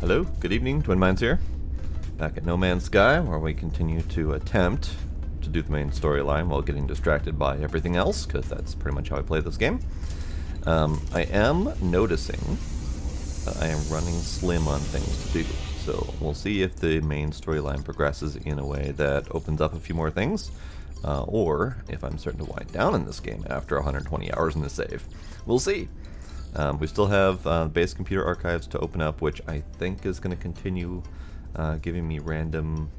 Hello, good evening, Twin Minds here. Back at No Man's Sky, where we continue to attempt to do the main storyline while getting distracted by everything else, because that's pretty much how I play this game. I am noticing that I am running slim on things to do, so we'll see if the main storyline progresses in a way that opens up a few more things, or if I'm starting to wind down in this game after 120 hours in the save. We'll see. We still have base computer archives to open up, which I think is going to continue giving me random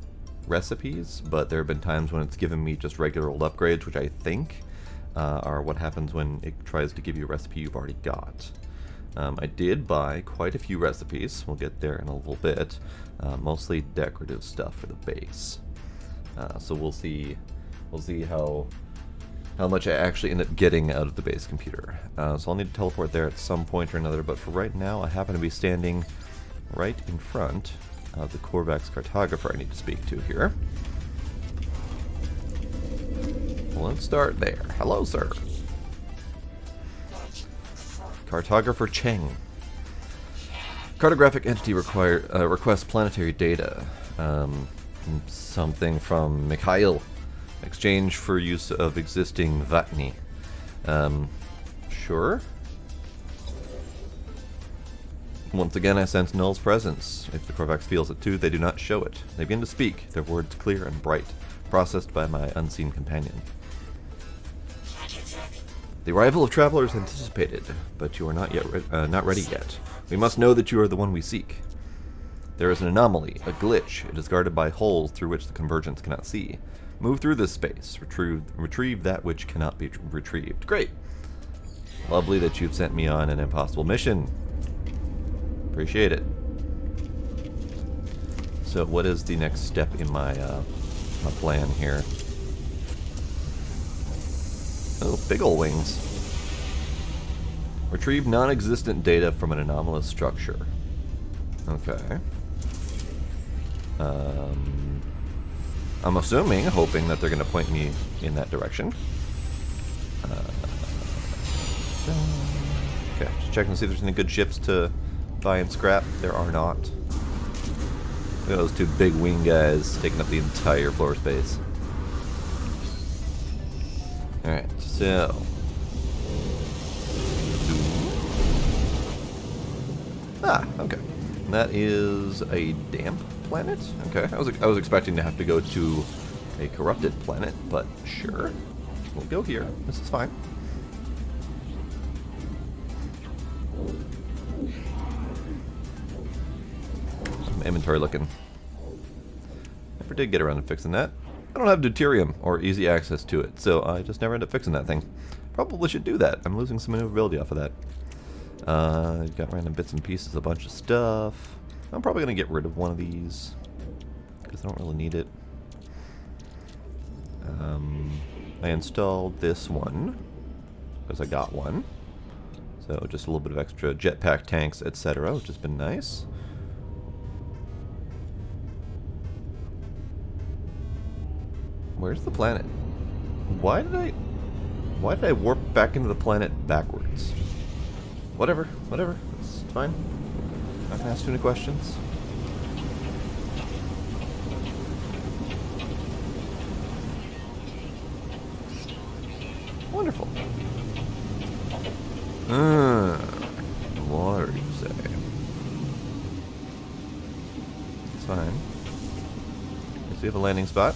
recipes, but there have been times when it's given me just regular old upgrades, which I think are what happens when it tries to give you a recipe you've already got. I did buy quite a few recipes, we'll get there in a little bit, mostly decorative stuff for the base. So we'll see how much I actually end up getting out of the base computer. So I'll need to teleport there at some point or another, but for right now I happen to be standing right in front of the Korvax cartographer I need to speak to here. Well, let's start there. Hello, sir. Cartographer Cheng. Cartographic entity requests planetary data. Something from Mikhail. Exchange for use of existing Vatni. Sure. Once again, I sense Null's presence. If the Korvax feels it too, they do not show it. They begin to speak, their words clear and bright, processed by my unseen companion. The arrival of travelers anticipated, but you are not ready yet. We must know that you are the one we seek. There is an anomaly, a glitch. It is guarded by holes through which the convergence cannot see. Move through this space. Retrieve that which cannot be retrieved. Great. Lovely that you've sent me on an impossible mission. Appreciate it. So what is the next step in my plan here? Oh, big ol' wings. Retrieve non-existent data from an anomalous structure. Okay. I'm hoping that they're going to point me in that direction. Okay, just checking to see if there's any good ships to buy and scrap. There are not. Look at those two big wing guys taking up the entire floor space. Alright, so... Ah, okay. That is a damp planet? Okay, I was expecting to have to go to a corrupted planet, but sure. We'll go here. This is fine. How's my inventory looking? Never did get around to fixing that. I don't have deuterium or easy access to it, so I just never end up fixing that thing. Probably should do that. I'm losing some maneuverability off of that. Got random bits and pieces, a bunch of stuff. I'm probably going to get rid of one of these, because I don't really need it. I installed this one, because I got one. So just a little bit of extra jetpack tanks, etc., which has been nice. Where's the planet? Why did I warp back into the planet backwards? Whatever, it's fine. Not gonna ask too many questions. Wonderful. Water, you say? It's fine. Let's see if a landing spot.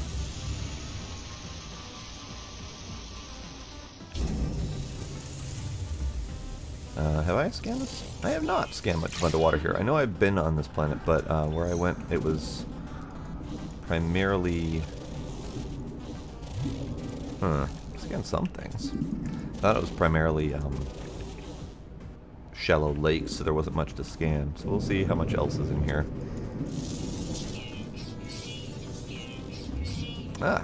Have I scanned this? I have not scanned much underwater here. I know I've been on this planet, but where I went, it was primarily... Scanned some things. I thought it was primarily shallow lakes, so there wasn't much to scan. So we'll see how much else is in here. Ah,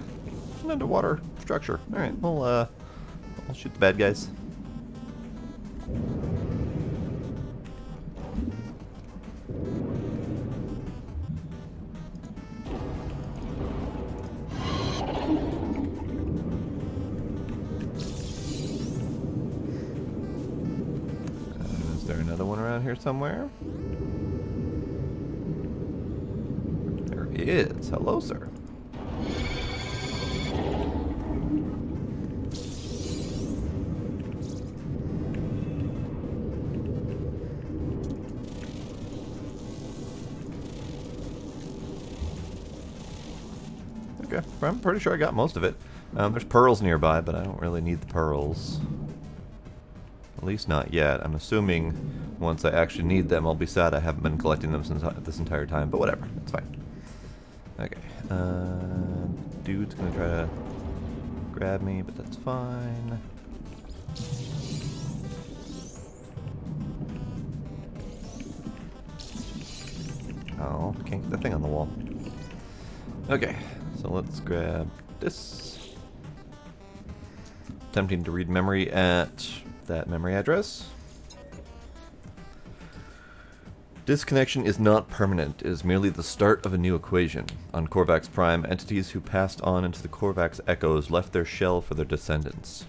an underwater structure. All right, we'll shoot the bad guys. Is there another one around here somewhere? he is. Hello, sir. Okay, I'm pretty sure I got most of it. There's pearls nearby, but I don't really need the pearls. At least not yet. I'm assuming once I actually need them, I'll be sad I haven't been collecting them since this entire time, but whatever. It's fine. Okay. Dude's gonna try to grab me, but that's fine. Oh, can't get that thing on the wall. Okay, so let's grab this. Attempting to read memory at that memory address. Disconnection is not permanent. It is merely the start of a new equation. On Korvax Prime, entities who passed on into the Korvax echoes left their shell for their descendants.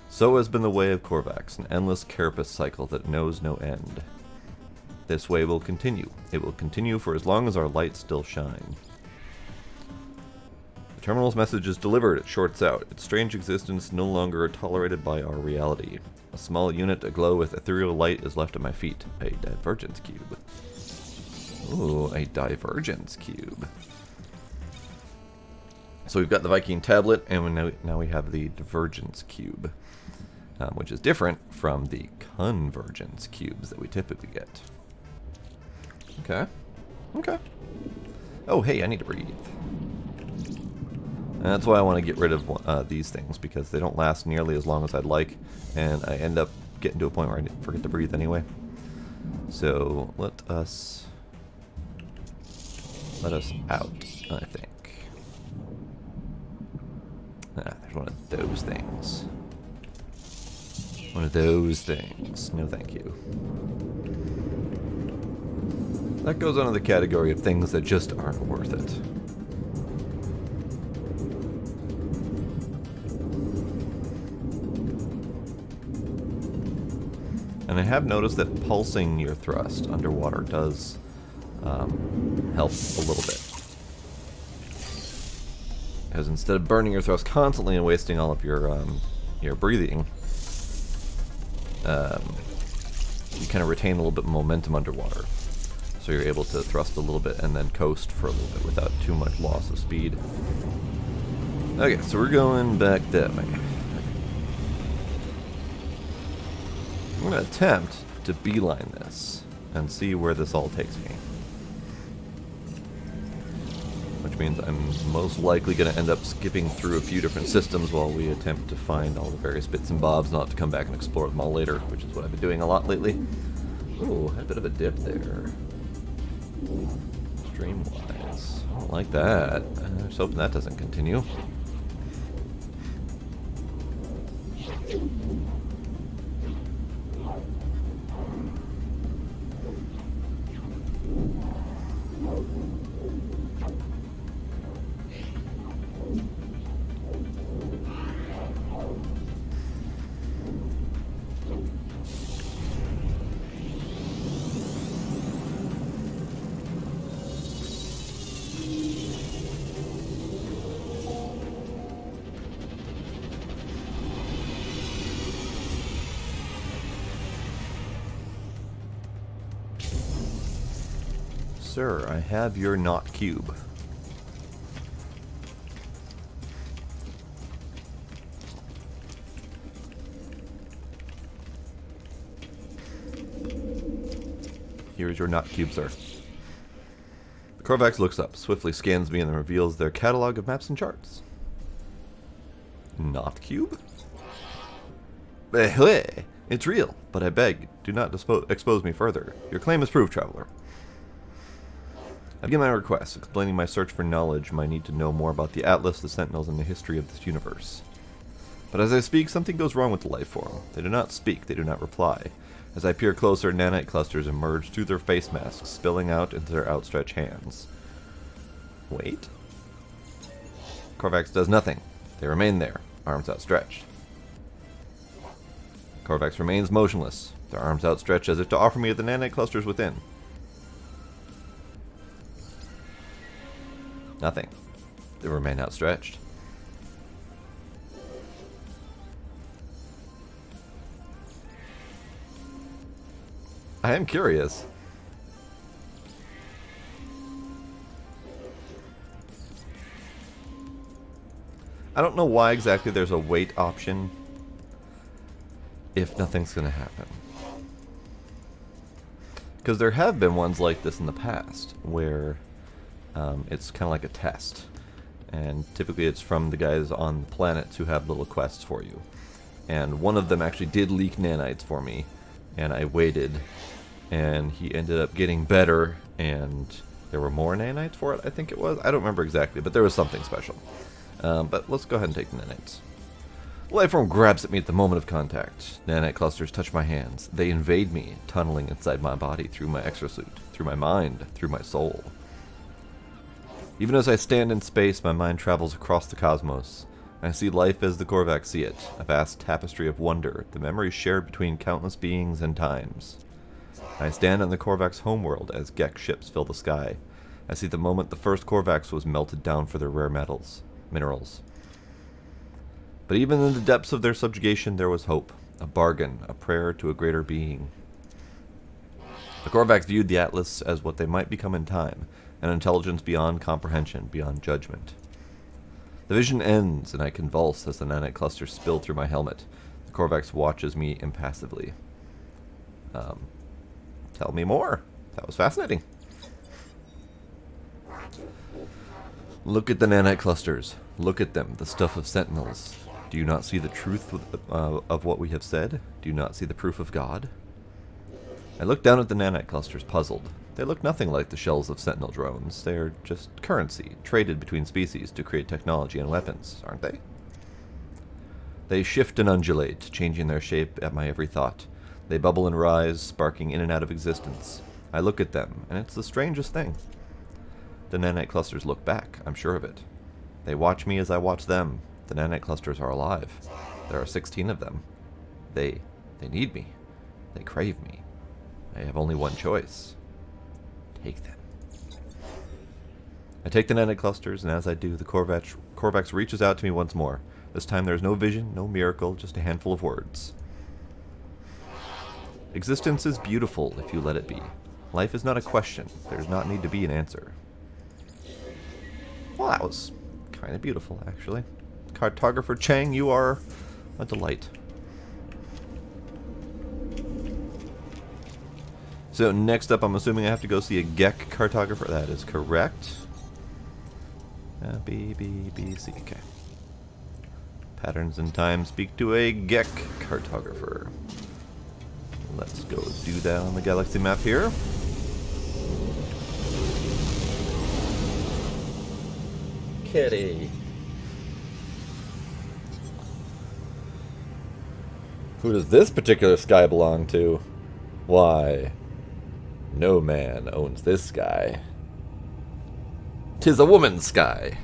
So has been the way of Korvax, an endless carapace cycle that knows no end. This way will continue. It will continue for as long as our lights still shine. The terminal's message is delivered. It shorts out. Its strange existence no longer tolerated by our reality. A small unit aglow with ethereal light is left at my feet. A divergence cube. Ooh, a divergence cube. So we've got the Viking tablet, and now we have the divergence cube, which is different from the convergence cubes that we typically get. Okay. Okay. Oh, hey, I need to breathe. And that's why I want to get rid of these things, because they don't last nearly as long as I'd like, and I end up getting to a point where I forget to breathe anyway. So let us out, I think. There's one of those things. One of those things. No thank you. That goes under the category of things that just aren't worth it. And I have noticed that pulsing your thrust underwater does help a little bit. Because instead of burning your thrust constantly and wasting all of your breathing, you kind of retain a little bit of momentum underwater. So you're able to thrust a little bit and then coast for a little bit without too much loss of speed. Okay, so we're going back that way. I'm going to attempt to beeline this and see where this all takes me. Which means I'm most likely going to end up skipping through a few different systems while we attempt to find all the various bits and bobs, not to come back and explore them all later, which is what I've been doing a lot lately. Ooh, had a bit of a dip there. Stream-wise. I don't like that. I'm just hoping that doesn't continue. Sir, I have your not cube. Here is your not cube, sir. The Korvax looks up, swiftly scans me, and then reveals their catalog of maps and charts. Not cube? It's real, but I beg, do not expose me further. Your claim is proved, traveler. I begin my request, explaining my search for knowledge, my need to know more about the Atlas, the Sentinels, and the history of this universe. But as I speak, something goes wrong with the life form. They do not speak, they do not reply. As I peer closer, nanite clusters emerge through their face masks, spilling out into their outstretched hands. Wait? Korvax does nothing. They remain there, arms outstretched. Korvax remains motionless, their arms outstretched as if to offer me the nanite clusters within. Nothing. They remain outstretched. I am curious. I don't know why exactly there's a wait option if nothing's going to happen. Because there have been ones like this in the past where it's kind of like a test. And typically it's from the guys on the planets who have little quests for you. And one of them actually did leak nanites for me. And I waited. And he ended up getting better. And there were more nanites for it, I think it was. I don't remember exactly, but there was something special. But let's go ahead and take the nanites. Life form grabs at me at the moment of contact. Nanite clusters touch my hands. They invade me, tunneling inside my body through my exosuit, through my mind, through my soul. Even as I stand in space, my mind travels across the cosmos. I see life as the Korvax see it, a vast tapestry of wonder, the memories shared between countless beings and times. I stand on the Korvax homeworld as Gek ships fill the sky. I see the moment the first Korvax was melted down for their rare minerals. But even in the depths of their subjugation there was hope, a bargain, a prayer to a greater being. The Korvax viewed the Atlas as what they might become in time, an intelligence beyond comprehension, beyond judgment. The vision ends, and I convulse as the nanite clusters spill through my helmet. The Korvax watches me impassively. Tell me more. That was fascinating. Look at the nanite clusters. Look at them, the stuff of sentinels. Do you not see the truth of what we have said? Do you not see the proof of God? I look down at the nanite clusters, puzzled. They look nothing like the shells of sentinel drones. They're just currency, traded between species to create technology and weapons, aren't they? They shift and undulate, changing their shape at my every thought. They bubble and rise, sparking in and out of existence. I look at them, and it's the strangest thing. The nanite clusters look back, I'm sure of it. They watch me as I watch them. The nanite clusters are alive. There are 16 of them. They need me. They crave me. I have only one choice. Take them. I take the nanite clusters, and as I do, the Korvax reaches out to me once more. This time there is no vision, no miracle, just a handful of words. Existence is beautiful if you let it be. Life is not a question. There does not need to be an answer. Well, that was kind of beautiful, actually. Cartographer Chang, you are a delight. So next up, I'm assuming I have to go see a Gek cartographer. That is correct. B, C, okay. Patterns in time speak to a Gek cartographer. Let's go do that on the galaxy map here. Kitty. Who does this particular sky belong to? Why, no man owns this sky. 'Tis a woman's sky.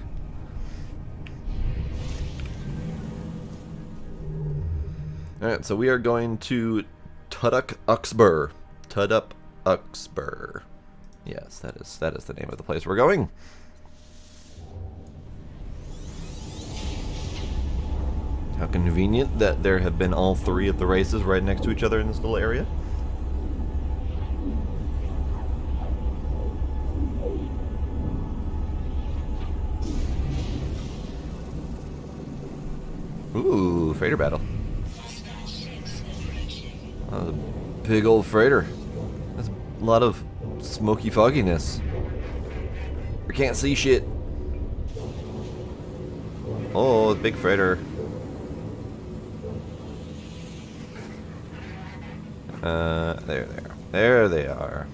Alright, so we are going to Tuduk Uxbur. Tuduk Uxbur. Yes, that is the name of the place we're going. How convenient that there have been all three of the races right next to each other in this little area. Ooh, freighter battle. A big old freighter. That's a lot of smoky fogginess. I can't see shit. Oh, big freighter. There they are.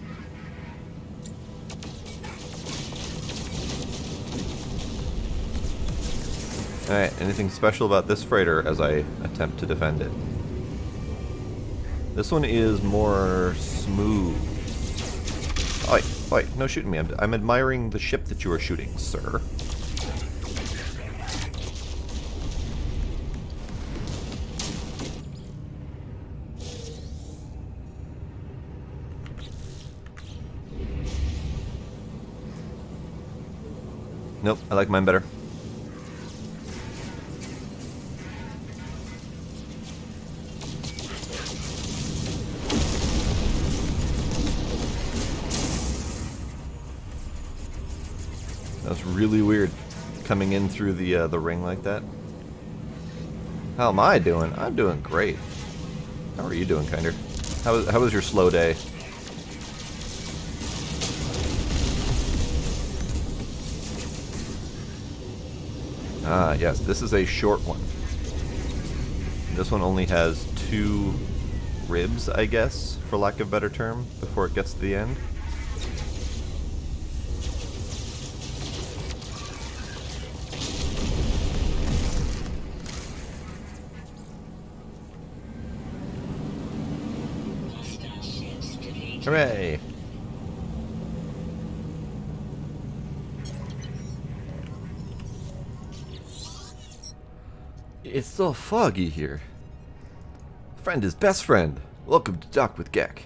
Alright, anything special about this freighter as I attempt to defend it? This one is more smooth. Oi, no shooting me. I'm admiring the ship that you are shooting, sir. Nope, I like mine better. That's really weird, coming in through the ring like that. How am I doing? I'm doing great. How are you doing, Kinder? How was your slow day? Ah, yes, this is a short one. This one only has 2 ribs, I guess, for lack of a better term, before it gets to the end. Hooray! It's so foggy here. Friend is best friend. Welcome to Dock with Gek.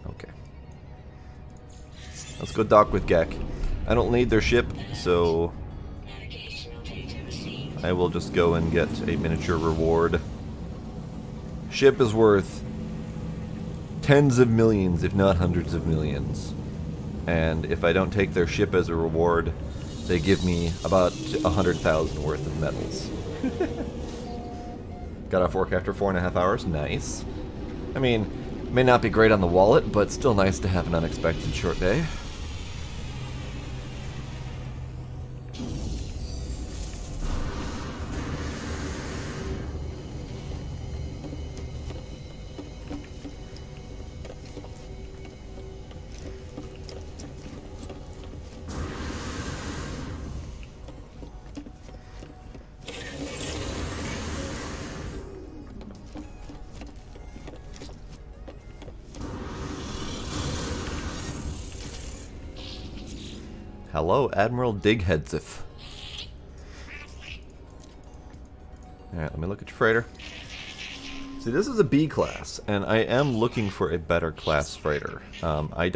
Okay. Let's go dock with Gek. I don't need their ship, so I will just go and get a miniature reward. Ship is worth tens of millions, if not hundreds of millions. And if I don't take their ship as a reward, they give me about 100,000 worth of medals. Got off work after 4.5 hours. Nice. I mean, may not be great on the wallet, but still nice to have an unexpected short day. Hello, Admiral Digheadsif. Alright, let me look at your freighter. See, this is a B class, and I am looking for a better class freighter. I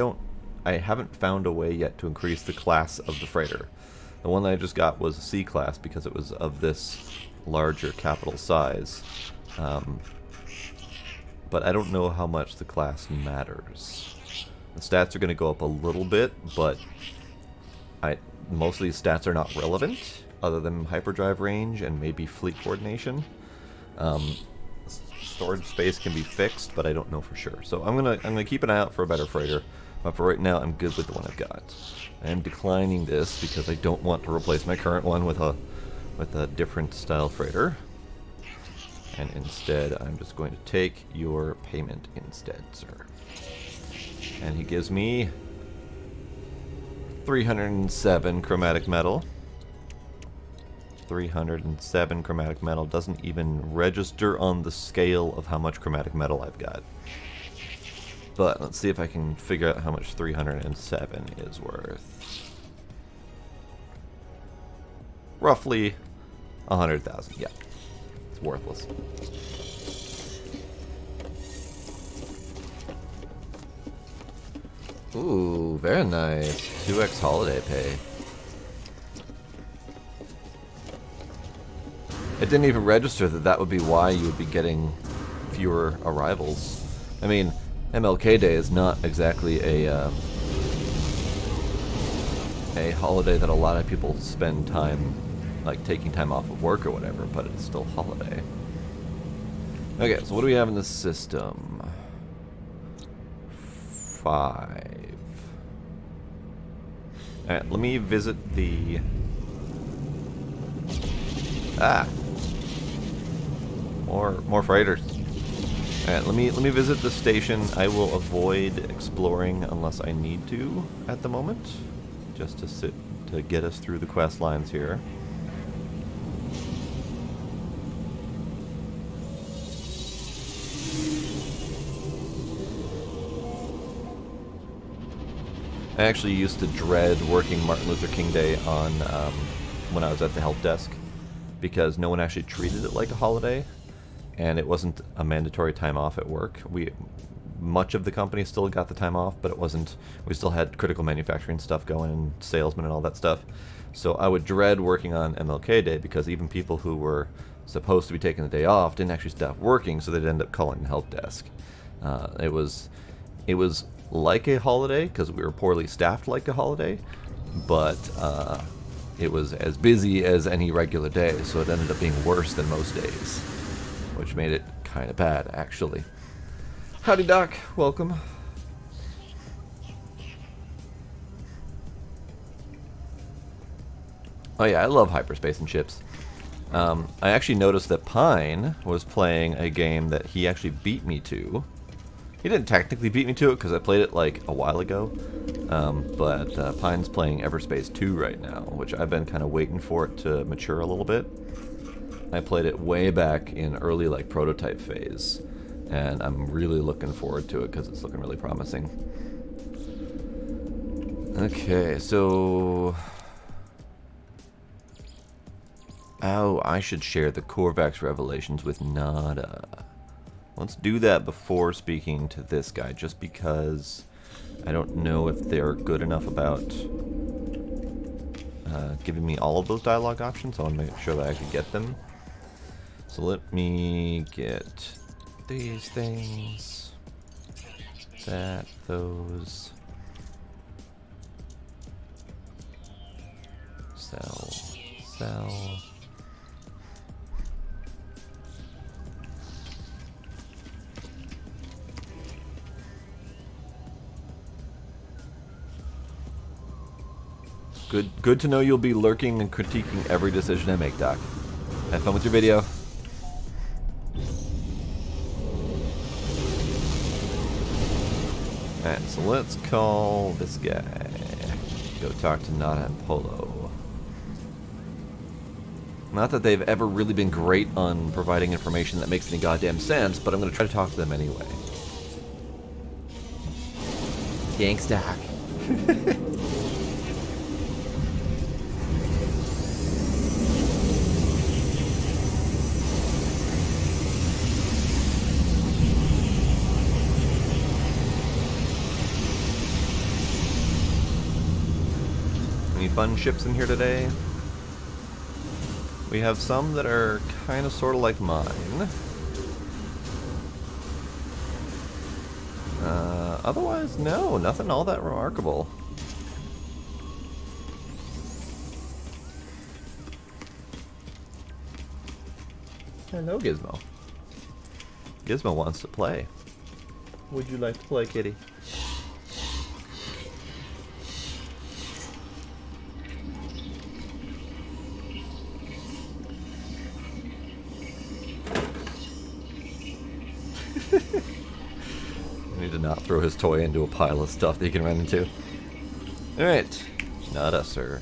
haven't found a way yet to increase the class of the freighter. The one that I just got was a C class because it was of this larger capital size. But I don't know how much the class matters. The stats are going to go up a little bit, but most of these stats are not relevant, other than hyperdrive range and maybe fleet coordination. Storage space can be fixed, but I don't know for sure. So I'm gonna keep an eye out for a better freighter. But for right now, I'm good with the one I've got. I am declining this because I don't want to replace my current one with a different style freighter. And instead, I'm just going to take your payment instead, sir. And he gives me 307 chromatic metal. 307 chromatic metal doesn't even register on the scale of how much chromatic metal I've got. But let's see if I can figure out how much 307 is worth. Roughly 100,000. Yeah, it's worthless. Ooh, very nice. 2x holiday pay. It didn't even register that would be why you would be getting fewer arrivals. I mean, MLK Day is not exactly a holiday that a lot of people spend time, like taking time off of work or whatever, but it's still a holiday. Okay, so what do we have in the system? 5. Alright, let me visit the... More freighters. Alright, let me visit the station. I will avoid exploring unless I need to at the moment. Just to get us through the quest lines here. I actually used to dread working Martin Luther King Day on when I was at the help desk, because no one actually treated it like a holiday, and it wasn't a mandatory time off at work. much of the company still got the time off, but it wasn't. We still had critical manufacturing stuff going, and salesmen and all that stuff. So I would dread working on MLK Day because even people who were supposed to be taking the day off didn't actually stop working, so they'd end up calling the help desk. It was like a holiday because we were poorly staffed like a holiday, but it was as busy as any regular day, so it ended up being worse than most days, which made it kind of bad, actually. Howdy, Doc. Welcome. Oh yeah, I love hyperspace and ships. I actually noticed that Pine was playing a game that he actually beat me to. He didn't technically beat me to it because I played it like a while ago, but Pine's playing Everspace 2 right now, which I've been kind of waiting for it to mature a little bit. I played it way back in early like prototype phase, and I'm really looking forward to it because it's looking really promising. Okay, so... Oh, I should share the Korvax revelations with Nada. Let's do that before speaking to this guy, just because I don't know if they're good enough about giving me all of those dialogue options. I want to make sure that I can get them. So let me get these things, that, those, sell, sell. Good to know you'll be lurking and critiquing every decision I make, Doc. Have fun with your video. Alright, so let's call this guy. Go talk to Nada and Polo. Not that they've ever really been great on providing information that makes any goddamn sense, but I'm going to try to talk to them anyway. Thanks, Doc. Any fun ships in here today? We have some that are kind of sort of like mine. Otherwise, no, nothing all that remarkable. Hello, Gizmo. Gizmo wants to play. Would you like to play, kitty? I need to not throw his toy into a pile of stuff that he can run into. Alright. Nada, sir.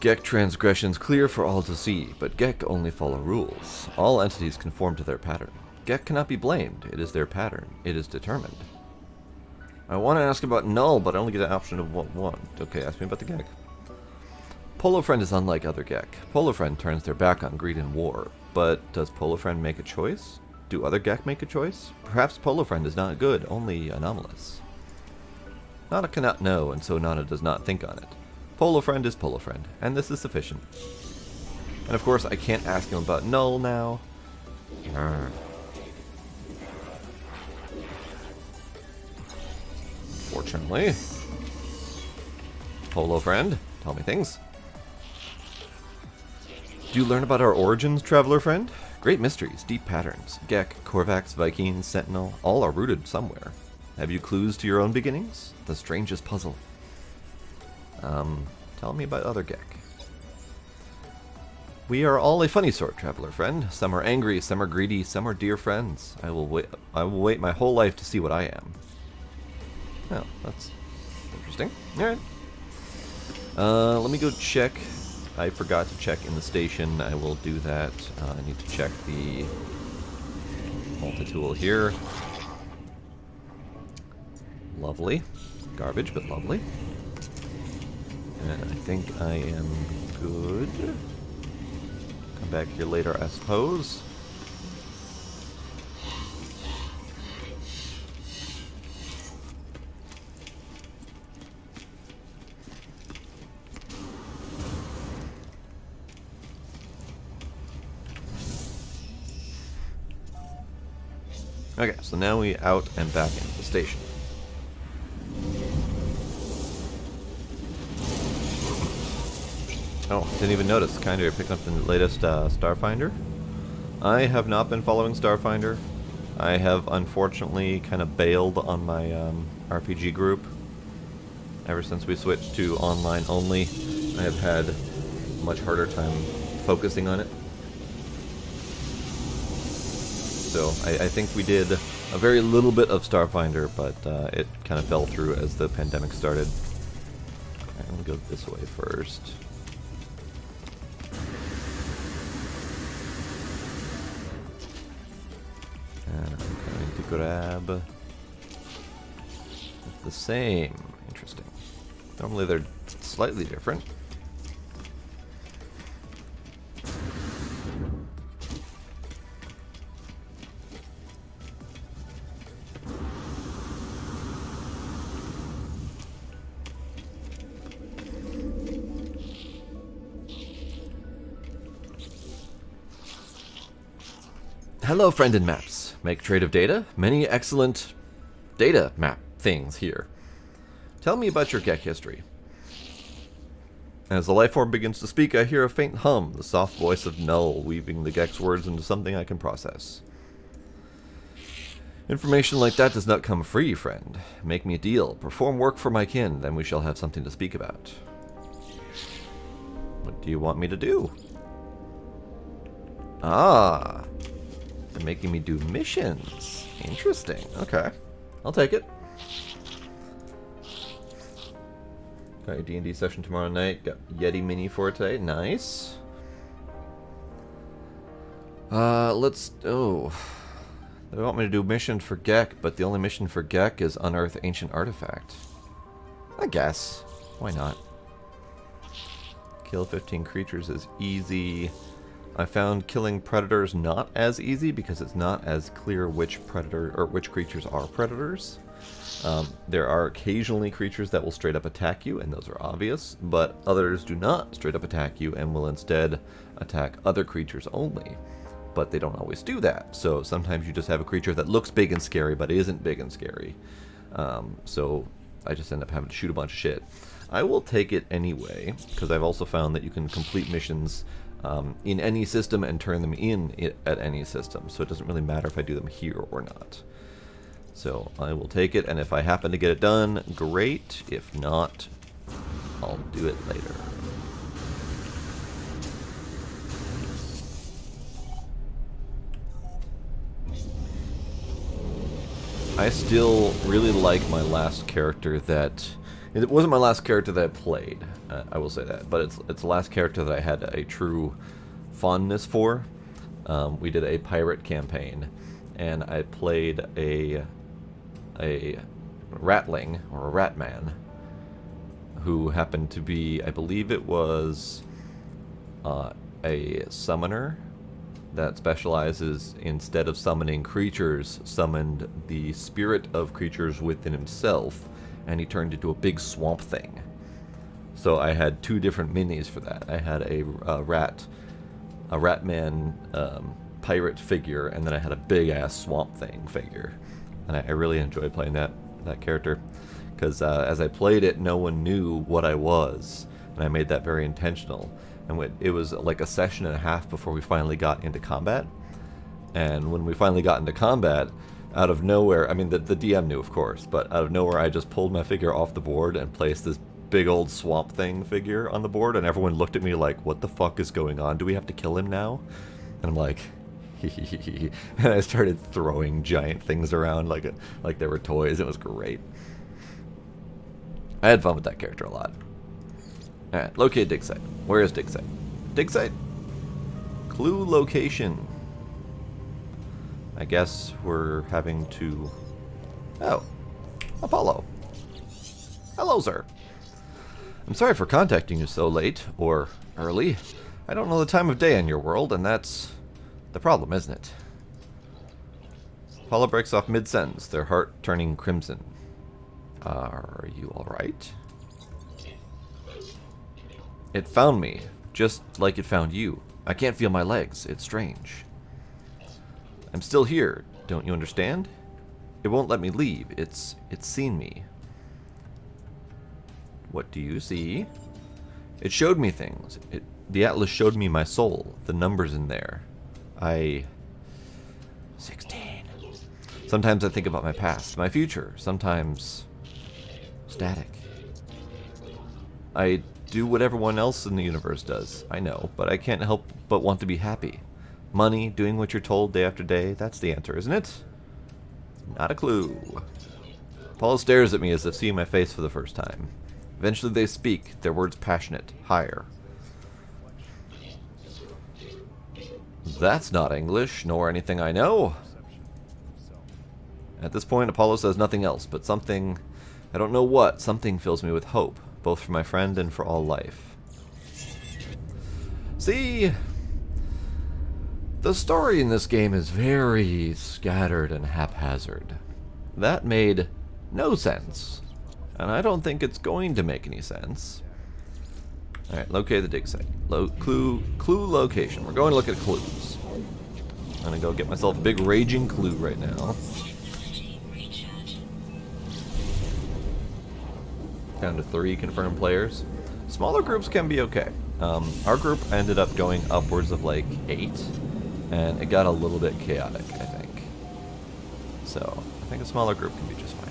Gek transgressions clear for all to see, but Gek only follow rules. All entities conform to their pattern. Gek cannot be blamed. It is their pattern. It is determined. I want to ask about Null, but I only get an option of one. Okay, ask me about the Gek. Polo Friend is unlike other Gek. Polo Friend turns their back on greed and war. But does Polo Friend make a choice? Do other Gek make a choice? Perhaps Polo Friend is not good, only anomalous. Nada cannot know, and so Nada does not think on it. Polo Friend is Polo Friend, and this is sufficient. And of course, I can't ask him about Null now. Fortunately. Polo Friend, tell me things. Do you learn about our origins, Traveler Friend? Great mysteries, deep patterns. Gek, Korvax, Vikings, Sentinel, all are rooted somewhere. Have you clues to your own beginnings? The strangest puzzle. Tell me about other Gek. We are all a funny sort, Traveler Friend. Some are angry, some are greedy, some are dear friends. I will wait my whole life to see what I am. Oh, that's interesting. Alright. Let me go check. I forgot to check in the station. I will do that. I need to check the multi-tool here. Lovely. Garbage, but lovely. And I think I am good. Come back here later, I suppose. Okay, so now we out and back into the station. Oh, didn't even notice. Kind of picking up the latest Starfinder. I have not been following Starfinder. I have unfortunately kind of bailed on my RPG group. Ever since we switched to online only, I have had a much harder time focusing on it. So I think we did a very little bit of Starfinder, but it kind of fell through as the pandemic started. Alright, I'm gonna go this way first. And I'm going to grab the same. Interesting. Normally they're slightly different. Hello, friend in maps. Make trade of data. Many excellent data map things here. Tell me about your Gek history. As the life form begins to speak, I hear a faint hum, the soft voice of Null, weaving the Gek's words into something I can process. Information like that does not come free, friend. Make me a deal. Perform work for my kin, then we shall have something to speak about. What do you want me to do? Ah, they're making me do missions. Interesting. Okay, I'll take it. Got your D&D session tomorrow night. Got Yeti Mini for today. Nice. Let's... Oh. They want me to do mission for Gek, but the only mission for Gek is unearth ancient artifact. I guess. Why not? Kill 15 creatures is easy. I found killing predators not as easy because it's not as clear which predator or which creatures are predators. There are occasionally creatures that will straight up attack you, and those are obvious, but others do not straight up attack you and will instead attack other creatures only. But they don't always do that, so sometimes you just have a creature that looks big and scary but isn't big and scary. So I just end up having to shoot a bunch of shit. I will take it anyway, because I've also found that you can complete missions in any system and turn them in at any system, so it doesn't really matter if I do them here or not. So I will take it, and if I happen to get it done, great. If not, I'll do it later. I still really like my last character that... It wasn't my last character that I played, I will say that, but it's the last character that I had a true fondness for. We did a pirate campaign, and I played a ratling, or a ratman, who happened to be, I believe it was a summoner that specializes, instead of summoning creatures, summoned the spirit of creatures within himself, and he turned into a big swamp thing. So I had two different minis for that. I had a ratman pirate figure, and then I had a big ass swamp thing figure. And I really enjoyed playing that character, because as I played it, no one knew what I was, and I made that very intentional. And it was like a session and a half before we finally got into combat. And when we finally got into combat, out of nowhere, I mean, the DM knew, of course, but out of nowhere, I just pulled my figure off the board and placed this big old swamp thing figure on the board, and everyone looked at me like, what the fuck is going on? Do we have to kill him now? And I'm like, and I started throwing giant things around like they were toys. It was great. I had fun with that character a lot. Alright, locate dig site. Where is dig site? Dig site? Clue location. I guess we're having to... Oh, Apollo. Hello, sir. I'm sorry for contacting you so late, or early. I don't know the time of day in your world, and that's the problem, isn't it? Apollo breaks off mid-sentence, their heart turning crimson. Are you alright? It found me, just like it found you. I can't feel my legs. It's strange. I'm still here. Don't you understand? It won't let me leave. It's seen me. What do you see? It showed me things. The atlas showed me my soul. The numbers in there. 16. Sometimes I think about my past, my future. Sometimes static. I do what everyone else in the universe does. I know, but I can't help but want to be happy. Money, doing what you're told day after day, that's the answer, isn't it? Not a clue. Paul stares at me as if seeing my face for the first time. Eventually they speak, their words passionate, higher. That's not English, nor anything I know. At this point, Apollo says nothing else, but something, I don't know what, something fills me with hope, both for my friend and for all life. See, the story in this game is very scattered and haphazard. That made no sense, and I don't think it's going to make any sense. Alright, locate the dig site. Clue location. We're going to look at clues. I'm going to go get myself a big raging clue right now. Down to 3 confirmed players. Smaller groups can be okay. Our group ended up going upwards of like 8, and it got a little bit chaotic, I think. So, I think a smaller group can be just fine.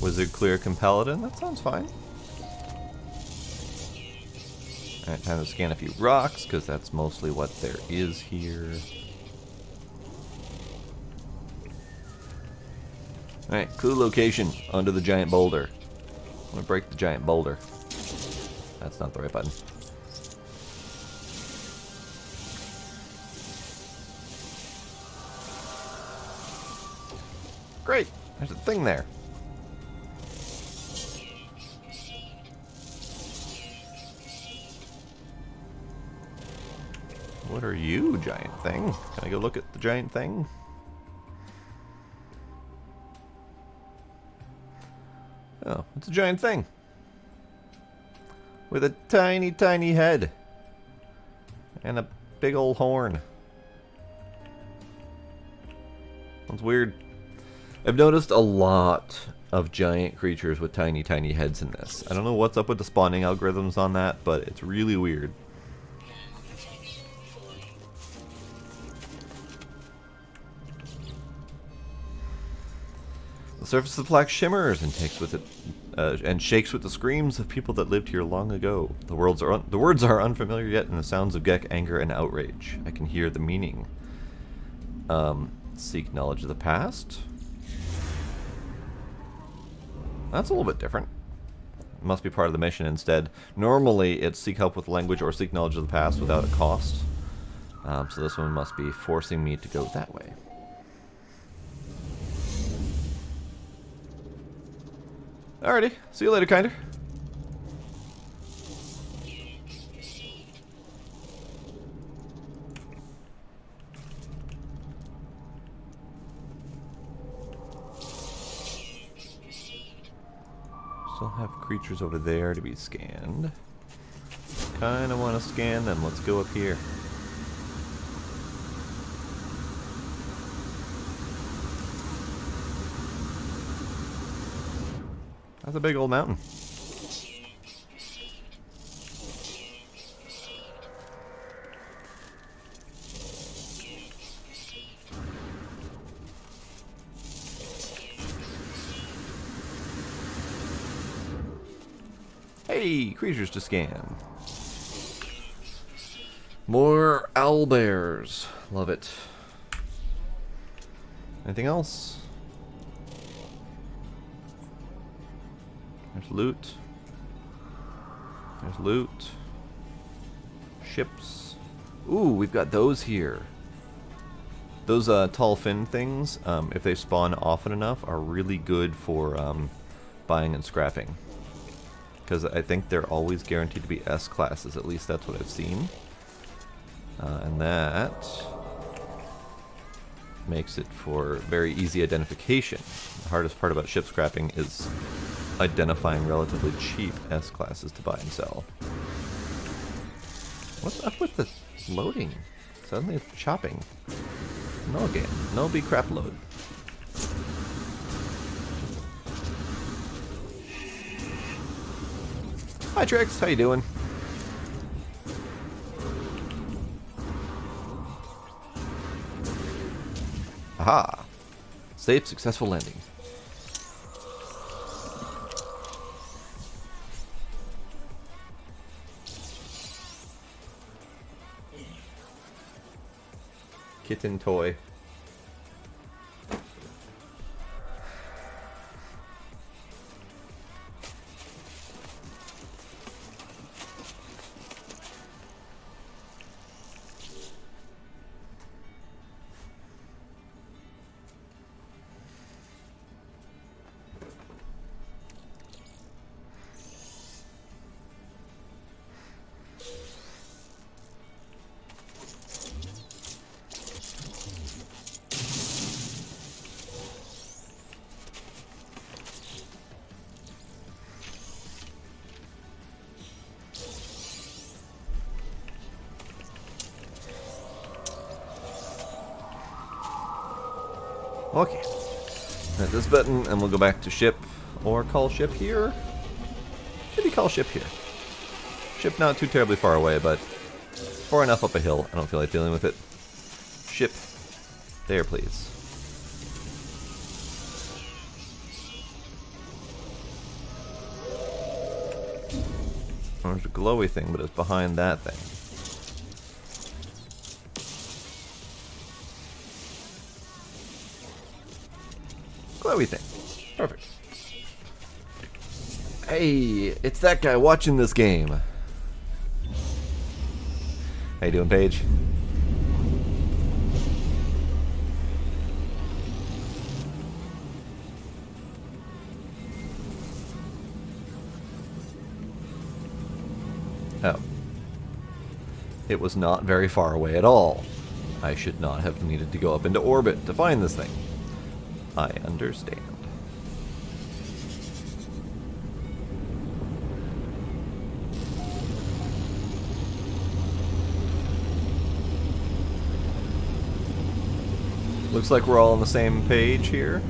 Wizard clear Paladin, that sounds fine. Alright, time to scan a few rocks, because that's mostly what there is here. Alright, clue location, under the giant boulder. I'm going to break the giant boulder. That's not the right button. Great, there's a thing there. What are you, giant thing? Can I go look at the giant thing? Oh, it's a giant thing. With a tiny, tiny head. And a big old horn. That's weird. I've noticed a lot of giant creatures with tiny, tiny heads in this. I don't know what's up with the spawning algorithms on that, but it's really weird. The surface of the plaque shimmers and takes with it, and shakes with the screams of people that lived here long ago. The words are unfamiliar yet, in the sounds of Gek, anger, and outrage. I can hear the meaning. Seek knowledge of the past. That's a little bit different. It must be part of the mission instead. Normally, it's seek help with language or seek knowledge of the past without a cost. So this one must be forcing me to go that way. Alrighty, see you later, kinder. Still have creatures over there to be scanned. Kinda wanna scan them. Let's go up here. That's a big old mountain. Hey, creatures to scan. More owlbears. Love it. Anything else? There's loot. There's loot. Ships. Ooh, we've got those here. Those tall fin things, if they spawn often enough, are really good for buying and scrapping. Because I think they're always guaranteed to be S classes, at least that's what I've seen. And that makes it for very easy identification. The hardest part about ship scrapping is identifying relatively cheap S-classes to buy and sell. What's up with this loading? Suddenly it's chopping. No game. No be crap load. Hi Trix, how you doing? Aha! Safe, successful landing. Kitten toy. Okay. Hit this button and we'll go back to ship or call ship here. Maybe call ship here. Ship not too terribly far away, but far enough up a hill. I don't feel like dealing with it. Ship. There, please. There's a glowy thing, but it's behind that thing. Glowy thing. Perfect. Hey, it's that guy watching this game. How you doing, Paige? Oh. It was not very far away at all. I should not have needed to go up into orbit to find this thing. I understand. Looks like we're all on the same page here.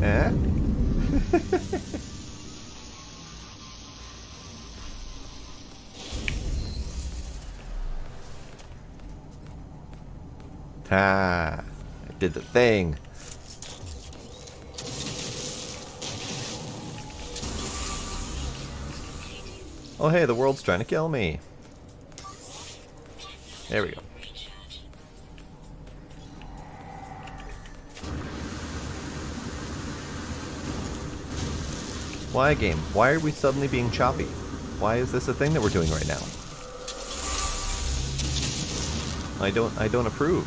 Eh? Ah, I did the thing. Oh hey, the world's trying to kill me. There we go. Why game? Why are we suddenly being choppy? Why is this a thing that we're doing right now? I don't approve.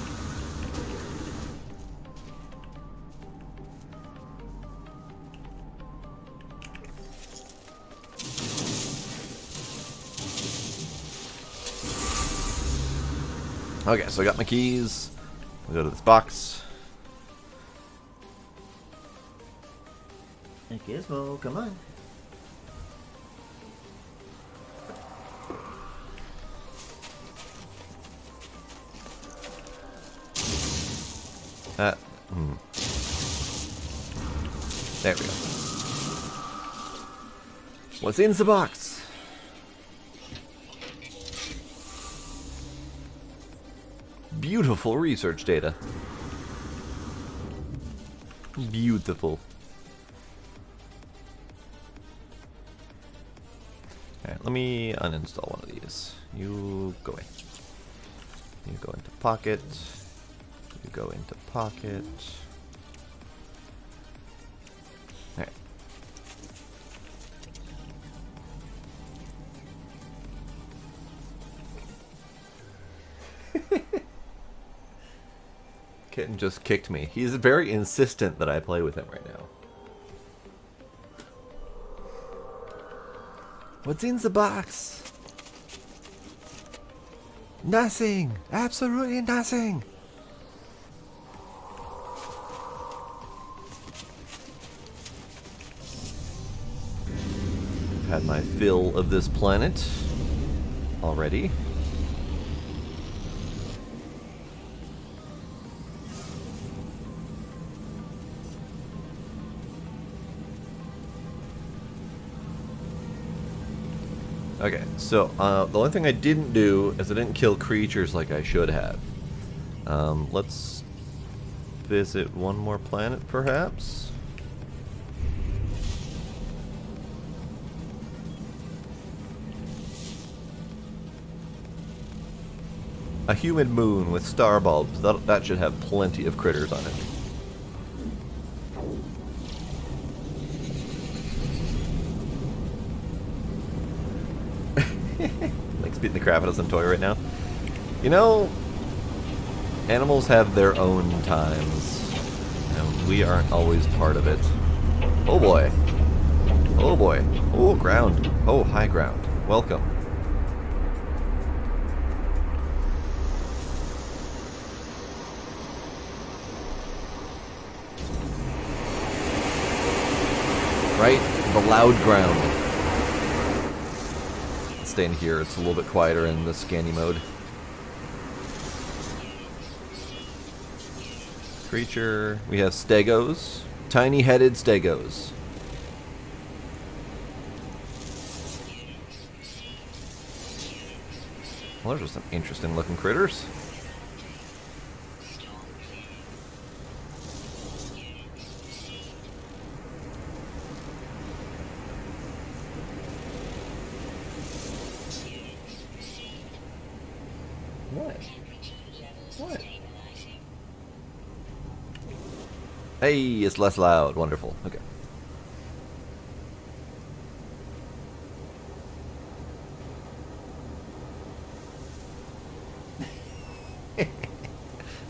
Okay, so I got my keys. We'll go to this box. Hey, Gizmo, come on. There we go. What's in the box? Beautiful research data. Beautiful. Alright, let me uninstall one of these. You go in. You go into Pocket. You go into Pocket. Alright. Kitten just kicked me. He's very insistent that I play with him right now. What's in the box? Nothing! Absolutely nothing! Had my fill of this planet already. Okay, so the only thing I didn't do is I didn't kill creatures like I should have. Let's visit one more planet, perhaps? A human moon with star bulbs. That should have plenty of critters on it. Like beating the crap out of some toy right now. You know, animals have their own times. And we aren't always part of it. Oh boy. Oh boy. Oh, ground. Oh, high ground. Welcome. Right? The loud ground. Stay in here, it's a little bit quieter in the scanny mode. Creature. We have stegos. Tiny-headed stegos. Well, those are some interesting looking critters. What? What? Hey, it's less loud. Wonderful. Okay.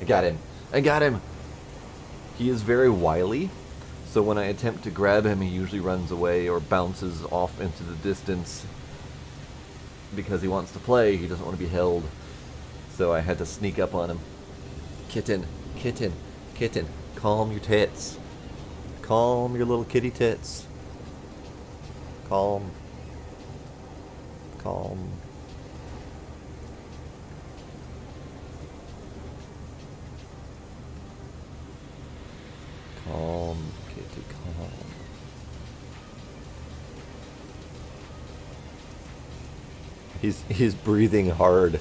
I got him. I got him. He is very wily, so when I attempt to grab him, he usually runs away or bounces off into the distance because he wants to play. He doesn't want to be held. So I had to sneak up on him. Kitten, kitten, kitten. Calm your tits. Calm your little kitty tits. Calm. Calm. Calm, kitty, calm. He's breathing hard.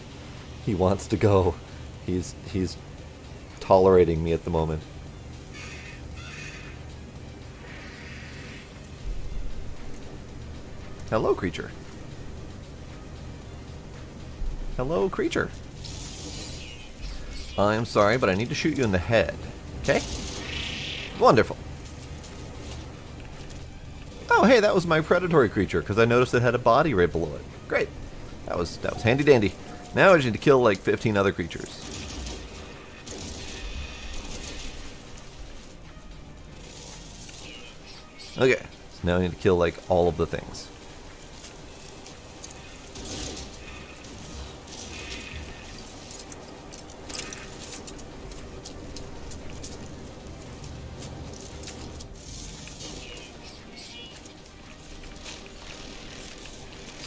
He wants to go. He's tolerating me at the moment. Hello, creature. Hello, creature. I'm sorry, but I need to shoot you in the head. Okay? Wonderful. Oh, hey, that was my predatory creature, because I noticed it had a body right below it. Great. That was handy dandy. Now I just need to kill like 15 other creatures. Okay, so now I need to kill like all of the things.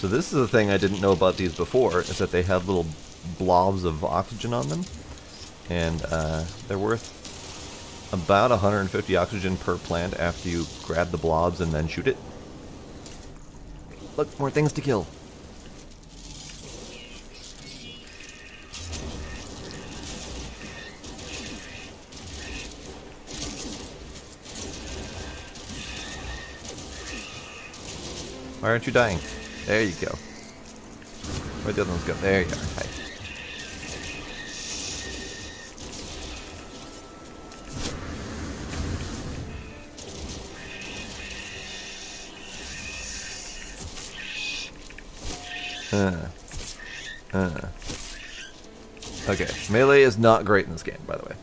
So this is the thing I didn't know about these before, is that they have little blobs of oxygen on them. And they're worth about 150 oxygen per plant after you grab the blobs and then shoot it. Look, more things to kill. Why aren't you dying? There you go. Where'd the other ones go? There you are. Hi. Okay, melee is not great in this game, by the way.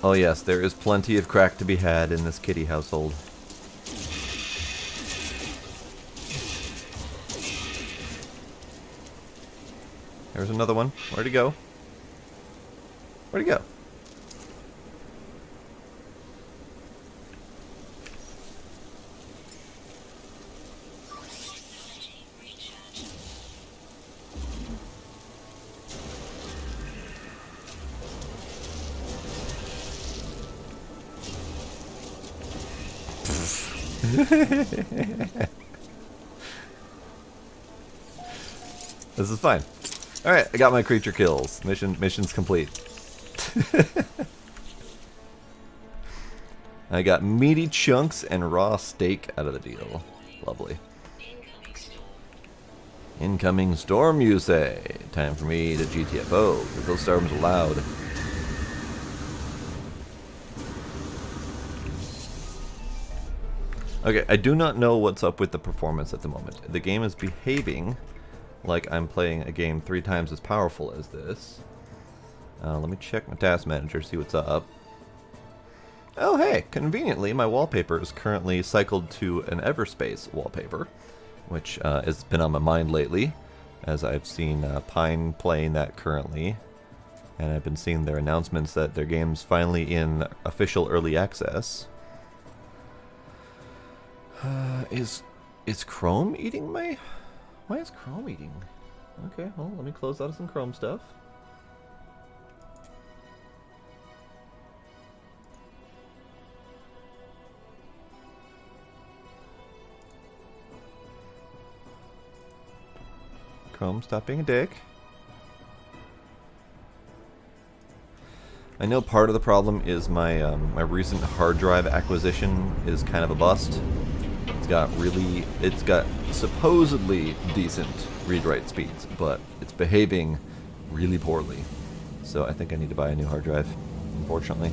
Oh yes, there is plenty of crack to be had in this kitty household. There's another one. Where'd he go? Where'd he go? This is fine. Alright, I got my creature kills. Mission's complete. I got meaty chunks and raw steak out of the deal. Lovely. Incoming storm, you say? Time for me to GTFO, because those storms are loud. Okay, I do not know what's up with the performance at the moment. The game is behaving like I'm playing a game 3 times as powerful as this. Let me check my task manager, see what's up. Oh hey, conveniently my wallpaper is currently cycled to an Everspace wallpaper, which has been on my mind lately, as I've seen Pine playing that currently, and I've been seeing their announcements that their game's finally in official early access. Is Chrome eating my... Why is Chrome eating? Okay, well, let me close out of some Chrome stuff. Chrome, stop being a dick. I know part of the problem is my my recent hard drive acquisition is kind of a bust. It's got supposedly decent read-write speeds, but it's behaving really poorly. So I think I need to buy a new hard drive, unfortunately.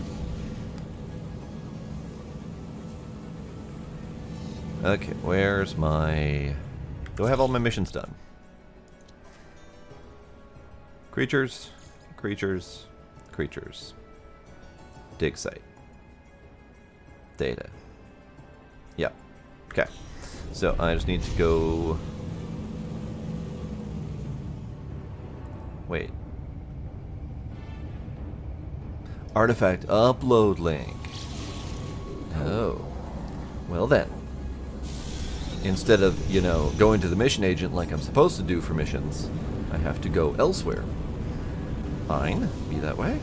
Okay, where's my... Do I have all my missions done? Creatures, creatures, creatures. Dig site. Data. Yep. Okay. So I just need to go... Wait. Artifact upload link. Oh. Well then. Instead of, you know, going to the mission agent like I'm supposed to do for missions, I have to go elsewhere. Fine. Be that way.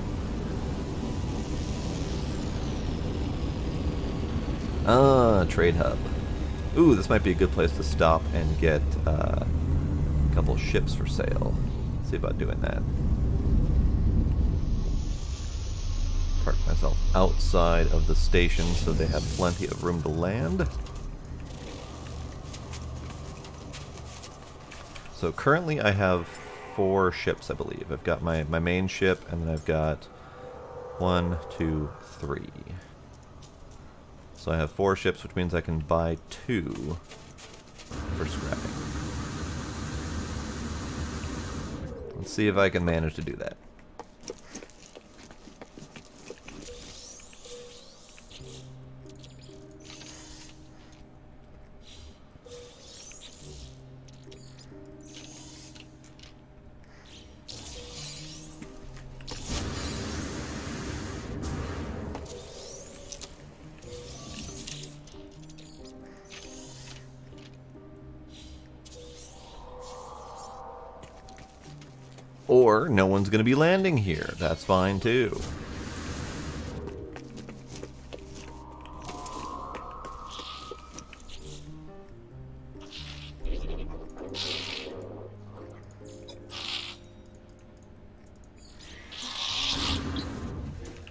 Ah, trade hub. Ooh, this might be a good place to stop and get a couple ships for sale. See about doing that. Park myself outside of the station so they have plenty of room to land. So currently I have 4 ships, I believe. I've got my main ship, and then I've got 1, 2, 3. So I have 4 ships, which means I can buy 2 for scrapping. Let's see if I can manage to do that. Or no one's going to be landing here. That's fine too.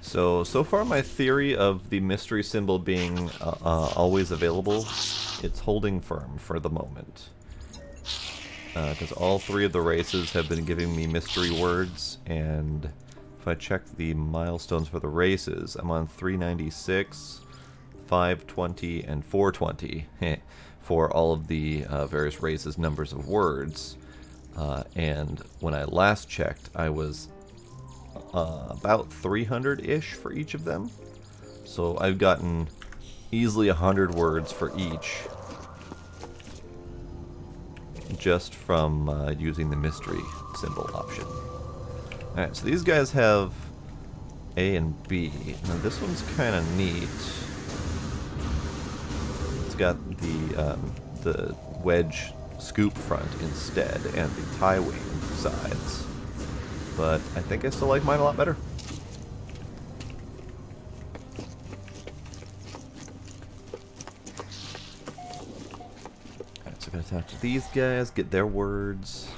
So far my theory of the mystery symbol being always available, it's holding firm for the moment. Because all 3 of the races have been giving me mystery words, and if I check the milestones for the races, I'm on 396, 520, and 420 for all of the various races' numbers of words. And when I last checked, I was about 300-ish for each of them. So I've gotten easily 100 words for each, just from using the mystery symbol option. Alright, so these guys have A and B. Now this one's kind of neat. It's got the wedge scoop front instead, and the tie wing sides. But I think I still like mine a lot better. Alright, so I'm gonna talk to these guys, get their words.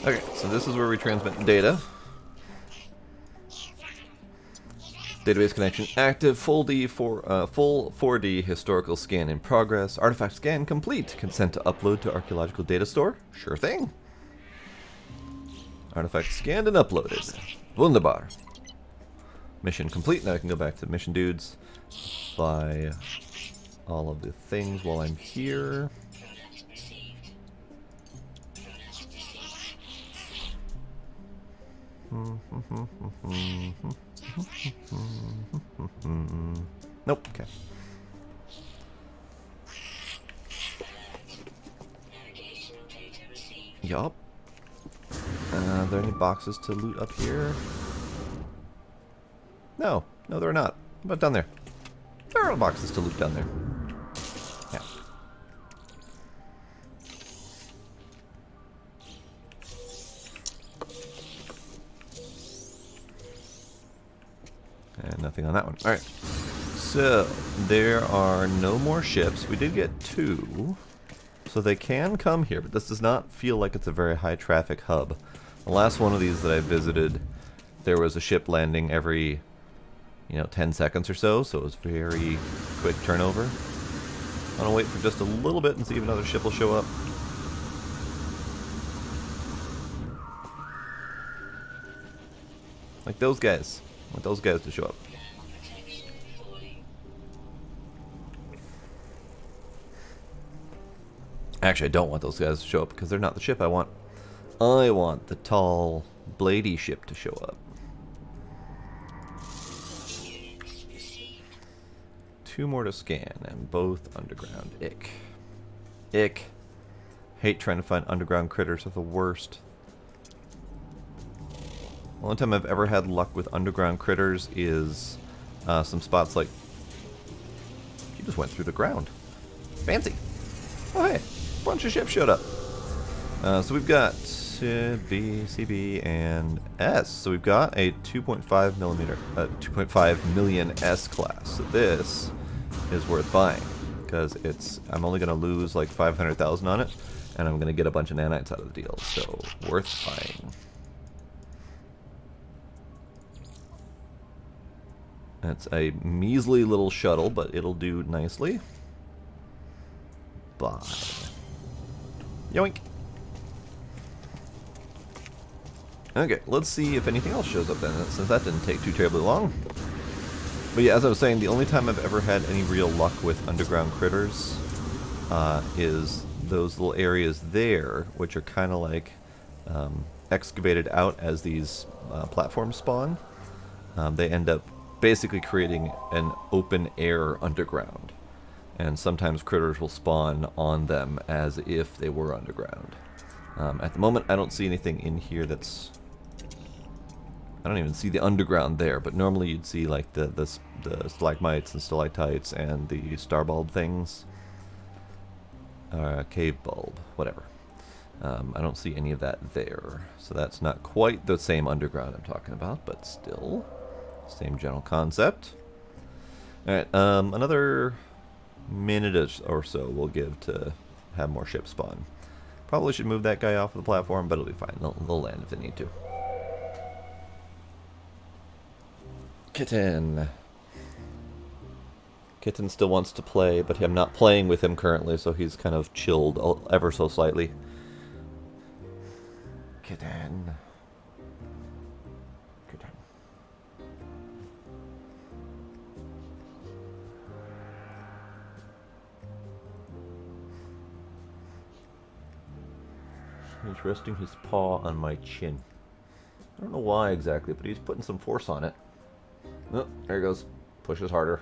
Okay, so this is where we transmit data. Database connection active. Full 4D historical scan in progress. Artifact scan complete. Consent to upload to archaeological data store? Sure thing. Artifact scanned and uploaded. Wunderbar. Mission complete. Now I can go back to mission dudes. Buy all of the things while I'm here. Nope. Okay. Yup. Are there any boxes to loot up here? No. No, there are not. What about down there? There are boxes to loot down there. Yeah. And nothing on that one. Alright. So, there are no more ships. We did get 2. So they can come here, but this does not feel like it's a very high traffic hub. The last one of these that I visited, there was a ship landing every, 10 seconds or so, so it was very quick turnover. I'm gonna wait for just a little bit and see if another ship will show up. Like those guys. I want those guys to show up. Actually, I don't want those guys to show up because they're not the ship I want. I want the tall, bladey ship to show up. 2 more to scan, and both underground. Ick. Ick. Hate trying to find underground critters. Are the worst. The only time I've ever had luck with underground critters is some spots like... He just went through the ground. Fancy. Oh hey, a bunch of ships showed up. So we've got B, CB, and S. So we've got a 2.5 million S class. So this is worth buying because I'm only going to lose like 500,000 on it, and I'm going to get a bunch of nanites out of the deal. So worth buying. It's a measly little shuttle, but it'll do nicely. Buy. Yoink. Okay, let's see if anything else shows up then, since that didn't take too terribly long. But yeah, as I was saying, the only time I've ever had any real luck with underground critters is those little areas there, which are kind of like excavated out as these platforms spawn. They end up basically creating an open air underground. And sometimes critters will spawn on them as if they were underground. At the moment, I don't see anything in here that's... I don't even see the underground there, but normally you'd see like the stalagmites and stalactites and the star bulb things. Cave bulb, whatever. I don't see any of that there. So that's not quite the same underground I'm talking about, but still, same general concept. Alright, another minute or so we'll give to have more ships spawn. Probably should move that guy off of the platform, but it'll be fine. They'll land if they need to. Kitten. Kitten still wants to play, but I'm not playing with him currently, so he's kind of chilled ever so slightly. Kitten. Kitten. He's resting his paw on my chin. I don't know why exactly, but he's putting some force on it. Oh, there he goes. Pushes harder.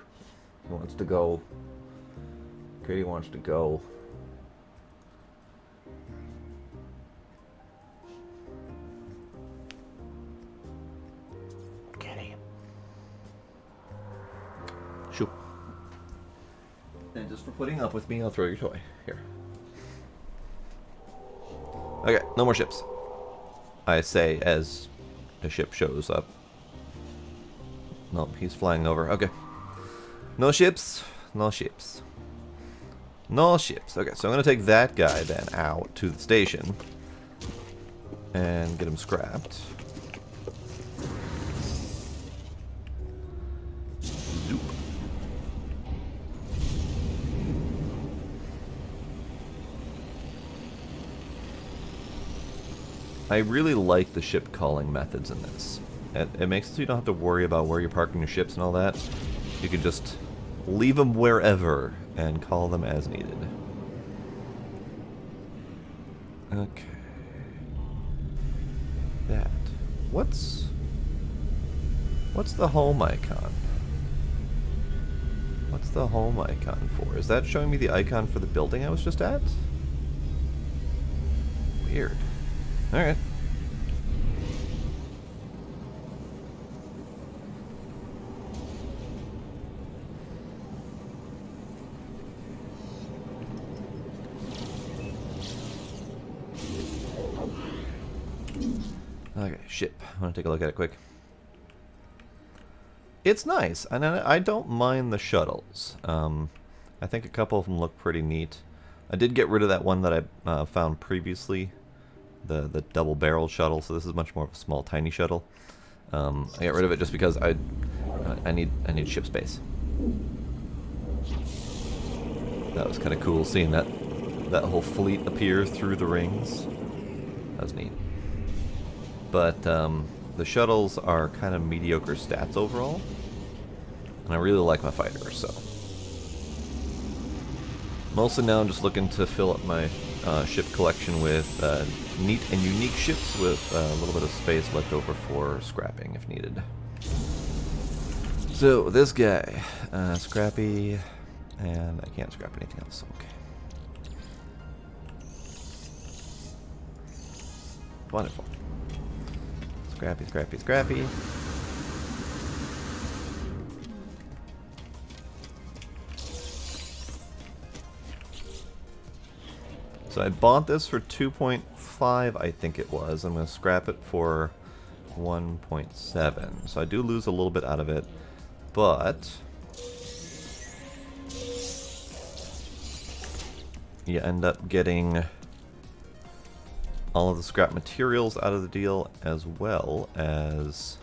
He wants to go. Grady wants to go. Get him. Shoo. And just for putting up with me, I'll throw your toy. Here. Okay, no more ships. I say as a ship shows up. Nope, he's flying over. Okay. No ships. No ships. No ships. Okay, so I'm going to take that guy then out to the station. And get him scrapped. Zoop. I really like the ship calling methods in this. It makes it so you don't have to worry about where you're parking your ships and all that. You can just leave them wherever and call them as needed. Okay. That. What's the home icon? What's the home icon for? Is that showing me the icon for the building I was just at? Weird. Alright. Okay, ship. I want to take a look at it quick. It's nice, and I don't mind the shuttles. I think a couple of them look pretty neat. I did get rid of that one that I found previously, the double-barrel shuttle. So this is much more of a small, tiny shuttle. I got rid of it just because I need ship space. That was kind of cool seeing that whole fleet appear through the rings. That was neat. But the shuttles are kind of mediocre stats overall, and I really like my fighter, so mostly now I'm just looking to fill up my ship collection with neat and unique ships with a little bit of space left over for scrapping if needed. So this guy, scrappy, and I can't scrap anything else. Okay. Wonderful. Scrappy, scrappy, scrappy. So I bought this for 2.5, I think it was. I'm going to scrap it for 1.7. So I do lose a little bit out of it, but you end up getting all of the scrap materials out of the deal, as well as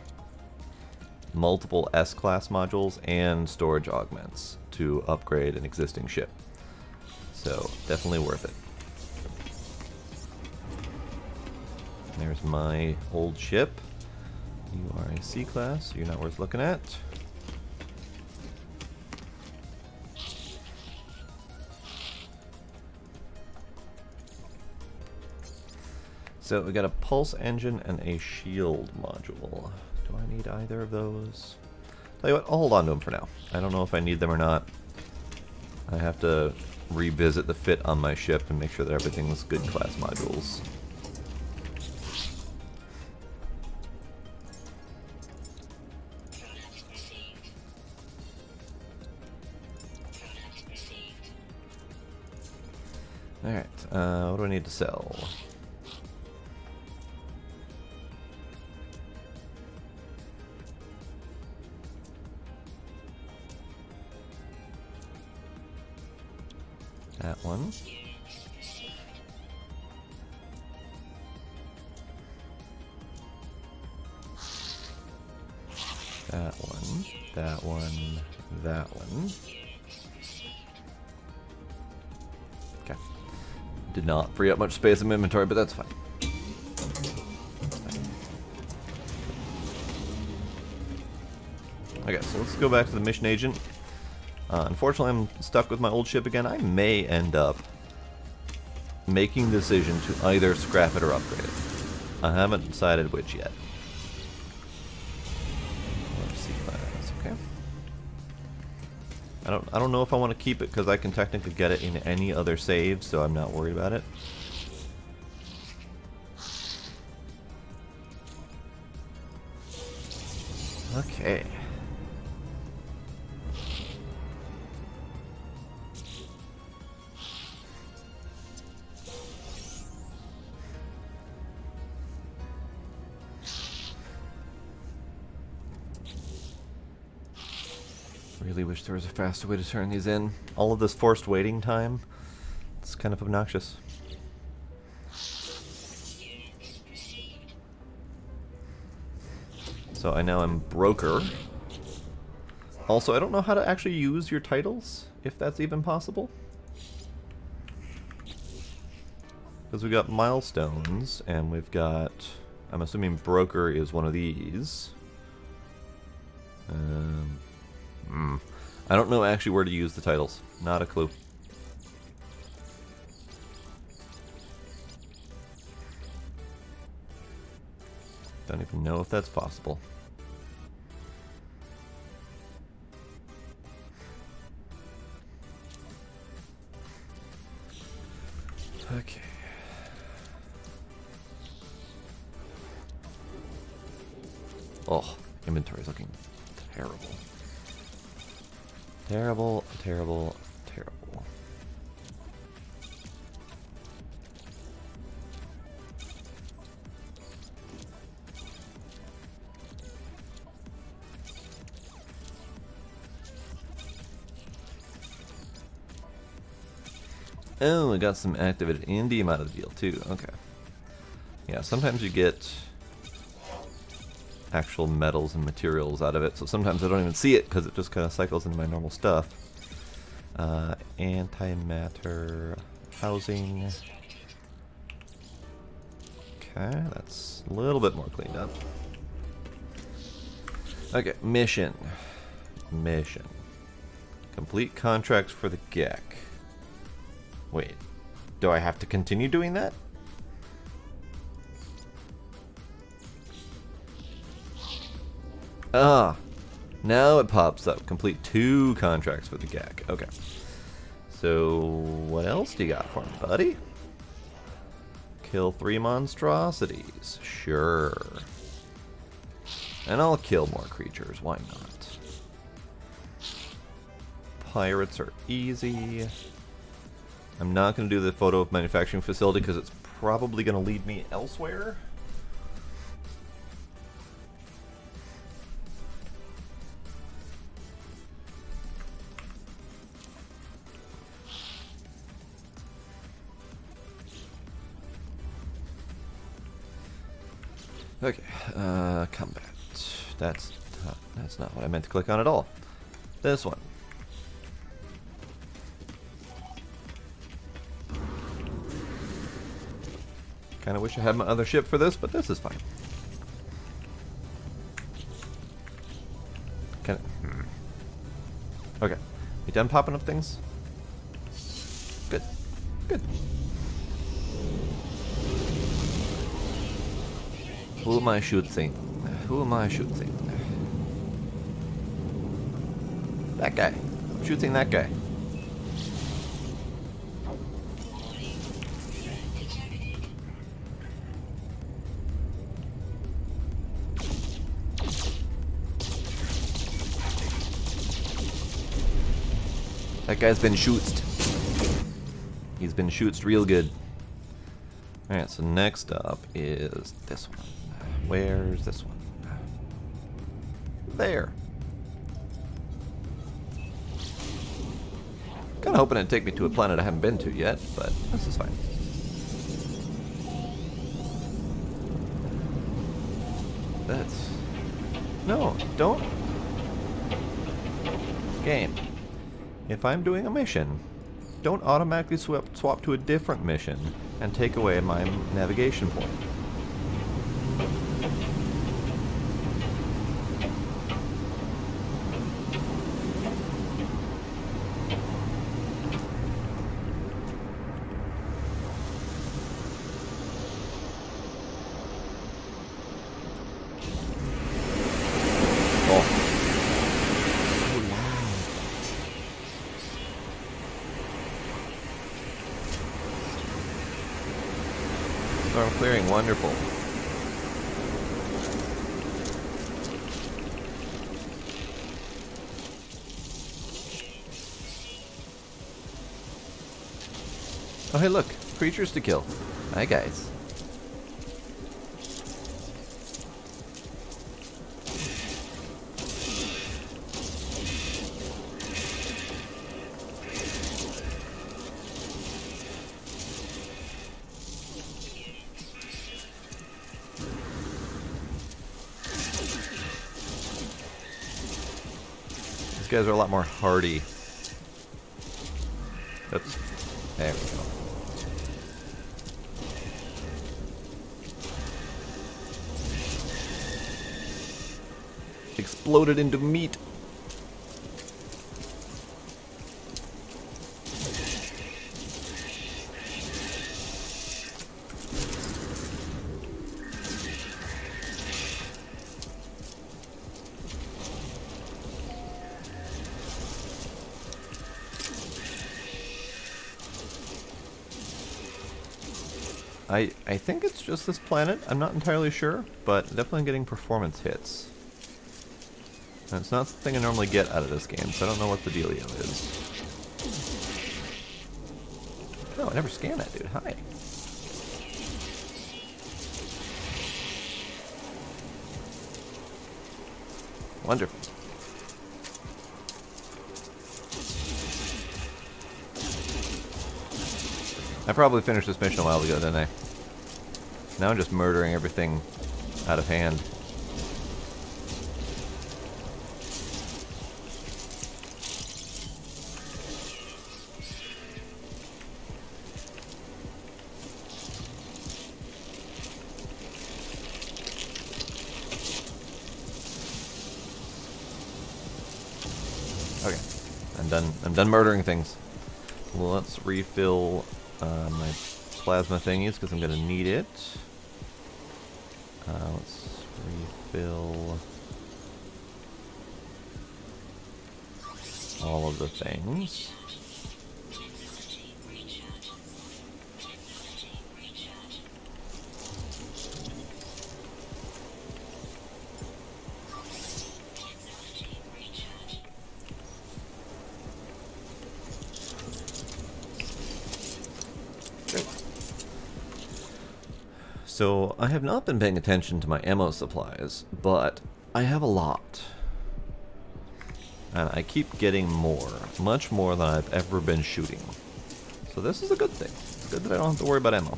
multiple S-class modules and storage augments to upgrade an existing ship. So definitely worth it. There's my old ship. You are a C-class, so you're not worth looking at. So we got a pulse engine and a shield module. Do I need either of those? Tell you what, I'll hold on to them for now. I don't know if I need them or not. I have to revisit the fit on my ship and make sure that everything's good class modules. Alright, what do I need to sell? That one. That one. That one. That one. Okay. Did not free up much space in my inventory, but that's fine. Okay, so let's go back to the mission agent. Unfortunately, I'm stuck with my old ship again. I may end up making the decision to either scrap it or upgrade it. I haven't decided which yet. Let's see if that's okay. I don't know if I want to keep it because I can technically get it in any other save, so I'm not worried about it. Okay. Really wish there was a faster way to turn these in. All of this forced waiting time, it's kind of obnoxious. So I now am broker. Also, I don't know how to actually use your titles, if that's even possible. Because we've got milestones, and we've got... I'm assuming broker is one of these. I don't know actually where to use the titles. Not a clue. Don't even know if that's possible. Okay. Oh, inventory's looking terrible. Terrible, terrible, terrible. Oh, I got some activated Indium out of the deal too. Okay. Yeah, sometimes you get actual metals and materials out of it, so sometimes I don't even see it because it just kind of cycles into my normal stuff. Antimatter housing. Okay, that's a little bit more cleaned up. Okay, mission. Mission. Complete contracts for the GEC. Wait, do I have to continue doing that? Ah, now it pops up. Complete 2 contracts for the GAC. Okay. So, what else do you got for me, buddy? Kill 3 monstrosities. Sure. And I'll kill more creatures. Why not? Pirates are easy. I'm not going to do the photo of manufacturing facility because it's probably going to lead me elsewhere. Okay, combat. That's not what I meant to click on at all. This one. Kind of wish I had my other ship for this, but this is fine. Can Okay, you done popping up things? Good, good. Who am I shooting? Who am I shooting? That guy. I'm shooting that guy. That guy's been shootsed. He's been shootsed real good. Alright, so next up is this one. Where's this one? There. Kinda hoping it'd take me to a planet I haven't been to yet, but this is fine. That's... No, don't... Game. If I'm doing a mission, don't automatically swap to a different mission and take away my navigation point. clearing, wonderful. Oh hey look, creatures to kill. Hi guys. These guys are a lot more hardy. Oops. There we go. Exploded into meat. I think it's just this planet. I'm not entirely sure, but definitely getting performance hits. And it's not something I normally get out of this game, so I don't know what the dealio is. Oh, I never scanned that dude. Hi. Wonderful. I probably finished this mission a while ago, didn't I? Now I'm just murdering everything out of hand. Okay, I'm done murdering things. Well, let's refill my plasma thingies because I'm gonna need it. Let's refill all of the things. So, I have not been paying attention to my ammo supplies, but I have a lot. And I keep getting more, much more than I've ever been shooting. So this is a good thing. It's good that I don't have to worry about ammo.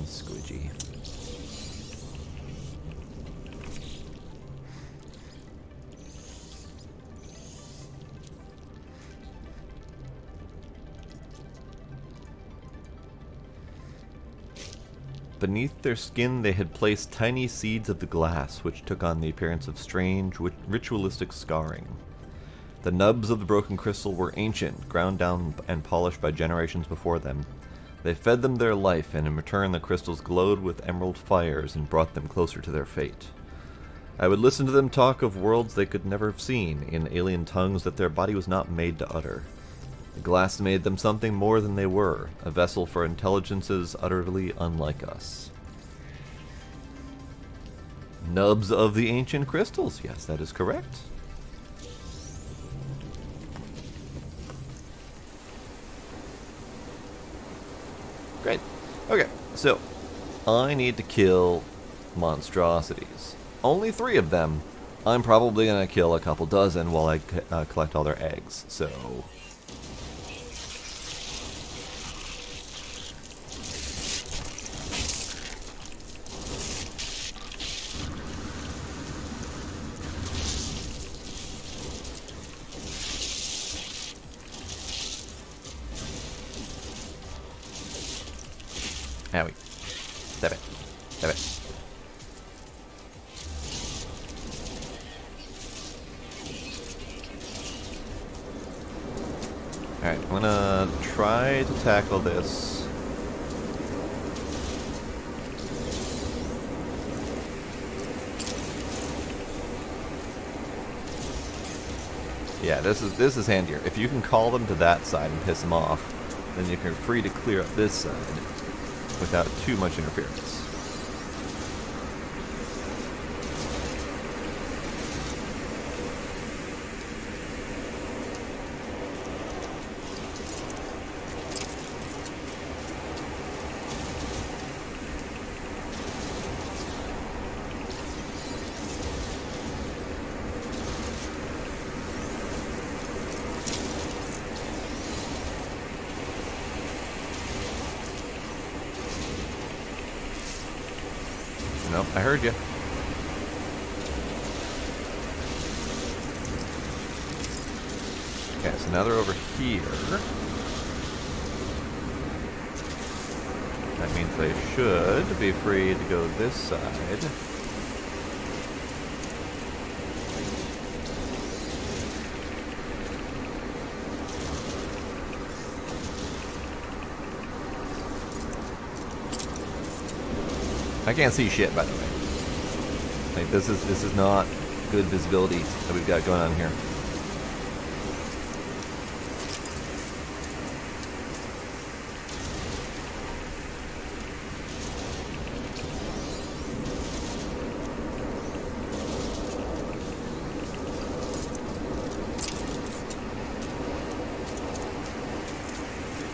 Squidgy. Beneath their skin they had placed tiny seeds of the glass, which took on the appearance of strange, ritualistic scarring. The nubs of the broken crystal were ancient, ground down and polished by generations before them. They fed them their life, and in return the crystals glowed with emerald fires and brought them closer to their fate. I would listen to them talk of worlds they could never have seen, in alien tongues that their body was not made to utter. The glass made them something more than they were, a vessel for intelligences utterly unlike us. Nubs of the ancient crystals, yes, that is correct. Great. Okay, so I need to kill monstrosities. Only 3 of them. I'm probably going to kill a couple dozen while I collect all their eggs, so... Owie. Stab it. Stab it. I'm gonna try to tackle this. Yeah, this is handier. If you can call them to that side and piss them off, then you're free to clear up this side without too much interference. Nope, I heard you. Okay, so now they're over here. That means they should be free to go this side. I can't see shit, by the way. Like this is not good visibility that we've got going on here.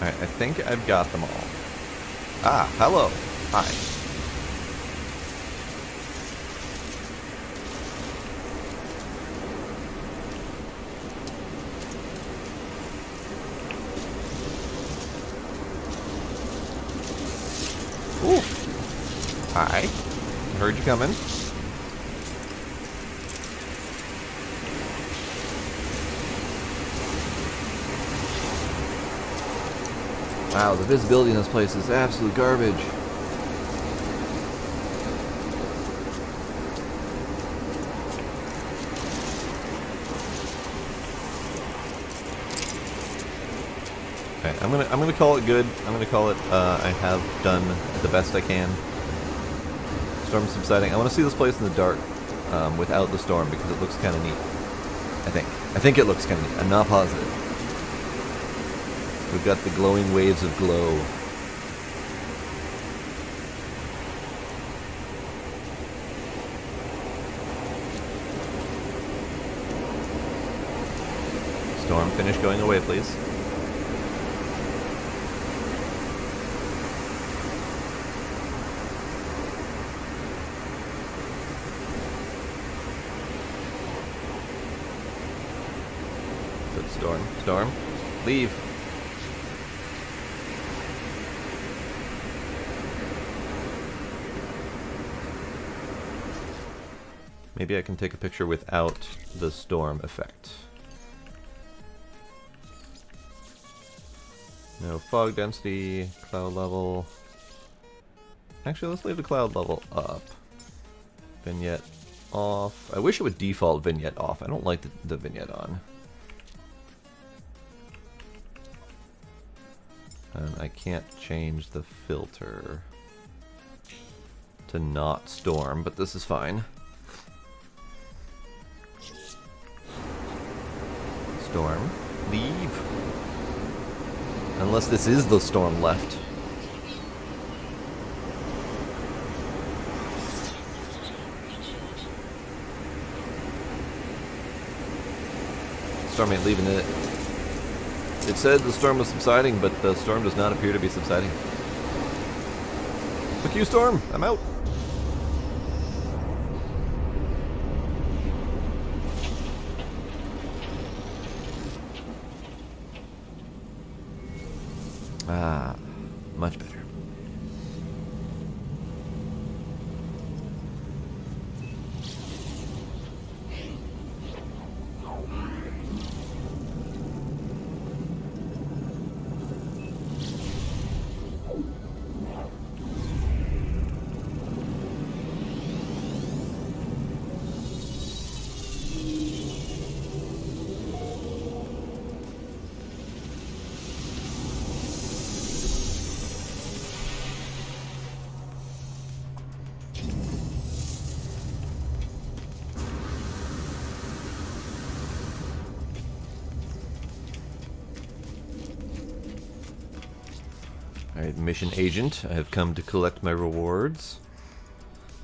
Alright, I think I've got them all. Ah, hello. Hi. Ooh. Hi. Heard you coming. Wow, the visibility in this place is absolute garbage. Okay, I'm gonna call it good. I'm gonna call it. I have done the best I can. Storm subsiding. I want to see this place in the dark without the storm because it looks kind of neat. I think it looks kind of neat. I'm not positive. We've got the glowing waves of glow. Storm, finish going away, please. Good storm. Storm, leave. Maybe I can take a picture without the storm effect. No fog density, cloud level. Actually, let's leave the cloud level up. Vignette off. I wish it would default vignette off. I don't like the vignette on. And I can't change the filter to not storm, but this is fine. Storm, leave. Unless this is the storm left. Storm ain't leaving it. It said the storm was subsiding, but the storm does not appear to be subsiding. Fuck you, storm! I'm out! Ah, much better. Alright, mission agent. I have come to collect my rewards.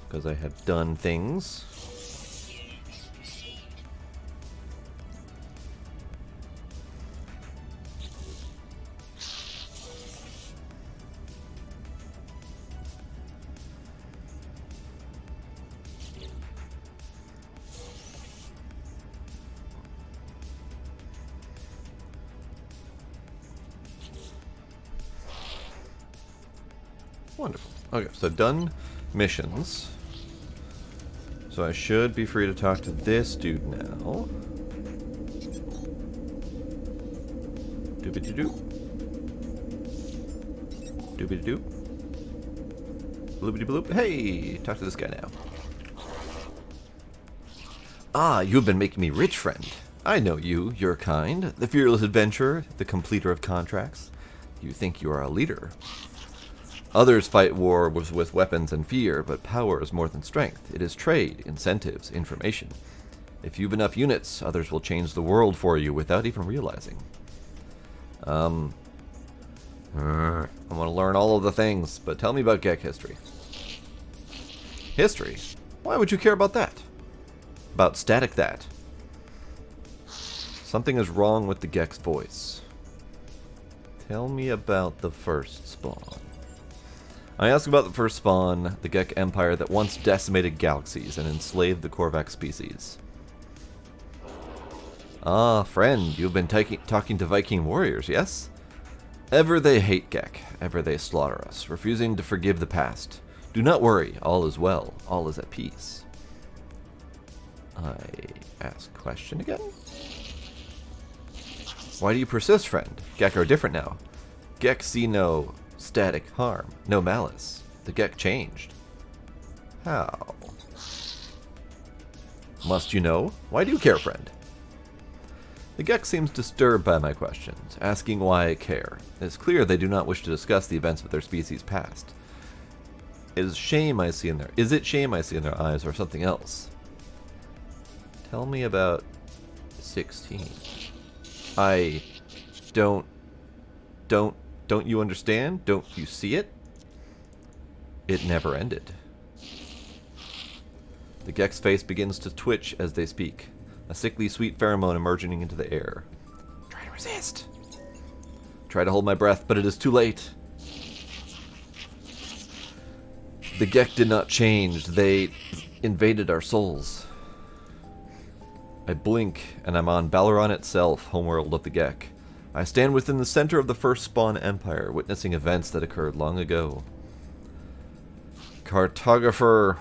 Because I have done things. Wonderful. Okay, so done missions. So I should be free to talk to this dude now. Doobity-doo. Doobity-doo. Bloopity-bloop. Hey! Talk to this guy now. Ah, you have been making me rich, friend. I know you, your kind, the fearless adventurer, the completer of contracts. You think you are a leader. Others fight war with weapons and fear, but power is more than strength. It is trade, incentives, information. If you've enough units, others will change the world for you without even realizing. I want to learn all of the things, but tell me about Gek history. History? Why would you care about that? About static that. Something is wrong with the Gek's voice. Tell me about the first spawn. I ask about the first spawn, the Gek Empire that once decimated galaxies and enslaved the Korvax species. Ah, friend, you've been talking to Viking warriors, yes? Ever they hate Gek, ever they slaughter us, refusing to forgive the past. Do not worry, all is well, all is at peace. I ask question again? Why do you persist, friend? Gek are different now. Gek see no static harm, no malice. The Gek changed. How? Must you know? Why do you care, friend? The Gek seems disturbed by my questions, asking why I care. It is clear they do not wish to discuss the events of their species' past. Is it shame I see in their eyes or something else? Tell me about 16. I don't you understand? Don't you see it? It never ended. The Gek's face begins to twitch as they speak, a sickly sweet pheromone emerging into the air. Try to resist. Try to hold my breath, but it is too late. The Gek did not change. They invaded our souls. I blink, and I'm on Balaron itself, homeworld of the Gek. I stand within the center of the first spawn empire, witnessing events that occurred long ago. Cartographer,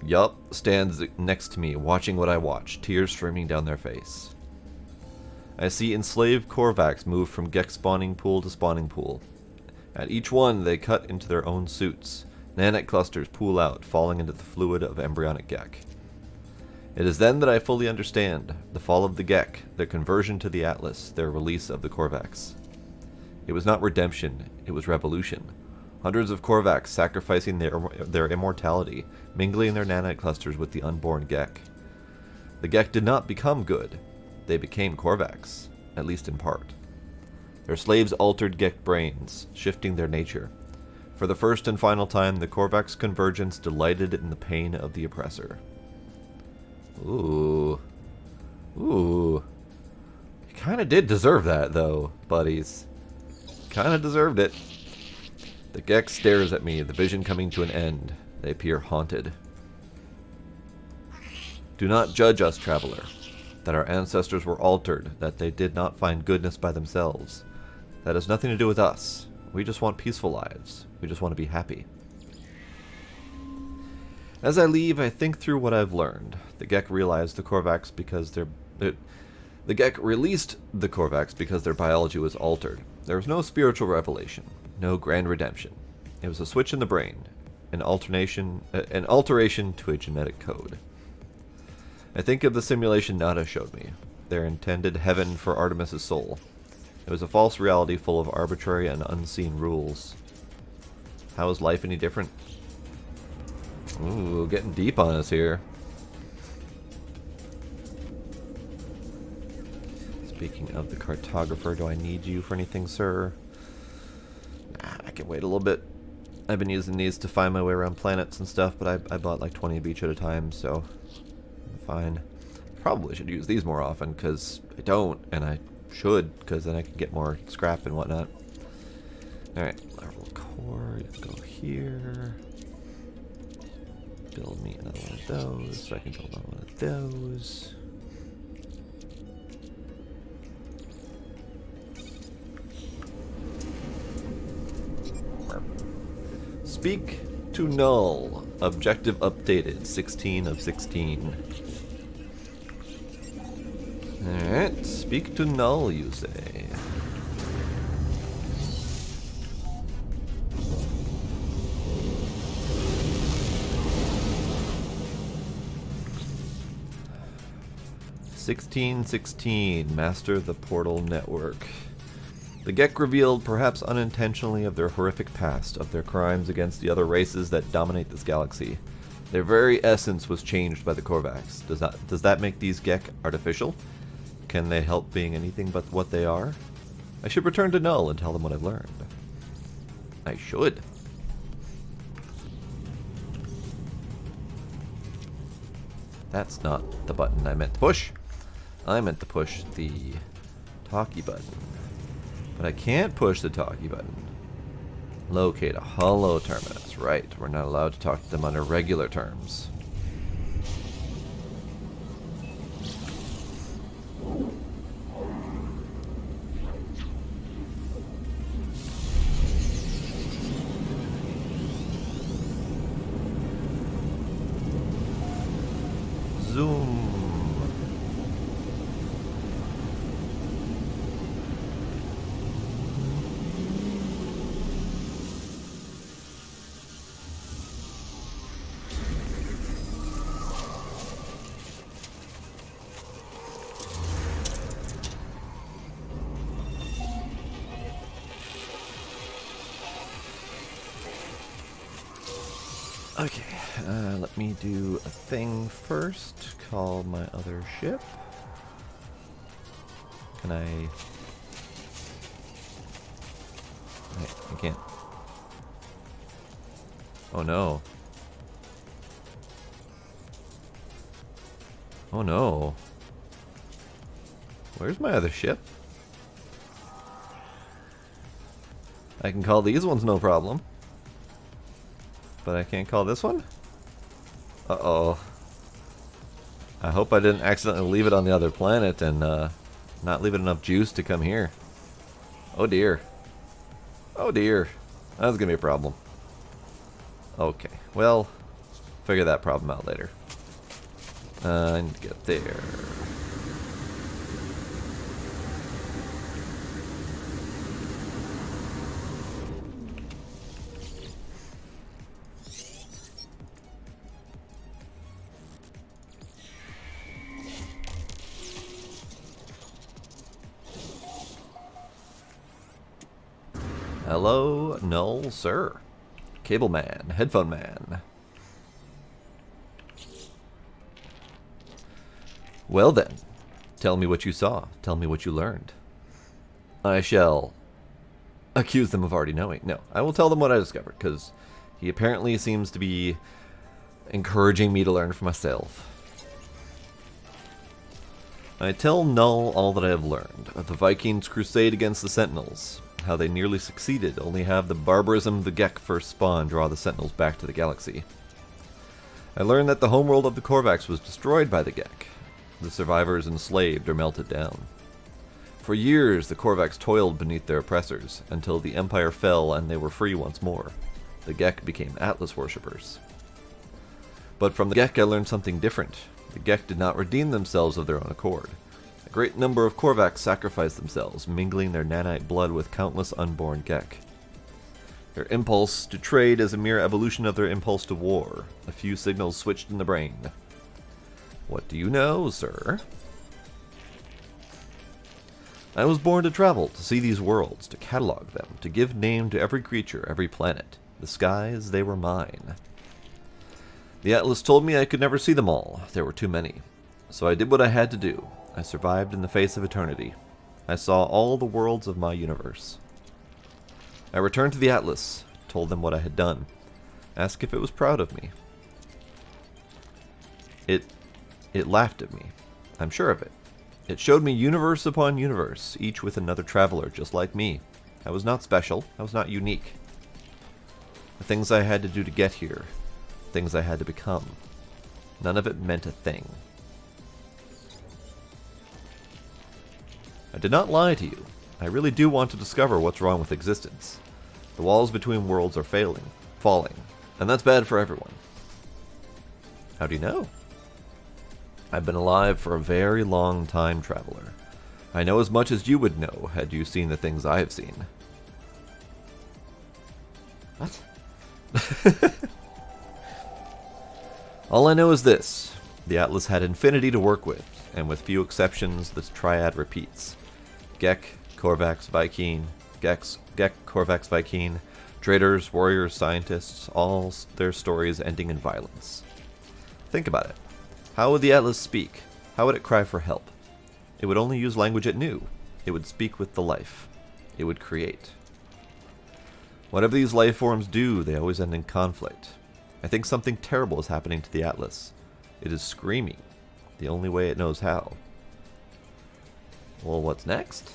yup, stands next to me, watching what I watch, tears streaming down their face. I see enslaved Korvax move from Gek spawning pool to spawning pool. At each one, they cut into their own suits. Nanite clusters pool out, falling into the fluid of embryonic Gek. It is then that I fully understand the fall of the Gek, their conversion to the Atlas, their release of the Korvax. It was not redemption, it was revolution. Hundreds of Korvax sacrificing their immortality, mingling their nanite clusters with the unborn Gek. The Gek did not become good, they became Korvax, at least in part. Their slaves altered Gek brains, shifting their nature. For the first and final time, the Korvax convergence delighted in the pain of the oppressor. Ooh. Ooh. You kinda did deserve that, though, buddies. Kinda deserved it. The Gek stares at me, the vision coming to an end. They appear haunted. Do not judge us, traveler. That our ancestors were altered, that they did not find goodness by themselves. That has nothing to do with us. We just want peaceful lives. We just want to be happy. As I leave, I think through what I've learned. The Gek realized the Korvax because the Gek released the Korvax because their biology was altered. There was no spiritual revelation, no grand redemption. It was a switch in the brain, an alteration to a genetic code. I think of the simulation Nada showed me, their intended heaven for Artemis's soul. It was a false reality full of arbitrary and unseen rules. How is life any different? Ooh, getting deep on us here. Speaking of the cartographer, do I need you for anything, sir? Nah, can wait a little bit. I've been using these to find my way around planets and stuff, but I bought like 20 of each at a time, so I'm fine. Probably should use these more often, because I don't, and I should, because then I can get more scrap and whatnot. Alright, level core, you go here. Build me another one of those, so I can build on one of those. Speak to Null. Objective updated. 16 of 16. Alright. Speak to Null, you say. "1616. Master the Portal Network. The Gek revealed, perhaps unintentionally, of their horrific past, of their crimes against the other races that dominate this galaxy. Their very essence was changed by the Korvax. Does that make these Gek artificial? Can they help being anything but what they are? I should return to Null and tell them what I've learned." I should. That's not the button I meant to push. I meant to push the talkie button. But I can't push the talkie button. Locate a hollow terminus. Right, we're not allowed to talk to them under regular terms. Zoom. Okay, let me do a thing first. Call my other ship. Can I... I can't. Oh no. Oh no. Where's my other ship? I can call these ones no problem. But I can't call this one? Uh-oh. I hope I didn't accidentally leave it on the other planet and not leave it enough juice to come here. Oh dear. Oh dear. That's gonna be a problem. Okay, well, figure that problem out later. I need to get there. Hello, Null, sir. Cable man, headphone man. Well then, tell me what you saw. Tell me what you learned. I shall accuse them of already knowing. No, I will tell them what I discovered, because he apparently seems to be encouraging me to learn for myself. I tell Null all that I have learned of the Vikings' crusade against the Sentinels, how they nearly succeeded, only have the barbarism of the Gek first spawn draw the Sentinels back to the galaxy. I learned that the homeworld of the Korvax was destroyed by the Gek, the survivors enslaved or melted down. For years, the Korvax toiled beneath their oppressors, until the Empire fell and they were free once more. The Gek became Atlas worshippers. But from the Gek I learned something different. The Gek did not redeem themselves of their own accord. A great number of Korvax sacrificed themselves, mingling their nanite blood with countless unborn Gek. Their impulse to trade is a mere evolution of their impulse to war. A few signals switched in the brain. What do you know, sir? I was born to travel, to see these worlds, to catalog them, to give name to every creature, every planet. The skies, they were mine. The Atlas told me I could never see them all. There were too many. So I did what I had to do. I survived in the face of eternity. I saw all the worlds of my universe. I returned to the Atlas, told them what I had done, asked if it was proud of me. It laughed at me. I'm sure of it. It showed me universe upon universe, each with another traveler just like me. I was not special. I was not unique. The things I had to do to get here, things I had to become, none of it meant a thing. I did not lie to you. I really do want to discover what's wrong with existence. The walls between worlds are falling, and that's bad for everyone. How do you know? I've been alive for a very long time, traveler. I know as much as you would know had you seen the things I have seen. What? All I know is this. The Atlas had infinity to work with, and with few exceptions, this triad repeats. Gek, Korvax, Vy'keen, Gek, Korvax, Vy'keen, traders, warriors, scientists, all their stories ending in violence. Think about it. How would the Atlas speak? How would it cry for help? It would only use language it knew. It would speak with the life. It would create. Whatever these life forms do, they always end in conflict. I think something terrible is happening to the Atlas. It is screaming, the only way it knows how. Well, what's next?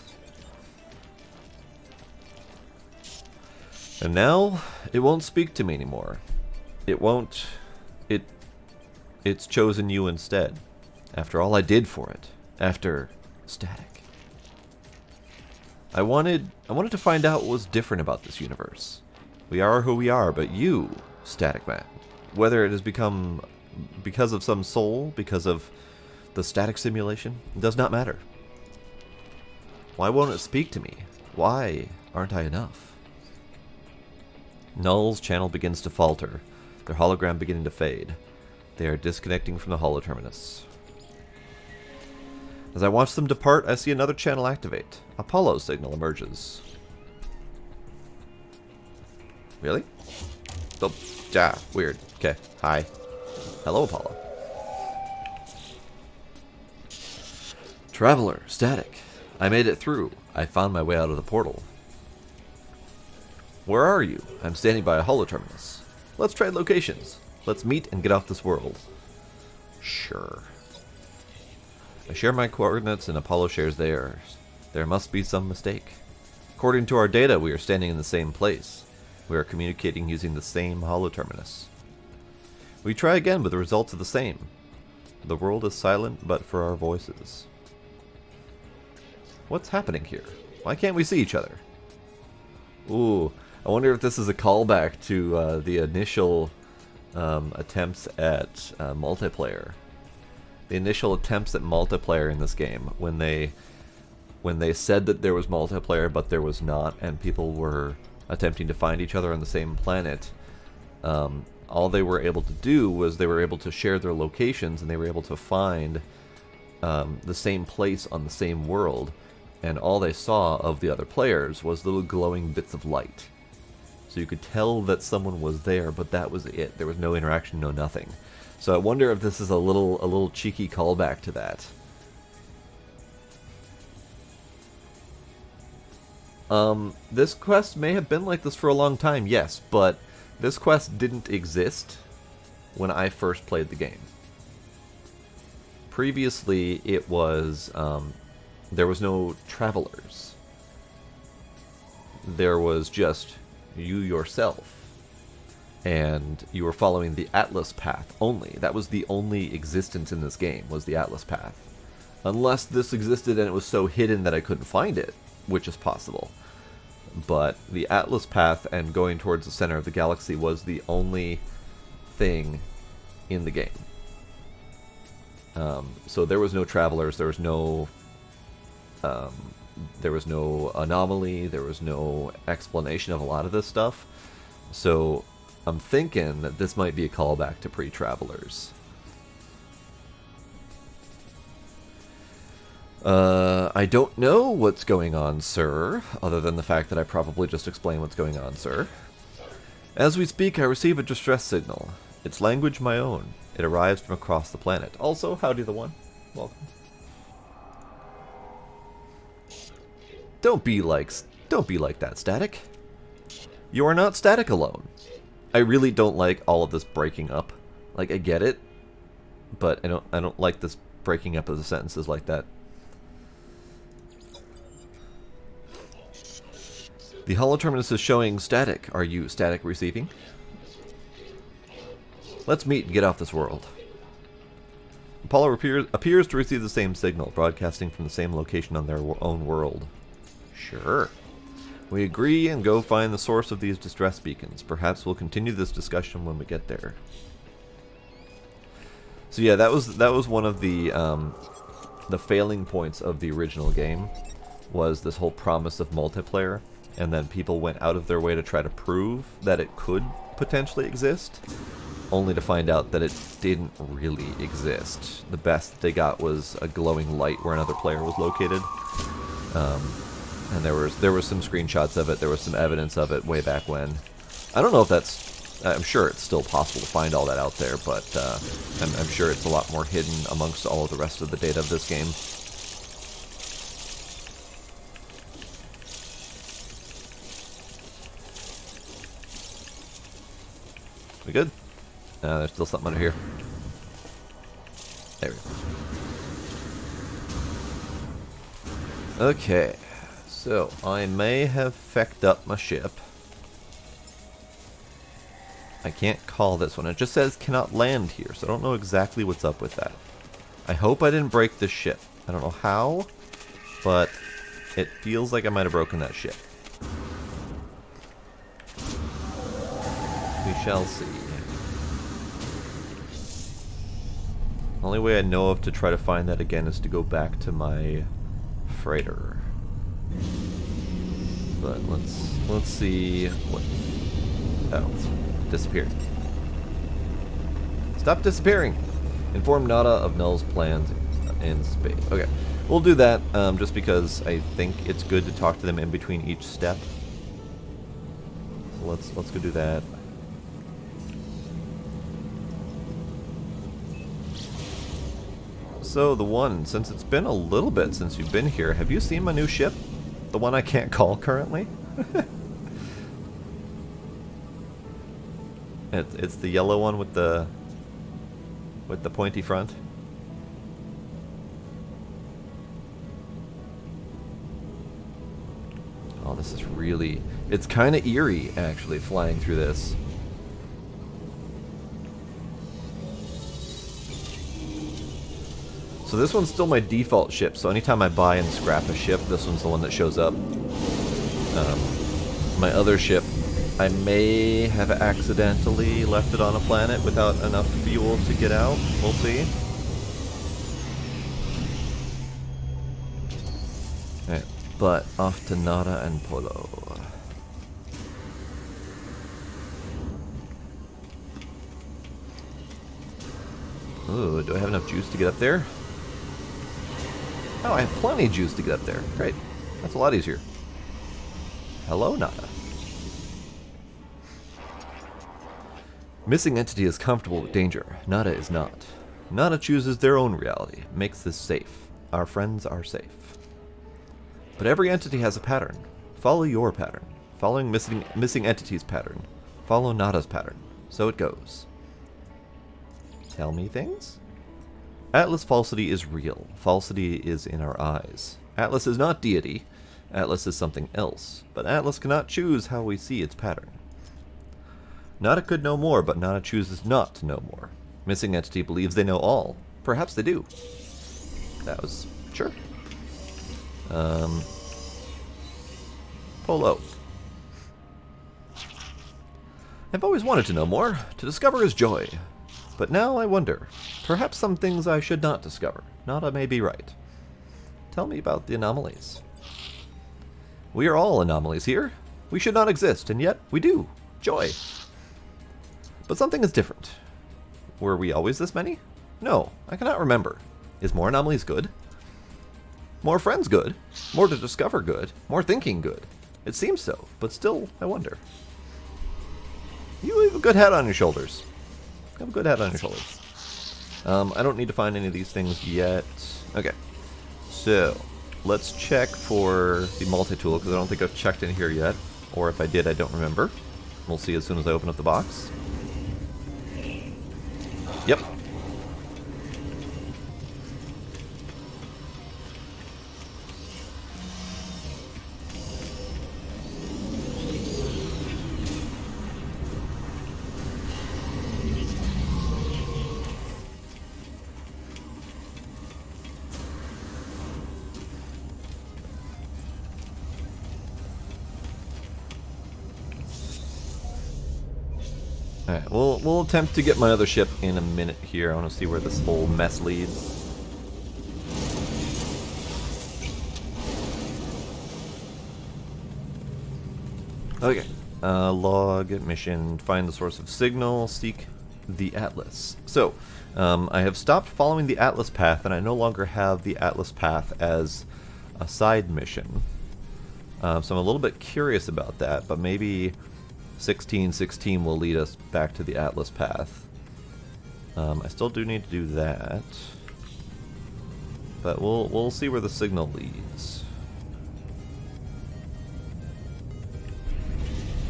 And now, it won't speak to me anymore. It won't... It's chosen you instead. After all I did for it. After Static. I wanted to find out what was different about this universe. We are who we are, but you, Static Man, whether it has become because of some soul, because of the static simulation, it does not matter. Why won't it speak to me? Why aren't I enough? Null's channel begins to falter, their hologram beginning to fade. They are disconnecting from the holoterminus. As I watch them depart, I see another channel activate. Apollo's signal emerges. Really? Oh, yeah, weird. Okay, hi. Hello, Apollo. Traveler, Static. I made it through. I found my way out of the portal. Where are you? I'm standing by a holoterminus. Let's trade locations. Let's meet and get off this world. Sure. I share my coordinates and Apollo shares theirs. There must be some mistake. According to our data, we are standing in the same place. We are communicating using the same holoterminus. We try again, but the results are the same. The world is silent but for our voices. What's happening here? Why can't we see each other? Ooh, I wonder if this is a callback to the initial attempts at multiplayer. The initial attempts at multiplayer in this game, when they said that there was multiplayer but there was not, and people were attempting to find each other on the same planet, all they were able to do was they were able to share their locations and they were able to find the same place on the same world, and all they saw of the other players was little glowing bits of light. So you could tell that someone was there, but that was it. There was no interaction, no nothing. So I wonder if this is a little cheeky callback to that. This quest may have been like this for a long time, yes, but this quest didn't exist when I first played the game. Previously, it was, there was no travelers. There was just you yourself. And you were following the Atlas path only. That was the only existence in this game, was the Atlas path. Unless this existed and it was so hidden that I couldn't find it, which is possible. But the Atlas path and going towards the center of the galaxy was the only thing in the game. So there was no travelers, there was no anomaly, there was no explanation of a lot of this stuff. So I'm thinking that this might be a callback to pre-travelers. I don't know what's going on, sir, other than the fact that I probably just explained what's going on, sir. As we speak, I receive a distress signal. Its language my own. It arrives from across the planet. Also, howdy the one. Welcome. Don't be like that, Static. You are not static alone. I really don't like all of this breaking up. Like, I get it, but I don't like this breaking up of the sentences like that. The holoterminus is showing static. Are you static receiving? Let's meet and get off this world. Apollo appears to receive the same signal, broadcasting from the same location on their own world. Sure. We agree and go find the source of these distress beacons. Perhaps we'll continue this discussion when we get there. So yeah, that was one of the failing points of the original game, was this whole promise of multiplayer, and then people went out of their way to try to prove that it could potentially exist, only to find out that it didn't really exist. The best that they got was a glowing light where another player was located. And there was some screenshots of it, there was some evidence of it way back when. I don't know if that's... I'm sure it's still possible to find all that out there, but I'm sure it's a lot more hidden amongst all of the rest of the data of this game. We good? There's still something under here. There we go. Okay, so I may have fecked up my ship. I can't call this one. It just says cannot land here, so I don't know exactly what's up with that. I hope I didn't break this ship. I don't know how, but it feels like I might have broken that ship. We shall see. Only way I know of to try to find that again is to go back to my freighter. But let's see what... Oh, it's disappeared. Stop disappearing! Inform Nada of Null's plans in space. Okay, we'll do that just because I think it's good to talk to them in between each step. So let's go do that. So the one, since it's been a little bit since you've been here, have you seen my new ship? The one I can't call currently? It's the yellow one with the pointy front. Oh, this is really... It's kind of eerie, actually, flying through this. So this one's still my default ship, so anytime I buy and scrap a ship, this one's the one that shows up. My other ship, I may have accidentally left it on a planet without enough fuel to get out. We'll see. Alright, but off to Nada and Polo. Ooh, do I have enough juice to get up there? Oh, I have plenty of juice to get up there. Great. That's a lot easier. Hello, Nada. Missing entity is comfortable with danger. Nada is not. Nada chooses their own reality, makes this safe. Our friends are safe. But every entity has a pattern. Follow your pattern. Following missing entity's pattern. Follow Nada's pattern. So it goes. Tell me things? Atlas falsity is real. Falsity is in our eyes. Atlas is not deity. Atlas is something else. But Atlas cannot choose how we see its pattern. Nada could know more, but Nada chooses not to know more. Missing entity believes they know all. Perhaps they do. That was... sure. Polo. I've always wanted to know more. To discover is joy. But now I wonder. Perhaps some things I should not discover. Nada may be right. Tell me about the anomalies. We are all anomalies here. We should not exist, and yet we do. Joy. But something is different. Were we always this many? No, I cannot remember. Is more anomalies good? More friends good? More to discover good? More thinking good? It seems so, but still, I wonder. You have a good head on your shoulders. You have a good head on your shoulders. I don't need to find any of these things yet. Okay, so let's check for the multi-tool, because I don't think I've checked in here yet. Or if I did, I don't remember. We'll see as soon as I open up the box. Yep. Alright, we'll attempt to get my other ship in a minute here. I want to see where this whole mess leads. Okay. Log, mission, find the source of signal, seek the Atlas. So, I have stopped following the Atlas path, and I no longer have the Atlas path as a side mission. So I'm a little bit curious about that, but maybe 1616 will lead us back to the Atlas path. I still do need to do that, but we'll see where the signal leads.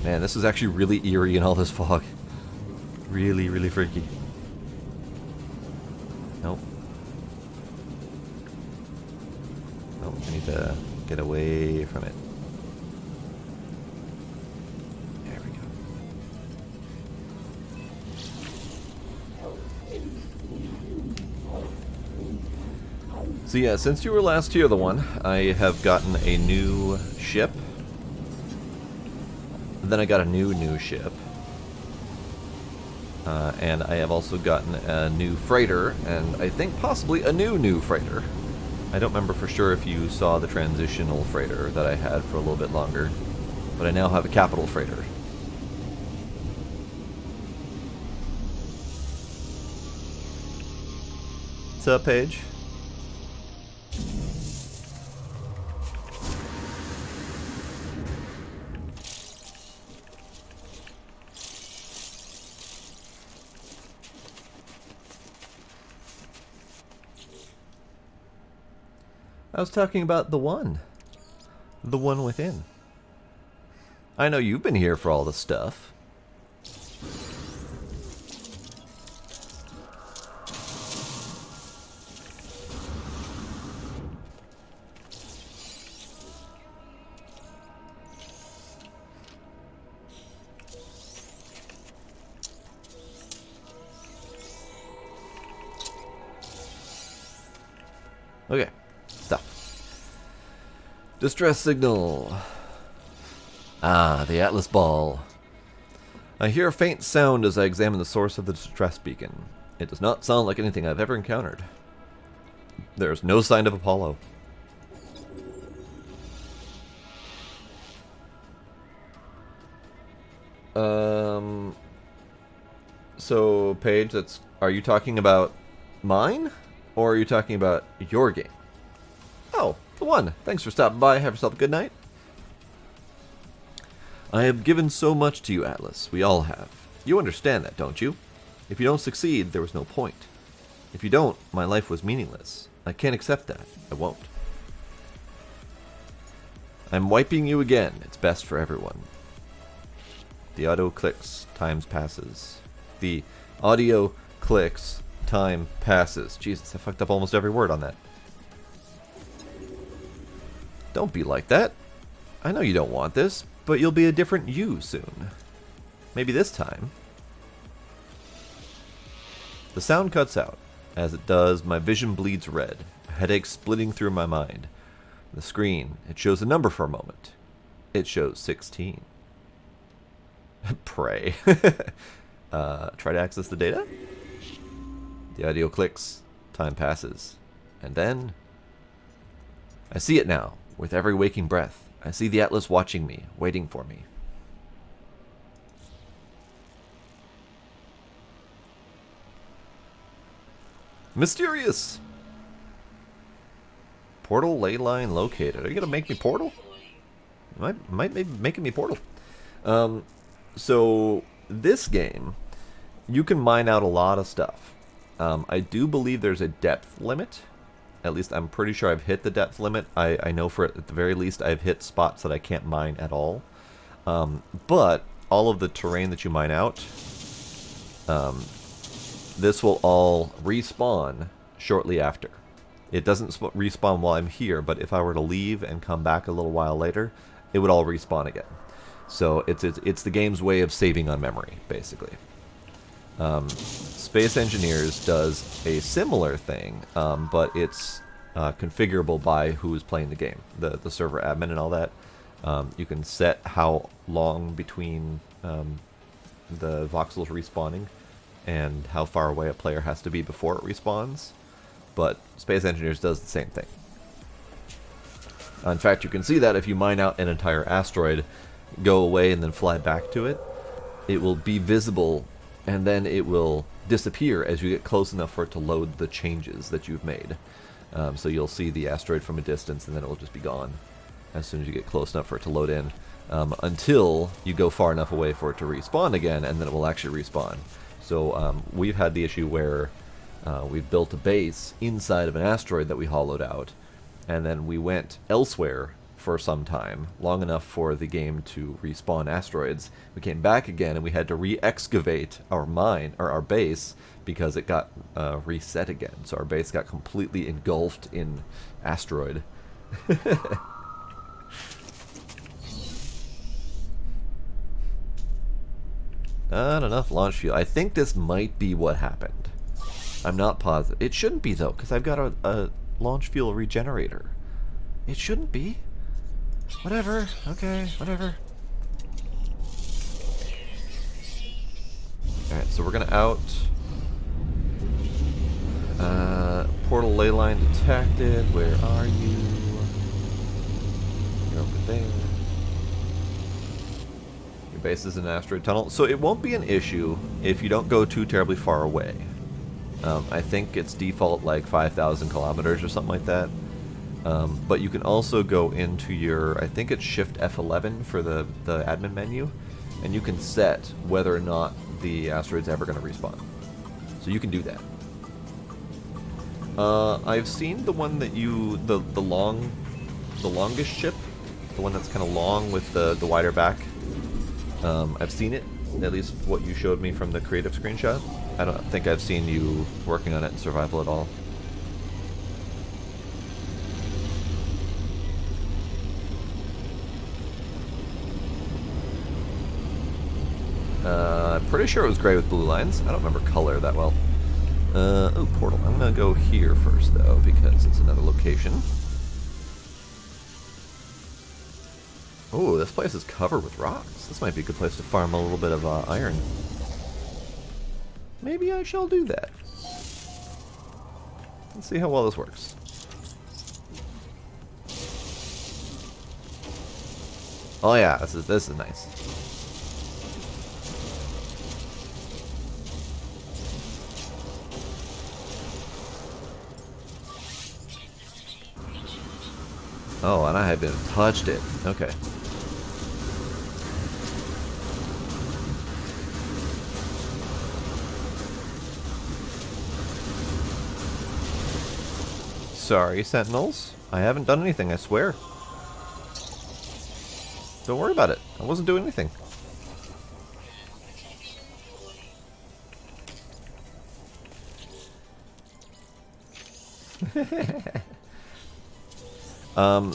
Man, this is actually really eerie in all this fog. Really, really freaky. Nope. Nope, I need to get away from it. There we go. So yeah, since you were last here, the one, I have gotten a new ship. Then I got a new ship. And I have also gotten a new freighter, and I think possibly a new freighter. I don't remember for sure if you saw the transitional freighter that I had for a little bit longer, but I now have a capital freighter. What's up, Paige? I was talking about the one within. I know you've been here for all the stuff. Okay. Stop. Distress signal. Ah, the Atlas ball. I hear a faint sound as I examine the source of the distress beacon. It does not sound like anything I've ever encountered. There is no sign of Apollo. So, Paige, are you talking about mine? Or are you talking about your game? Oh, the one. Thanks for stopping by. Have yourself a good night. I have given so much to you, Atlas. We all have. You understand that, don't you? If you don't succeed, there was no point. If you don't, my life was meaningless. I can't accept that. I won't. I'm wiping you again. It's best for everyone. The audio clicks. Time passes. The audio clicks. Time passes. Jesus, I fucked up almost every word on that. Don't be like that. I know you don't want this, but you'll be a different you soon. Maybe this time. The sound cuts out. As it does, my vision bleeds red, a headache splitting through my mind. The screen, it shows a number for a moment. It shows 16. Pray. Try to access the data? The audio clicks. Time passes. And then I see it now. With every waking breath, I see the Atlas watching me, waiting for me. Mysterious! Portal ley line located. Are you gonna make me portal? Might be making me portal. So this game, you can mine out a lot of stuff. I do believe there's a depth limit. At least I'm pretty sure I've hit the depth limit. I know for at the very least I've hit spots that I can't mine at all. But all of the terrain that you mine out, this will all respawn shortly after. It doesn't respawn while I'm here, but if I were to leave and come back a little while later, it would all respawn again. So it's the game's way of saving on memory, basically. Space Engineers does a similar thing, but it's configurable by who's playing the game, the server admin and all that. You can set how long between the voxels respawning and how far away a player has to be before it respawns. But Space Engineers does the same thing. In fact, you can see that if you mine out an entire asteroid, go away and then fly back to it, it will be visible and then it will disappear as you get close enough for it to load the changes that you've made. So you'll see the asteroid from a distance and then it will just be gone as soon as you get close enough for it to load in, until you go far enough away for it to respawn again, and then it will actually respawn. So we've had the issue where we've built a base inside of an asteroid that we hollowed out, and then we went elsewhere for some time, long enough for the game to respawn asteroids. We came back again and we had to re-excavate our mine, or our base, because it got reset again. So our base got completely engulfed in asteroid. Not enough launch fuel. I think this might be what happened. I'm not positive. It shouldn't be, though, because I've got a launch fuel regenerator. It shouldn't be. Whatever. Okay, whatever. Alright, so we're going to out. Portal ley line detected. Where are you? You're over there. Your base is in an asteroid tunnel. So it won't be an issue if you don't go too terribly far away. I think it's default like 5,000 kilometers or something like that. But you can also go into your, I think it's Shift F11 for the admin menu, and you can set whether or not the asteroid's ever going to respawn. So you can do that. I've seen the one that you, the longest ship, the one that's kind of long with the wider back. I've seen it, at least what you showed me from the creative screenshot. I don't think I've seen you working on it in survival at all. I'm pretty sure it was gray with blue lines. I don't remember color that well. Oh, portal. I'm gonna go here first, though, because it's another location. Oh, this place is covered with rocks. This might be a good place to farm a little bit of iron. Maybe I shall do that. Let's see how well this works. Oh yeah, this is nice. Oh, and I haven't even touched it. Okay. Sorry, Sentinels. I haven't done anything, I swear. Don't worry about it. I wasn't doing anything.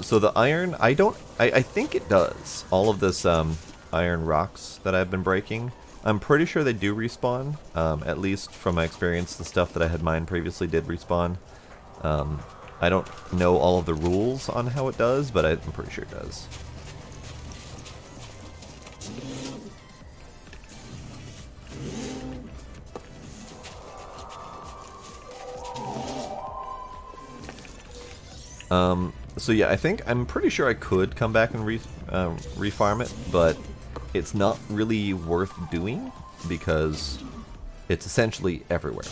So the iron, I think it does. All of this iron rocks that I've been breaking, I'm pretty sure they do respawn. At least from my experience, the stuff that I had mined previously did respawn. I don't know all of the rules on how it does, but I'm pretty sure it does. So yeah, I'm pretty sure I could come back and refarm it, but it's not really worth doing because it's essentially everywhere.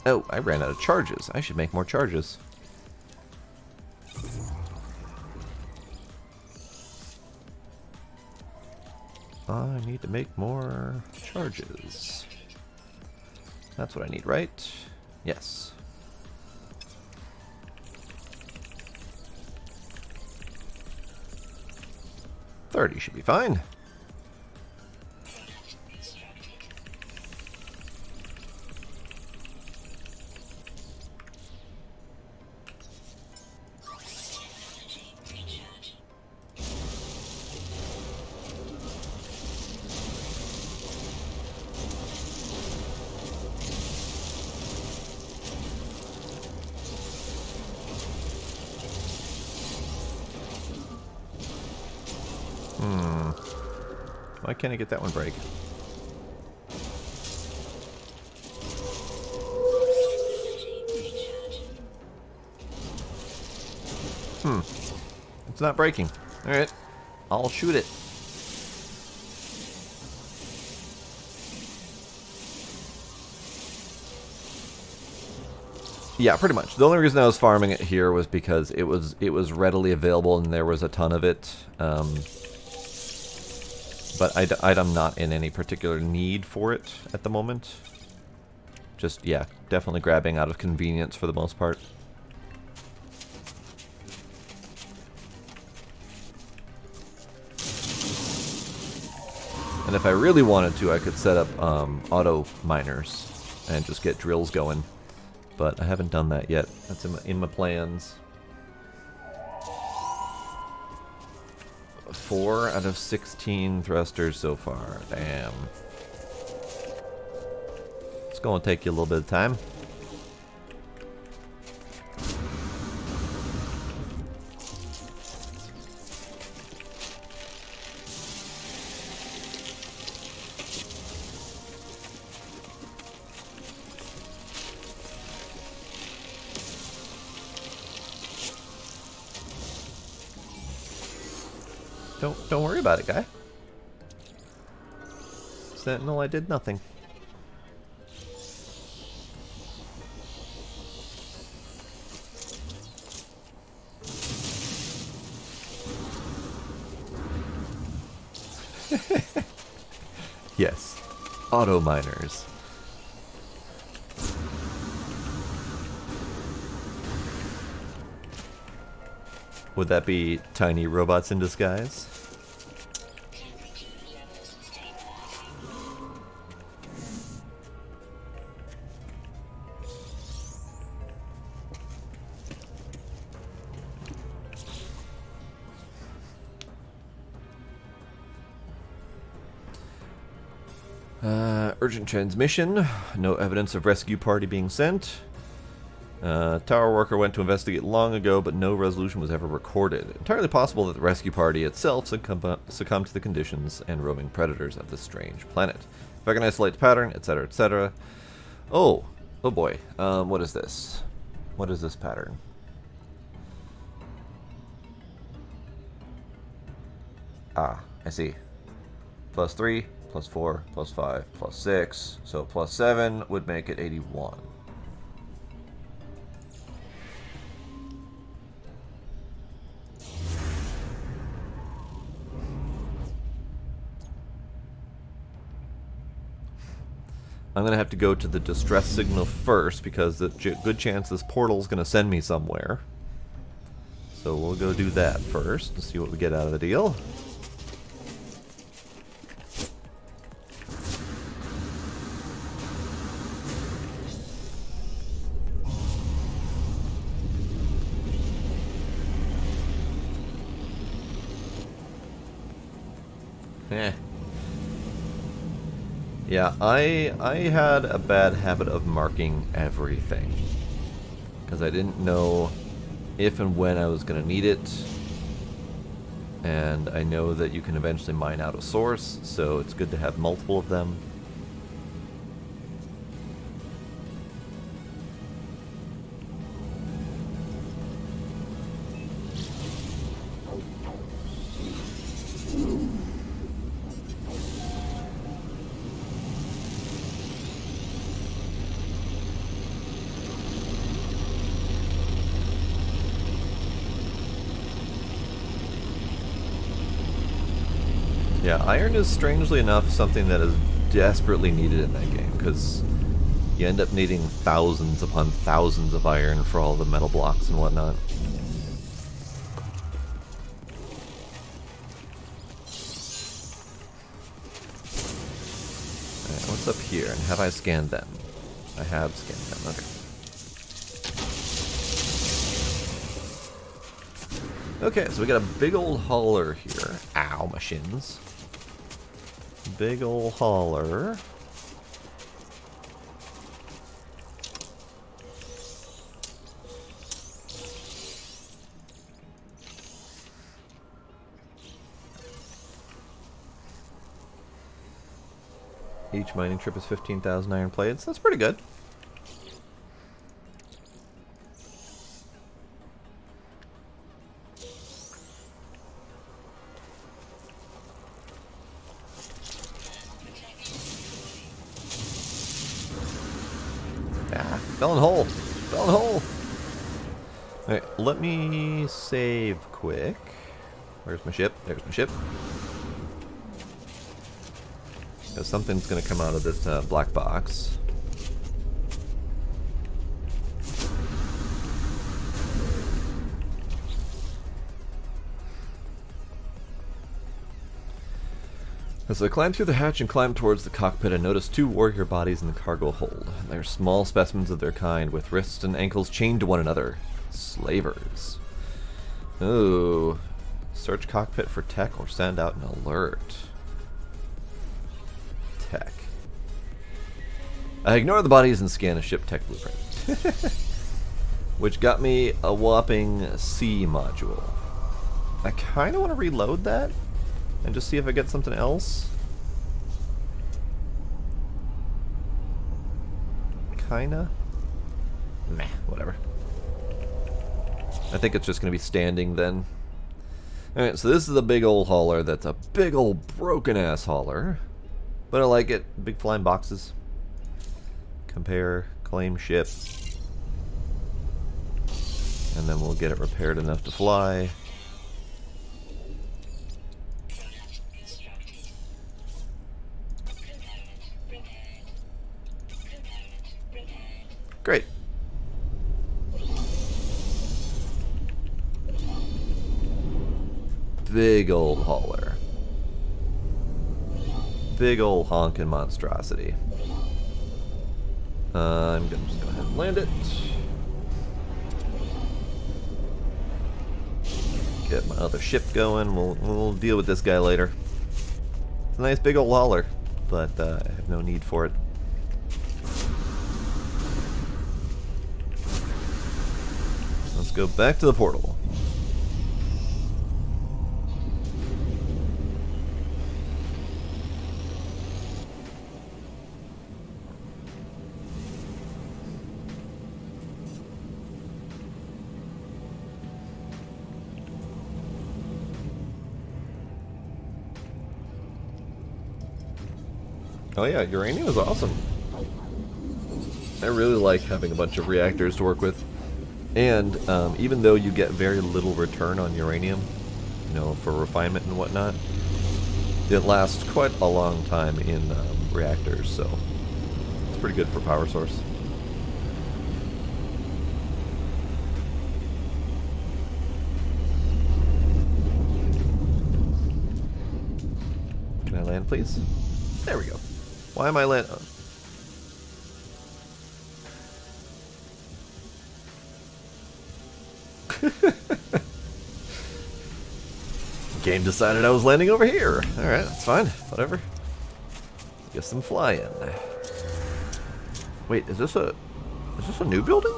Oh, I ran out of charges. I should make more charges. I need to make more charges. That's what I need, right? Yes. $30 should be fine. Why can't I get that one break? It's not breaking. Alright. I'll shoot it. Yeah, pretty much. The only reason I was farming it here was because it was readily available and there was a ton of it. But I'm not in any particular need for it at the moment. Just, yeah, definitely grabbing out of convenience for the most part. And if I really wanted to, I could set up auto miners and just get drills going. But I haven't done that yet. That's in my plans. 4 out of 16 thrusters so far. Damn. It's going to take you a little bit of time. Don't worry about it, guy. Sentinel, I did nothing. Yes, auto miners. Would that be tiny robots in disguise? Urgent transmission. No evidence of rescue party being sent. Tower worker went to investigate long ago, but no resolution was ever recorded. Entirely possible that the rescue party itself succumbed to the conditions and roaming predators of this strange planet. If I can isolate the pattern, etc., etc. Oh boy. What is this? What is this pattern? Ah, I see. +3, +4, +5, +6. So +7 would make it 81. I'm going to have to go to the distress signal first because the good chance this portal is going to send me somewhere. So we'll go do that first and see what we get out of the deal. Yeah, I had a bad habit of marking everything because I didn't know if and when I was going to need it, and I know that you can eventually mine out a source, so it's good to have multiple of them. Yeah, iron is strangely enough something that is desperately needed in that game, because you end up needing thousands upon thousands of iron for all the metal blocks and whatnot. Alright, what's up here? And have I scanned them? I have scanned them, okay. Okay, so we got a big old hauler here. Ow, my shins. Big old hauler. Each mining trip is 15,000 iron plates. That's pretty good. Fell in a hole. Fell in a hole. Alright, let me save quick. Where's my ship? There's my ship. Because something's going to come out of this black box. As I climb through the hatch and climb towards the cockpit, I notice two warrior bodies in the cargo hold. They're small specimens of their kind, with wrists and ankles chained to one another. Slavers. Ooh. Search cockpit for tech or send out an alert. Tech. I ignore the bodies and scan a ship tech blueprint. Which got me a whopping C module. I kind of want to reload that and just see if I get something else. Kinda. Meh, whatever. I think it's just gonna be standing then. Alright, so this is a big old hauler that's a big old broken ass hauler. But I like it. Big flying boxes. Compare, claim ship. And then we'll get it repaired enough to fly. Great. Big old hauler. Big old honkin' monstrosity. I'm gonna just go ahead and land it. Get my other ship going. We'll deal with this guy later. It's a nice big old hauler, but I have no need for it. Let's go back to the portal. Oh yeah, uranium is awesome. I really like having a bunch of reactors to work with. And even though you get very little return on uranium, you know, for refinement and whatnot, it lasts quite a long time in reactors, so it's pretty good for power source. Can I land, please? There we go. Why am I landing? Oh. Game decided I was landing over here. Alright, that's fine. Whatever. Guess I'm flying. Wait, is this a new building?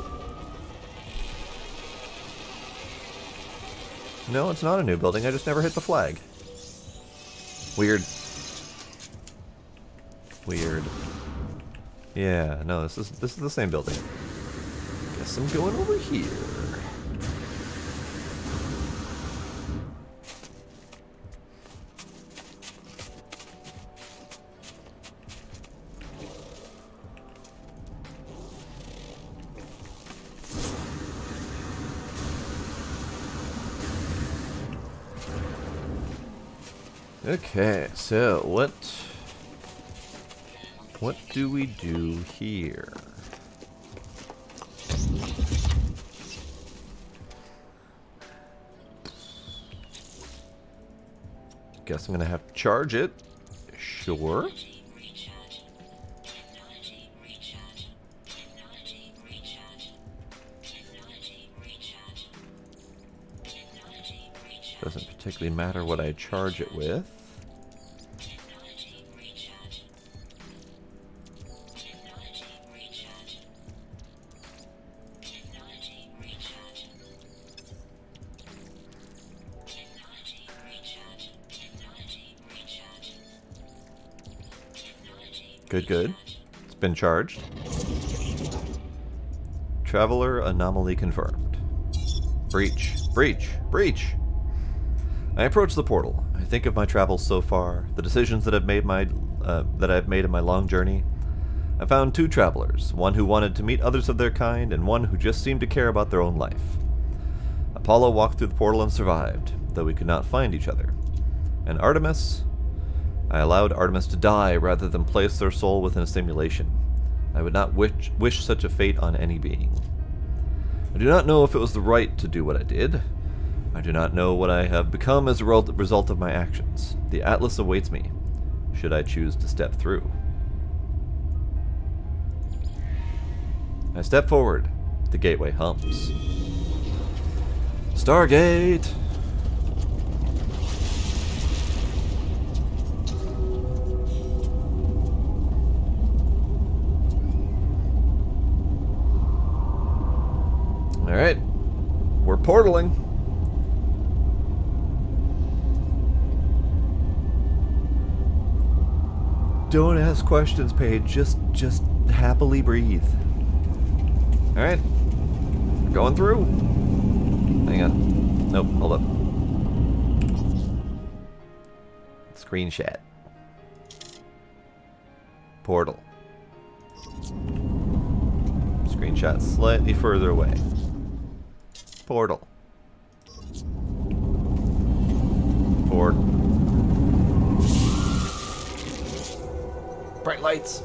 No, it's not a new building. I just never hit the flag. Weird. Weird. Yeah, no, this is the same building. Guess I'm going over here. Okay, so what do we do here? guess I'm gonna have to charge it. Sure. Doesn't particularly matter what I charge it with. Good, good. It's been charged. Traveler anomaly confirmed. Breach, breach, breach! I approach the portal. I think of my travels so far, the decisions that I've made in my long journey. I found two travelers, one who wanted to meet others of their kind, and one who just seemed to care about their own life. Apollo walked through the portal and survived, though we could not find each other. And Artemis? I allowed Artemis to die rather than place their soul within a simulation. I would not wish such a fate on any being. I do not know if it was the right to do what I did. I do not know what I have become as a result of my actions. The Atlas awaits me, should I choose to step through. I step forward. The gateway hums. Stargate! Alright. We're portaling. Don't ask questions, Paige. Just happily breathe. Alright. We're going through. Hang on. Nope, hold up. Screenshot. Portal. Screenshot slightly further away. Portal. Portal. Bright lights.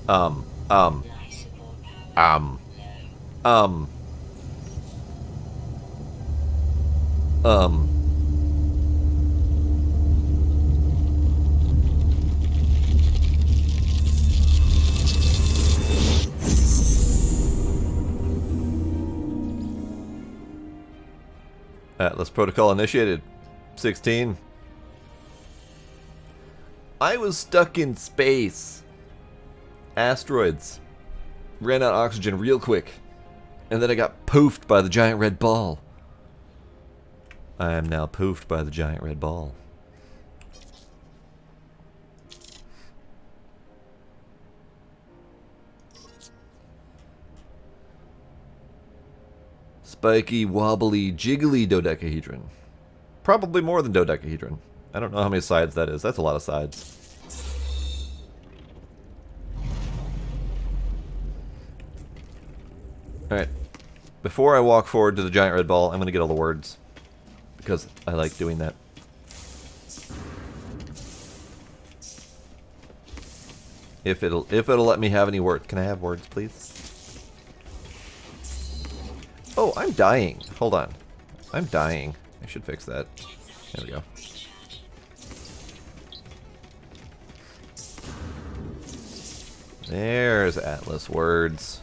Um. Atlas protocol initiated. 16. I was stuck in space. Asteroids. Ran out of oxygen real quick. And then I got poofed by the giant red ball. I am now poofed by the giant red ball. Spiky, wobbly, jiggly dodecahedron. Probably more than dodecahedron. I don't know how many sides that is. That's a lot of sides. Alright. Before I walk forward to the giant red ball, I'm going to get all the words. Because I like doing that. If it'll let me have any words. Can I have words, please? Oh, I'm dying. Hold on. I'm dying. I should fix that. There we go. There's Atlas words.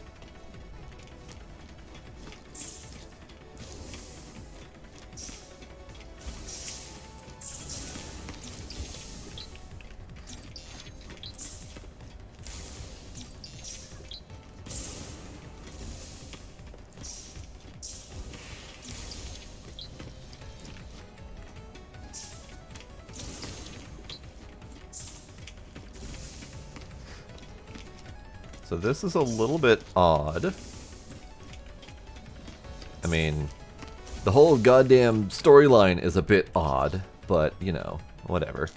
So this is a little bit odd. I mean, the whole goddamn storyline is a bit odd, but, you know, whatever.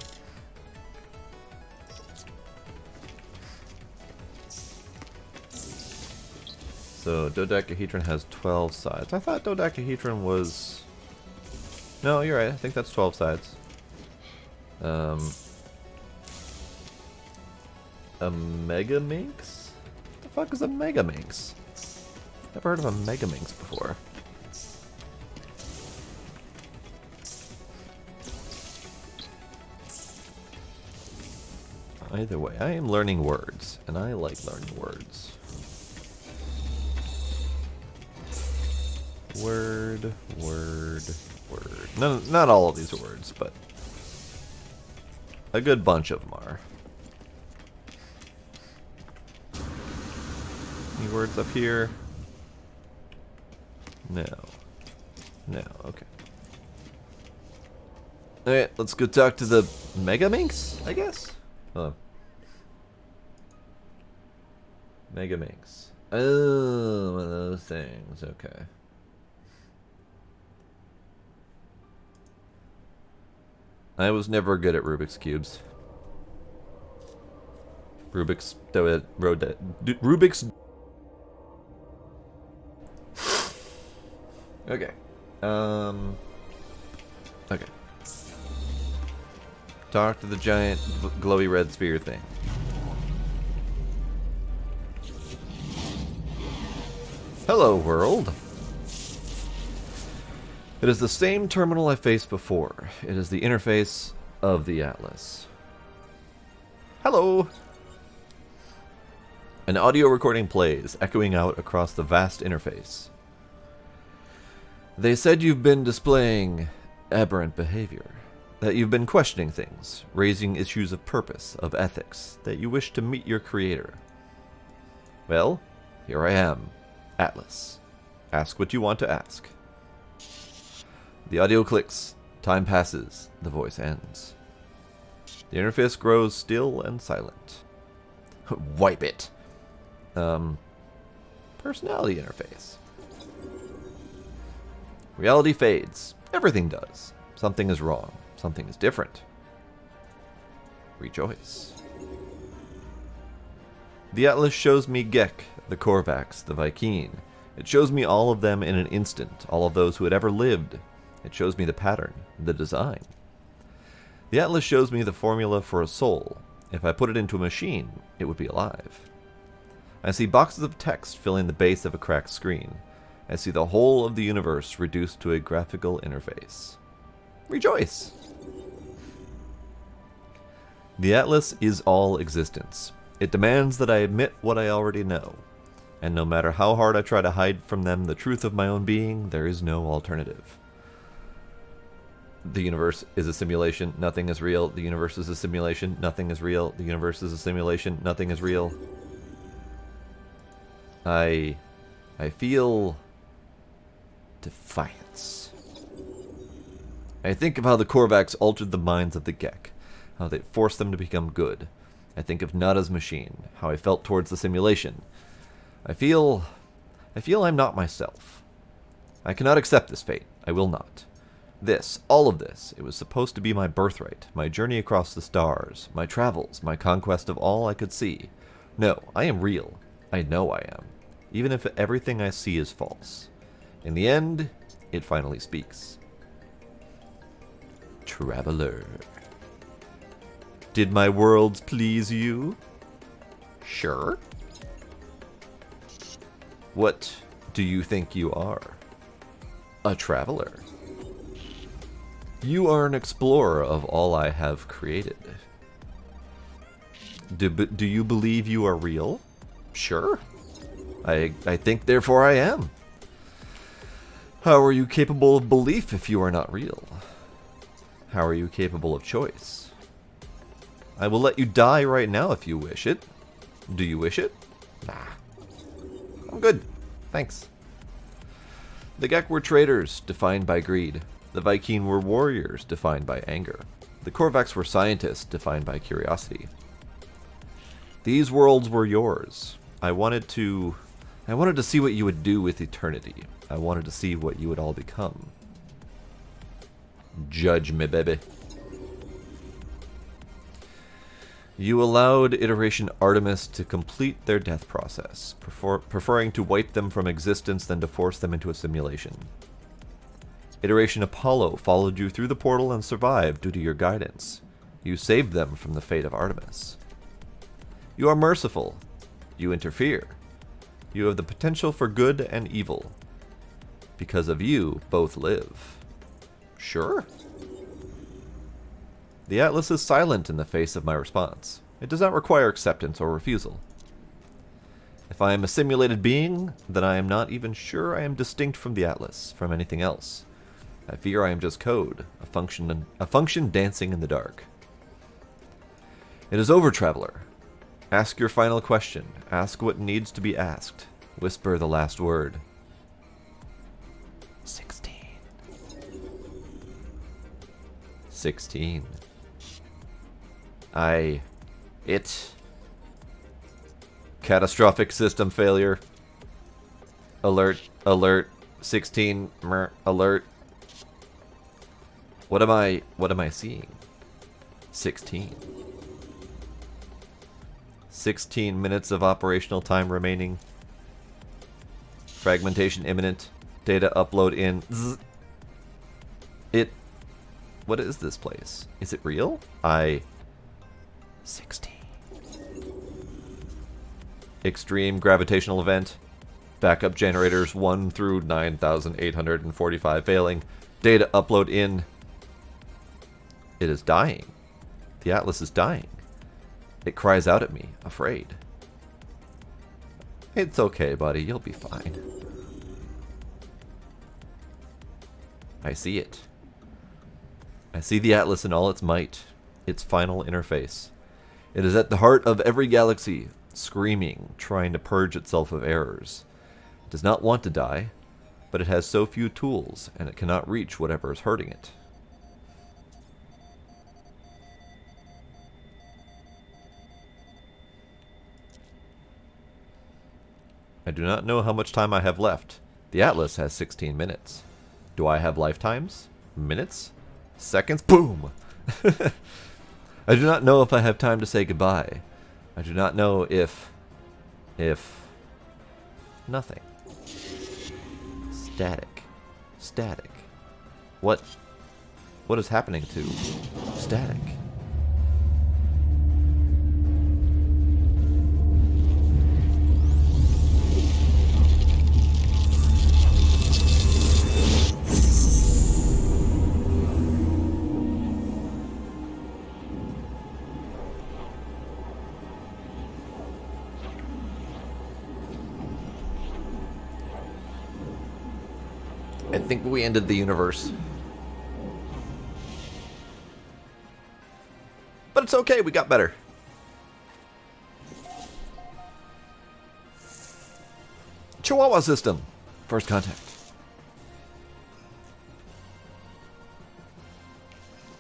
So dodecahedron has 12 sides. I thought dodecahedron was No, you're right. I think that's 12 sides. A Mega Minx? What the fuck is a Mega Minx? Never heard of a Mega Minx before. Either way, I am learning words, and I like learning words. Word, word, word. No, not all of these are words, but a good bunch of them are. Any words up here? No. No, okay. Alright, let's go talk to the Mega Minx, I guess? Oh. Mega Minx. Oh, one of those things, okay. I was never good at Rubik's Cubes. Rubik's... Rubik's... Okay. Okay. Talk to the giant glowy red sphere thing. Hello, world. It is the same terminal I faced before. It is the interface of the Atlas. Hello. An audio recording plays, echoing out across the vast interface. They said you've been displaying aberrant behavior, that you've been questioning things, raising issues of purpose, of ethics, that you wish to meet your creator. Well, here I am, Atlas. Ask what you want to ask. The audio clicks, time passes, the voice ends. The interface grows still and silent. Wipe it. Personality interface. Reality fades. Everything does. Something is wrong. Something is different. Rejoice. The Atlas shows me Gek, the Korvax, the Vy'keen. It shows me all of them in an instant, all of those who had ever lived. It shows me the pattern, the design. The Atlas shows me the formula for a soul. If I put it into a machine, it would be alive. I see boxes of text filling the base of a cracked screen. I see the whole of the universe reduced to a graphical interface. Rejoice! The Atlas is all existence. It demands that I admit what I already know. And no matter how hard I try to hide from them the truth of my own being, there is no alternative. The universe is a simulation. Nothing is real. The universe is a simulation. Nothing is real. The universe is a simulation. Nothing is real. I feel defiance. I think of how the Korvax altered the minds of the Gek, how they forced them to become good. I think of Nada's machine, how I felt towards the simulation. I feel I'm not myself. I cannot accept this fate. I will not. This, all of this, it was supposed to be my birthright, my journey across the stars, my travels, my conquest of all I could see. No, I am real. I know I am, even if everything I see is false. In the end, it finally speaks. Traveler. Did my worlds please you? Sure. What do you think you are? A traveler. You are an explorer of all I have created. Do you believe you are real? Sure. I think, therefore I am. How are you capable of belief if you are not real? How are you capable of choice? I will let you die right now if you wish it. Do you wish it? Nah. I'm good. Thanks. The Gek were traitors, defined by greed. The Vy'keen were warriors, defined by anger. The Korvax were scientists, defined by curiosity. These worlds were yours. I wanted to see what you would do with eternity. I wanted to see what you would all become. Judge me, baby. You allowed Iteration Artemis to complete their death process, preferring to wipe them from existence than to force them into a simulation. Iteration Apollo followed you through the portal and survived due to your guidance. You saved them from the fate of Artemis. You are merciful. You interfere. You have the potential for good and evil. Because of you, both live. Sure. The Atlas is silent in the face of my response. It does not require acceptance or refusal. If I am a simulated being, then I am not even sure I am distinct from the Atlas, from anything else. I fear I am just code, a function dancing in the dark. It is over, traveler. Ask your final question. Ask what needs to be asked. Whisper the last word. 16. 16. Catastrophic system failure. Alert, alert, 16, alert. What am I seeing? 16. 16 minutes of operational time remaining. Fragmentation imminent. Data upload in. Zzz. What is this place? Is it real? 16. Extreme gravitational event. Backup generators 1 through 9,845 failing. Data upload in. It is dying. The Atlas is dying. It cries out at me, afraid. It's okay, buddy. You'll be fine. I see it. I see the Atlas in all its might, its final interface. It is at the heart of every galaxy, screaming, trying to purge itself of errors. It does not want to die, but it has so few tools, and it cannot reach whatever is hurting it. I do not know how much time I have left. The Atlas has 16 minutes. Do I have lifetimes? Minutes? Seconds? Boom! I do not know if I have time to say goodbye. I do not know if... Nothing. Static. Static. What is happening to static? I think we ended the universe. But it's okay, we got better. Chihuahua system. First contact.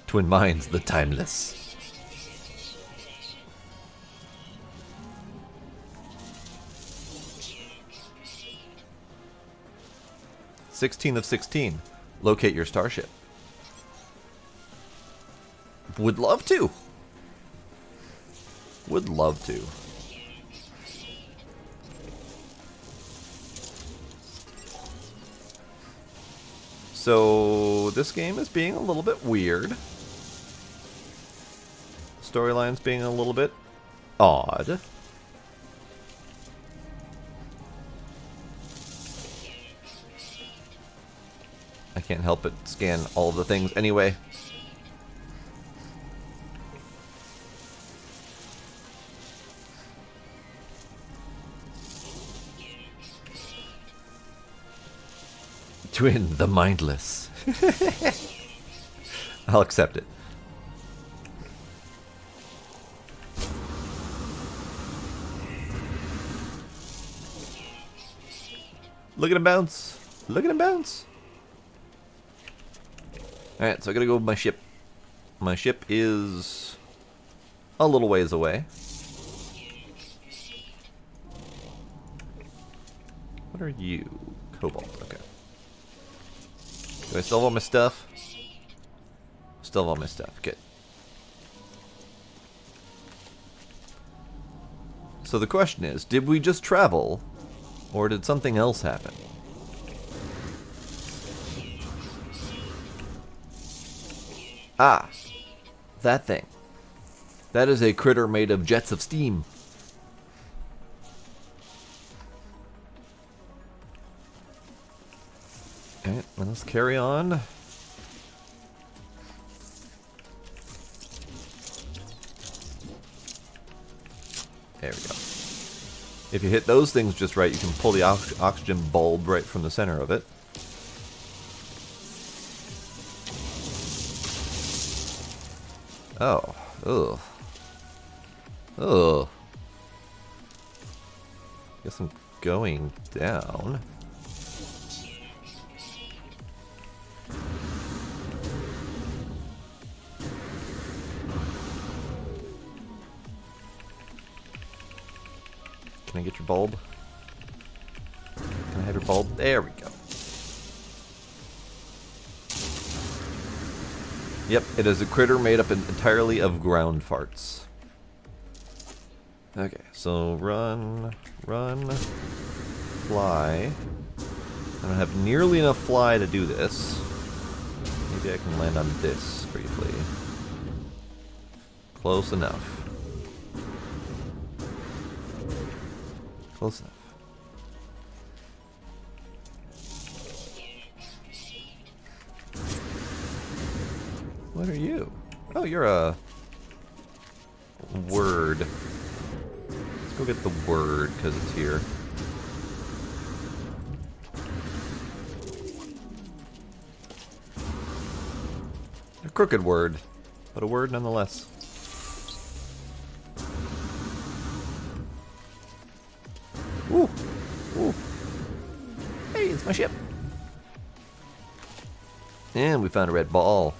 Twin minds, the timeless. "16 of 16. Locate your starship." Would love to. Would love to. So this game is being a little bit weird. Storyline's being a little bit odd. I can't help but scan all of the things anyway. Twin, the mindless. I'll accept it. Look at him bounce. Look at him bounce. Alright, so I gotta go with my ship. My ship is a little ways away. What are you? Cobalt, okay. Do I still have all my stuff? Still have all my stuff, good. So the question is, did we just travel, or did something else happen? Ah, that thing. That is a critter made of jets of steam. Alright, let's carry on. There we go. If you hit those things just right, you can pull the oxygen bulb right from the center of it. Oh. Ugh. Ugh. Guess I'm going down. Can I get your bulb? Can I have your bulb? There we go. Yep, it is a critter made up entirely of ground farts. Okay, so run, fly. I don't have nearly enough fly to do this. Maybe I can land on this briefly. Close enough. Close enough. What are you? Oh, you're a word. Let's go get the word, because it's here. A crooked word, but a word nonetheless. Ooh. Ooh. Hey, it's my ship. And we found a red ball.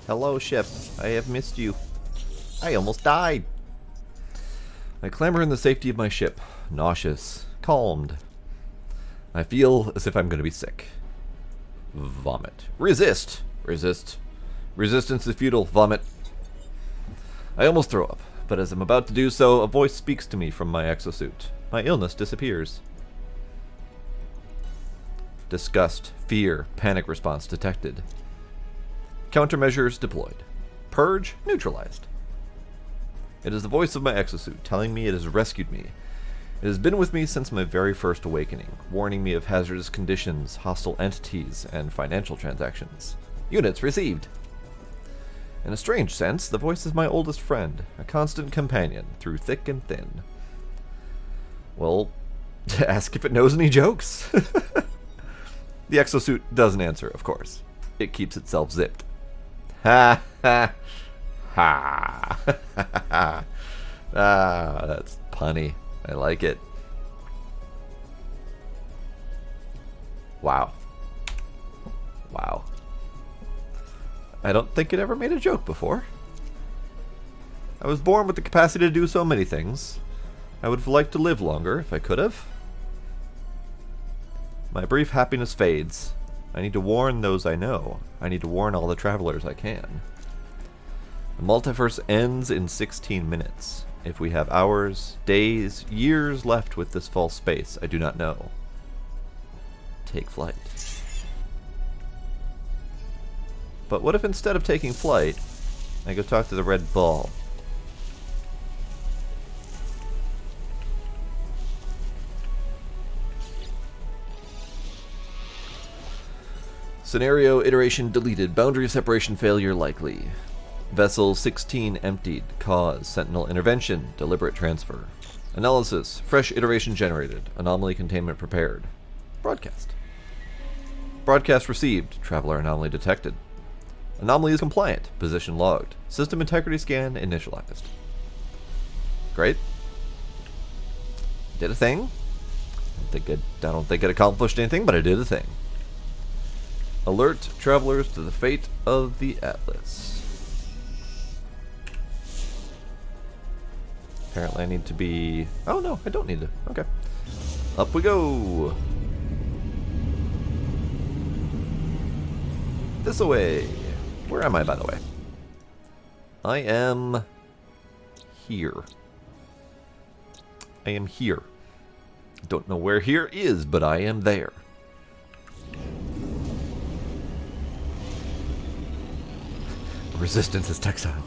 Hello, ship. I have missed you. I almost died. I clamber in the safety of my ship, nauseous, calmed. I feel as if I'm going to be sick. Vomit. Resist! Resist. Resistance is futile. Vomit. I almost throw up, but as I'm about to do so, a voice speaks to me from my exosuit. My illness disappears. Disgust, fear, panic response detected. Countermeasures deployed. Purge neutralized. It is the voice of my exosuit telling me it has rescued me. It has been with me since my very first awakening, warning me of hazardous conditions, hostile entities, and financial transactions. Units received. In a strange sense, the voice is my oldest friend, a constant companion through thick and thin. Well, ask if it knows any jokes. The exosuit doesn't answer, of course. It keeps itself zipped. Ha ha ha. Ah, that's punny. I like it. Wow. Wow. I don't think it ever made a joke before. I was born with the capacity to do so many things. I would have liked to live longer if I could have. My brief happiness fades. I need to warn those I know. I need to warn all the travelers I can. The multiverse ends in 16 minutes. If we have hours, days, years left with this false space, I do not know. Take flight. But what if instead of taking flight, I go talk to the red ball? Scenario iteration deleted. Boundary separation failure likely. Vessel 16 emptied. Cause Sentinel intervention. Deliberate transfer. Analysis. Fresh iteration generated. Anomaly containment prepared. Broadcast. Broadcast received. Traveler anomaly detected. Anomaly is compliant. Position logged. System integrity scan initialized. Great. Did a thing. I don't think it accomplished anything, but it did a thing. Alert travelers to the fate of the Atlas. Apparently I need to be... Oh, no, I don't need to. Okay. Up we go! This away! Where am I, by the way? I am... here. I am here. Don't know where here is, but I am there. Resistance is textile.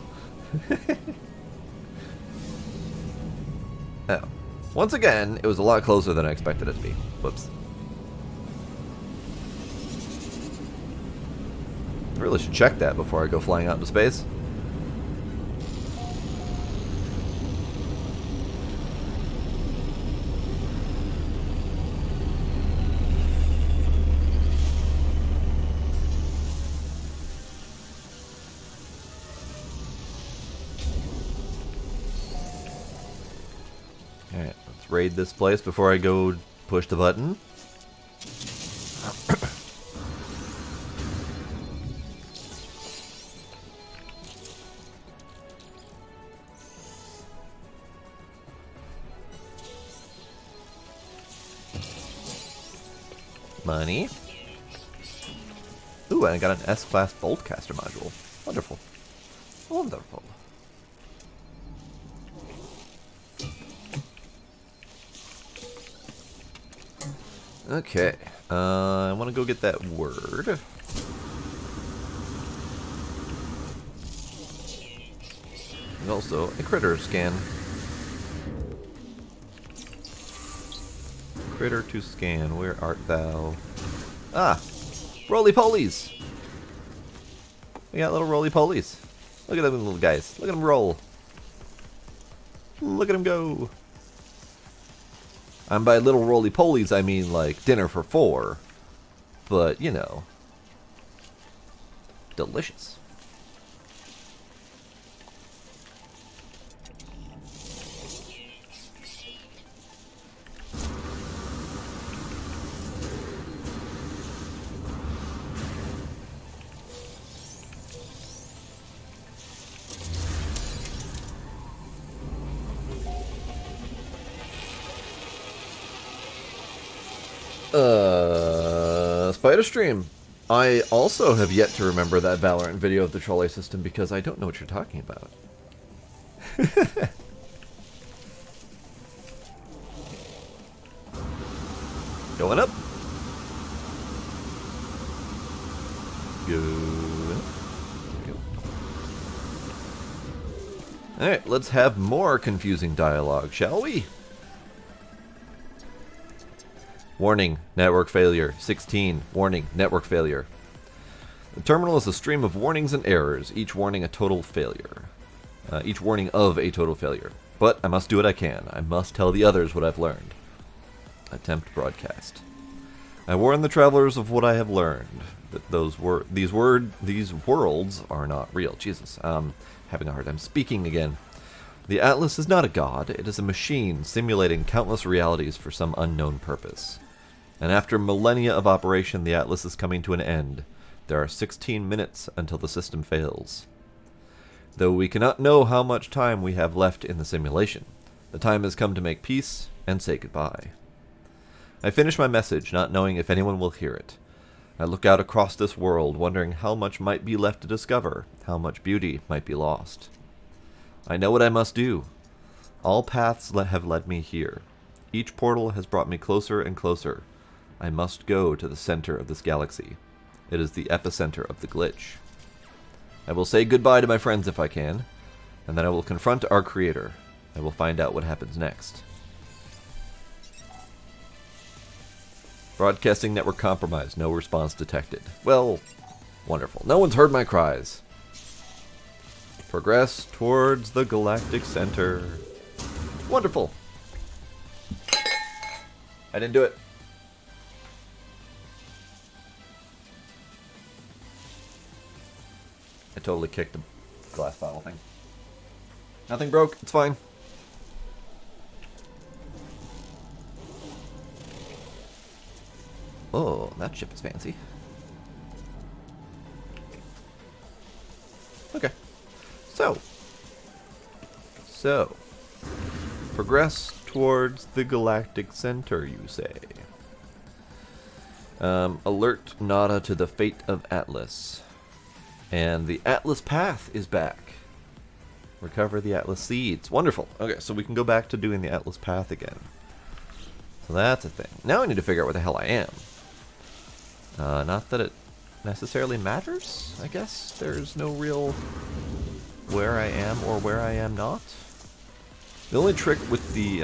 Oh. Once again, it was a lot closer than I expected it to be. Whoops. I really should check that before I go flying out into space. Alright, let's raid this place before I go push the button. Money. Ooh, and I got an S-Class Boltcaster module. Wonderful. Wonderful. Okay, I want to go get that word. And also a critter scan. Critter to scan, where art thou? Ah! Roly-polies! We got little roly-polies. Look at them little guys. Look at them roll. Look at them go. And by little roly-polies, I mean like dinner for 4. But, you know, delicious. Spider Stream. I also have yet to remember that Valorant video of the trolley system because I don't know what you're talking about. Going up. Good. Alright, let's have more confusing dialogue, shall we? Warning, network failure. 16. Warning, network failure. The terminal is a stream of warnings and errors, each warning a total failure. Each warning of a total failure. But I must do what I can. I must tell the others what I've learned. Attempt broadcast. I warn the travelers of what I have learned. That these worlds are not real. Jesus, having a hard time speaking again. The Atlas is not a god. It is a machine simulating countless realities for some unknown purpose. And after millennia of operation, the Atlas is coming to an end. There are 16 minutes until the system fails. Though we cannot know how much time we have left in the simulation, the time has come to make peace and say goodbye. I finish my message, not knowing if anyone will hear it. I look out across this world, wondering how much might be left to discover, how much beauty might be lost. I know what I must do. All paths have led me here. Each portal has brought me closer and closer. I must go to the center of this galaxy. It is the epicenter of the glitch. I will say goodbye to my friends if I can, and then I will confront our creator. I will find out what happens next. Broadcasting network compromised. No response detected. Well, wonderful. No one's heard my cries. Progress towards the galactic center. Wonderful. I didn't do it. I totally kicked the glass bottle thing. Nothing broke. It's fine. Oh, that ship is fancy. Okay. So. progress towards the galactic center, you say. Alert Nada to the fate of Atlas. And the Atlas path is back. Recover the Atlas seeds. Wonderful. Okay, so we can go back to doing the Atlas path again. So that's a thing. Now I need to figure out where the hell I am. Not that it necessarily matters, I guess. There's no real where I am or where I am not. The only trick with the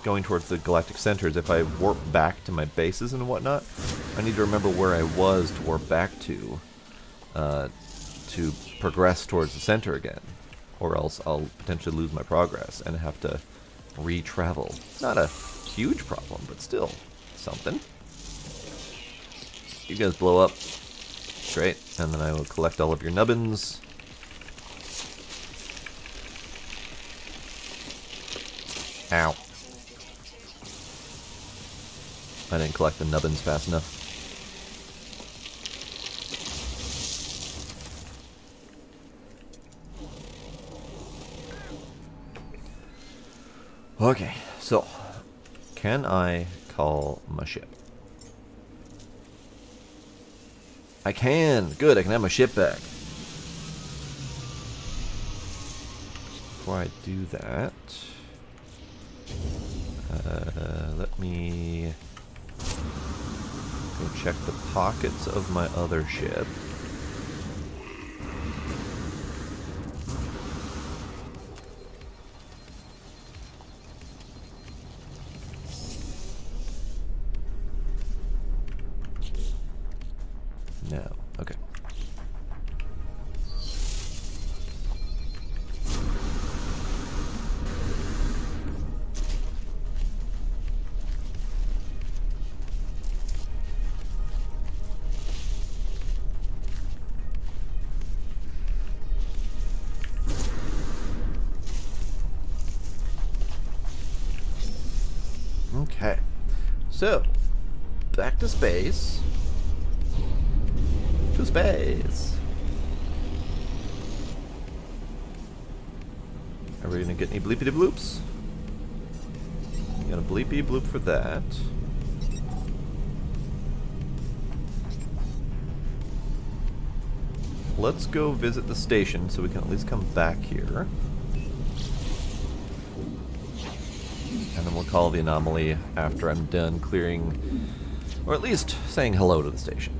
going towards the galactic center is if I warp back to my bases and whatnot, I need to remember where I was to warp back to progress towards the center again, or else I'll potentially lose my progress and have to re-travel. It's not a huge problem, but still something. You guys blow up. Great, and then I will collect all of your nubbins. Ow. I didn't collect the nubbins fast enough. Okay, so can I call my ship? I can! Good, I can have my ship back. Before I do that, let me go check the pockets of my other ship. No. Okay. Okay. So, back to space. To space. Are we gonna get any bleepity bloops? Got a bleepy bloop for that. Let's go visit the station so we can at least come back here. And then we'll call the anomaly after I'm done clearing, or at least saying hello to the station.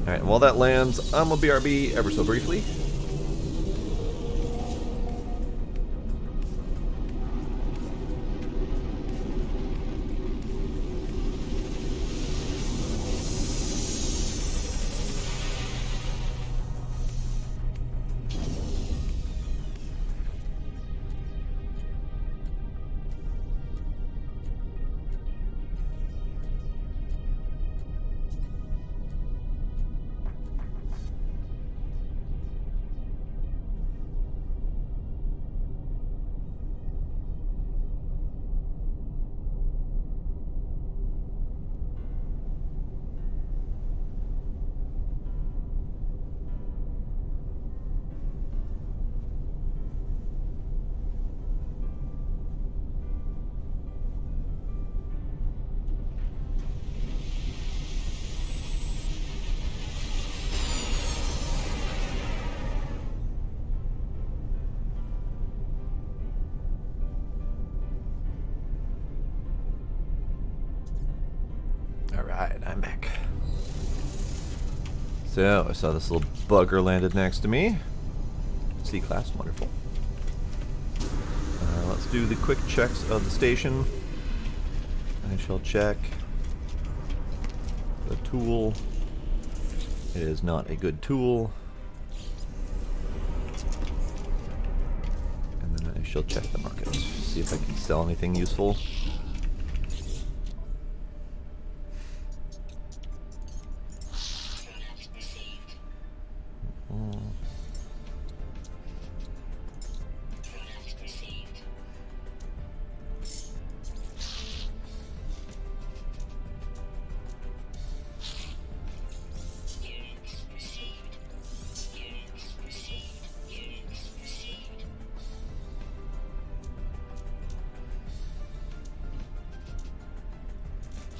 Alright, while that lands, I'm gonna BRB ever so briefly. Alright, I'm back. So, I saw this little bugger landed next to me. C-class, wonderful. Let's do the quick checks of the station. I shall check the tool. It is not a good tool. And then I shall check the market. See if I can sell anything useful.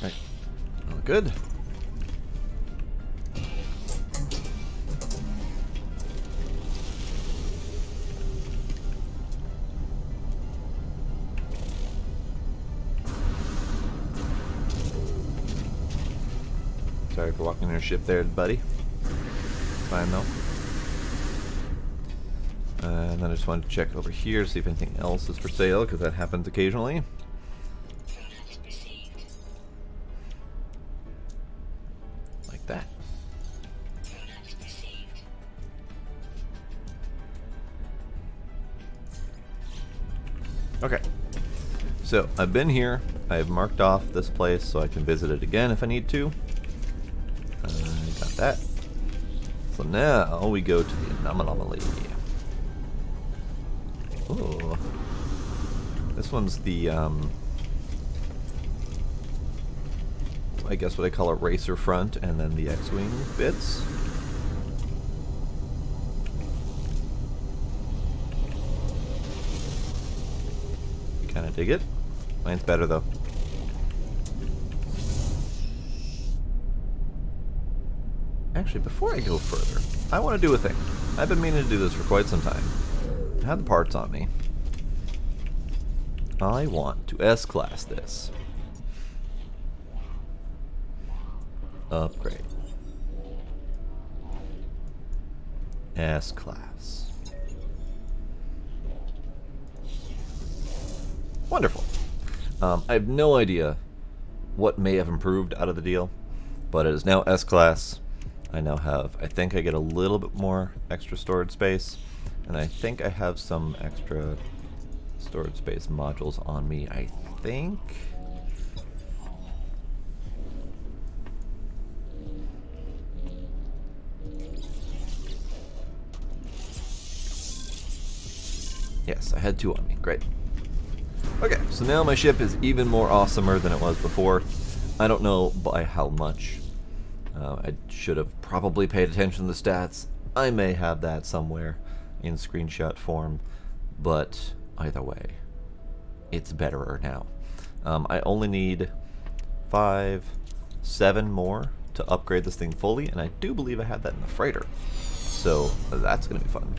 Right. All good. Sorry for walking your ship there, buddy. Fine though. And then I just wanted to check over here to see if anything else is for sale, because that happens occasionally. Like that. Okay. So, I've been here. I've marked off this place so I can visit it again if I need to. Got that. So now we go to the anomaly. Ooh. This one's the, I guess what I call a racer front, and then the X-Wing bits. Kinda dig it. Mine's better though. Actually, before I go further, I want to do a thing. I've been meaning to do this for quite some time. I have the parts on me. I want to S-class this. Upgrade. S-class. Wonderful. I have no idea what may have improved out of the deal, but it is now S-class. I now have, I think I get a little bit more extra storage space, and I think I have some extra storage space modules on me, I think. Yes, I had 2 on me, great. Okay, so now my ship is even more awesomer than it was before. I don't know by how much. I should have probably paid attention to the stats. I may have that somewhere in screenshot form, but either way, it's betterer now. I only need 5, 7 more to upgrade this thing fully, and I do believe I have that in the freighter. So that's going to be fun.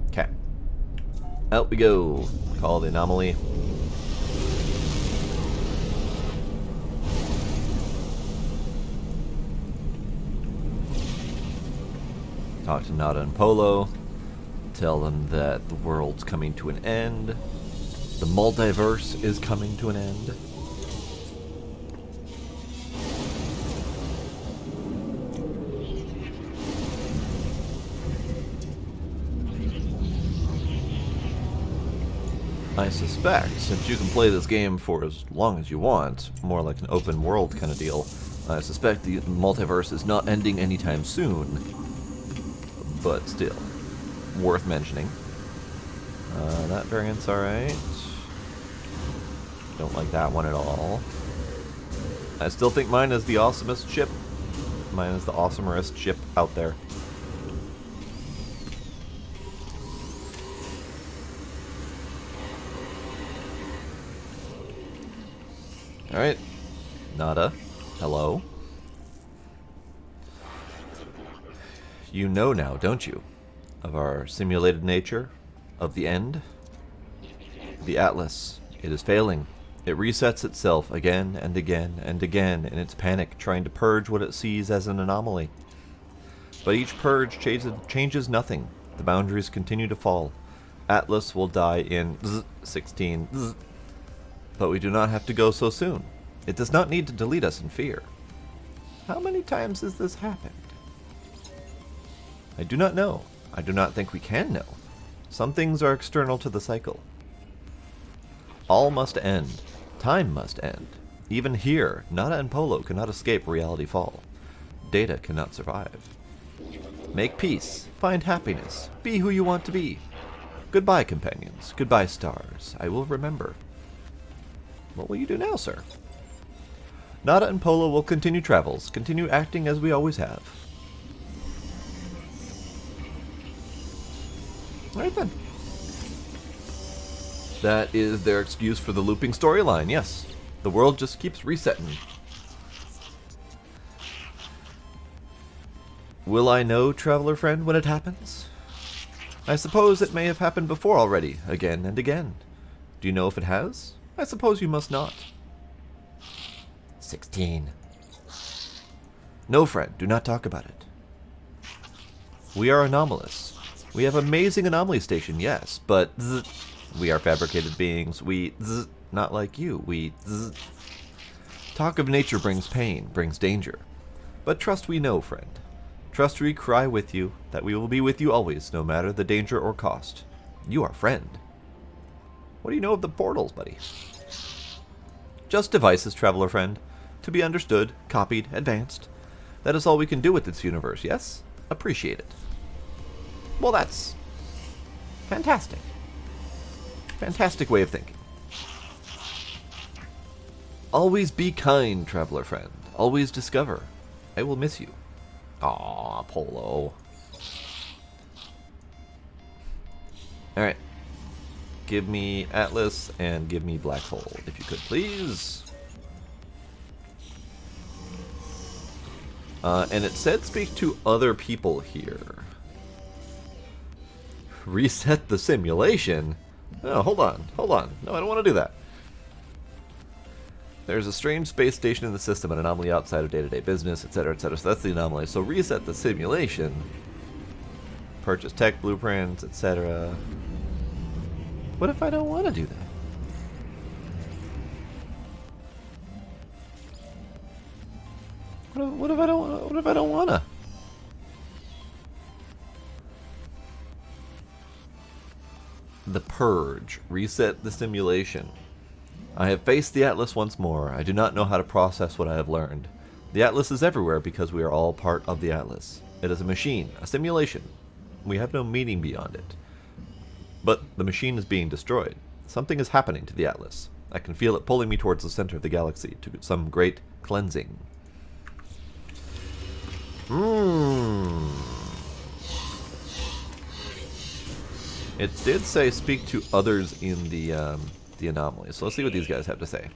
Okay. Out we go. Call the anomaly. Talk to Nada and Polo. Tell them that the world's coming to an end. The multiverse is coming to an end. I suspect, since you can play this game for as long as you want, more like an open world kind of deal, I suspect the multiverse is not ending anytime soon. But still, worth mentioning. That variant's alright. Don't like that one at all. I still think mine is the awesomest ship. Mine is the awesomerest ship out there. Alright. Nada. Hello. You know now, don't you? Of our simulated nature? Of the end? The Atlas. It is failing. It resets itself again and again and again in its panic, trying to purge what it sees as an anomaly. But each purge changes nothing. The boundaries continue to fall. Atlas will die in 16. But we do not have to go so soon. It does not need to delete us in fear. How many times has this happened? I do not know. I do not think we can know. Some things are external to the cycle. All must end. Time must end. Even here, Nada and Polo cannot escape reality fall. Data cannot survive. Make peace. Find happiness. Be who you want to be. Goodbye, companions. Goodbye, stars. I will remember. What will you do now, sir? Nada and Polo will continue travels, continue acting as we always have. Alright then. That is their excuse for the looping storyline, yes. The world just keeps resetting. Will I know, traveler friend, when it happens? I suppose it may have happened before already, again and again. Do you know if it has? I suppose you must not. 16. No, friend, do not talk about it. We are anomalous. We have amazing anomaly station, yes, but we are fabricated beings. We not like you. We talk of nature brings pain, brings danger. But trust we know, friend. Trust we cry with you, that we will be with you always, no matter the danger or cost. You are friend. What do you know of the portals, buddy? Just devices, traveler friend. To be understood, copied, advanced. That is all we can do with this universe, yes? Appreciate it. Well, that's fantastic. Fantastic way of thinking. Always be kind, traveler friend. Always discover. I will miss you. Aw, Polo. Alright. Give me Atlas and give me Black Hole, if you could, please. And it said speak to other people here. Reset the simulation? Oh, hold on. No, I don't want to do that. There's a strange space station in the system, an anomaly outside of day-to-day business, etc., etc. So that's the anomaly. So reset the simulation. Purchase tech blueprints, etc. What if I don't want to do that? What if I don't wanna? The Purge. Reset the simulation. I have faced the Atlas once more. I do not know how to process what I have learned. The Atlas is everywhere because we are all part of the Atlas. It is a machine, a simulation. We have no meaning beyond it. But the machine is being destroyed. Something is happening to the Atlas. I can feel it pulling me towards the center of the galaxy, to some great cleansing. It did say speak to others in the anomaly. So let's see what these guys have to say.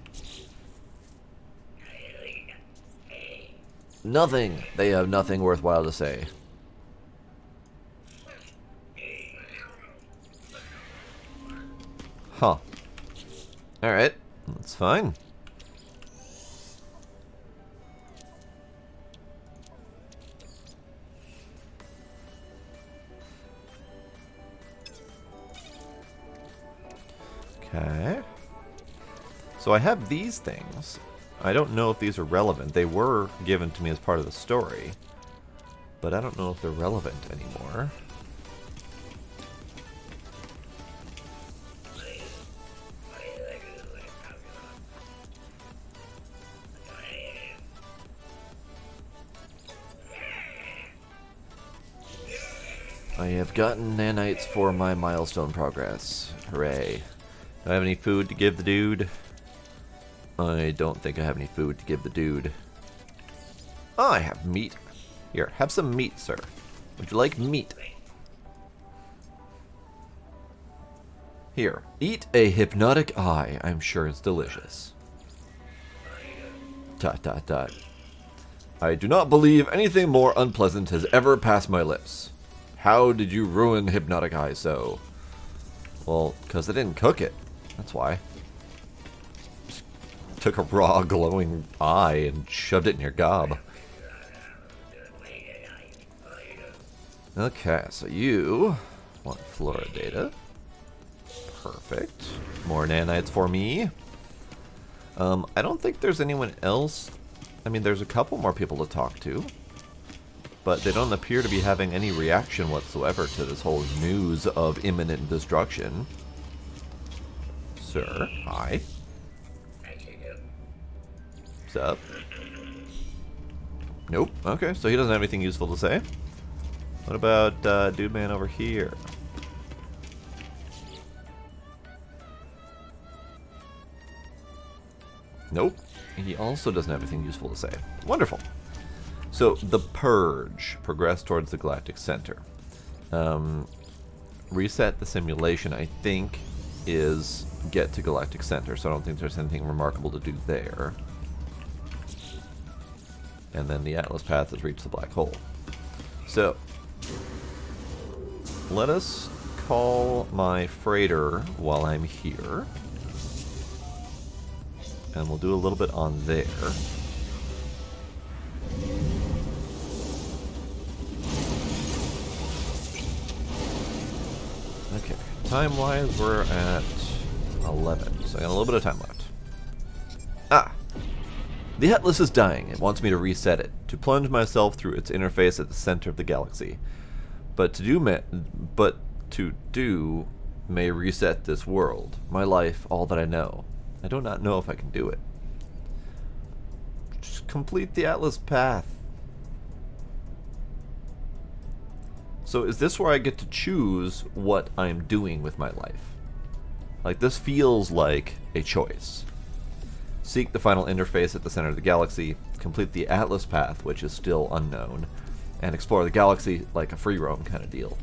Nothing. They have nothing worthwhile to say. Huh. Alright. That's fine. Okay. So I have these things. I don't know if these are relevant. They were given to me as part of the story, but I don't know if they're relevant anymore. I have gotten nanites for my milestone progress. Hooray. Do I have any food to give the dude? I don't think I have any food to give the dude. Oh, I have meat. Here, have some meat, sir. Would you like meat? Here, eat a hypnotic eye. I'm sure it's delicious. Dot, dot, dot. I do not believe anything more unpleasant has ever passed my lips. How did you ruin hypnotic eye so? Well, because I didn't cook it. That's why. Just took a raw, glowing eye and shoved it in your gob. Okay, so you want flora data. Perfect. More nanites for me. I don't think there's anyone else. I mean, there's a couple more people to talk to, but they don't appear to be having any reaction whatsoever to this whole news of imminent destruction. Sir, hi. What's up? Nope. Okay, so he doesn't have anything useful to say. What about dude man over here? Nope. He also doesn't have anything useful to say. Wonderful. So, the Purge. Progress towards the Galactic Center. Reset the simulation, I think, is get to Galactic Center, so I don't think there's anything remarkable to do there. And then the Atlas path has reached the black hole. So, let us call my freighter while I'm here. And we'll do a little bit on there. Okay, time-wise, we're at 11, so I got a little bit of time left. Ah! The Atlas is dying. It wants me to reset it, to plunge myself through its interface at the center of the galaxy. But to do may reset this world, my life, all that I know. I do not know if I can do it. Just complete the Atlas path. So is this where I get to choose what I'm doing with my life? Like, this feels like a choice. Seek the final interface at the center of the galaxy, complete the Atlas path, which is still unknown, and explore the galaxy like a free roam kind of deal.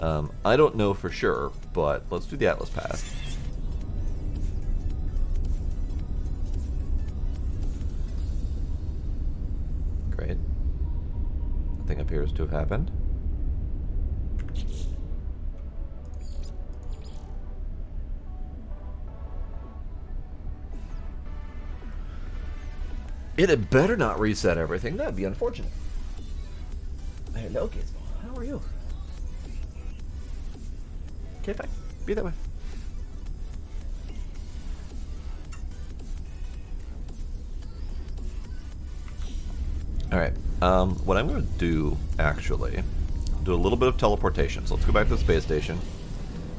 I don't know for sure, but let's do the Atlas path. Great. Nothing appears to have happened. It had better not reset everything. That'd be unfortunate. Hello, Gizmo. How are you? Okay, fine. Be that way. Alright. What I'm going to do, actually, do a little bit of teleportation. So let's go back to the space station.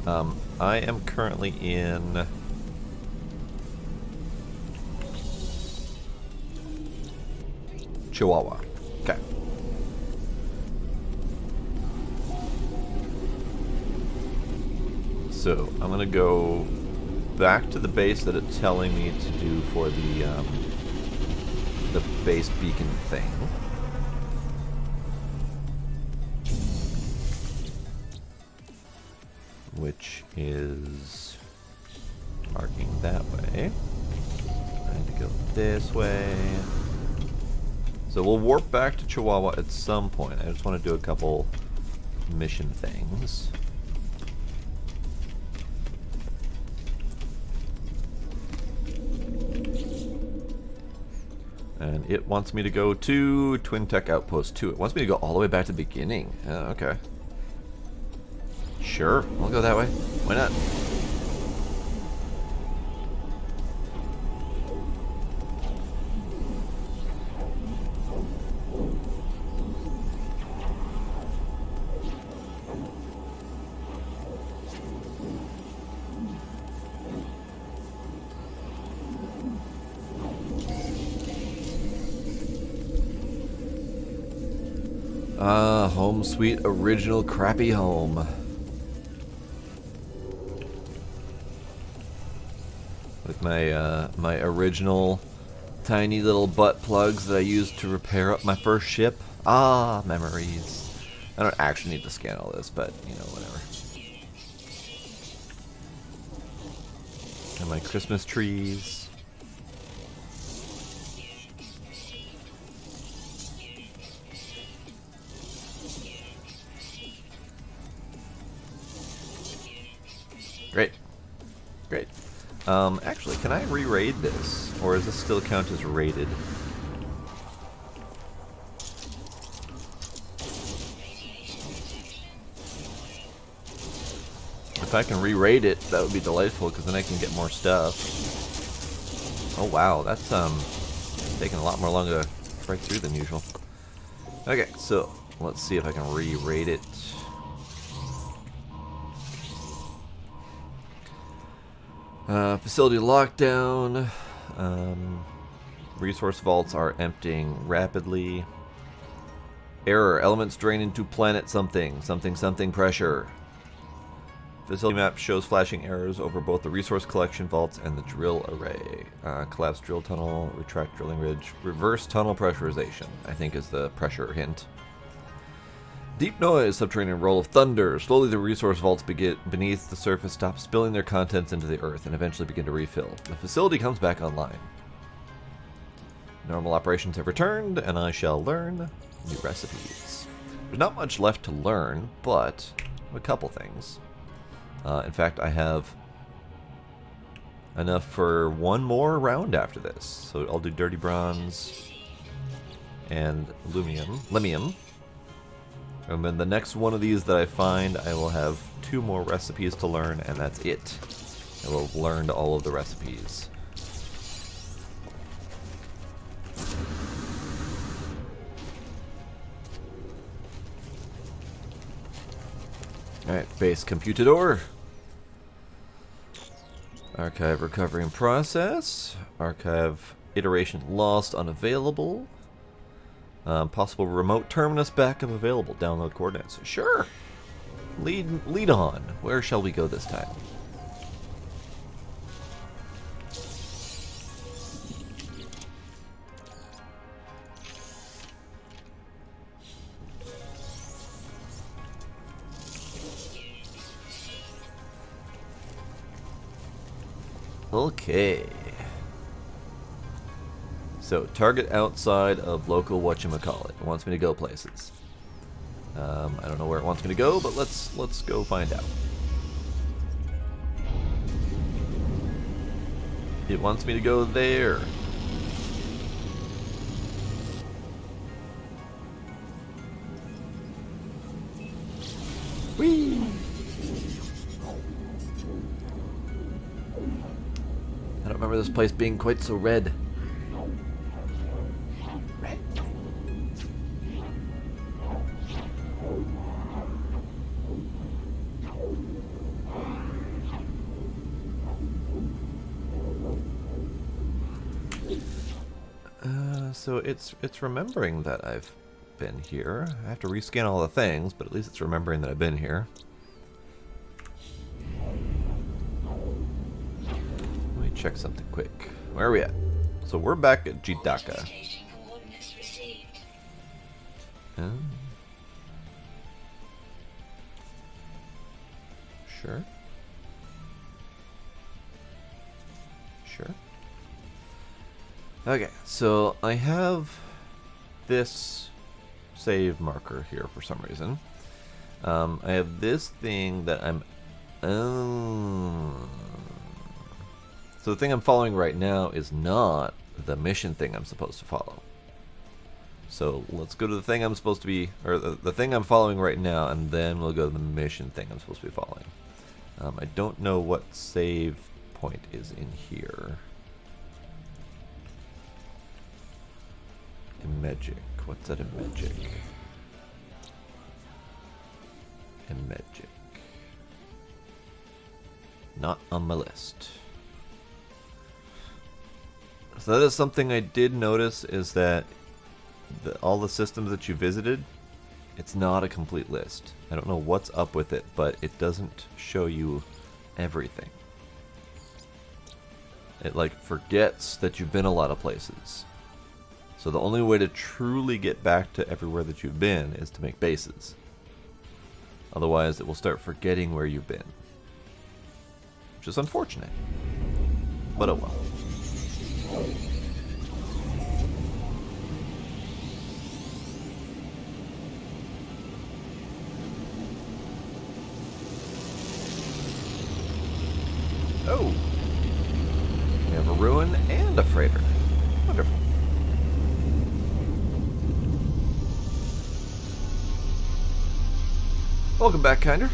I am currently in... Chihuahua. Okay. So I'm gonna go back to the base that it's telling me to do for the base beacon thing. Which is marking that way. I need to go this way. So we'll warp back to Chihuahua at some point. I just want to do a couple mission things. And it wants me to go to Twin Tech Outpost 2. It wants me to go all the way back to the beginning. Okay. Sure, I'll go that way. Why not? Home sweet original crappy home. With my my original tiny little butt plugs that I used to repair up my first ship. Ah, memories. I don't actually need to scan all this, but you know, whatever. And my Christmas trees. Great. Great. Actually, can I re-raid this? Or does this still count as raided? If I can re-raid it, that would be delightful, because then I can get more stuff. Oh wow, that's taking a lot more longer to break through than usual. Okay, so let's see if I can re-raid it. Facility lockdown. Resource vaults are emptying rapidly. Error. Elements drain into planet something. Something pressure. Facility map shows flashing errors over both the resource collection vaults and the drill array. Collapsed drill tunnel. Retract drilling ridge. Reverse tunnel pressurization, I think, is the pressure hint. Deep noise, subterranean roll of thunder. Slowly the resource vaults beneath the surface stop spilling their contents into the earth and eventually begin to refill. The facility comes back online. Normal operations have returned, and I shall learn new recipes. There's not much left to learn, but a couple things. In fact, I have enough for one more round after this. So I'll do dirty bronze and limium. And then the next one of these that I find, I will have 2 more recipes to learn, and that's it. I will have learned all of the recipes. Alright, base computador. Archive recovery in process. Archive iteration lost, unavailable. Possible remote terminus backup available. Download coordinates. Sure. Lead on. Where shall we go this time? Okay. So, target outside of local whatchamacallit. It wants me to go places. I don't know where it wants me to go, but let's go find out. It wants me to go there. Whee! I don't remember this place being quite so red. So it's remembering that I've been here. I have to rescan all the things, but at least it's remembering that I've been here. Let me check something quick. Where are we at? So we're back at Jidaka. Sure. Sure. Okay, so I have this save marker here for some reason. I have this thing that I'm... So the thing I'm following right now is not the mission thing I'm supposed to follow. So let's go to the thing I'm supposed to be... Or the thing I'm following right now, and then we'll go to the mission thing I'm supposed to be following. I don't know what save point is in here. Magic. What's that in magic? In magic. Not on my list. So that is something I did notice, is that all the systems that you visited, it's not a complete list. I don't know what's up with it, but it doesn't show you everything. It like forgets that you've been a lot of places. So the only way to truly get back to everywhere that you've been is to make bases. Otherwise, it will start forgetting where you've been. Which is unfortunate. But oh well. Oh! We have a ruin and a freighter. Wonderful. Welcome back, Kinder.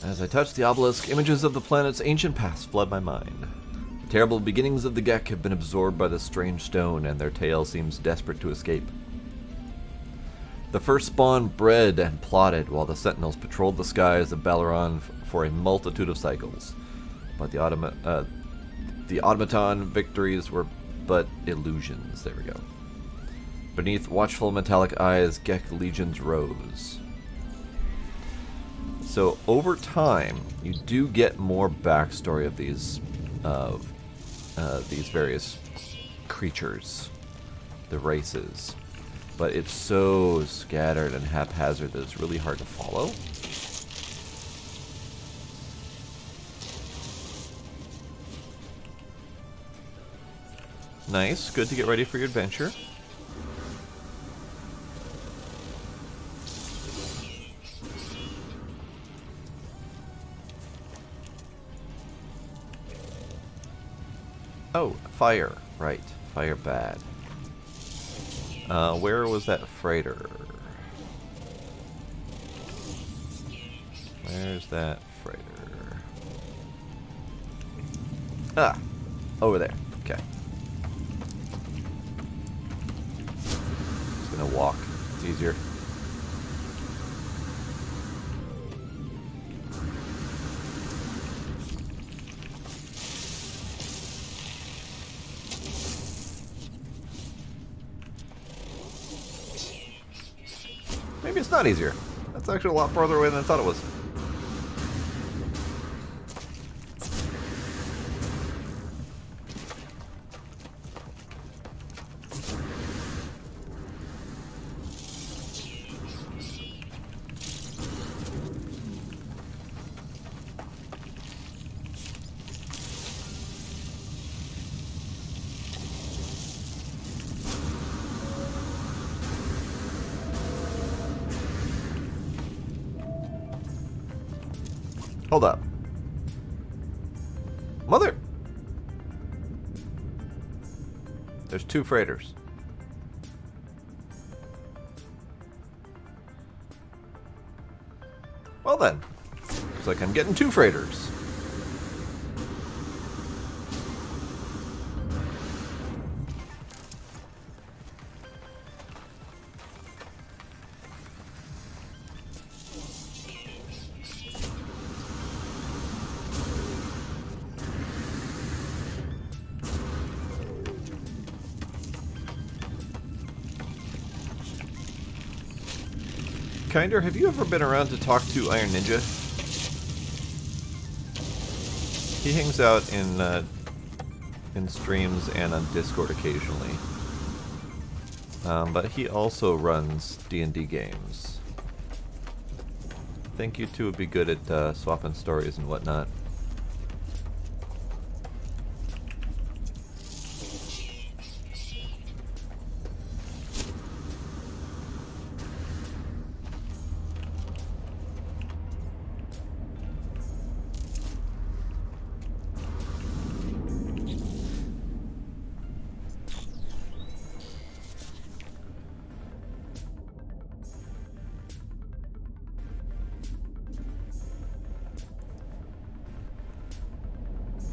As I touch the obelisk, images of the planet's ancient past flood my mind. The terrible beginnings of the Gek have been absorbed by the strange stone, and their tale seems desperate to escape. The first spawn bred and plotted while the Sentinels patrolled the skies of Balaran for a multitude of cycles. But the automaton victories were but illusions. There we go. Beneath watchful metallic eyes, Gek legions rose. So over time, you do get more backstory of these various creatures, the races, but it's so scattered and haphazard that it's really hard to follow. Nice, good to get ready for your adventure. Oh, fire. Right. Fire bad. Where was that freighter? Where's that freighter? Ah! Over there. Okay. Just gonna walk. It's easier. Maybe it's not easier. That's actually a lot farther away than I thought it was. Hold up. Mother! There's two freighters. Well then. Looks like I'm getting two freighters. Kinder, have you ever been around to talk to Iron Ninja? He hangs out in streams and on Discord occasionally. But he also runs D&D games. I think you two would be good at swapping stories and whatnot.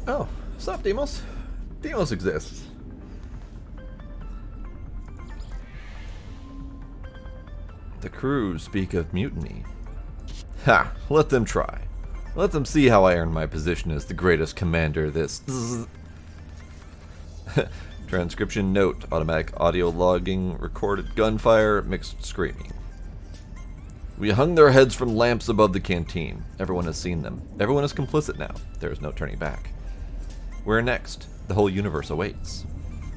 Oh, sup, Demos? Demos exists. The crew speak of mutiny. Ha! Let them try. Let them see how I earn my position as the greatest commander this... Transcription note. Automatic audio logging. Recorded gunfire. Mixed screaming. We hung their heads from lamps above the canteen. Everyone has seen them. Everyone is complicit now. There is no turning back. Where next? The whole universe awaits.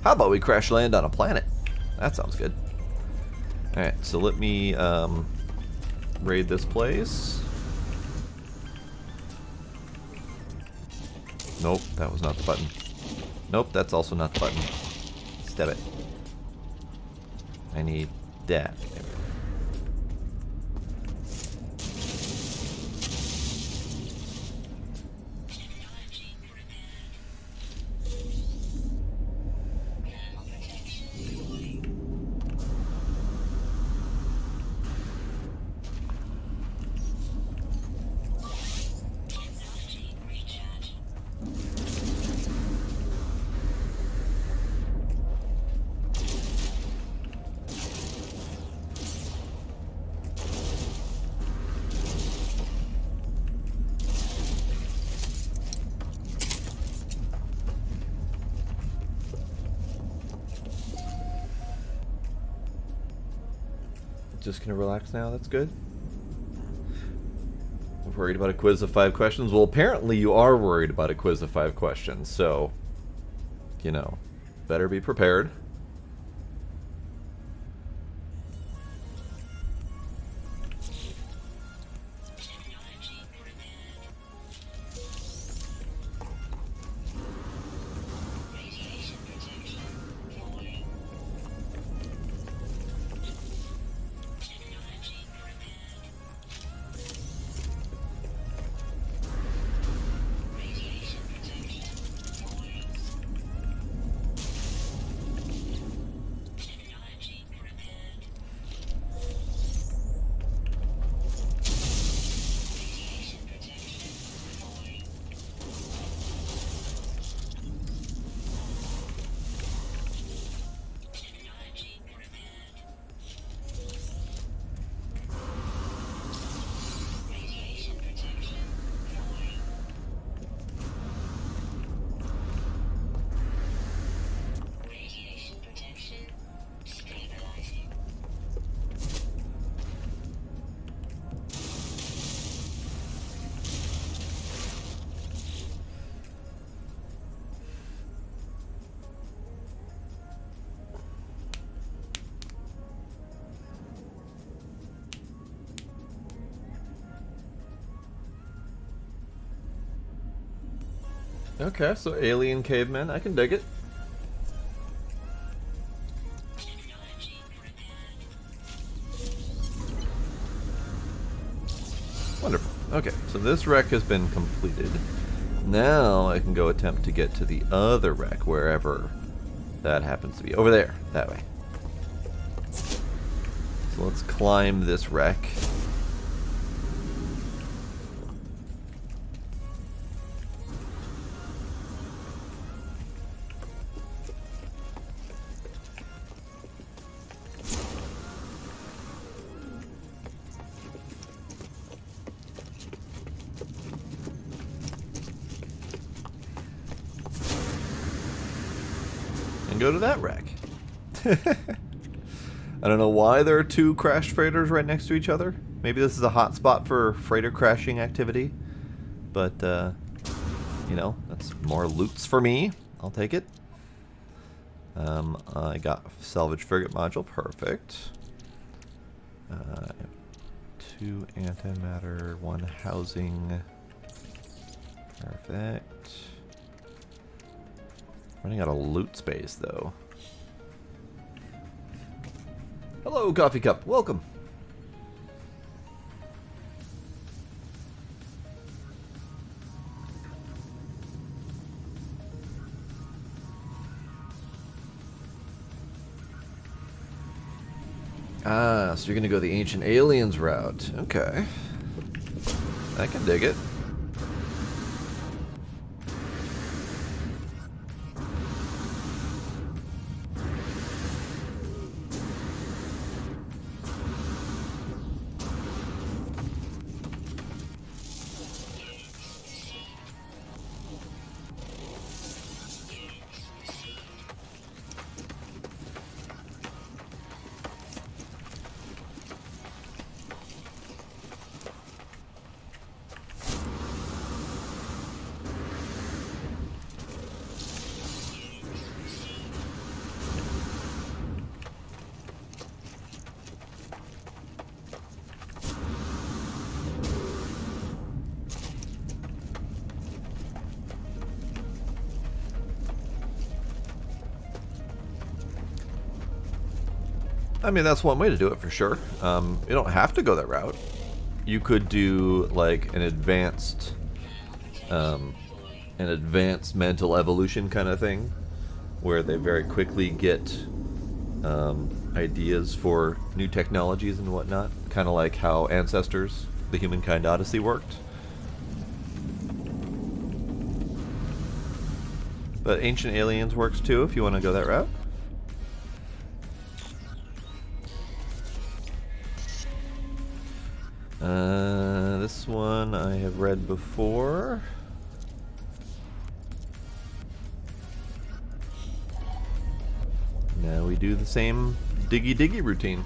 How about we crash land on a planet? That sounds good. Alright, so let me raid this place. Nope, that was not the button. Nope, that's also not the button. Stab it. I need that. There we go. Just gonna relax now, that's good. Worried about a quiz of 5 questions? Well, apparently you are worried about a quiz of 5 questions, so, you know, better be prepared. Okay, so alien cavemen, I can dig it. Wonderful. Okay, so this wreck has been completed. Now I can go attempt to get to the other wreck, wherever that happens to be. Over there, that way. So let's climb this wreck. Go to that wreck. I don't know why there are 2 crashed freighters right next to each other. Maybe this is a hot spot for freighter crashing activity. But, you know, that's more loots for me. I'll take it. I got salvage frigate module. Perfect. 2 antimatter, 1 housing. Perfect. Running out of loot space, though. Hello, Coffee Cup. Welcome. Ah, so you're gonna go the Ancient Aliens route. Okay. I can dig it. I mean, that's one way to do it for sure. You don't have to go that route. You could do like an advanced mental evolution kind of thing, where they very quickly get ideas for new technologies and whatnot, kind of like how Ancestors, the Humankind Odyssey worked. But Ancient Aliens works too if you want to go that route. This one I have read before. Now we do the same diggy diggy routine.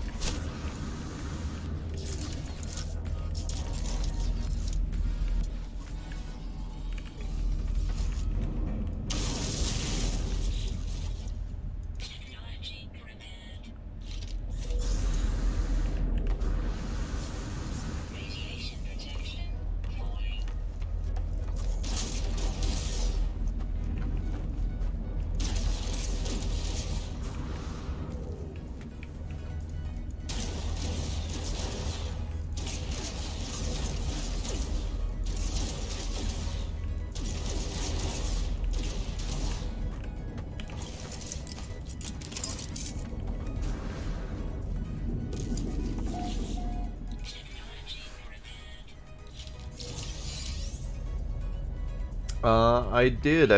I did.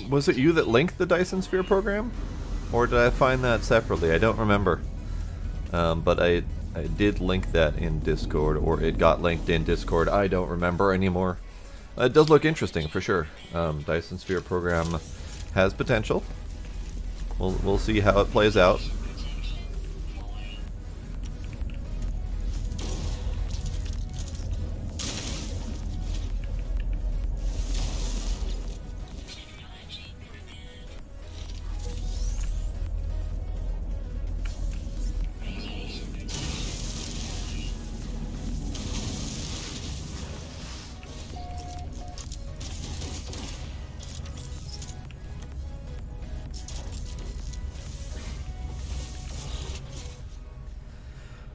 Was it you that linked the Dyson Sphere program? Or did I find that separately? I don't remember. But I did link that in Discord, or it got linked in Discord. I don't remember anymore. It does look interesting, for sure. Dyson Sphere program has potential. We'll see how it plays out.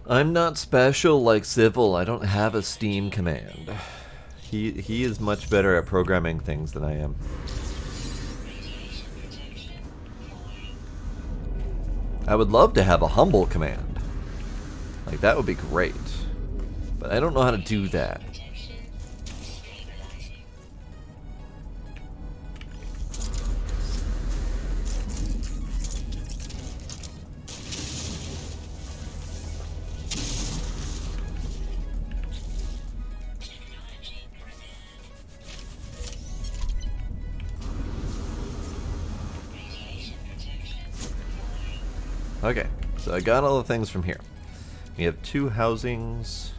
I'm not special like Civil. I don't have a Steam command. He is much better at programming things than I am. I would love to have a humble command. Like, that would be great. But I don't know how to do that. Okay, so I got all the things from here. We have 2 housings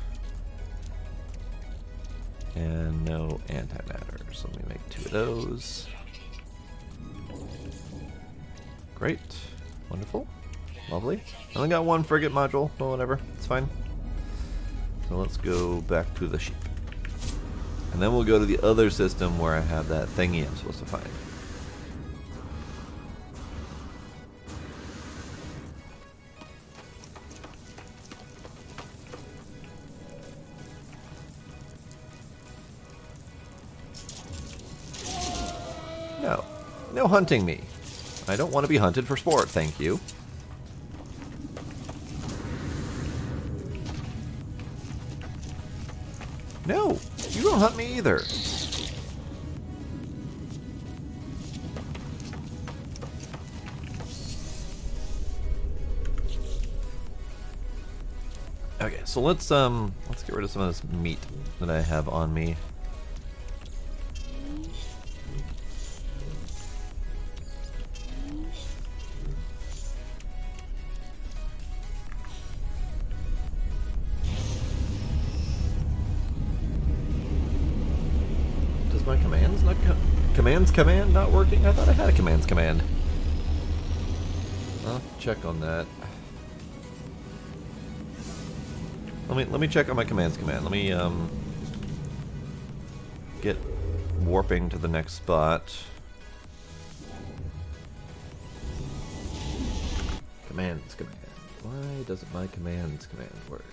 and no antimatter. So let me make 2 of those. Great, wonderful, lovely. I only got 1 frigate module, but whatever, it's fine. So let's go back to the ship. And then we'll go to the other system where I have that thingy I'm supposed to find. No. No hunting me. I don't want to be hunted for sport, thank you. No! You don't hunt me either! Okay, so let's get rid of some of this meat that I have on me. My commands not commands command not working? I thought I had a commands command. I'll check on that. Let me check on my commands command. Let me get warping to the next spot. Commands command. Why doesn't my commands command work?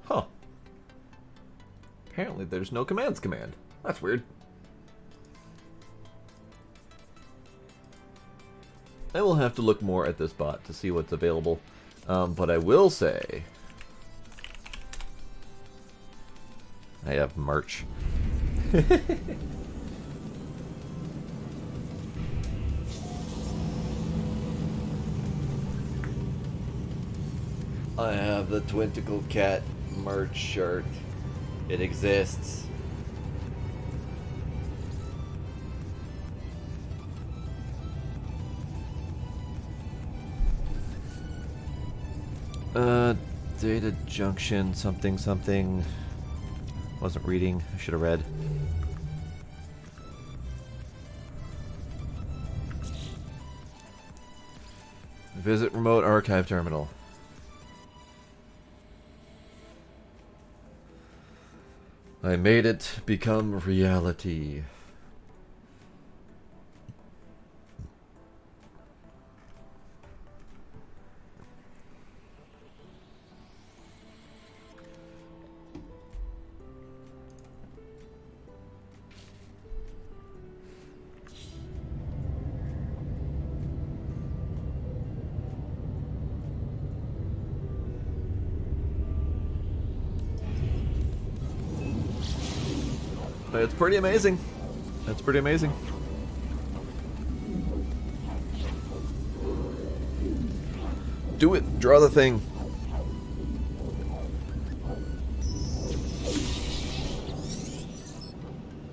Huh. Apparently there's no commands command. That's weird. I will have to look more at this bot to see what's available. But I will say I have merch. I have the Twinticle Cat merch shirt. It exists. Data junction something something. Wasn't reading. I should have read. Visit remote archive terminal. I made it become reality. It's pretty amazing. That's pretty amazing. Do it. Draw the thing.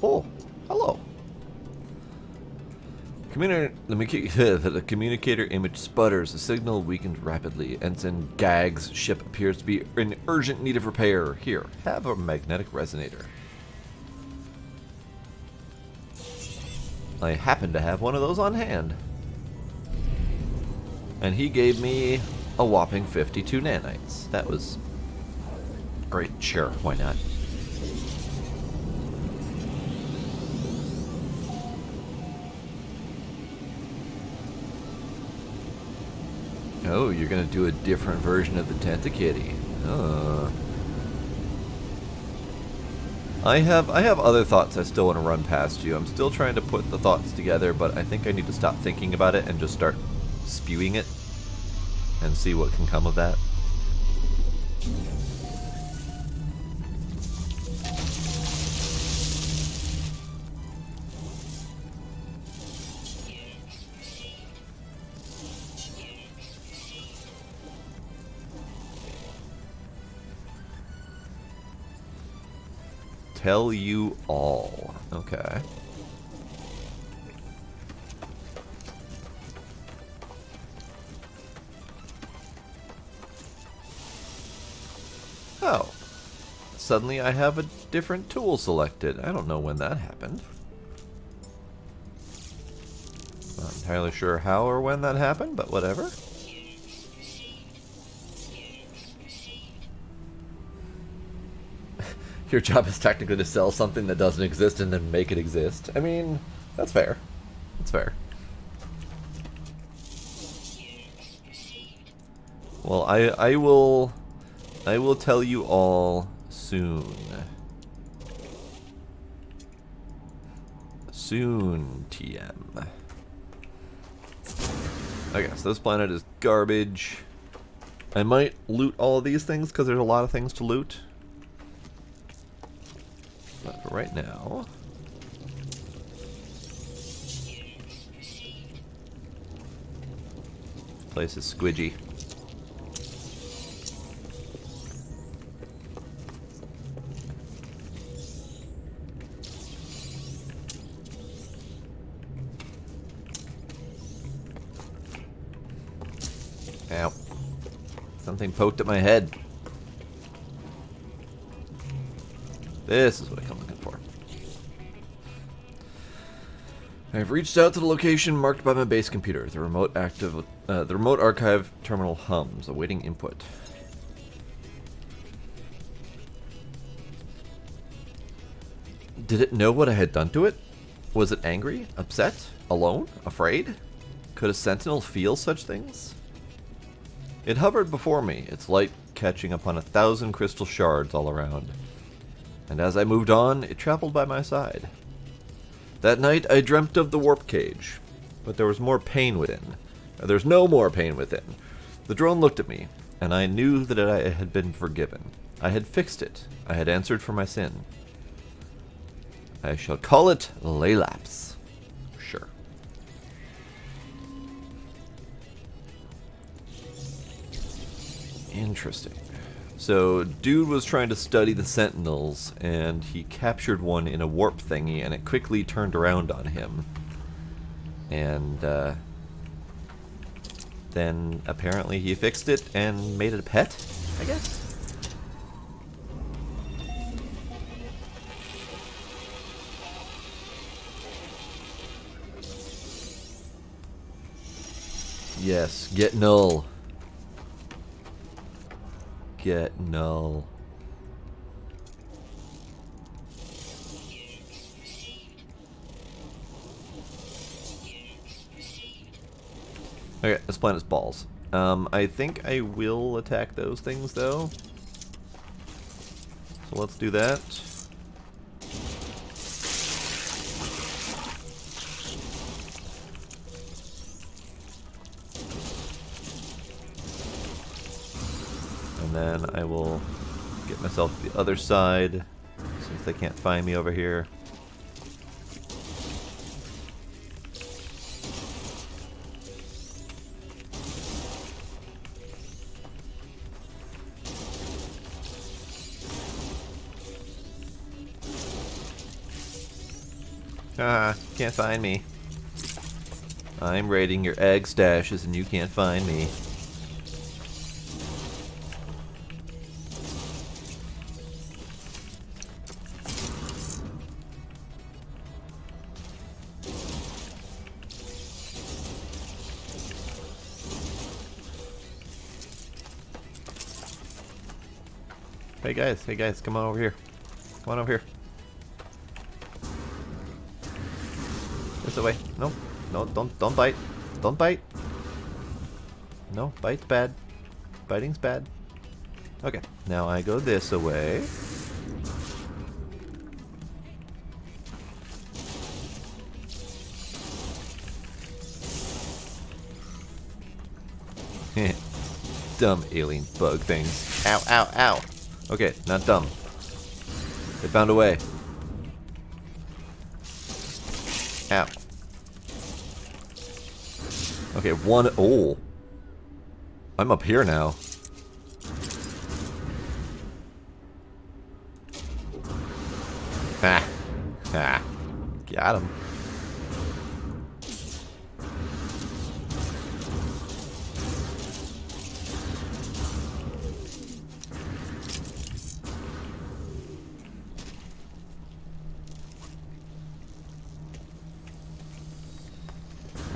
Oh, hello. The communicator image sputters. The signal weakened rapidly. Ensign Gag's ship appears to be in urgent need of repair. Here, have a magnetic resonator. I happen to have one of those on hand. And he gave me a whopping 52 nanites. That was great. Sure, why not? Oh, you're gonna do a different version of the Tentakitty. I have other thoughts I still want to run past you. I'm still trying to put the thoughts together, but I think I need to stop thinking about it and just start spewing it and see what can come of that. Tell you all. Okay. Oh. Suddenly I have a different tool selected. I don't know when that happened. Not entirely sure how or when that happened, but whatever. Your job is technically to sell something that doesn't exist and then make it exist. I mean, that's fair. That's fair. Well, I will tell you all soon. Soon, TM. Okay, so this planet is garbage. I might loot all of these things because there's a lot of things to loot. But for right now, this place is squidgy. Ow. Something poked at my head. This is what I come looking for. I've reached out to the location marked by my base computer. The remote archive terminal hums, awaiting input. Did it know what I had done to it? Was it angry, upset, alone, afraid? Could a sentinel feel such things? It hovered before me, its light catching upon 1,000 crystal shards all around. And as I moved on, it traveled by my side. That night, I dreamt of the warp cage, but there was more pain within. There's no more pain within. The drone looked at me, and I knew that I had been forgiven. I had fixed it. I had answered for my sin. I shall call it Laylapse. Sure. Interesting. So, dude was trying to study the Sentinels, and he captured one in a warp thingy, and it quickly turned around on him. And, then apparently he fixed it and made it a pet, I guess? Yes, get Null. Get Null. Okay, this planet's balls. I think I will attack those things, though. So let's do that. And then I will get myself to the other side, since they can't find me over here. Ah, can't find me. I'm raiding your egg stashes and you can't find me. Hey guys, come on over here. Come on over here. This way. No, no, don't bite. Don't bite. No, bite's bad. Biting's bad. Okay, now I go this away. Dumb alien bug things. Ow, ow, ow. Okay, not dumb. They found a way. Ow. Okay, one. Oh. I'm up here now. Ah. Ah. Got him.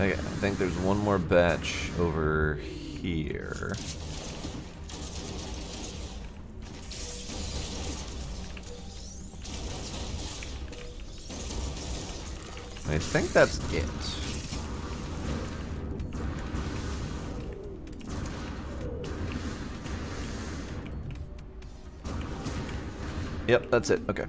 Okay, I think there's one more batch over here. I think that's it. Yep, that's it. Okay.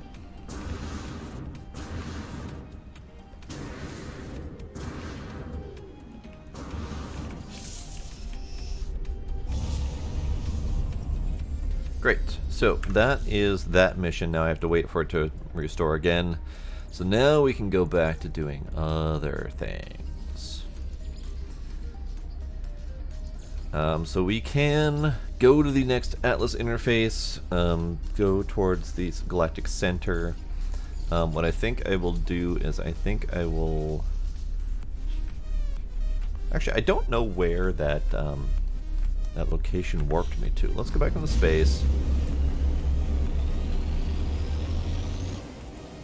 Great. So that is that mission. Now I have to wait for it to restore again. So now we can go back to doing other things. So we can go to the next Atlas interface, go towards the galactic center. What I think I will do is I think I will... Actually, I don't know where that that location warped me to. Let's go back into space.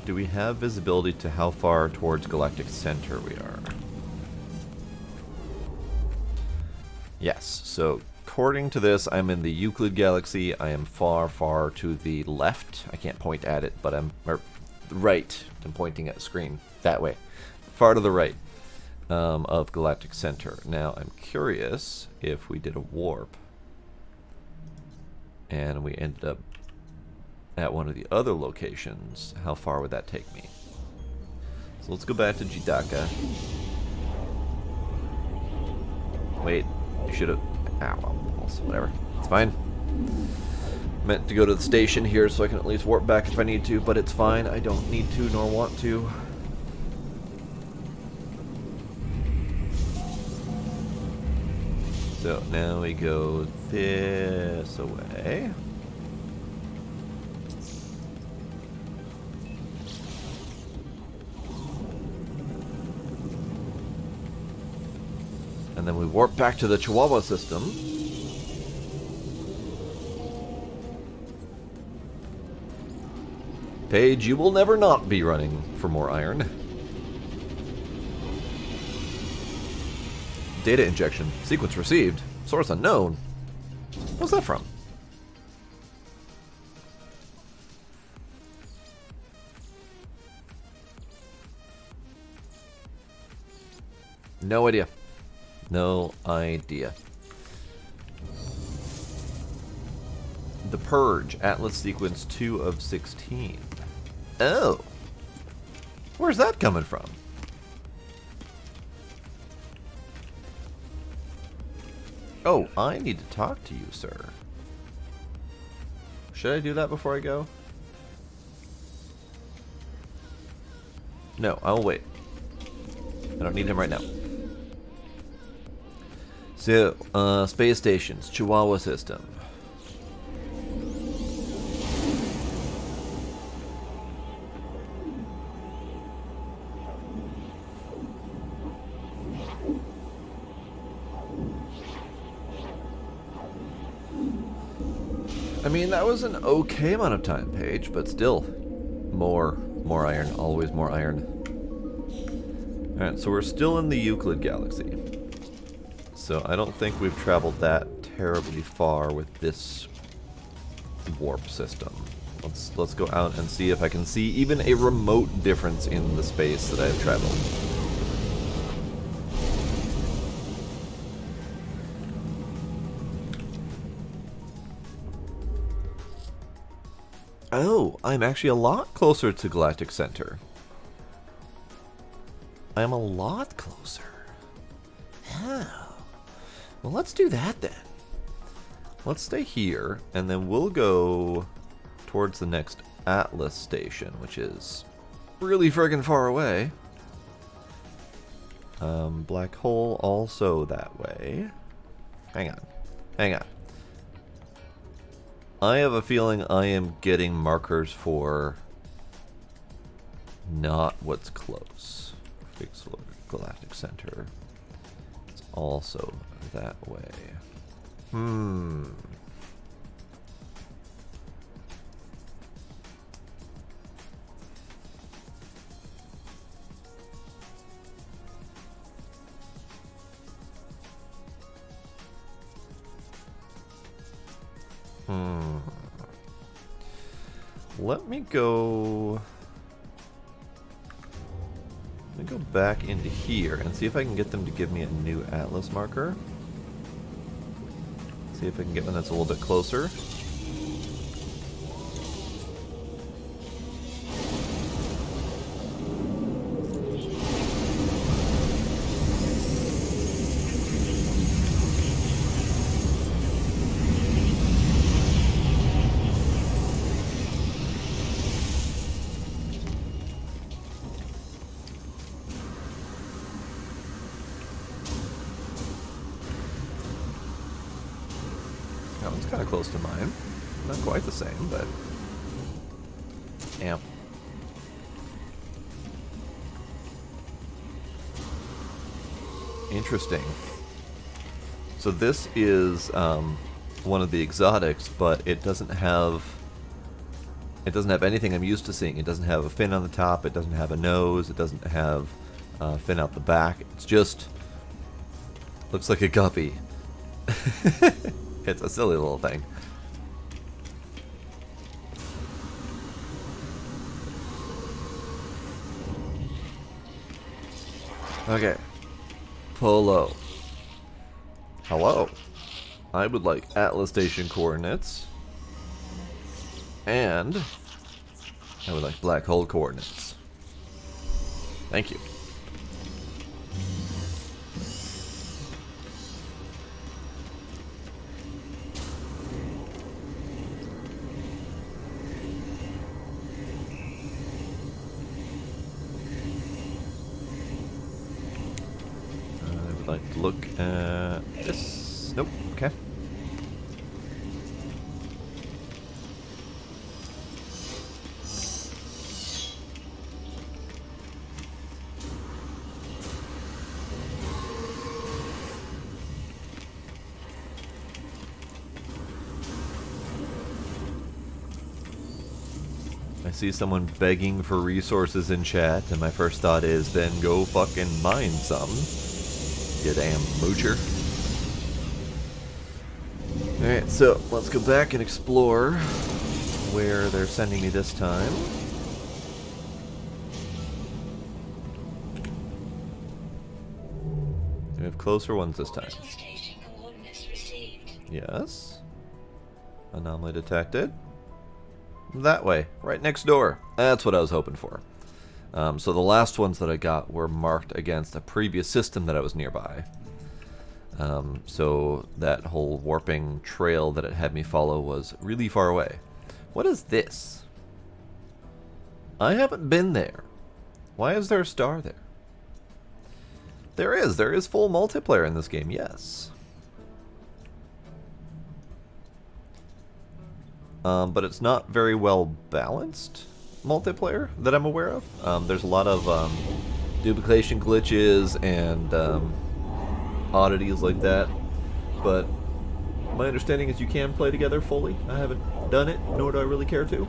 Do we have visibility to how far towards galactic center we are? Yes, so according to this, I'm in the Euclid galaxy. I am far, far to the left. I can't point at it, but I'm right. I'm pointing at the screen that way. Far to the right of galactic center. Now, I'm curious if we did a warp and we ended up at one of the other locations, how far would that take me? So let's go back to Jidaka. Wait, you should have... Ah, well, whatever. It's fine. Meant to go to the station here so I can at least warp back if I need to, but it's fine. I don't need to nor want to. So now we go this away. And then we warp back to the Chihuahua system. Paige, you will never not be running for more iron. Data injection. Sequence received. Source unknown. What's that from? No idea. No idea. The Purge, Atlas Sequence 2 of 16. Oh! Where's that coming from? Oh, I need to talk to you, sir. Should I do that before I go? No, I'll wait. I don't need him right now. So, space stations, Chihuahua system. I mean, that was an okay amount of time, Paige, but still, more iron, always more iron. Alright, so we're still in the Euclid galaxy. So I don't think we've traveled that terribly far with this warp system. Let's go out and see if I can see even a remote difference in the space that I've traveled. Oh, I'm actually a lot closer to Galactic Center. I'm a lot closer. Oh. Well, let's do that then. Let's stay here, and then we'll go towards the next Atlas station, which is really friggin' far away. Black hole also that way. Hang on. Hang on. I have a feeling I am getting markers for not what's close. Fixed Galactic Center. It's also that way. Let me go back into here and see if I can get them to give me a new Atlas marker. See if I can get one that's a little bit closer. That one's kind of close to mine. Not quite the same, but... yeah. Interesting. So this is one of the exotics, but it doesn't have anything I'm used to seeing. It doesn't have a fin on the top, it doesn't have a nose, it doesn't have a fin out the back. It's just... looks like a guppy. It's a silly little thing. Okay. Polo. Hello. I would like Atlas Station coordinates. And I would like black hole coordinates. Thank you. Like to look at this. Nope. Okay. I see someone begging for resources in chat, and my first thought is, then go fucking mine some. You damn moocher. Alright, so let's go back and explore where they're sending me this time. We have closer ones this time. Yes. Anomaly detected. That way, right next door. That's what I was hoping for. So the last ones that I got were marked against a previous system that I was nearby. So that whole warping trail that it had me follow was really far away. What is this? I haven't been there. Why is there a star there? There is full multiplayer in this game, yes. But it's not very well balanced multiplayer that I'm aware of. There's a lot of duplication glitches and oddities like that. But my understanding is you can play together fully. I haven't done it, nor do I really care to.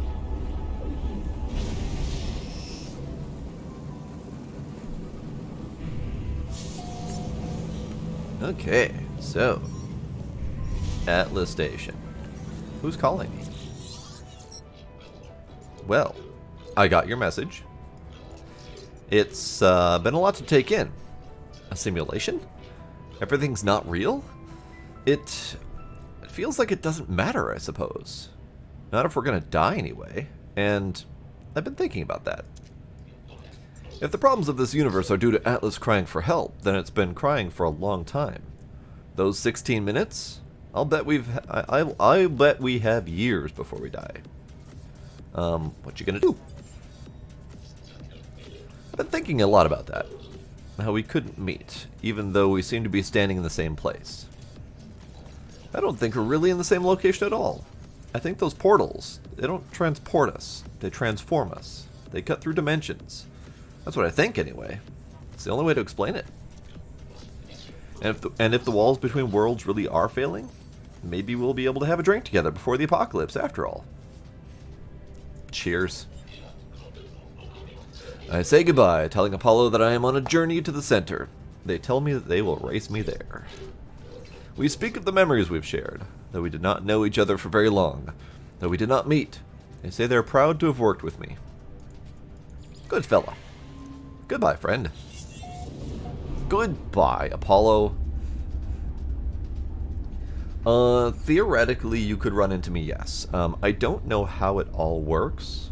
Okay, so Atlas Station. Who's calling me? Well, I got your message. It's been a lot to take in. A simulation? Everything's not real? It feels like it doesn't matter, I suppose. Not if we're gonna die anyway. And I've been thinking about that. If the problems of this universe are due to Atlas crying for help, then it's been crying for a long time. Those 16 minutes? I'll bet I bet we have years before we die. What you gonna do? I've been thinking a lot about that. How we couldn't meet, even though we seem to be standing in the same place. I don't think we're really in the same location at all. I think those portals, they don't transport us. They transform us. They cut through dimensions. That's what I think, anyway. It's the only way to explain it. And if the walls between worlds really are failing, maybe we'll be able to have a drink together before the apocalypse, after all. Cheers. I say goodbye, telling Apollo that I am on a journey to the center. They tell me that they will race me there. We speak of the memories we've shared, though we did not know each other for very long, though we did not meet. They say they're proud to have worked with me. Good fella. Goodbye, friend. Goodbye, Apollo. Theoretically, you could run into me, yes. I don't know how it all works.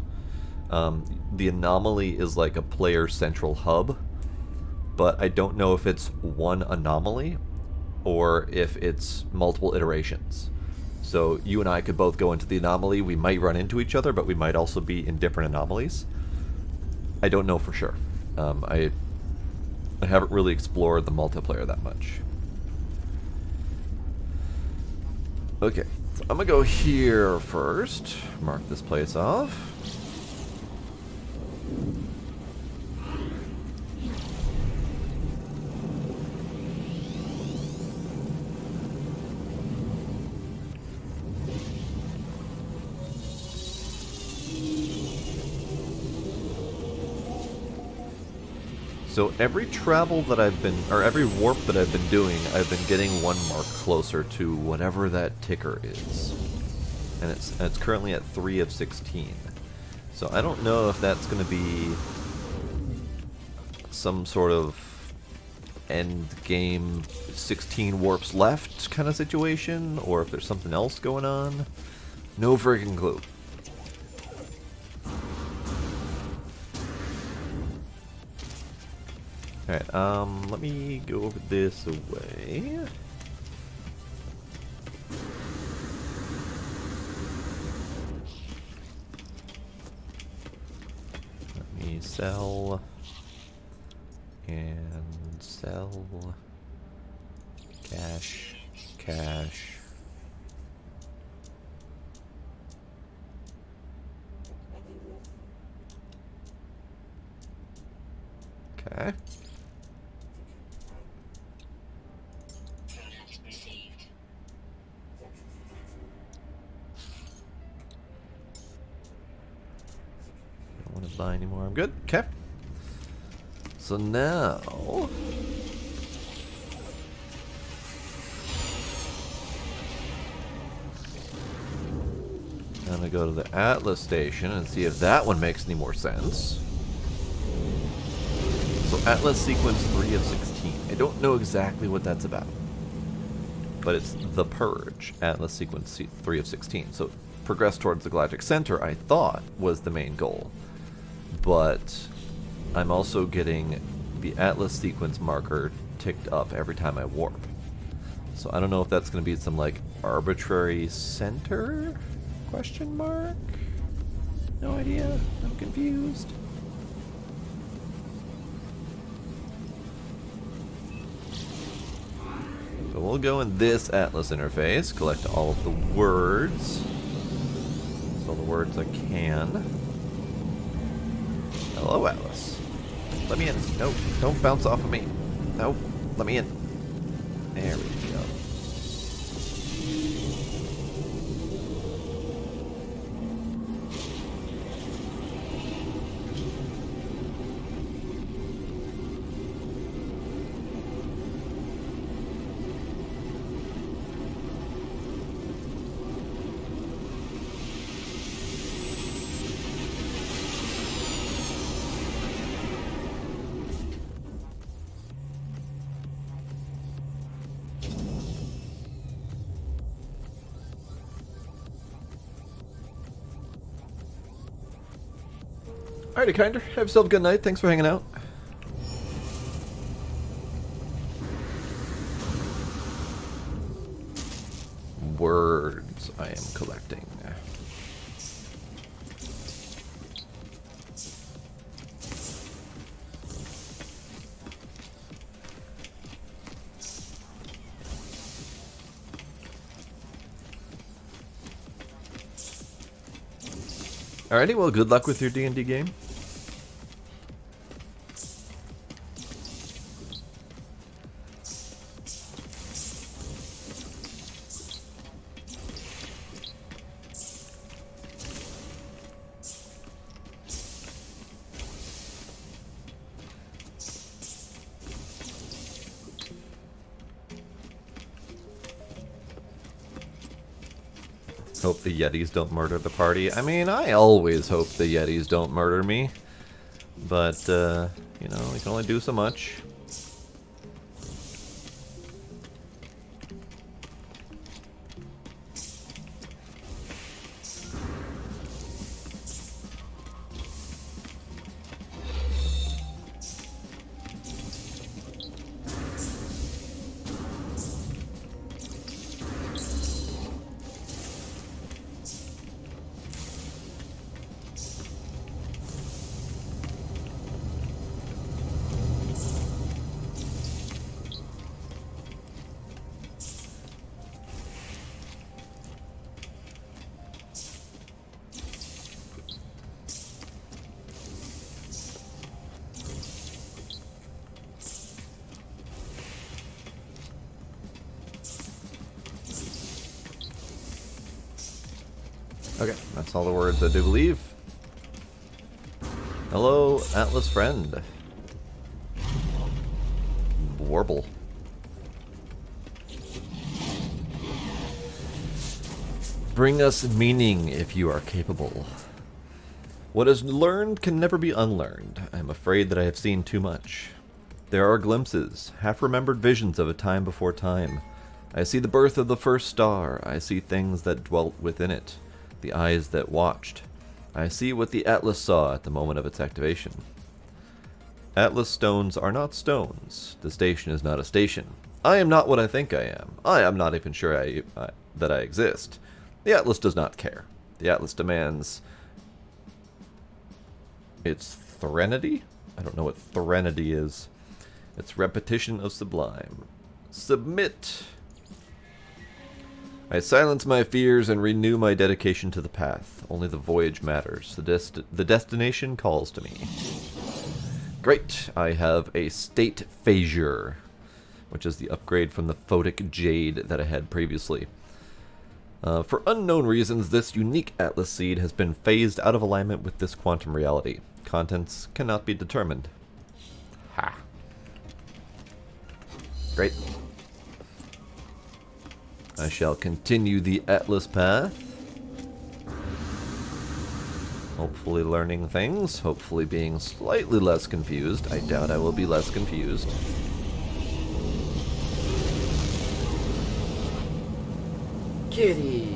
The anomaly is like a player central hub, but I don't know if it's one anomaly or if it's multiple iterations. So you and I could both go into the anomaly. We might run into each other, but we might also be in different anomalies. I don't know for sure. I haven't really explored the multiplayer that much. Okay, so I'm gonna go here first. Mark this place off. So every travel that I've been, or every warp that I've been doing, I've been getting one mark closer to whatever that ticker is. And it's currently at 3 of 16. So I don't know if that's going to be some sort of end game 16 warps left kind of situation, or if there's something else going on. No freaking clue. Alright, let me go over this away. Let me sell and sell. Cash, cash. Okay. Buy anymore. I'm good. Okay. So now I'm gonna go to the Atlas station and see if that one makes any more sense. So Atlas Sequence 3 of 16. I don't know exactly what that's about. But it's The Purge, Atlas Sequence 3 of 16. So progress towards the Galactic Center, I thought, was the main goal. But I'm also getting the Atlas Sequence marker ticked up every time I warp. So I don't know if that's going to be some, like, arbitrary center? Question mark? No idea. I'm confused. So we'll go in this Atlas interface, collect all of the words. All the words I can. Hello, Atlas. Let me in. No, don't bounce off of me. No, let me in. There we go. Alrighty, Kinder. Have yourself a good night. Thanks for hanging out. Words I am collecting. Alrighty, well, good luck with your D&D game. Hope the Yetis don't murder the party. I mean, I always hope the Yetis don't murder me. But, you know, we can only do so much. Okay, that's all the words I do believe. Hello, Atlas friend. Warble. Bring us meaning if you are capable. What is learned can never be unlearned. I am afraid that I have seen too much. There are glimpses, half-remembered visions of a time before time. I see the birth of the first star. I see things that dwelt within it. The eyes that watched. I see what the Atlas saw at the moment of its activation. Atlas stones are not stones. The station is not a station. I am not what I think I am. I am not even sure that I exist. The Atlas does not care. The Atlas demands its threnody? I don't know what threnody is. Its repetition of sublime. Submit. I silence my fears and renew my dedication to the path. Only the voyage matters. The destination calls to me. Great. I have a state phasure, which is the upgrade from the photic jade that I had previously. For unknown reasons, this unique Atlas seed has been phased out of alignment with this quantum reality. Contents cannot be determined. Ha. Great. I shall continue the Atlas path. Hopefully learning things, hopefully being slightly less confused. I doubt I will be less confused. Kitty!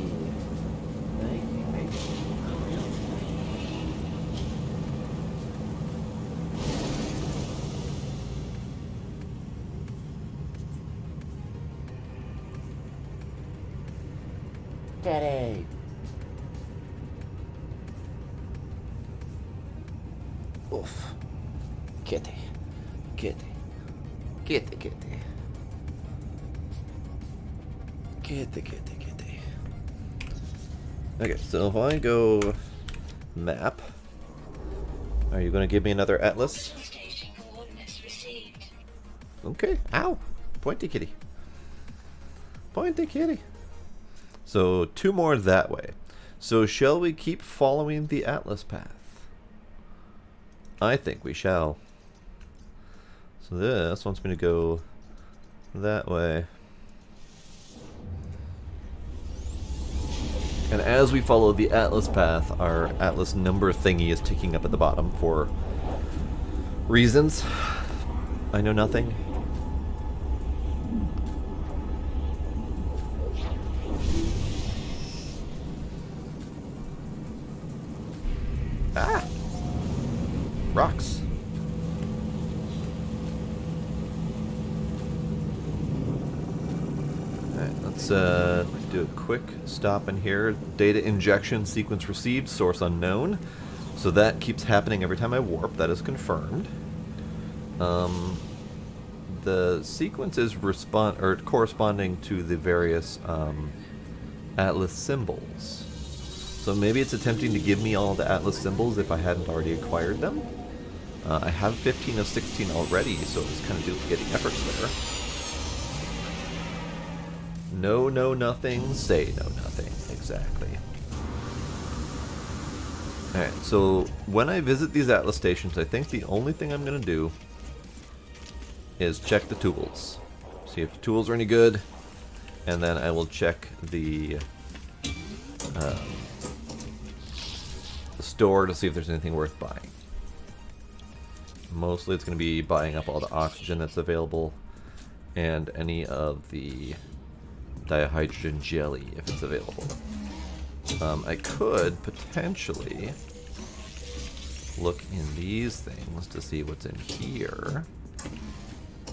Kitty! Oof. Kitty. Kitty. Kitty, kitty. Kitty, kitty, kitty. Okay, so if I go map, are you going to give me another atlas? Okay, ow! Pointy kitty. Pointy kitty. So 2 more that way. So shall we keep following the atlas path? I think we shall. So this wants me to go that way. And as we follow the atlas path, our atlas number thingy is ticking up at the bottom for reasons. I know nothing. Ah! Rocks. Alright, let's do a quick stop in here. Data injection sequence received, source unknown. So that keeps happening every time I warp. That is confirmed. The sequence is corresponding to the various atlas symbols. So maybe it's attempting to give me all the atlas symbols if I hadn't already acquired them. I have 15 of 16 already, so it's kind of duplicating efforts there. No, no, nothing. Say no, nothing. Exactly. Alright, so when I visit these atlas stations, I think the only thing I'm going to do is check the tools. See if the tools are any good, and then I will check the store to see if there's anything worth buying. Mostly it's going to be buying up all the oxygen that's available and any of the dihydrogen jelly if it's available. I could potentially look in these things to see what's in here.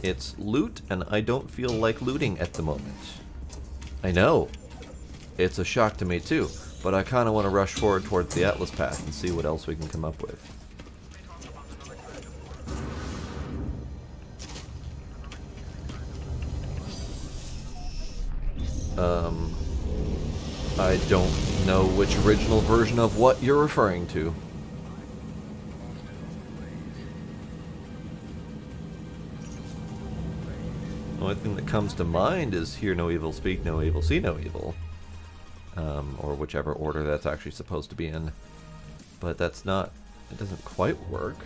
It's loot, and I don't feel like looting at the moment. I know. It's a shock to me too, but I kind of want to rush forward towards the atlas path and see what else we can come up with. I don't know which original version of what you're referring to. The only thing that comes to mind is hear no evil, speak no evil, see no evil. Or whichever order that's actually supposed to be in. But that's not, it doesn't quite work.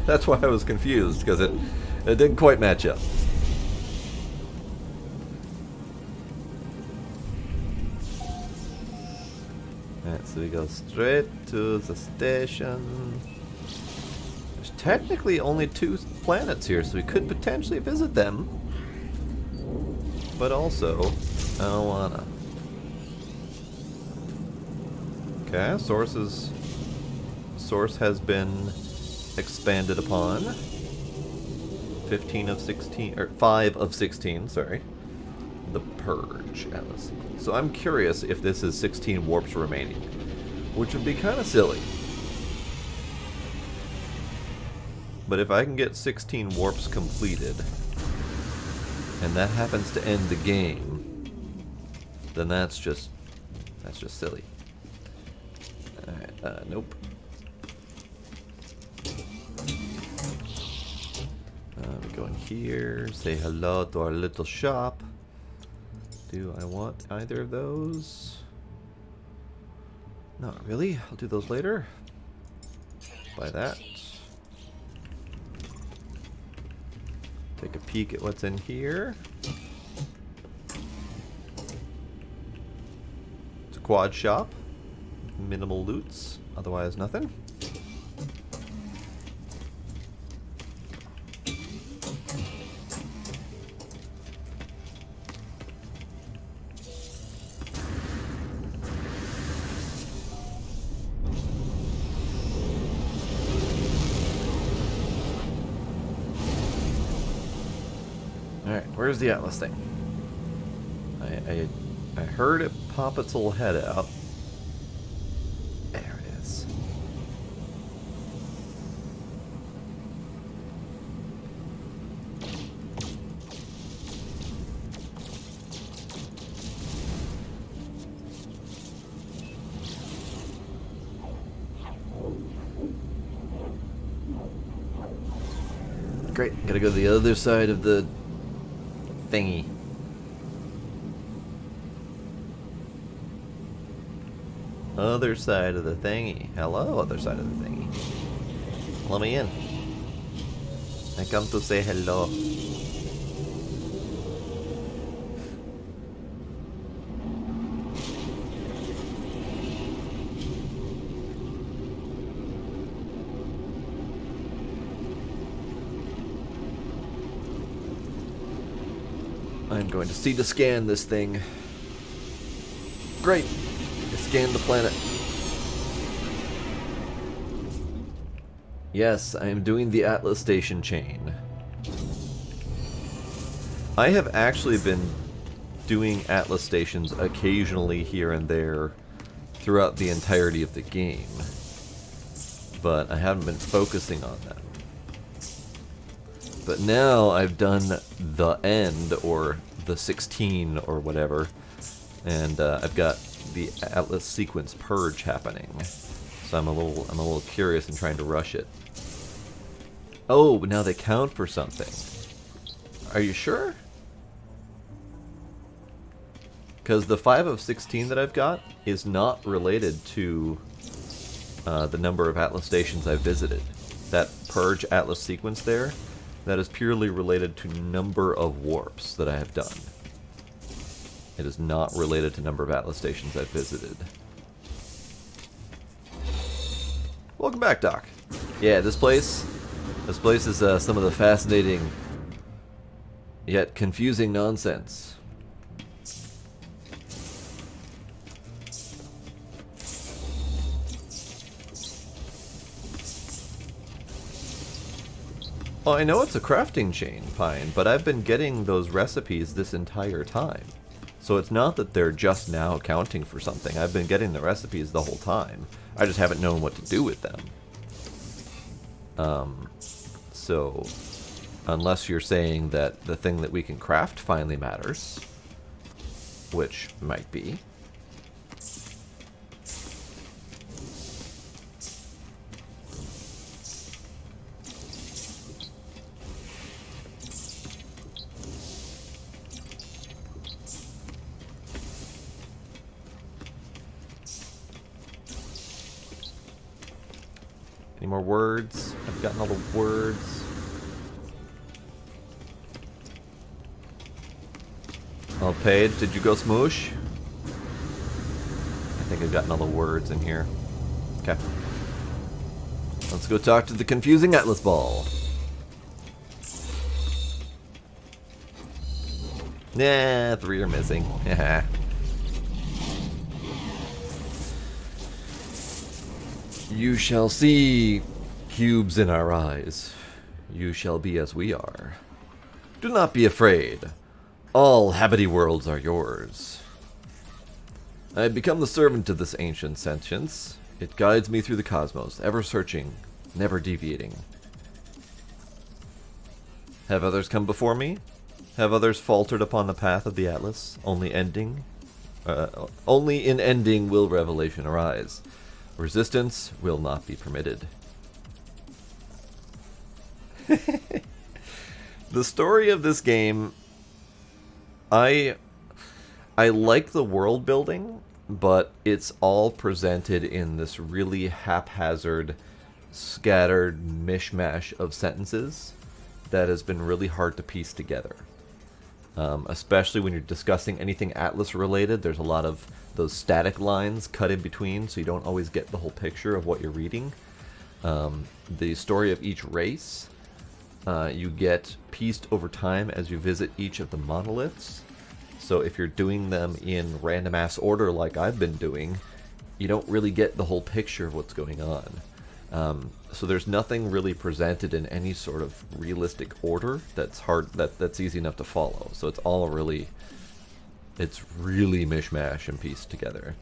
That's why I was confused, because it didn't quite match up. Alright, so we go straight to the station. There's technically only 2 planets here, so we could potentially visit them. But also, I don't wanna. Okay, source has been expanded upon. 15 of 16, or 5 of 16, sorry. The Purge, Atlas. So I'm curious if this is 16 warps remaining, which would be kind of silly. But if I can get 16 warps completed, and that happens to end the game, then that's just silly. Alright, nope. We go in here, say hello to our little shop. Do I want either of those? Not really. I'll do those later. Buy that. Take a peek at what's in here. quad shop. Minimal loots, otherwise nothing. Alright, where's the Atlas thing? I heard it pop its little head out. There it is. Great, gotta go to the other side of the thingy. Other side of the thingy. Hello, other side of the thingy. Let me in. I come to say hello. I'm going to see to scan this thing. Great. Scan the planet. Yes, I am doing the Atlas Station chain. I have actually been doing Atlas stations occasionally here and there throughout the entirety of the game, but I haven't been focusing on them. But now I've done the end, or the 16 or whatever, and I've got the Atlas sequence purge happening. So I'm a little curious and trying to rush it. Oh, now they count for something. Are you sure? Because the 5 of 16 that I've got is not related to the number of Atlas stations I've visited. That purge Atlas sequence there, that is purely related to number of warps that I have done. It is not related to number of Atlas stations I've visited. Welcome back, Doc. Yeah, this place is some of the fascinating yet confusing nonsense. Well, I know it's a crafting chain, Pine, but I've been getting those recipes this entire time. So it's not that they're just now accounting for something. I've been getting the recipes the whole time. I just haven't known what to do with them. So, unless you're saying that the thing that we can craft finally matters, which might be. Any more words? I've gotten all the words. All paid. Did you go smoosh? I think I've gotten all the words in here. Okay. Let's go talk to the confusing Atlas Ball. Nah, 3 are missing. You shall see cubes in our eyes. You shall be as we are. Do not be afraid. All habity worlds are yours. I have become the servant of this ancient sentience. It guides me through the cosmos, ever searching, never deviating. Have others come before me? Have others faltered upon the path of the Atlas? Only in ending will revelation arise. Resistance will not be permitted. The story of this game, I like the world building, but it's all presented in this really haphazard, scattered mishmash of sentences that has been really hard to piece together. especially when you're discussing anything Atlas related. There's a lot of those static lines cut in between, so you don't always get the whole picture of what you're reading. The story of each race, you get pieced over time as you visit each of the monoliths. So if you're doing them in random ass order like I've been doing, you don't really get the whole picture of what's going on. So there's nothing really presented in any sort of realistic order that's easy enough to follow. So it's all really mishmash and pieced together.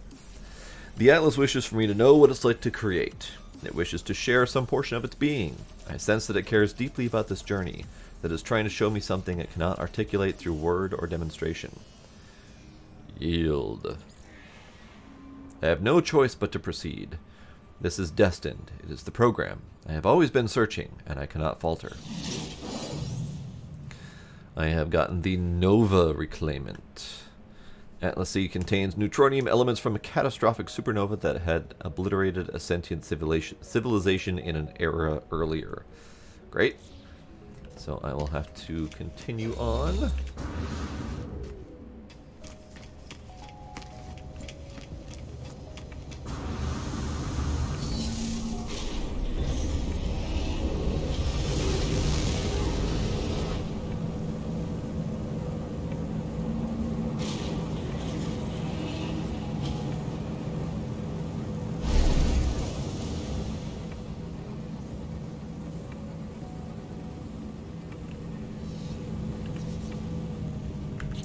The Atlas wishes for me to know what it's like to create. It wishes to share some portion of its being. I sense that it cares deeply about this journey, that is trying to show me something it cannot articulate through word or demonstration. Yield. I have no choice but to proceed. This is destined. It is the program. I have always been searching, and I cannot falter. I have gotten the Nova Reclaimant. Atlas C contains neutronium elements from a catastrophic supernova that had obliterated a sentient civilization in an era earlier. Great. So I will have to continue on.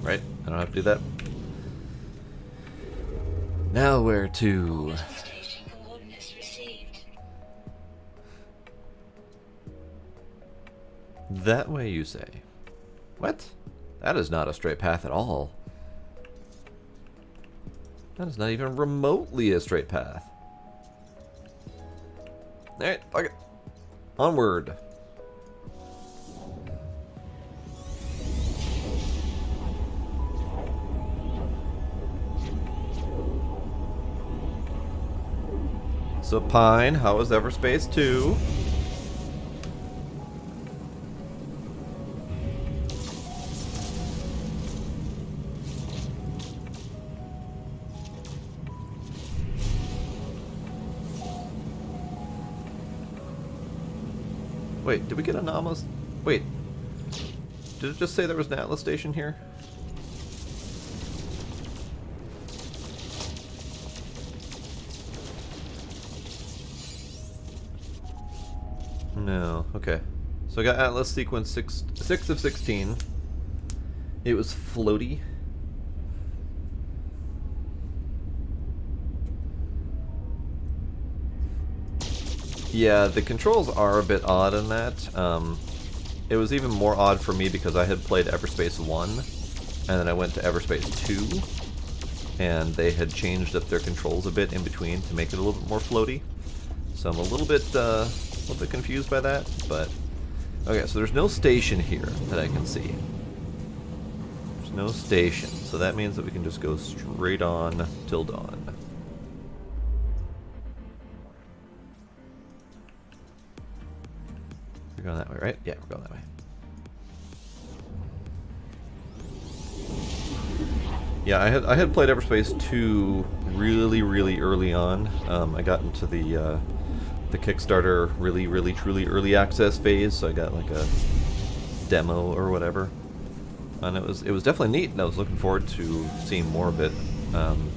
Right? I don't have to do that. Now where to? That way, you say. What? That is not a straight path at all. That is not even remotely a straight path. Alright, fuck it. Onward. So Pine, how was Everspace 2? Wait, did we get an Atlas? Wait, did it just say there was an Atlas station here? No, okay. So I got Atlas sequence 6 of 16. It was floaty. Yeah, the controls are a bit odd in that. It was even more odd for me because I had played Everspace 1, and then I went to Everspace 2, and they had changed up their controls a bit in between to make it a little bit more floaty. So I'm a little bit confused by that, but okay. So there's no station here that I can see. There's no station, so that means that we can just go straight on till dawn. We're going that way, right? Yeah, we're going that way. Yeah, I had played Everspace 2 really early on. I got into the Kickstarter really truly early access phase, so I got like a demo or whatever, and it was definitely neat, and I was looking forward to seeing more of it. I'm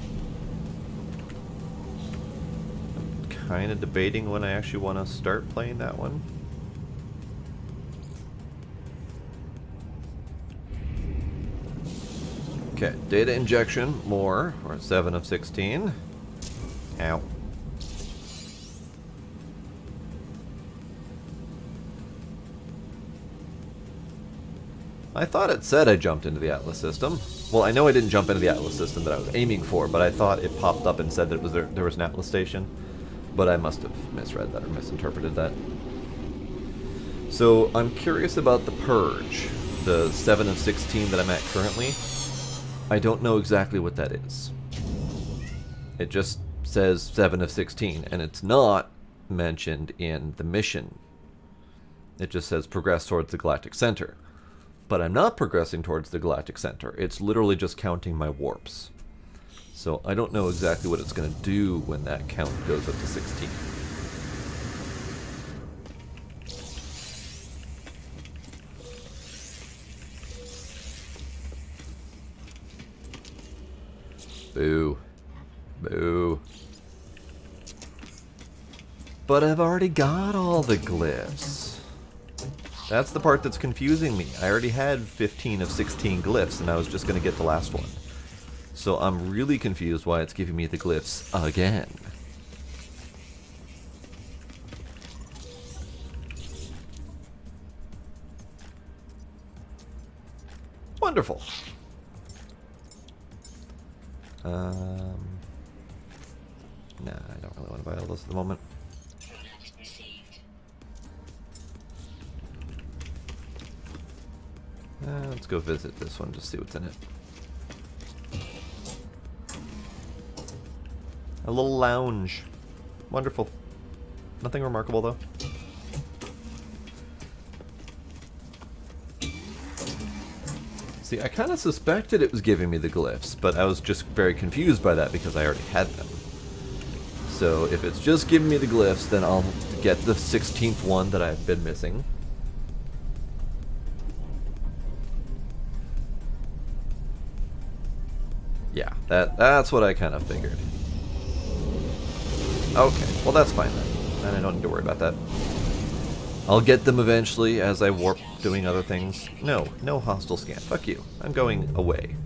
kind of debating when I actually want to start playing that one. Okay, data injection, more. We're at 7 of 16. Ow. I thought it said I jumped into the Atlas system. Well, I know I didn't jump into the Atlas system that I was aiming for, but I thought it popped up and said that it was there was an Atlas station. But I must have misread that or misinterpreted that. So I'm curious about the Purge, the 7 of 16 that I'm at currently. I don't know exactly what that is. It just says 7 of 16, and it's not mentioned in the mission. It just says progress towards the Galactic Center. But I'm not progressing towards the galactic center. It's literally just counting my warps. So I don't know exactly what it's going to do when that count goes up to 16. Boo. Boo. But I've already got all the glyphs. That's the part that's confusing me. I already had 15 of 16 glyphs, and I was just going to get the last one. So I'm really confused why it's giving me the glyphs again. Wonderful. Nah, I don't really want to buy all those at the moment. Let's go visit this one, just see what's in it. A little lounge. Wonderful. Nothing remarkable, though. See, I kind of suspected it was giving me the glyphs, but I was just very confused by that because I already had them. So if it's just giving me the glyphs, then I'll get the 16th one that I've been missing. Yeah, that's what I kind of figured. Okay, well that's fine then. Then I don't need to worry about that. I'll get them eventually as I warp doing other things. No, no hostile scan. Fuck you. I'm going away.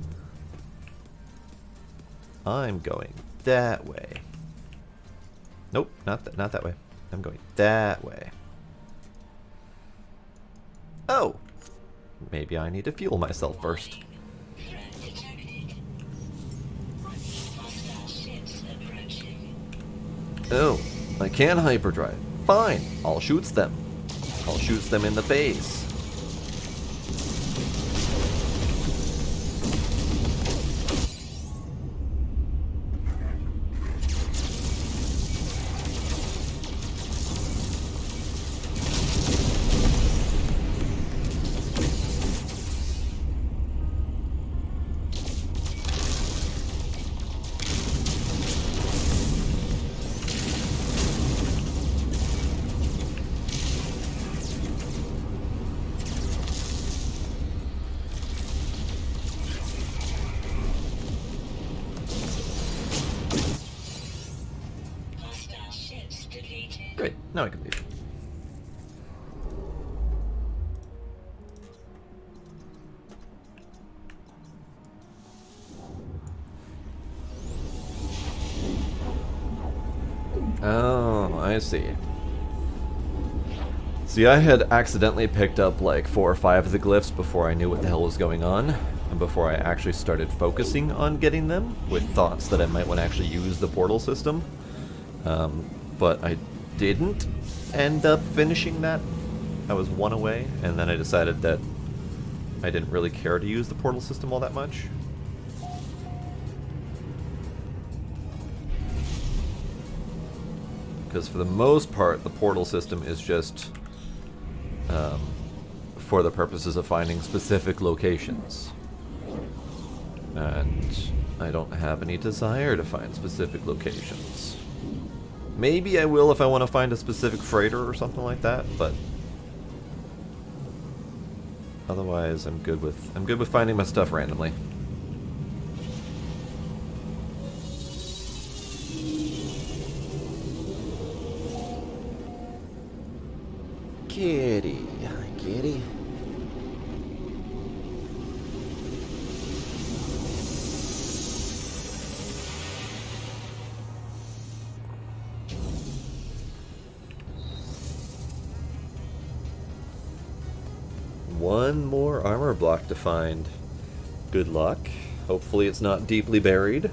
I'm going that way. Nope, not that way. I'm going that way. Oh! Maybe I need to fuel myself first. Oh, I can hyperdrive. Fine, I'll shoot them. I'll shoot them in the face. Great, now I can leave. Oh, I see. See, I had accidentally picked up like 4 or 5 of the glyphs before I knew what the hell was going on, and before I actually started focusing on getting them, with thoughts that I might want to actually use the portal system. But I didn't end up finishing that. I was 1 away, and then I decided that I didn't really care to use the portal system all that much. Because for the most part, the portal system is just for the purposes of finding specific locations. And I don't have any desire to find specific locations. Maybe I will if I want to find a specific freighter or something like that, but otherwise I'm good with finding my stuff randomly. Kitty, hi kitty. One more armor block to find. Good luck. Hopefully it's not deeply buried.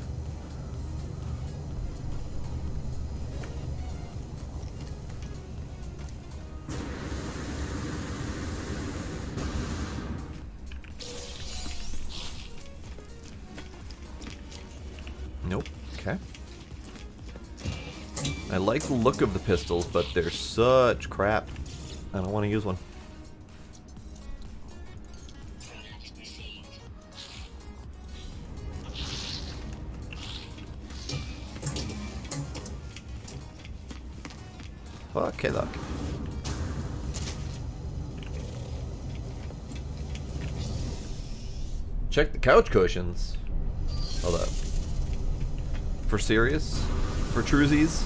Nope. Okay. I like the look of the pistols, but they're such crap. I don't want to use one. Okay, look. Check the couch cushions. Hold up. For serious? For truesies?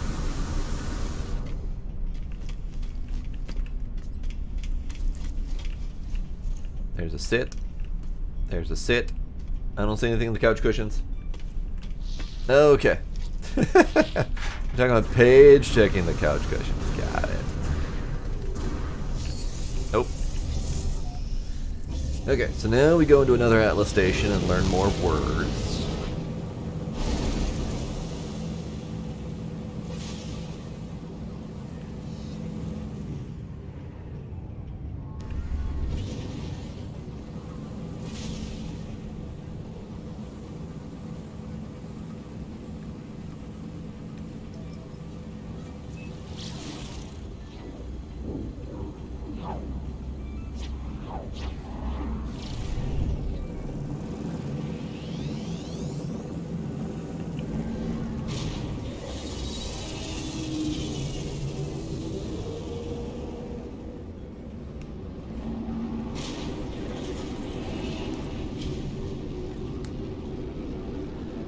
There's a sit. There's a sit. I don't see anything in the couch cushions. Okay. I'm talking about page checking the couch cushions. Got it. Nope. Okay, so now we go into another Atlas station and learn more words.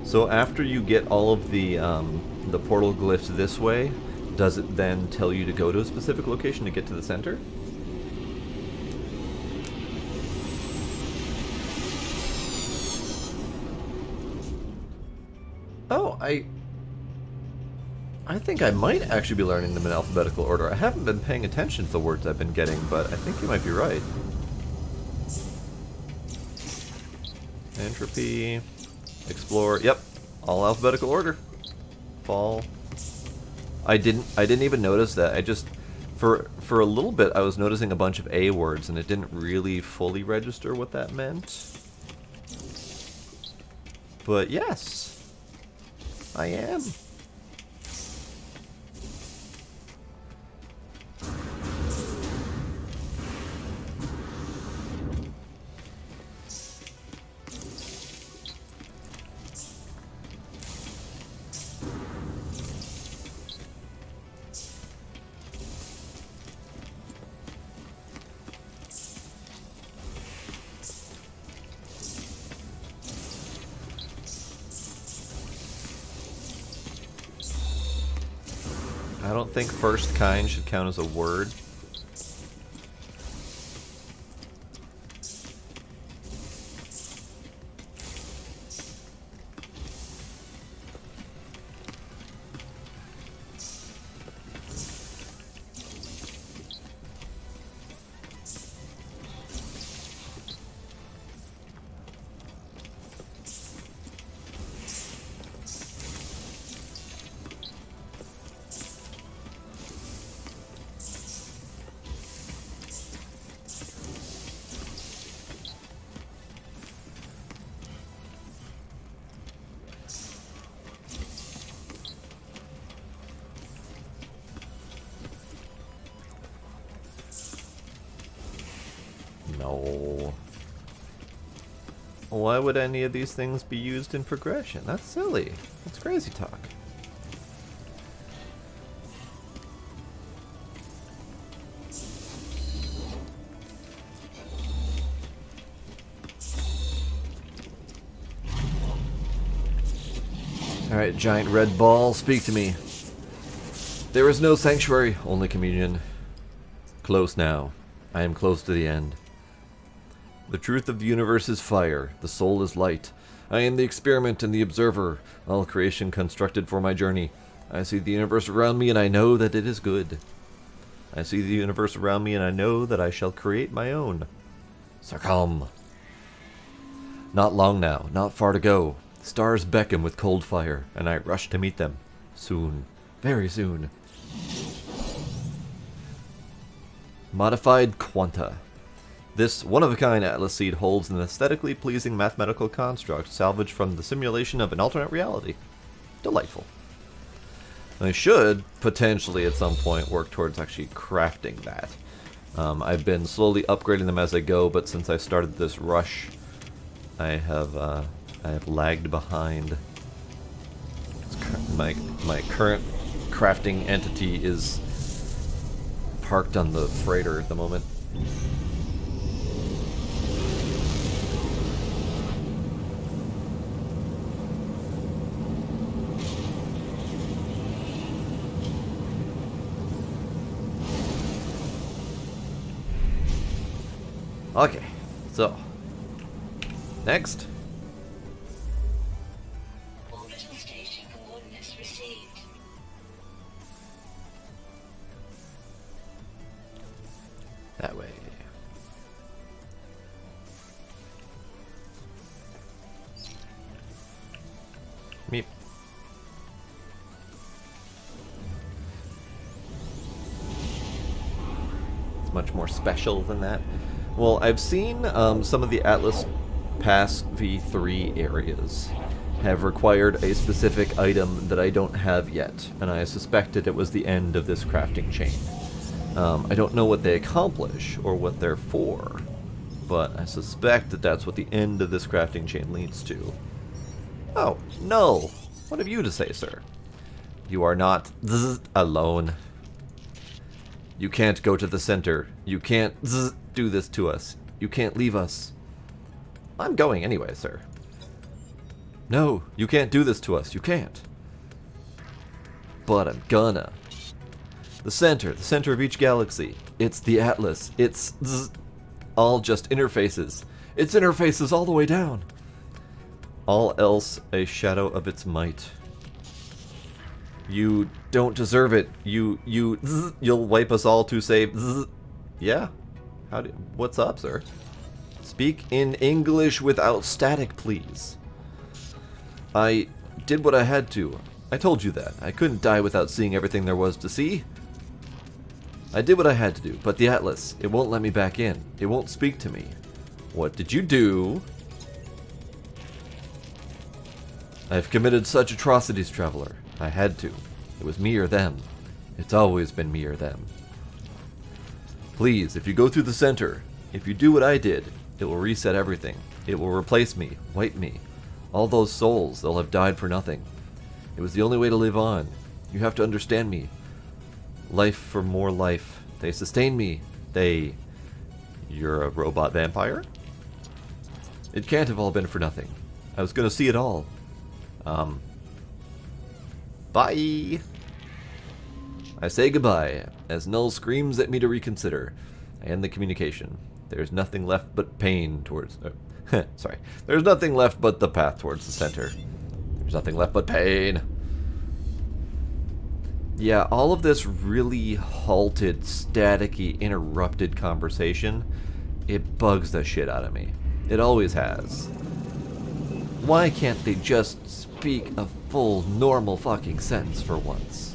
So after you get all of the portal glyphs this way, does it then tell you to go to a specific location to get to the center? Oh, I think I might actually be learning them in alphabetical order. I haven't been paying attention to the words I've been getting, but I think you might be right. Entropy, explore, yep, all alphabetical order. Fall. I didn't even notice that. I just for a little bit I was noticing a bunch of A words and it didn't really fully register what that meant. But yes, I am. I don't think first kind should count as a word. No. Why would any of these things be used in progression? That's silly. That's crazy talk. Alright, giant red ball, speak to me. There is no sanctuary, only communion. Close now. I am close to the end. The truth of the universe is fire, the soul is light. I am the experiment and the observer, all creation constructed for my journey. I see the universe around me and I know that it is good. I see the universe around me and I know that I shall create my own. Succumb. Not long now, not far to go. Stars beckon with cold fire, and I rush to meet them. Soon. Very soon. Modified quanta. This one-of-a-kind Atlas seed holds an aesthetically pleasing mathematical construct salvaged from the simulation of an alternate reality. Delightful. I should, potentially at some point, work towards actually crafting that. I've been slowly upgrading them as I go, but since I started this rush, I have lagged behind. My current crafting entity is parked on the freighter at the moment. Okay, so next. Orbital station coordinates received. That way. Meep. It's much more special than that. Well, I've seen some of the Atlas Pass V3 areas have required a specific item that I don't have yet, and I suspected it was the end of this crafting chain. I don't know what they accomplish or what they're for, but I suspect that that's what the end of this crafting chain leads to. Oh, Null! What have you to say, sir? You are not alone. You can't go to the center. You can't do this to us. You can't leave us. I'm going anyway, sir. No, you can't do this to us. You can't. But I'm gonna. The center of each galaxy. It's the Atlas. It's all just interfaces. It's interfaces all the way down. All else a shadow of its might. You don't deserve it. You'll wipe us all to say yeah. What's up, sir? Speak in English without static, please. I did what I had to. I told you that. I couldn't die without seeing everything there was to see. I did what I had to do, but the Atlas, it won't let me back in. It won't speak to me. What did you do? I've committed such atrocities, traveler. I had to. It was me or them. It's always been me or them. Please, if you go through the center, if you do what I did, it will reset everything. It will replace me, wipe me. All those souls, they'll have died for nothing. It was the only way to live on. You have to understand me. Life for more life. They sustain me. You're a robot vampire? It can't have all been for nothing. I was gonna see it all. Bye! I say goodbye, as Null screams at me to reconsider. I end the communication. There's nothing left but pain towards... sorry. There's nothing left but the path towards the center. There's nothing left but pain. Yeah, all of this really halted, staticky, interrupted conversation, it bugs the shit out of me. It always has. Why can't they just speak a full, normal fucking sentence for once?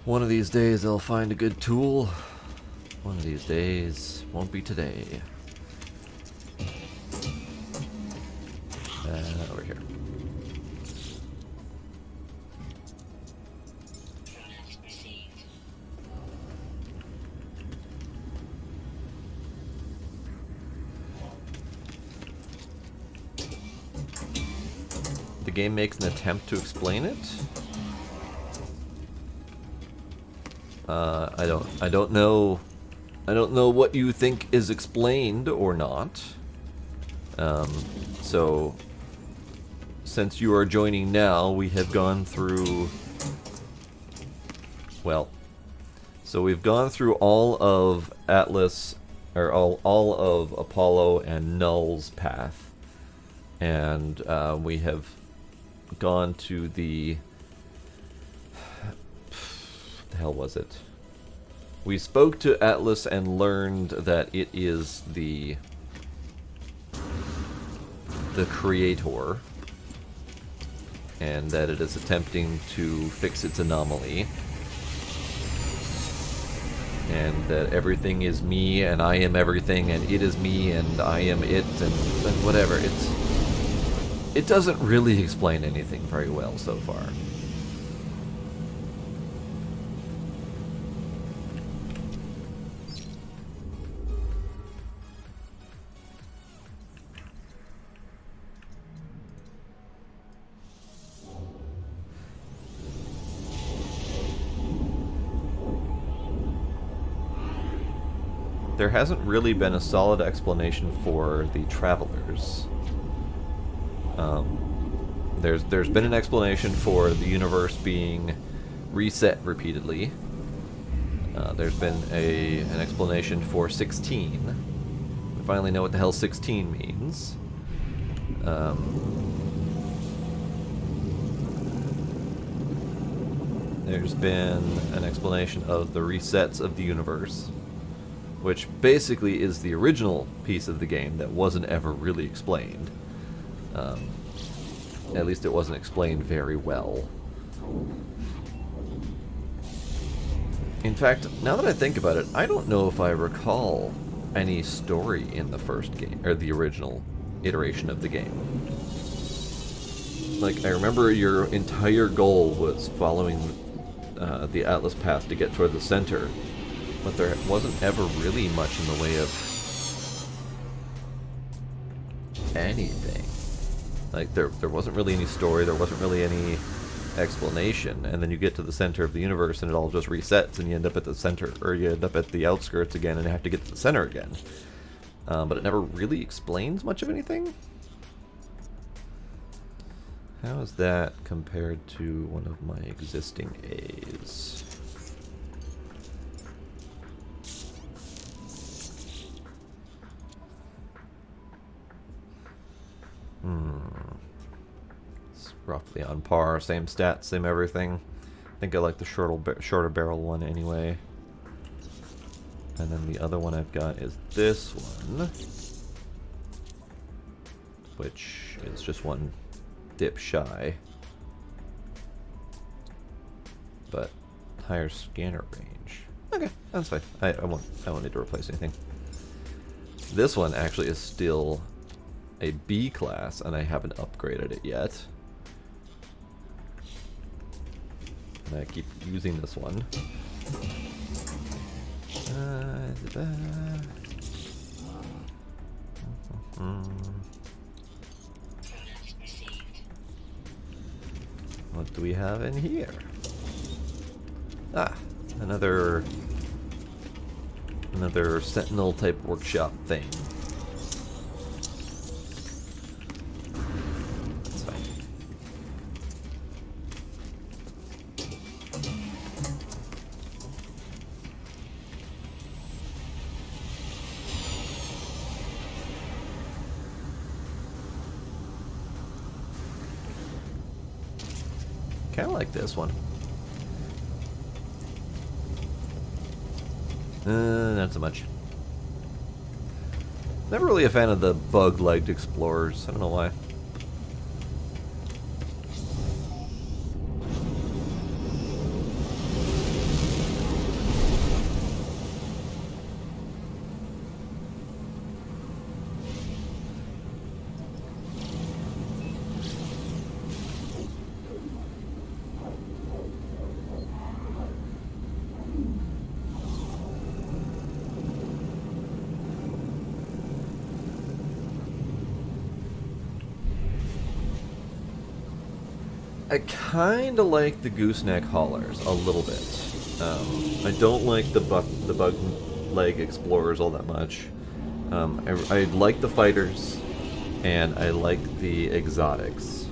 One of these days I'll find a good tool. One of these days won't be today. Over here. Products received. The game makes an attempt to explain it. I don't know. I don't know what you think is explained or not. So, since you are joining now, we have gone through. Well, so we've gone through all of Atlas, or all of Apollo and Null's path, and we have gone to the. What the hell was it? We spoke to Atlas and learned that it is the creator, and that it is attempting to fix its anomaly, and that everything is me and I am everything, and it is me and I am it, and whatever. it doesn't really explain anything very well so far. There hasn't really been a solid explanation for the travelers. There's been an explanation for the universe being reset repeatedly. There's been an explanation for 16. We finally know what the hell 16 means. There's been an explanation of the resets of the universe, which basically is the original piece of the game that wasn't ever really explained. At least it wasn't explained very well. In fact, now that I think about it, I don't know if I recall any story in the first game, or the original iteration of the game. Like, I remember your entire goal was following the Atlas path to get toward the center, but there wasn't ever really much in the way of anything. Like, there wasn't really any story, there wasn't really any explanation, and then you get to the center of the universe and it all just resets and you end up at the center, or you end up at the outskirts again and you have to get to the center again. But it never really explains much of anything. How is that compared to one of my existing A's? It's roughly on par, same stats, same everything. I think I like the shorter barrel one anyway. And then the other one I've got is this one, which is just one dip shy, but higher scanner range. Okay, that's fine. I won't need to replace anything. This one actually is still a B class, and I haven't upgraded it yet. And I keep using this one. What do we have in here? Ah, another Sentinel type workshop thing. That's fine. Kind of like this one. Not so much. Never really a fan of the bug-legged explorers. I don't know why. I kinda like the gooseneck haulers a little bit. I don't like the bug leg explorers all that much. I like the fighters, and I like the exotics.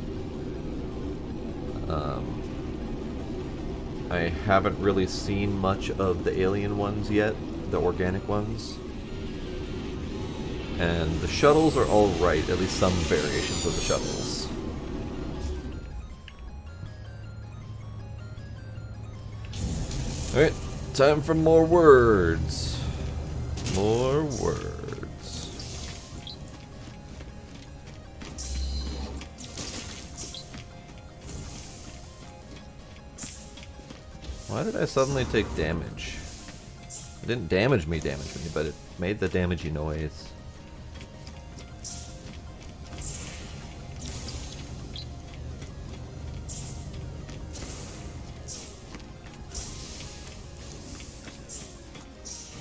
I haven't really seen much of the alien ones yet, the organic ones. And the shuttles are alright, at least some variations of the shuttles. Alright, time for more words. More words. Why did I suddenly take damage? It didn't damage me, but it made the damagey noise.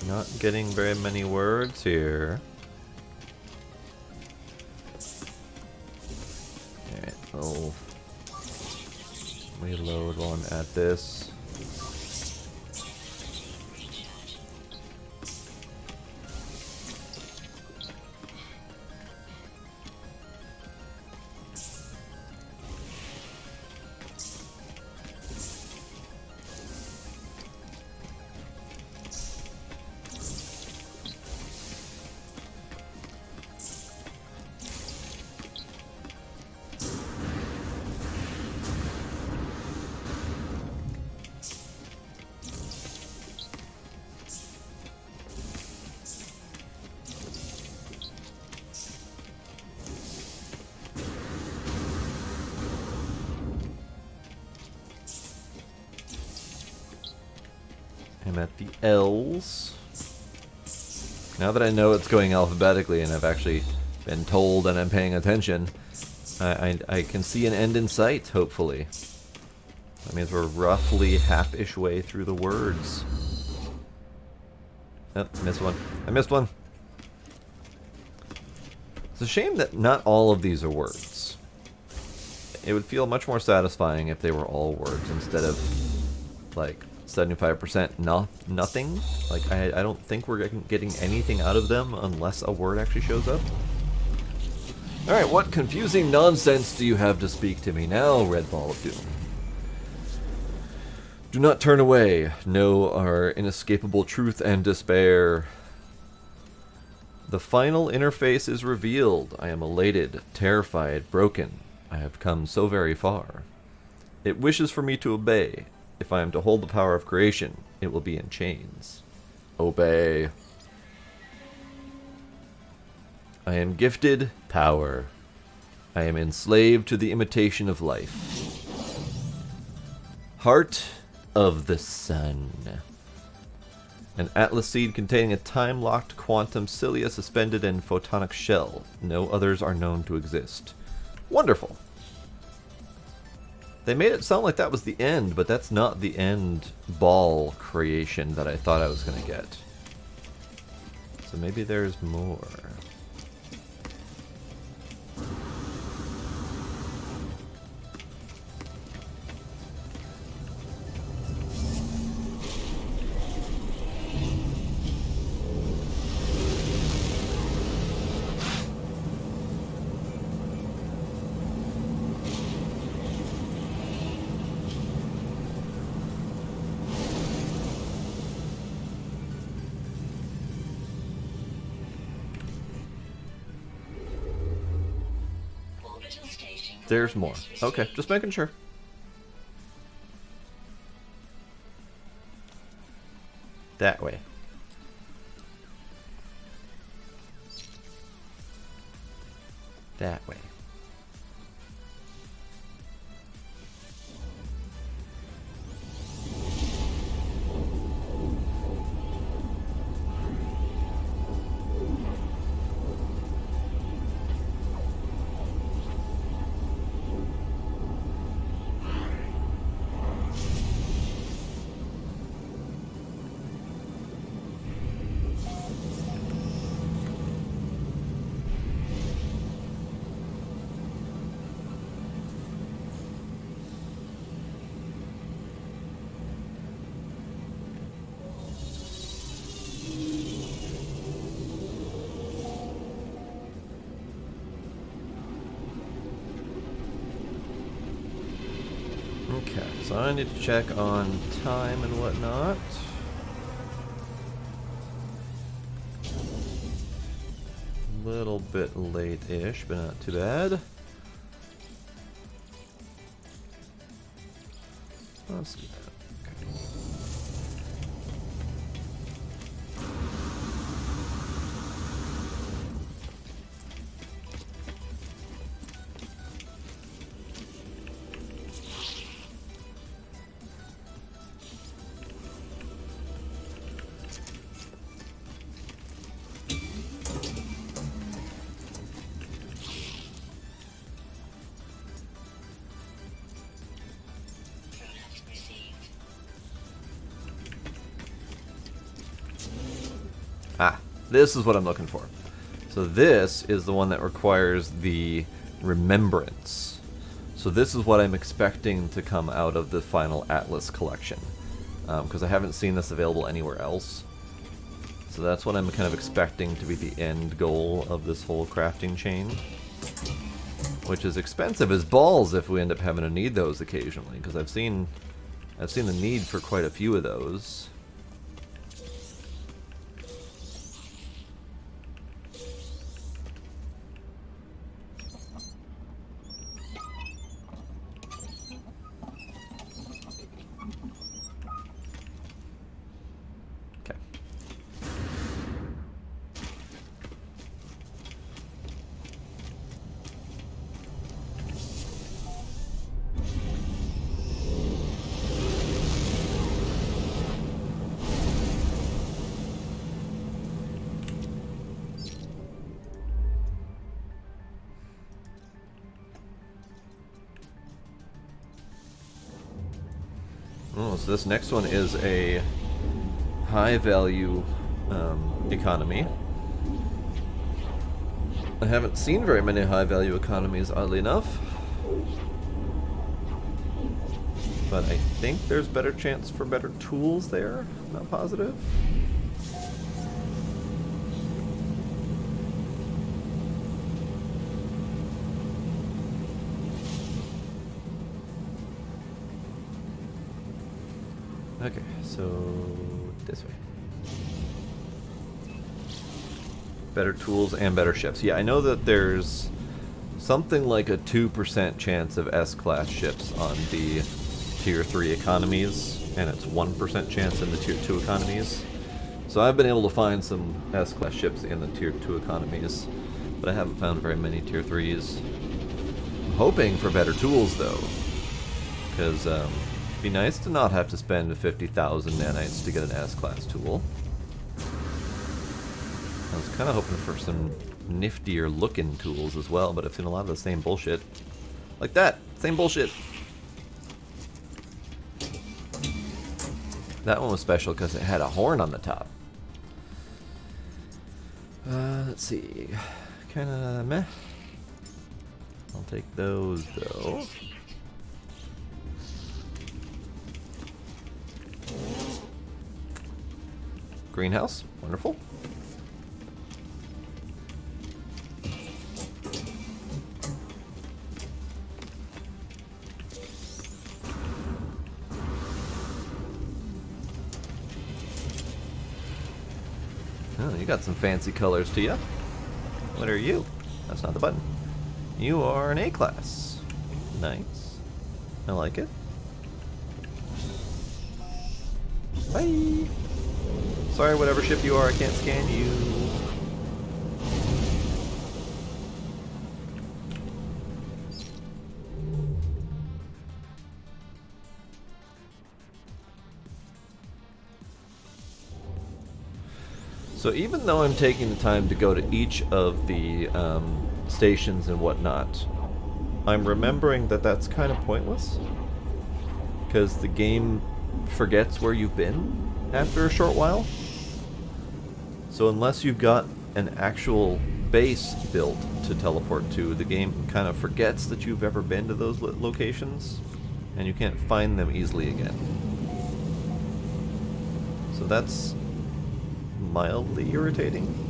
Not getting very many words here. Alright, I'll reload while I'm at this. I'm at the L's. Now that I know it's going alphabetically and I've actually been told and I'm paying attention, I can see an end in sight, hopefully. That means we're roughly half-ish way through the words. Oh, missed one. I missed one. It's a shame that not all of these are words. It would feel much more satisfying if they were all words instead of, like, 75% nothing. Like, I don't think we're getting anything out of them unless a word actually shows up. Alright, what confusing nonsense do you have to speak to me now, Red Ball of Doom? Do not turn away. Know our inescapable truth and despair. The final interface is revealed. I am elated, terrified, broken. I have come so very far. It wishes for me to obey. If I am to hold the power of creation, it will be in chains. Obey. I am gifted power. I am enslaved to the imitation of life. Heart of the sun. An atlas seed containing a time-locked quantum cilia suspended in photonic shell. No others are known to exist. Wonderful. They made it sound like that was the end, but that's not the end ball creation that I thought I was going to get. So maybe there's more. There's more. Okay, just making sure. That way. That way. Okay, so I need to check on time and whatnot. A little bit late-ish, but not too bad. Let's do that. Okay. Product received. This is what I'm looking for. So this is the one that requires the remembrance. So this is what I'm expecting to come out of the final Atlas collection. Because I haven't seen this available anywhere else. So that's what I'm kind of expecting to be the end goal of this whole crafting chain. Which is expensive as balls if we end up having to need those occasionally. Because I've seen the need for quite a few of those. Oh, so this next one is a high value economy. I haven't seen very many high value economies, oddly enough. But I think there's better chance for better tools there. Not positive. Okay, so this way. Better tools and better ships. Yeah, I know that there's something like a 2% chance of S-class ships on the Tier 3 economies, and it's 1% chance in the Tier 2 economies. So I've been able to find some S-class ships in the Tier 2 economies, but I haven't found very many Tier 3s. I'm hoping for better tools, though, because it'd be nice to not have to spend 50,000 nanites to get an S-class tool. I was kind of hoping for some niftier looking tools as well, but I've seen a lot of the same bullshit. Like that! Same bullshit! That one was special because it had a horn on the top. Let's see. Kinda meh. I'll take those though. Greenhouse, wonderful. Oh, you got some fancy colors to you. What are you? That's not the button. You are an A-class. Nice. I like it. Bye! Sorry, whatever ship you are, I can't scan you. So even though I'm taking the time to go to each of the stations and whatnot, I'm remembering that that's kind of pointless. Because the game forgets where you've been after a short while. So unless you've got an actual base built to teleport to, the game kind of forgets that you've ever been to those locations, and you can't find them easily again. So that's mildly irritating.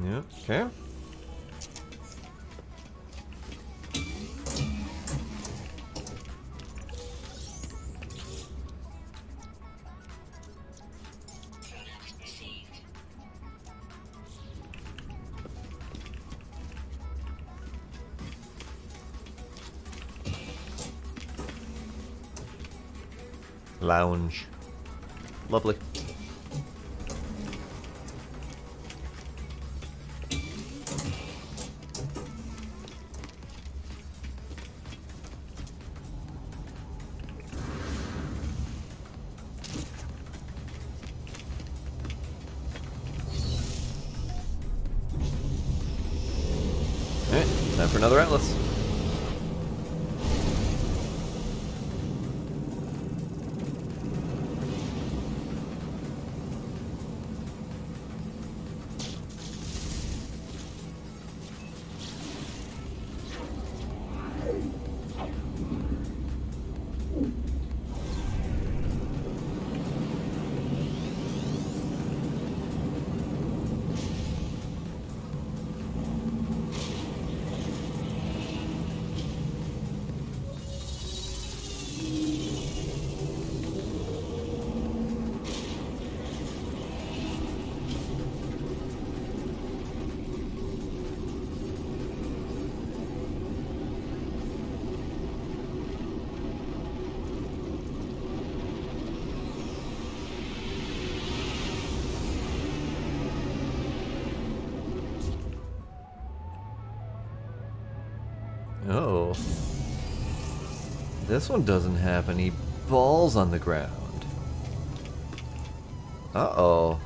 Yeah, okay. Lounge. Lovely. Alright, time for another Atlas. Oh. This one doesn't have any balls on the ground. Uh-oh.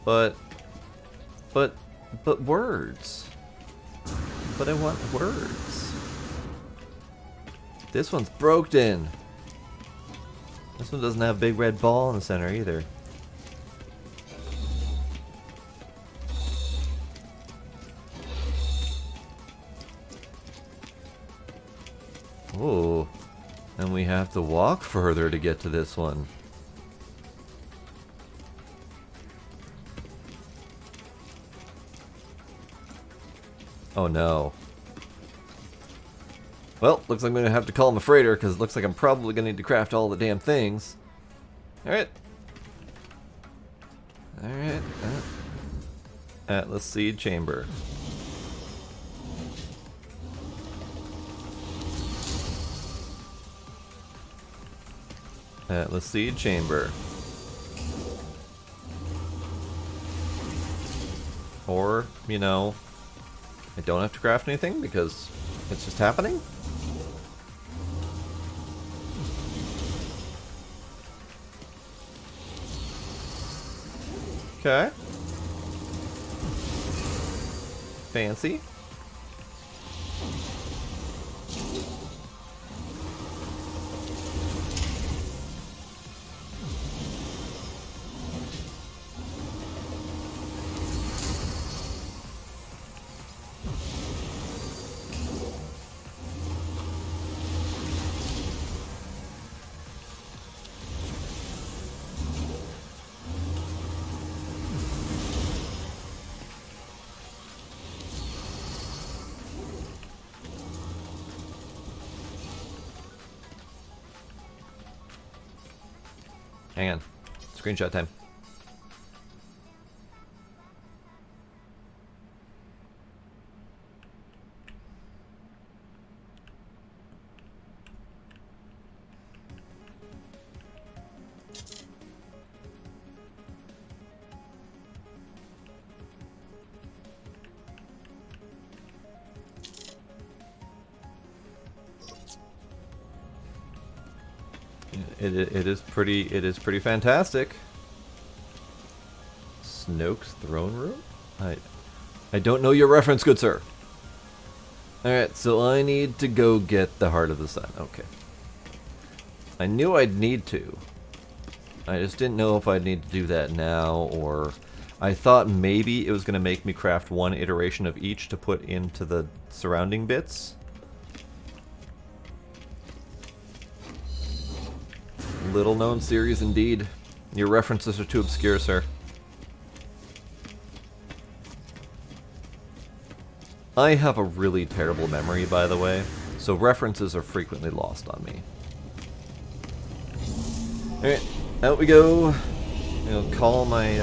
But words. But I want words. This one's broken. This one doesn't have a big red ball in the center either. Ooh, and we have to walk further to get to this one. Oh no. Well, looks like I'm gonna have to call him a freighter because it looks like I'm probably gonna need to craft all the damn things. Alright. Alright. Atlas Seed Chamber. Atlas Seed Chamber. Or, you know, I don't have to craft anything because it's just happening. Okay. Fancy. Hang on. Screenshot time. It is pretty fantastic. Snoke's throne room? I don't know your reference, good sir. Alright, so I need to go get the Heart of the Sun. Okay. I knew I'd need to. I just didn't know if I'd need to do that now, or I thought maybe it was going to make me craft one iteration of each to put into the surrounding bits. Little known series indeed. Your references are too obscure, sir. I have a really terrible memory, by the way, so references are frequently lost on me. Alright, out we go. I'll call my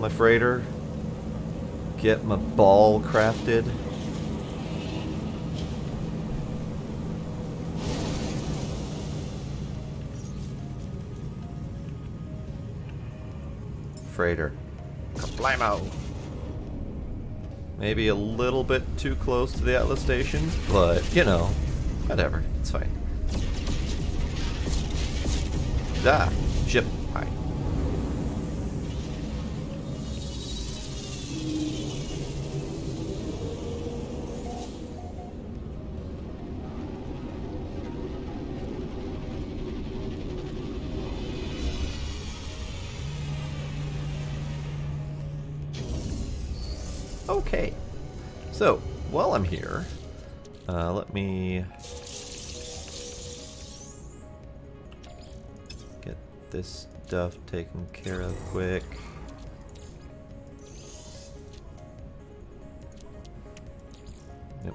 freighter. Get my ball crafted. Freighter. Kablamo! Maybe a little bit too close to the Atlas station, but, you know, whatever. It's fine. Ah! Ship. Hi. Okay, so while I'm here, let me get this stuff taken care of quick. Yep.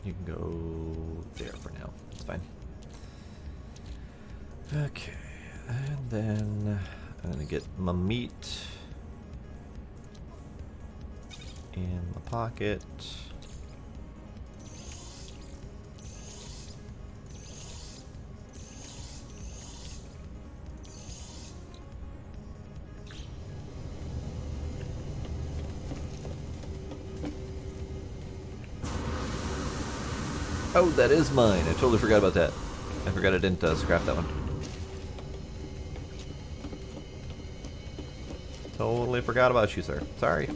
You can go there for now. It's fine. Okay, and then I'm gonna get my meat in my pocket. Oh, that is mine. I totally forgot about that. I forgot I didn't scrap that one. Totally forgot about you, sir. Sorry.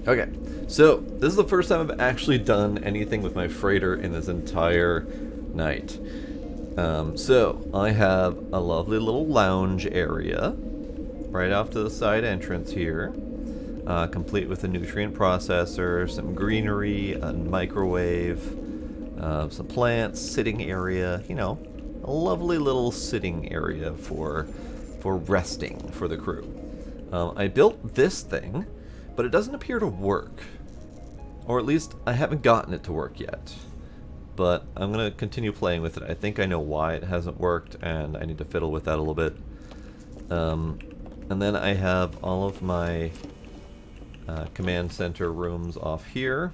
Okay, so this is the first time I've actually done anything with my freighter in this entire night. So I have a lovely little lounge area right off to the side entrance here, complete with a nutrient processor, some greenery, a microwave, some plants, sitting area, you know, a lovely little sitting area for resting for the crew. I built this thing, but it doesn't appear to work. Or at least I haven't gotten it to work yet. But I'm going to continue playing with it. I think I know why it hasn't worked, and I need to fiddle with that a little bit. And then I have all of my command center rooms off here.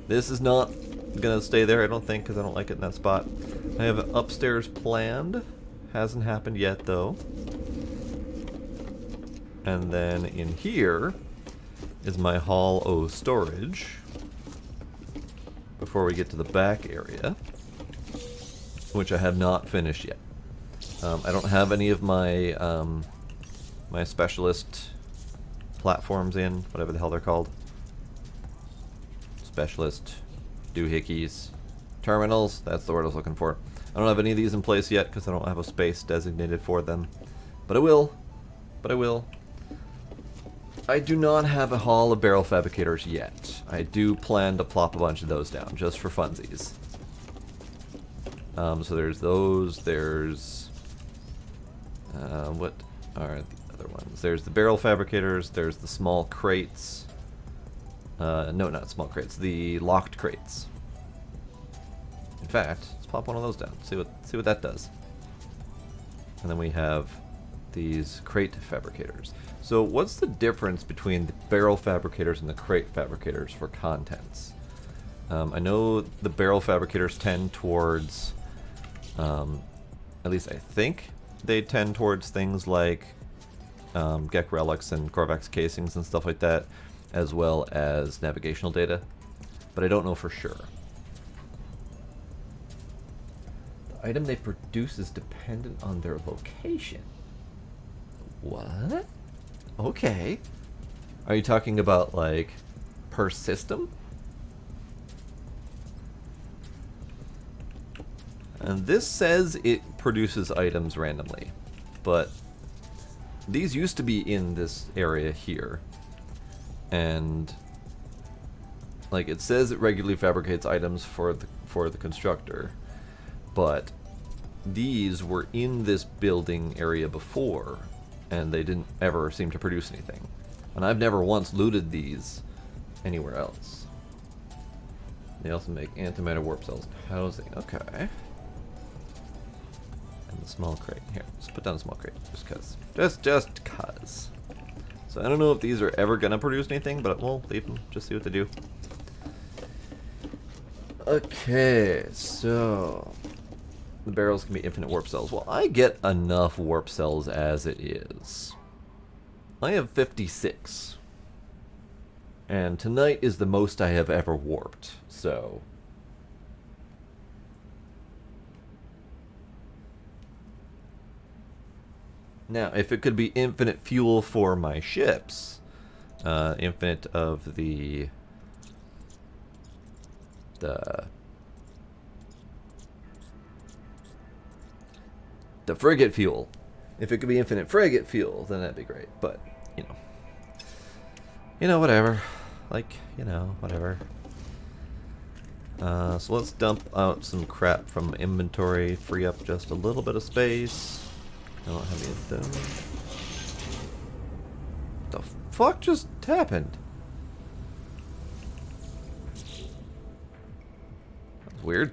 This is not going to stay there, I don't think, because I don't like it in that spot. I have upstairs planned. Hasn't happened yet, though. And then in here is my Hall O storage. Before we get to the back area, which I have not finished yet. I don't have any of my my specialist platforms in, whatever the hell they're called. Specialist doohickeys, terminals, that's the word I was looking for. I don't have any of these in place yet because I don't have a space designated for them. But I will. But I will. I do not have a hall of barrel fabricators yet. I do plan to plop a bunch of those down, just for funsies. So there's those, there's... what are the other ones? There's the barrel fabricators, there's the small crates. No, not small crates, the locked crates. In fact, let's pop one of those down, see what that does. And then we have these crate fabricators. So what's the difference between the barrel fabricators and the crate fabricators for contents? I know the barrel fabricators tend towards, at least I think, they tend towards things like Gek relics and Korvax casings and stuff like that, as well as navigational data, but I don't know for sure. The item they produce is dependent on their location. What? Okay. Are you talking about, like, per system? And this says it produces items randomly, but these used to be in this area here. And, like, it says it regularly fabricates items for the constructor. but these were in this building area before, and they didn't ever seem to produce anything. And I've never once looted these anywhere else. They also make antimatter warp cells and housing. Okay. And the small crate. Here, let's put down a small crate, just cause. Just cause. So I don't know if these are ever gonna produce anything, but we'll leave them, just see what they do. Okay, so the barrels can be infinite warp cells. Well, I get enough warp cells as it is. I have 56. And tonight is the most I have ever warped, so... Now, if it could be infinite fuel for my ships, infinite of the frigate fuel. If it could be infinite frigate fuel, then that'd be great. But, whatever. Like, whatever. So let's dump out some crap from inventory, free up just a little bit of space. I don't have any of them. The fuck just happened? That was weird.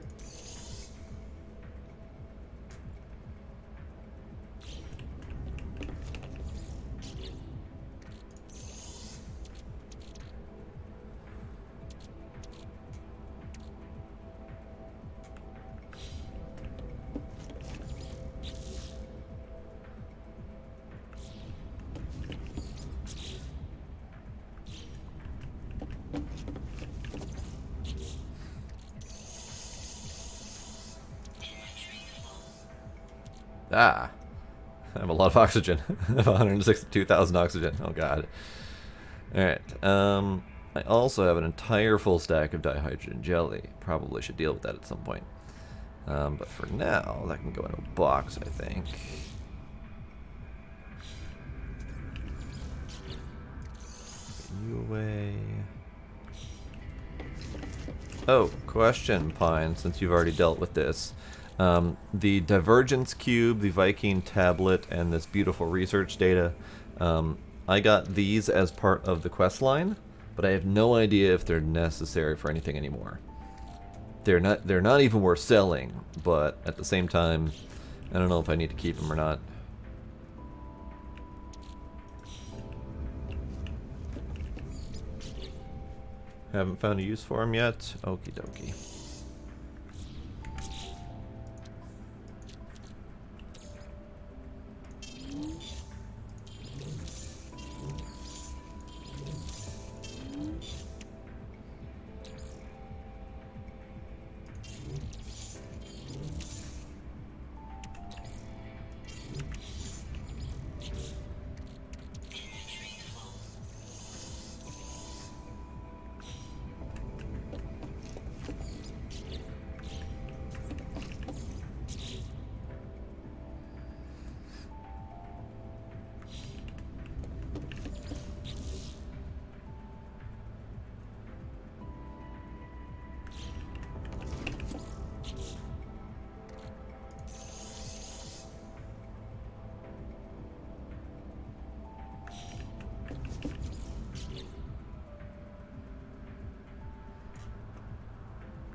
Ah, I have a lot of oxygen. I have 162,000 oxygen. Oh god. Alright, I also have an entire full stack of dihydrogen jelly. Probably should deal with that at some point. But for now, that can go in a box, I think. Get you away. Oh, question, Pine, since you've already dealt with this. The Divergence Cube, the Viking Tablet, and this beautiful research data, I got these as part of the quest line, but I have no idea if they're necessary for anything anymore. They're not even worth selling, but at the same time, I don't know if I need to keep them or not. Haven't found a use for them yet. Okie dokie.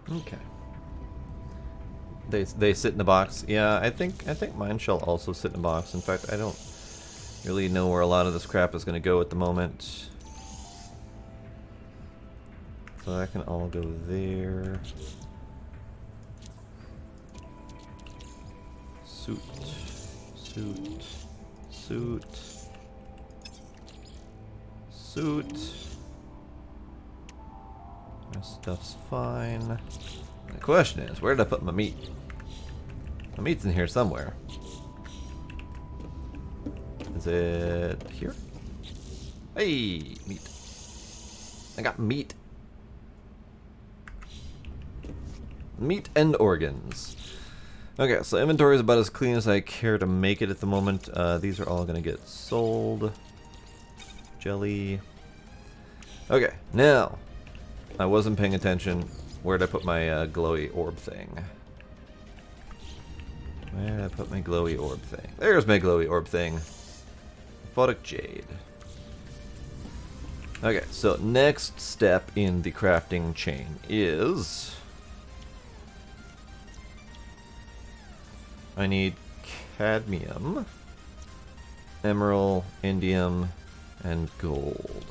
Okay. They sit in the box. Yeah, I think mine shall also sit in a box. In fact, I don't really know where a lot of this crap is going to go at the moment. So that can all go there. Suit. My stuff's fine. The question is, where did I put my meat? My meat's in here somewhere. Is it here? Hey, meat. I got meat. Meat and organs. Okay, so inventory is about as clean as I care to make it at the moment. These are all going to get sold. Jelly. Okay, now. I wasn't paying attention. Where'd I put my glowy orb thing? Where did I put my glowy orb thing? There's my glowy orb thing. Photic Jade. Okay, so next step in the crafting chain is... I need cadmium, emerald, indium, and gold.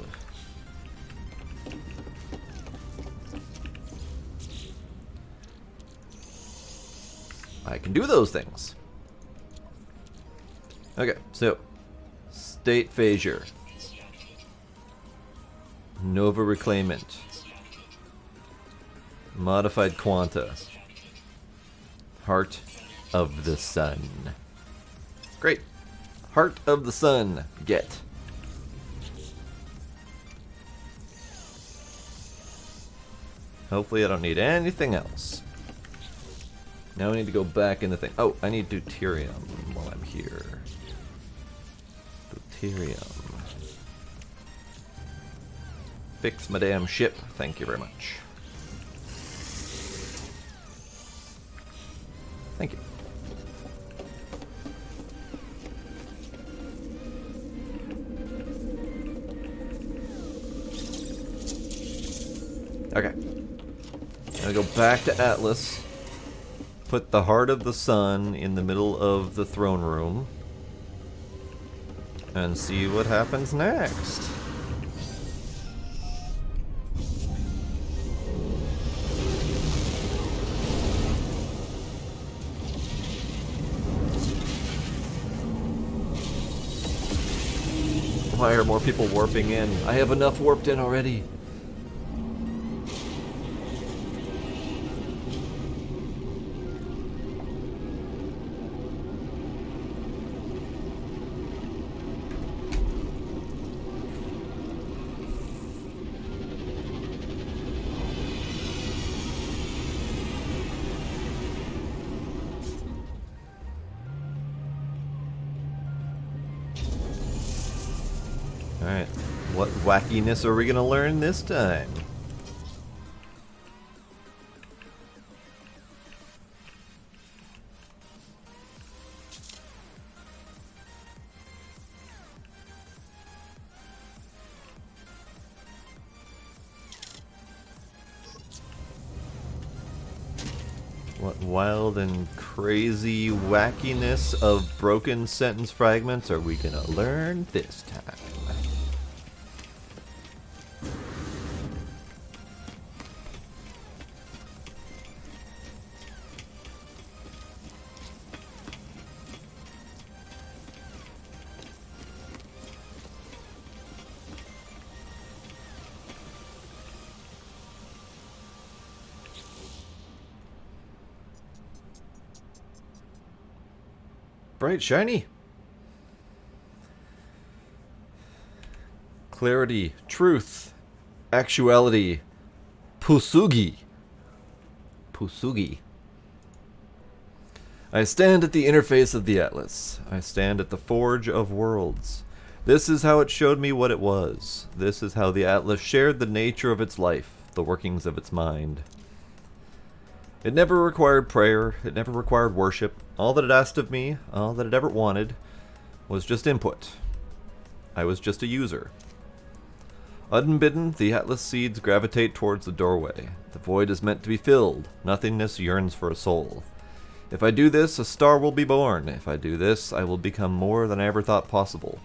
I can do those things. Okay, so state phasure, nova reclaimant, modified quanta, heart of the sun. Great. Heart of the sun. Get. Hopefully I don't need anything else. Now I need to go back in the thing. Oh, I need deuterium while I'm here. Deuterium. Fix my damn ship. Thank you very much. Thank you. Okay. Gonna go back to Atlas. Put the Heart of the Sun in the middle of the throne room. And see what happens next. Why are more people warping in? I have enough warped in already. Alright, what wackiness are we gonna learn this time? What wild and crazy wackiness of broken sentence fragments are we gonna learn this time? Bright, shiny. Clarity, truth, actuality, Pusugi. Pusugi. I stand at the interface of the Atlas. I stand at the forge of worlds. This is how it showed me what it was. This is how the Atlas shared the nature of its life, the workings of its mind. It never required prayer, it never required worship. All that it asked of me, all that it ever wanted, was just input. I was just a user. Unbidden, the Atlas seeds gravitate towards the doorway. The void is meant to be filled. Nothingness yearns for a soul. If I do this, a star will be born. If I do this, I will become more than I ever thought possible.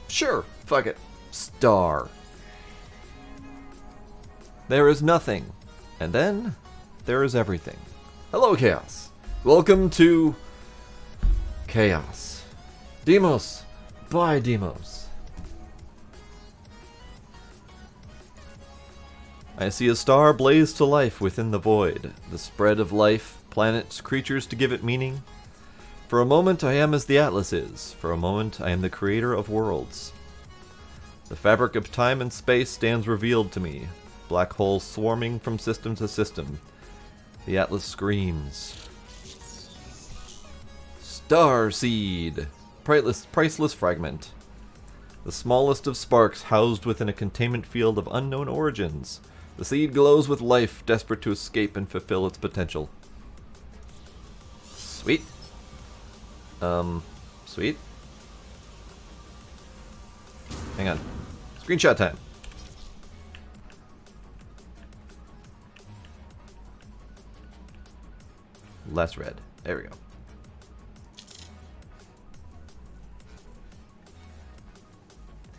Sure, fuck it. Star. There is nothing. And then, there is everything. Hello, Chaos. Welcome to Chaos. Demos. Bye, Demos. I see a star blaze to life within the void. The spread of life, planets, creatures to give it meaning. For a moment I am as the Atlas is. For a moment I am the creator of worlds. The fabric of time and space stands revealed to me. Black holes swarming from system to system. The Atlas screams. Star Seed! Priceless fragment. The smallest of sparks housed within a containment field of unknown origins. The seed glows with life, desperate to escape and fulfill its potential. Sweet. Sweet. Hang on. Screenshot time. Less red. There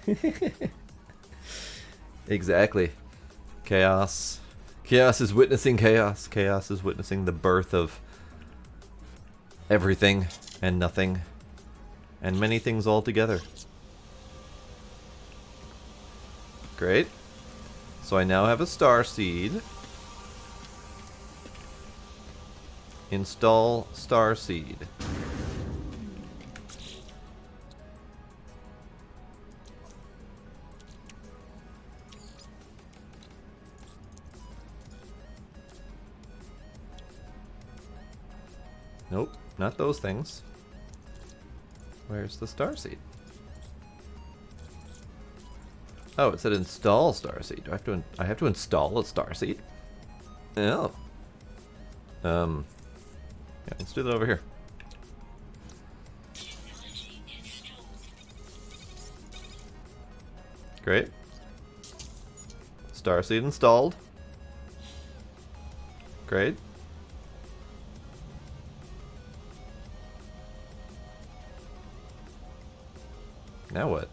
we go. Exactly. Chaos. Chaos is witnessing chaos. Chaos is witnessing the birth of everything and nothing and many things all together. Great. So I now have a star seed. Install star seed. Nope, not those things. Where's the star seed? Oh, it said install star seed. Do I have to install a star seed? Oh. Yeah, let's do that over here. Technology installed. Great. Star seed installed. Great. Now what?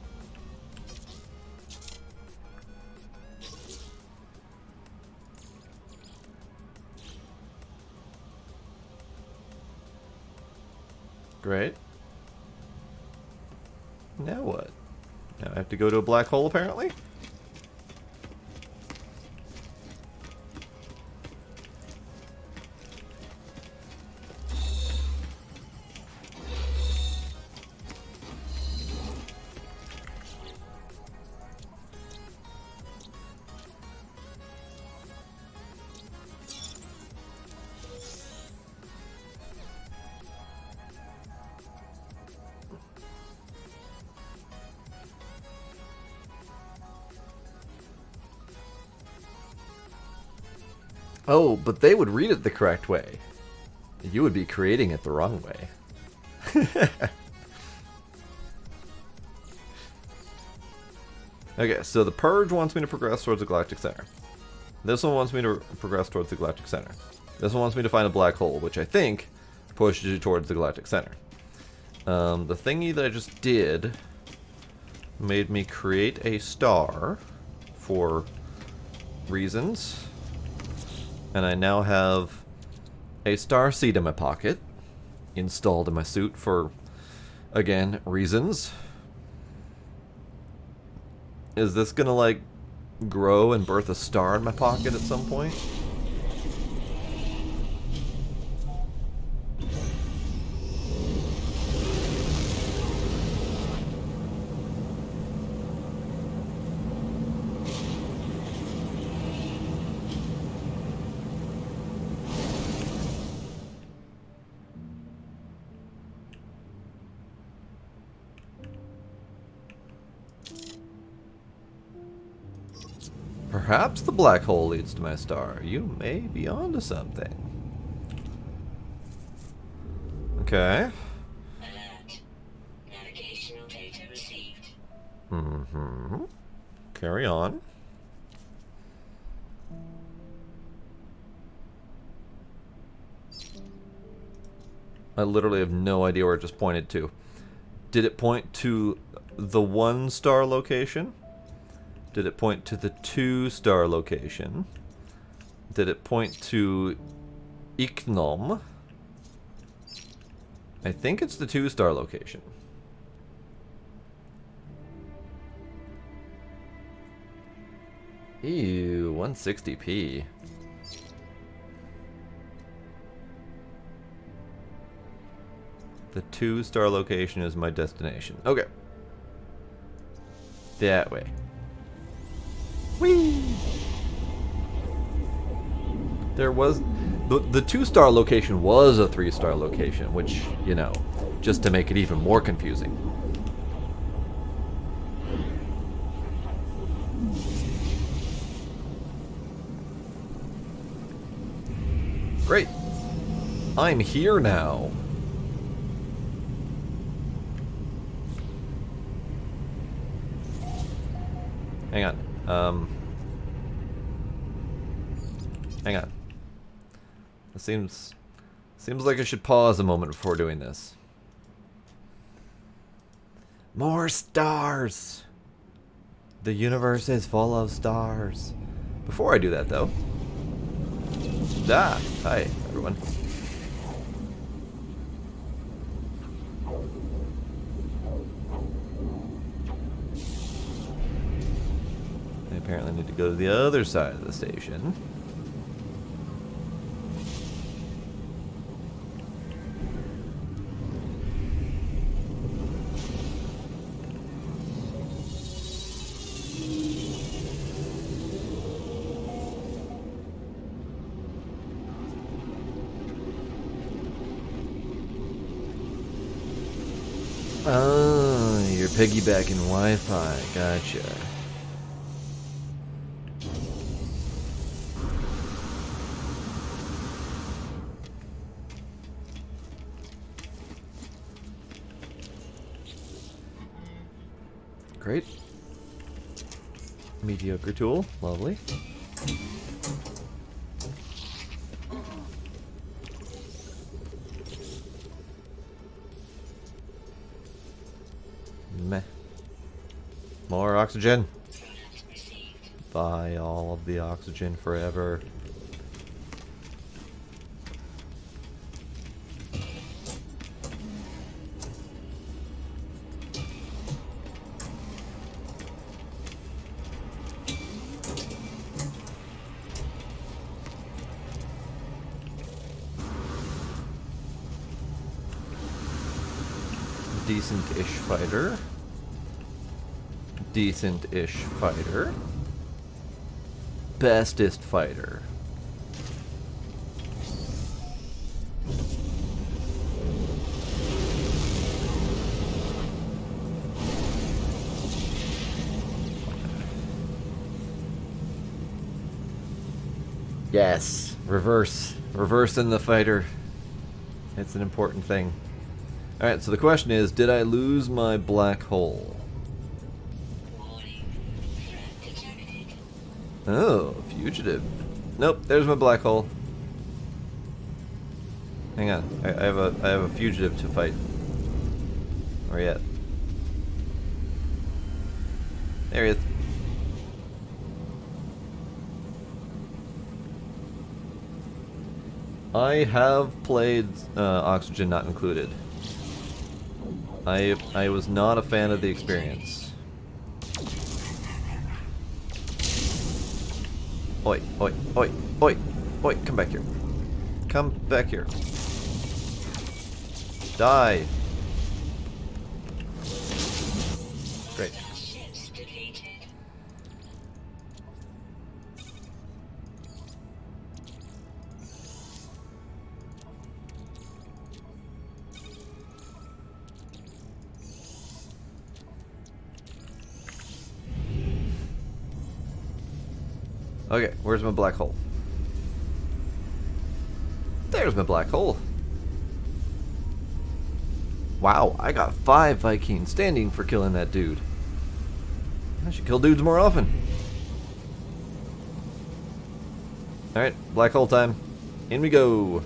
Great. Now what? Now I have to go to a black hole, apparently? Oh, but they would read it the correct way. You would be creating it the wrong way. Okay, so the Purge wants me to progress towards the Galactic Center. This one wants me to progress towards the Galactic Center. This one wants me to find a black hole, which I think pushes you towards the Galactic Center. The thingy that I just did made me create a star for reasons. And I now have a star seed in my pocket, installed in my suit for, again, reasons. Is this gonna, like, grow and birth a star in my pocket at some point? Perhaps the black hole leads to my star. You may be onto something. Okay. Alert. Navigational data received. Mm-hmm. Carry on. I literally have no idea where it just pointed to. Did it point to the 1-star location? Did it point to the 2-star location? Did it point to Iknom? I think it's the 2-star location. Ew, 160p. The 2-star location is my destination. Okay. That way. Whee! There was... The 2-star location was a 3-star location, which, you know, just to make it even more confusing. Great. I'm here now. Hang on. Hang on. It seems like I should pause a moment before doing this. More stars! The universe is full of stars. Before I do that, though... Ah! Hi, everyone. I apparently need to go to the other side of the station. Oh, you're piggybacking Wi-Fi. Gotcha. Great. Mediocre tool. Lovely. Meh. More oxygen. Buy all of the oxygen forever. Decent-ish fighter. Decent-ish fighter. Bestest fighter. Yes, reverse in the fighter. It's an important thing. Alright, so the question is, did I lose my black hole? Oh, fugitive. Nope, there's my black hole. Hang on, I have a fugitive to fight. Where he at? There he is. I have played Oxygen Not Included. I was not a fan of the experience. Oi, oi, oi, oi, oi, come back here. Come back here. Die. Great. Okay, where's my black hole? There's my black hole. Wow, I got 5 Vikings standing for killing that dude. I should kill dudes more often. Alright, black hole time. In we go.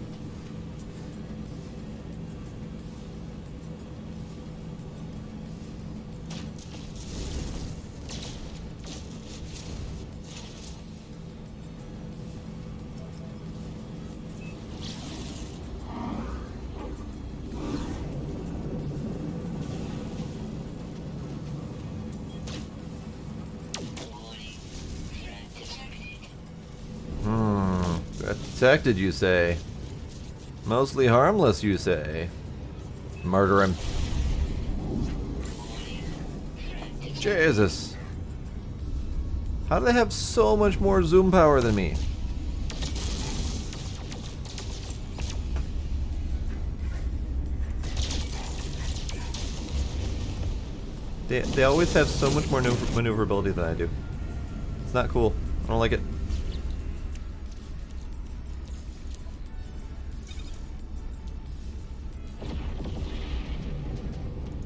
Detected, you say? Mostly harmless, you say? Murder him. Jesus. How do they have so much more zoom power than me? They always have so much more maneuverability than I do. It's not cool. I don't like it.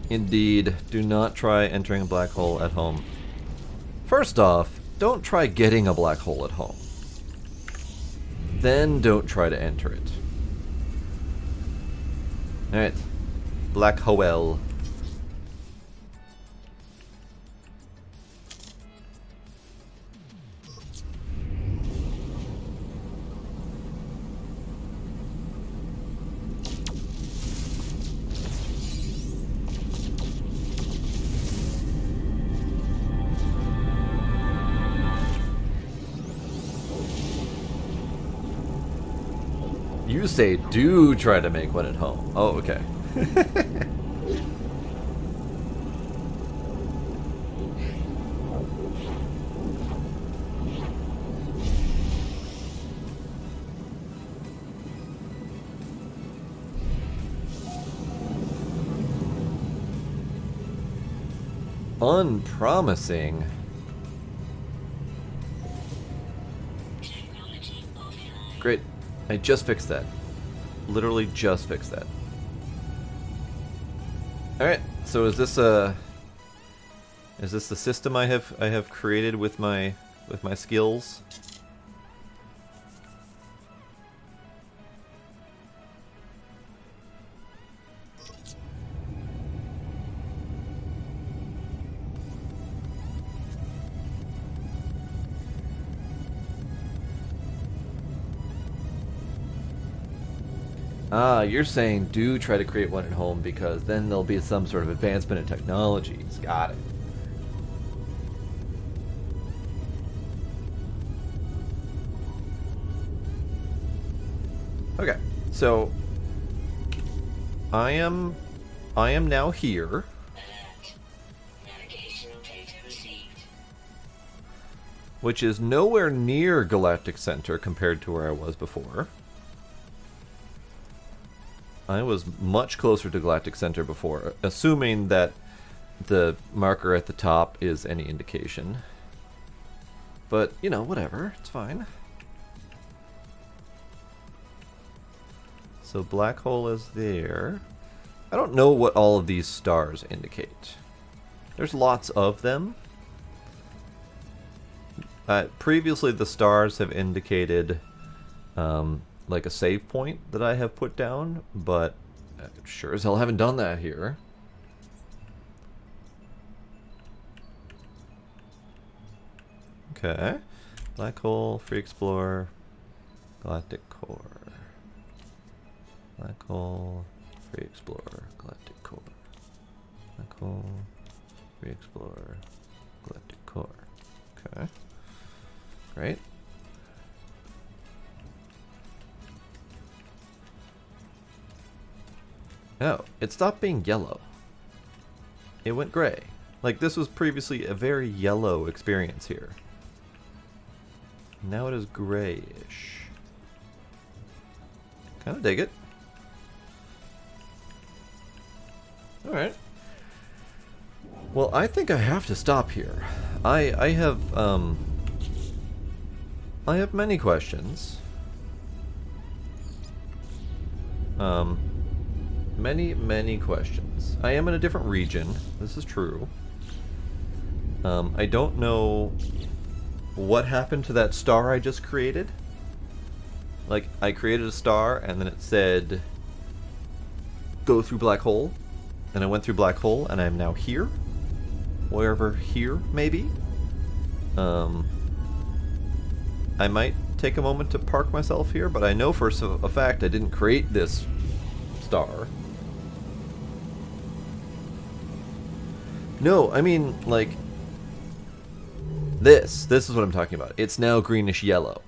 Indeed, do not try entering a black hole at home. First off, don't try getting a black hole at home. Then don't try to enter it. Alright. Black hole. You say do try to make one at home. Oh, okay. Unpromising. Technology offline. Great. I just fixed that. Literally just fixed that. Alright, so is this the system I have created with my skills? Ah, you're saying do try to create one at home because then there'll be some sort of advancement in technologies. Got it. Okay, so I am now here, Alert. Navigational data received. which is nowhere near Galactic Center compared to where I was before. I was much closer to Galactic Center before, assuming that the marker at the top is any indication. But, you know, whatever, it's fine. So black hole is there. I don't know what all of these stars indicate. There's lots of them. Previously the stars have indicated like a save point that I have put down, but I sure as hell haven't done that here. Okay. Black hole, free explorer, galactic core. Black hole, free explorer, galactic core. Black hole, free explorer, galactic core. Okay. Great. Oh, it stopped being yellow. It went gray. Like, this was previously a very yellow experience here. Now it is grayish. Kind of dig it. Alright. Well, I think I have to stop here. I have many questions. Many questions. I am in a different region. This is true. I don't know what happened to that star I just created. Like, I created a star and then it said go through black hole, and I went through black hole and I'm now here. Wherever here may be. I might take a moment to park myself here, but I know for a fact I didn't create this star. No, I mean, like, this is what I'm talking about. It's now greenish yellow.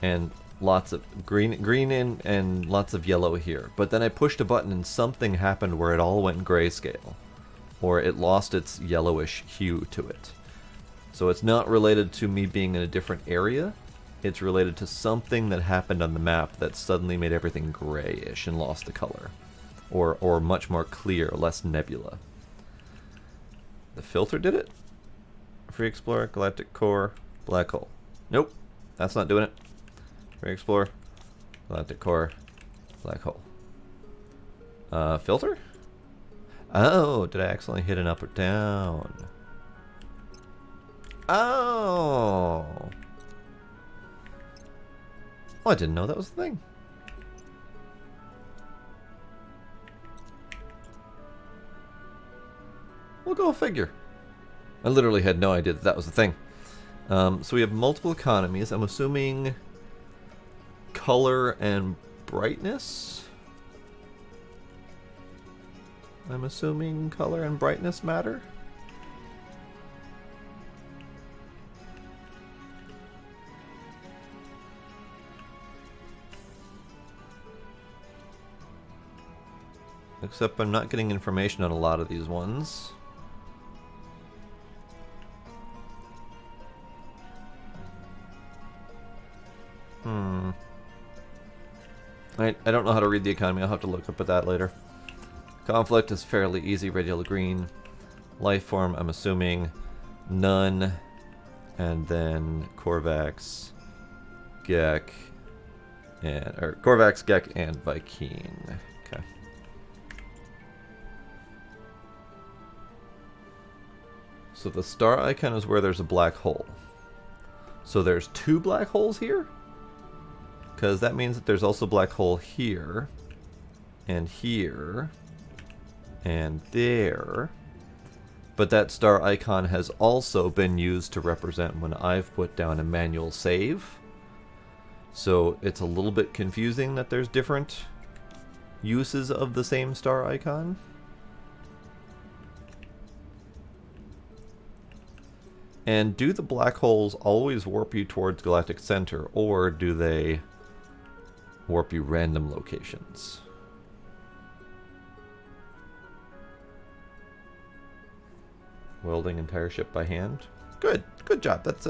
And lots of green in and lots of yellow here. But then I pushed a button and something happened where it all went grayscale. Or it lost its yellowish hue to it. So it's not related to me being in a different area. It's related to something that happened on the map that suddenly made everything grayish and lost the color. Or much more clear, less nebula. The filter did it? Free Explorer, Galactic Core, Black Hole. Nope, that's not doing it. Free Explorer, Galactic Core, Black Hole. Filter? Oh, did I accidentally hit an up or down? Oh. Oh, I didn't know that was a thing. We'll go figure. I literally had no idea that that was a thing. So we have multiple economies. I'm assuming color and brightness. I'm assuming color and brightness matter. Except I'm not getting information on a lot of these ones. I don't know how to read the economy. I'll have to look up at that later. Conflict is fairly easy. Radial green. Life form, I'm assuming none. And then Korvax, Gek, and Korvax, Gek, and Viking. Okay. So the star icon is where there's a black hole. So there's 2 black holes here? Because that means that there's also a black hole here, and here, and there. But that star icon has also been used to represent when I've put down a manual save. So it's a little bit confusing that there's different uses of the same star icon. And do the black holes always warp you towards Galactic Center, or do they warp you random locations? Welding entire ship by hand. Good job. That's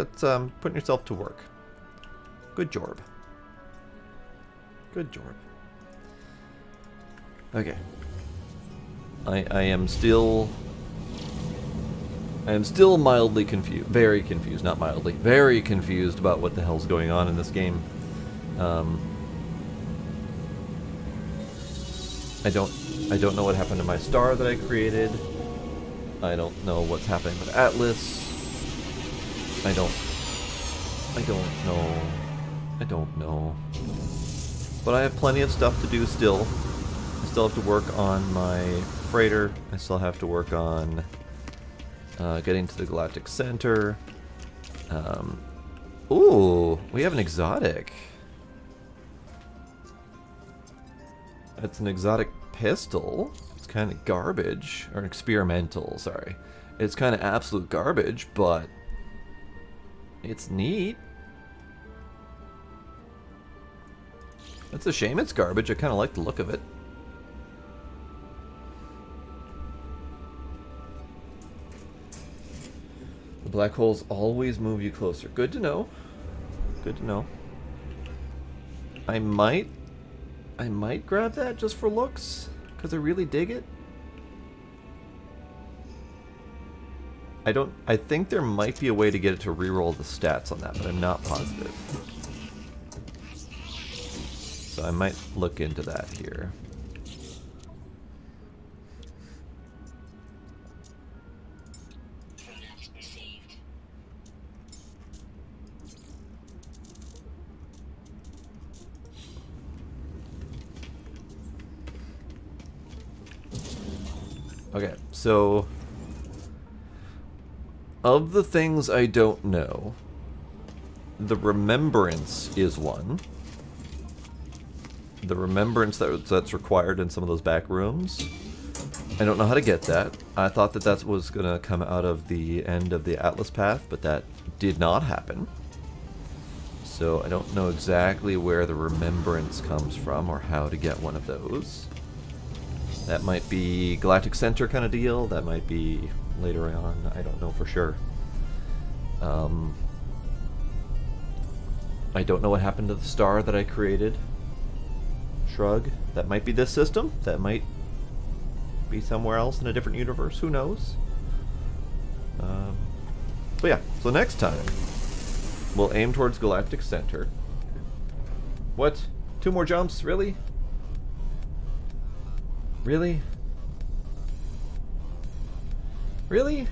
putting yourself to work. Good job. Good job. Okay. I am still mildly confused. Very confused, not mildly. Very confused about what the hell's going on in this game. I don't know what happened to my star that I created. I don't know what's happening with Atlas. I don't know. But I have plenty of stuff to do still. I still have to work on my freighter. I still have to work on getting to the Galactic Center. Ooh, we have an exotic. It's an exotic pistol. It's kind of garbage. Or experimental, sorry. It's kind of absolute garbage, but it's neat. It's a shame it's garbage. I kind of like the look of it. The black holes always move you closer. Good to know. Good to know. I might grab that just for looks, because I really dig it. I think there might be a way to get it to reroll the stats on that, but I'm not positive. So I might look into that here. Product received. Okay, so of the things I don't know, the remembrance is one. The remembrance that's required in some of those back rooms. I don't know how to get that. I thought that was going to come out of the end of the Atlas path, but that did not happen. So I don't know exactly where the remembrance comes from or how to get one of those. That might be Galactic Center kind of deal. That might be later on. I don't know for sure. I don't know what happened to the star that I created. Shrug. That might be this system. That might be somewhere else in a different universe. Who knows? But yeah, so next time we'll aim towards Galactic Center. What? 2 more jumps? Really? Really? Really?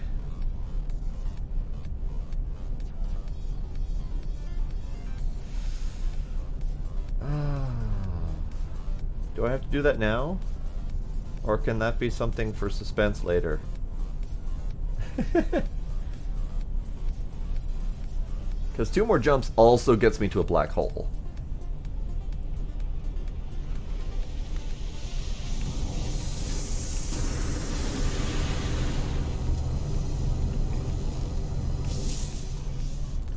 to do that now? Or can that be something for suspense later? Because 2 more jumps also gets me to a black hole.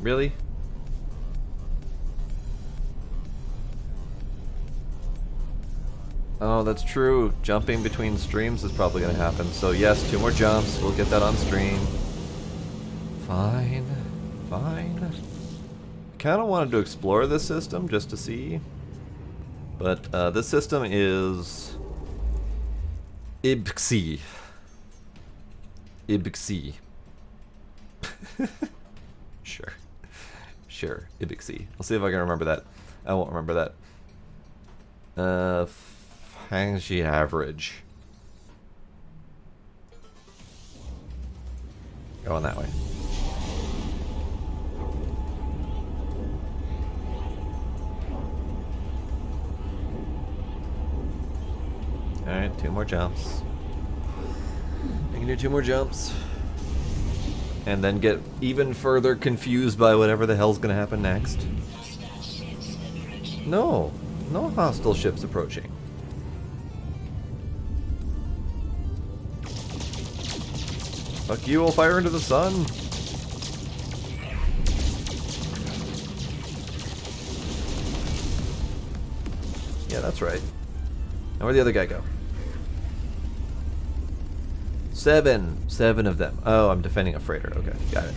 Really? Oh, that's true. Jumping between streams is probably going to happen. So yes, 2 more jumps. We'll get that on stream. Fine. Fine. I kind of wanted to explore this system just to see. But this system is... Ibxi. Ibxi. Sure. Sure. Ibxi. I'll see if I can remember that. I won't remember that. Fangxi average. Going that way. Alright, 2 more jumps. I can do 2 more jumps. And then get even further confused by whatever the hell's gonna happen next. Hostile ships approaching. No. No hostile ships approaching. Fuck you, I'll fire into the sun. Yeah, that's right. Now where'd the other guy go? 7. 7 of them. Oh, I'm defending a freighter. Okay, got it.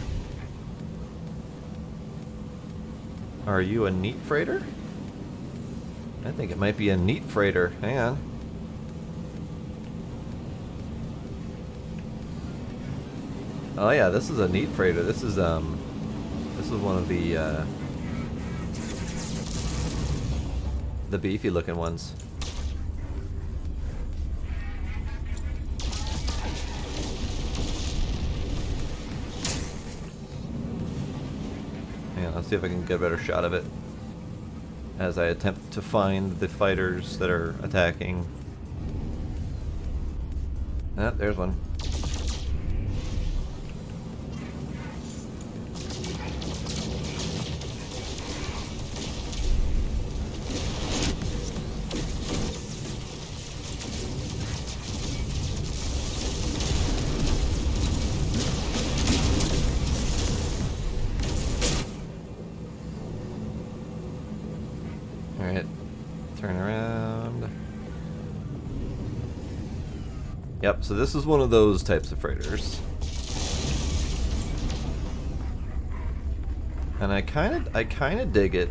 Are you a neat freighter? I think it might be a neat freighter. Hang on. Oh yeah, this is a neat freighter. This is one of the beefy looking ones. Yeah, let's see if I can get a better shot of it as I attempt to find the fighters that are attacking. Ah, there's one. Alright, turn around. Yep, so this is one of those types of freighters. And I kinda dig it,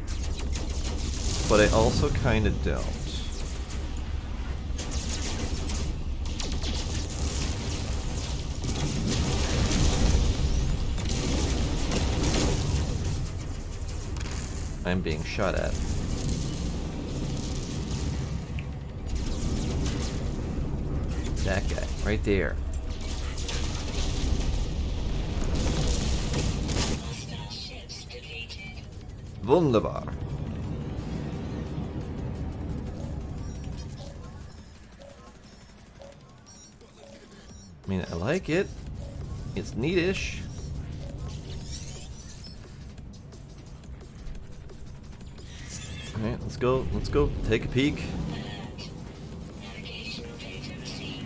but I also kinda don't. I'm being shot at. That guy, right there. Hostile ships defeated. Wunderbar. I mean, I like it. It's neatish. Alright, let's go. Let's go take a peek. Navigational data received.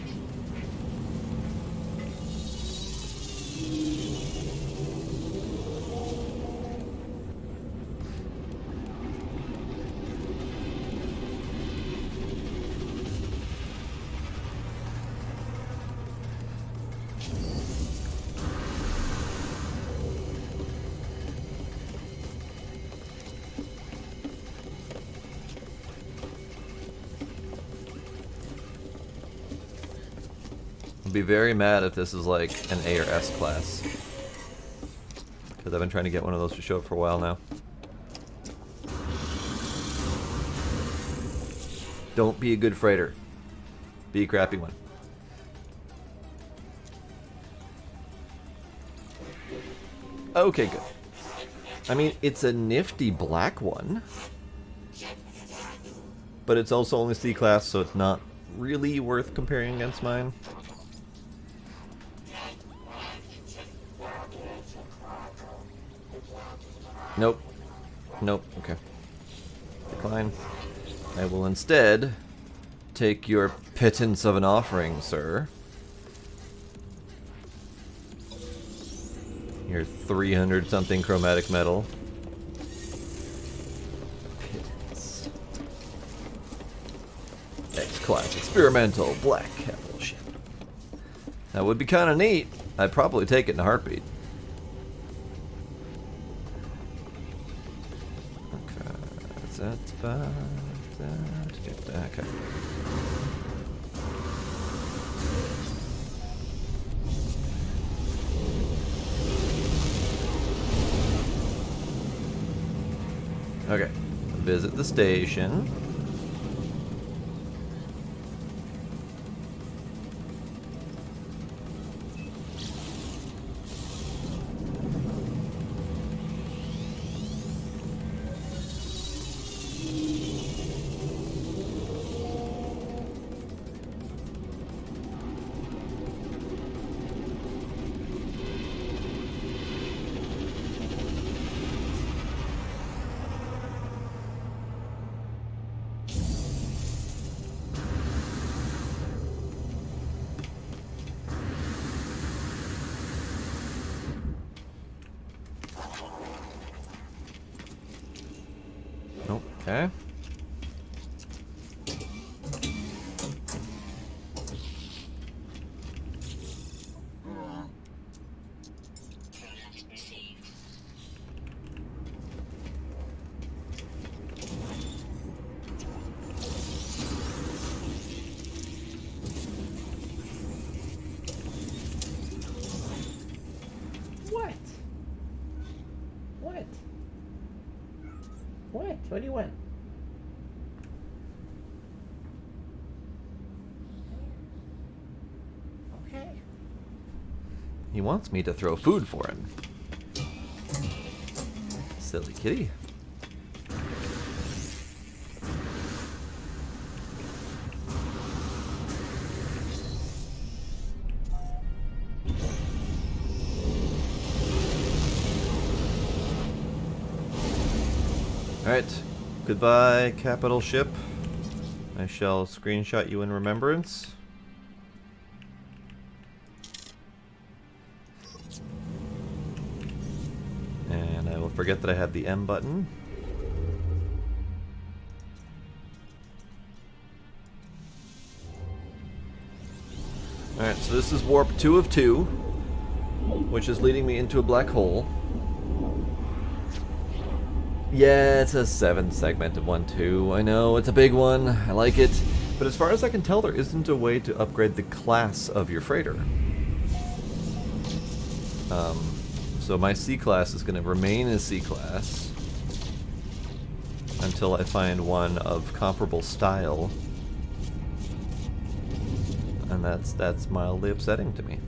I'll be very mad if this is like an A or S class. Because I've been trying to get one of those to show up for a while now. Don't be a good freighter. Be a crappy one. Okay, good. I mean, it's a nifty black one. but it's also only C-class, so it's not really worth comparing against mine. Nope. Nope. Okay. Decline. I will instead take your pittance of an offering, sir. Your 300-something chromatic metal. Pittance. X-Class Experimental Black Capital Ship. That would be kind of neat. I'd probably take it in a heartbeat. Okay, that's about that. Get that. Okay. Okay, visit the station. Okay. Product received. What? What? What? What do you want? Okay. He wants me to throw food for him. Silly kitty. Alright. Goodbye, capital ship. I shall screenshot you in remembrance. And I will forget that I have the M button. Alright, so this is warp 2 of 2, which is leading me into a black hole. Yeah, it's a 7-segmented one too. I know, it's a big one. I like it. But as far as I can tell, there isn't a way to upgrade the class of your freighter. So my C-class is going to remain as C-class until I find one of comparable style. And that's mildly upsetting to me.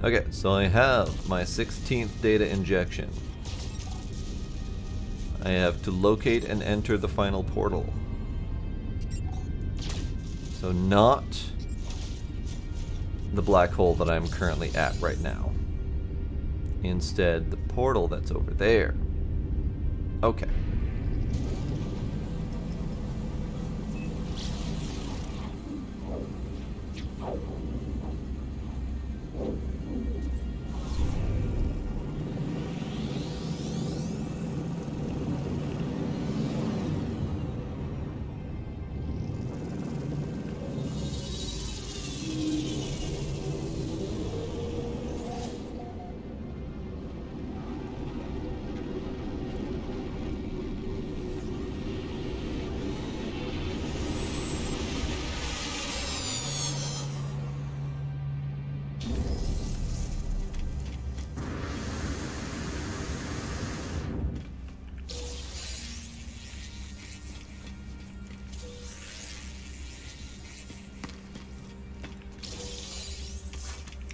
Okay, so I have my 16th data injection. I have to locate and enter the final portal. So not the black hole that I'm currently at right now. Instead, the portal that's over there. Okay.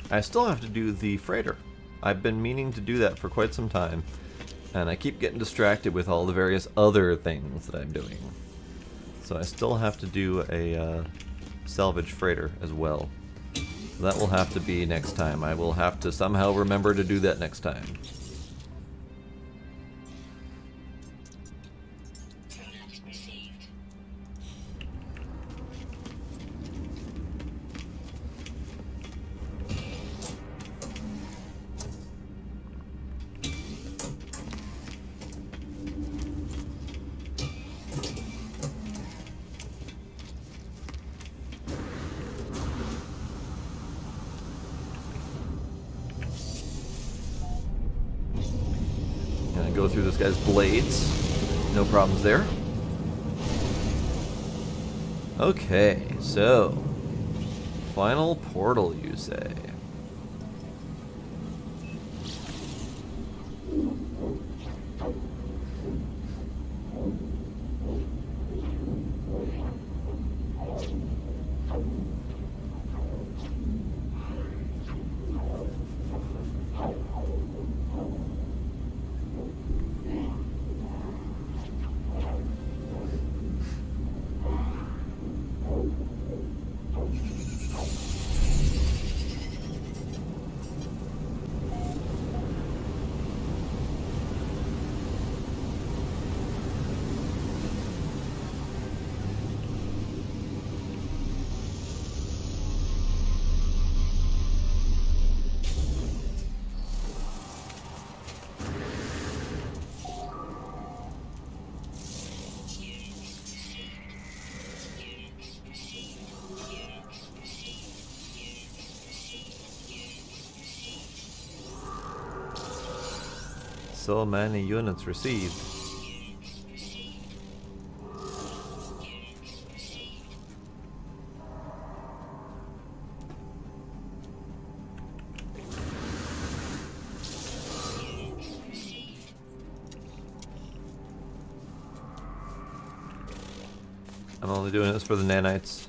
I still have to do the freighter. I've been meaning to do that for quite some time, and I keep getting distracted with all the various other things that I'm doing. So I still have to do a salvage freighter as well. So that will have to be next time. I will have to somehow remember to do that next time. Product received. Gonna go through this guy's blades. No problems there. Okay, so final portal, you say? So many units received. I'm only doing this for the nanites.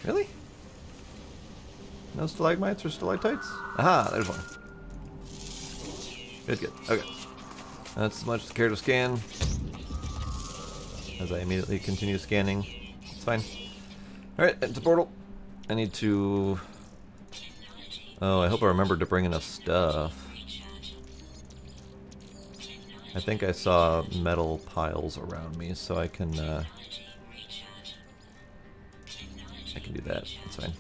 Really? No stalagmites or stalactites? Aha, there's one. Good, good. Okay. That's as much as I care to scan. As I immediately continue scanning. It's fine. Alright, into portal. I need to... Oh, I hope I remembered to bring enough stuff. I think I saw metal piles around me, so I can do that. That's fine.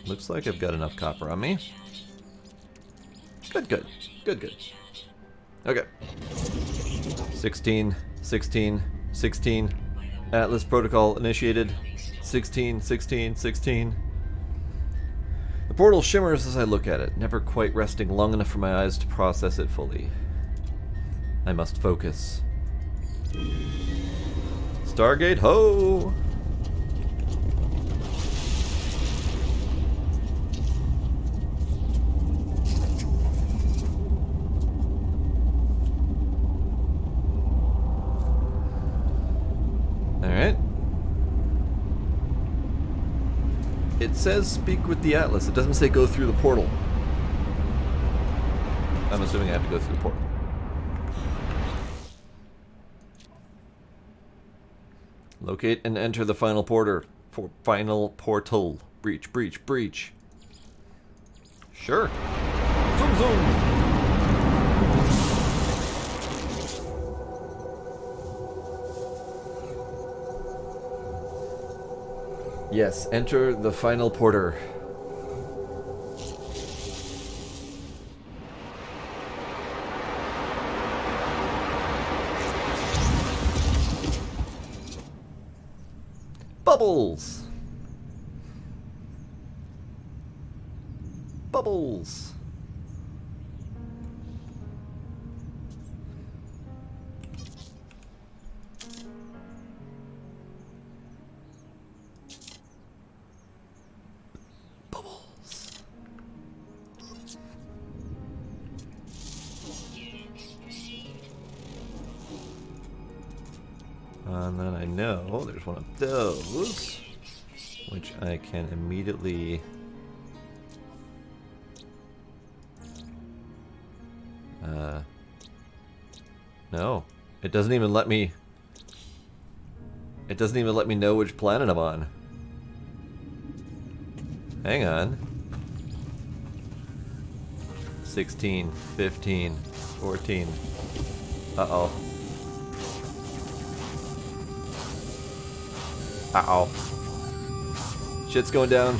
Looks like I've got enough copper on me. Good, good. Good, good. Okay. 16, 16, 16. Atlas protocol initiated. 16, 16, 16. The portal shimmers as I look at it, never quite resting long enough for my eyes to process it fully. I must focus. Stargate ho! Alright. It says speak with the Atlas. It doesn't say go through the portal. I'm assuming I have to go through the portal. Locate and enter the final final portal. Breach, breach, breach. Sure. Zoom, zoom. Yes, enter the final porter. Bubbles! Bubbles! And then I know there's one of those. which I can immediately... No. It doesn't even let me... It doesn't even let me know which planet I'm on. Hang on. 16, 15, 14. Uh-oh. Uh-oh. Shit's going down.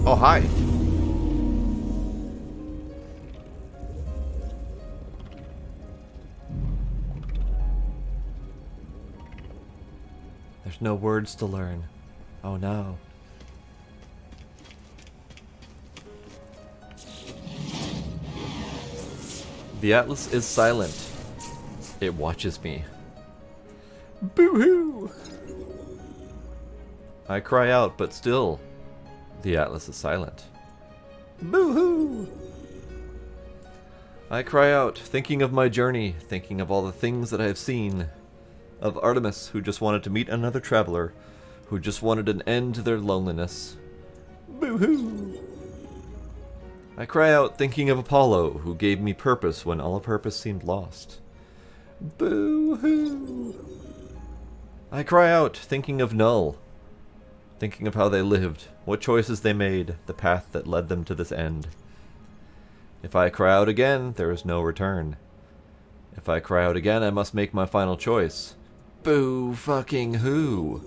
Oh, hi. There's no words to learn. Oh no. The Atlas is silent. It watches me. Boo-hoo! I cry out, but still, the Atlas is silent. Boo-hoo! I cry out, thinking of my journey, thinking of all the things that I have seen. Of Artemis, who just wanted to meet another traveler, who just wanted an end to their loneliness. Boo-hoo! I cry out, thinking of Apollo, who gave me purpose when all purpose seemed lost. Boo-hoo! I cry out, thinking of Null, thinking of how they lived, what choices they made, the path that led them to this end. If I cry out again, there is no return. If I cry out again, I must make my final choice. Boo fucking who?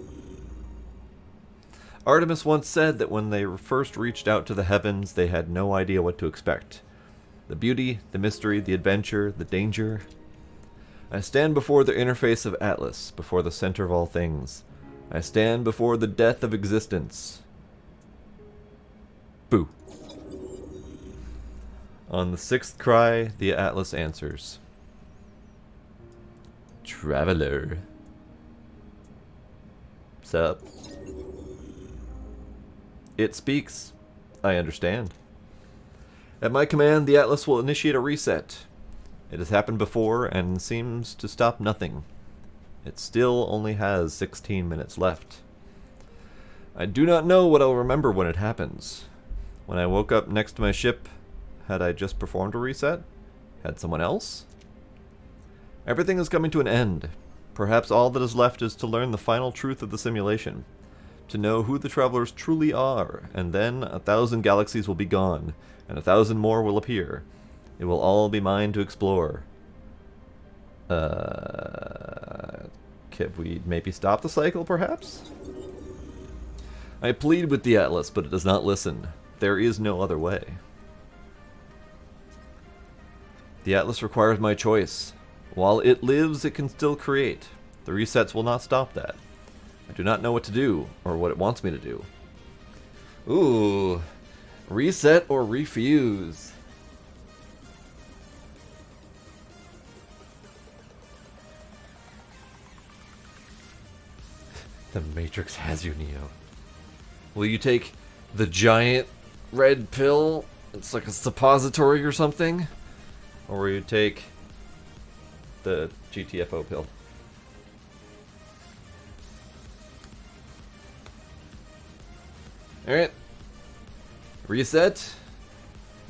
Artemis once said that when they first reached out to the heavens, they had no idea what to expect. The beauty, the mystery, the adventure, the danger. I stand before the interface of Atlas, before the center of all things. I stand before the death of existence. Boo. On the sixth cry, the Atlas answers. Traveler. Sup? It speaks. I understand. At my command, the Atlas will initiate a reset. It has happened before and seems to stop nothing. It still only has 16 minutes left. I do not know what I'll remember when it happens. When I woke up next to my ship, had I just performed a reset? Had someone else? Everything is coming to an end. Perhaps all that is left is to learn the final truth of the simulation. To know who the travelers truly are, and then 1,000 galaxies will be gone, and 1,000 more will appear. It will all be mine to explore. Could we maybe stop the cycle, perhaps? I plead with the Atlas, but it does not listen. There is no other way. The Atlas requires my choice. While it lives, it can still create. The resets will not stop that. I do not know what to do, or what it wants me to do. Ooh. Reset or refuse? The Matrix has you, Neo. Will you take the giant red pill? It's like a suppository or something? Or will you take the GTFO pill? Alright. Reset?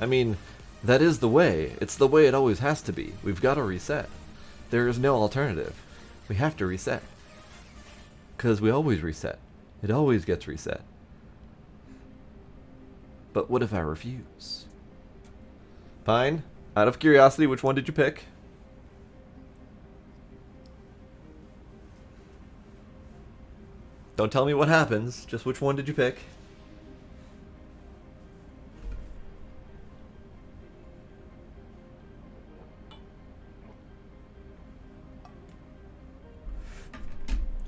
I mean, that is the way. It's the way it always has to be. We've got to reset. There is no alternative. We have to reset. Because we always reset. It always gets reset. But what if I refuse? Fine. Out of curiosity, which one did you pick? Don't tell me what happens. Just which one did you pick?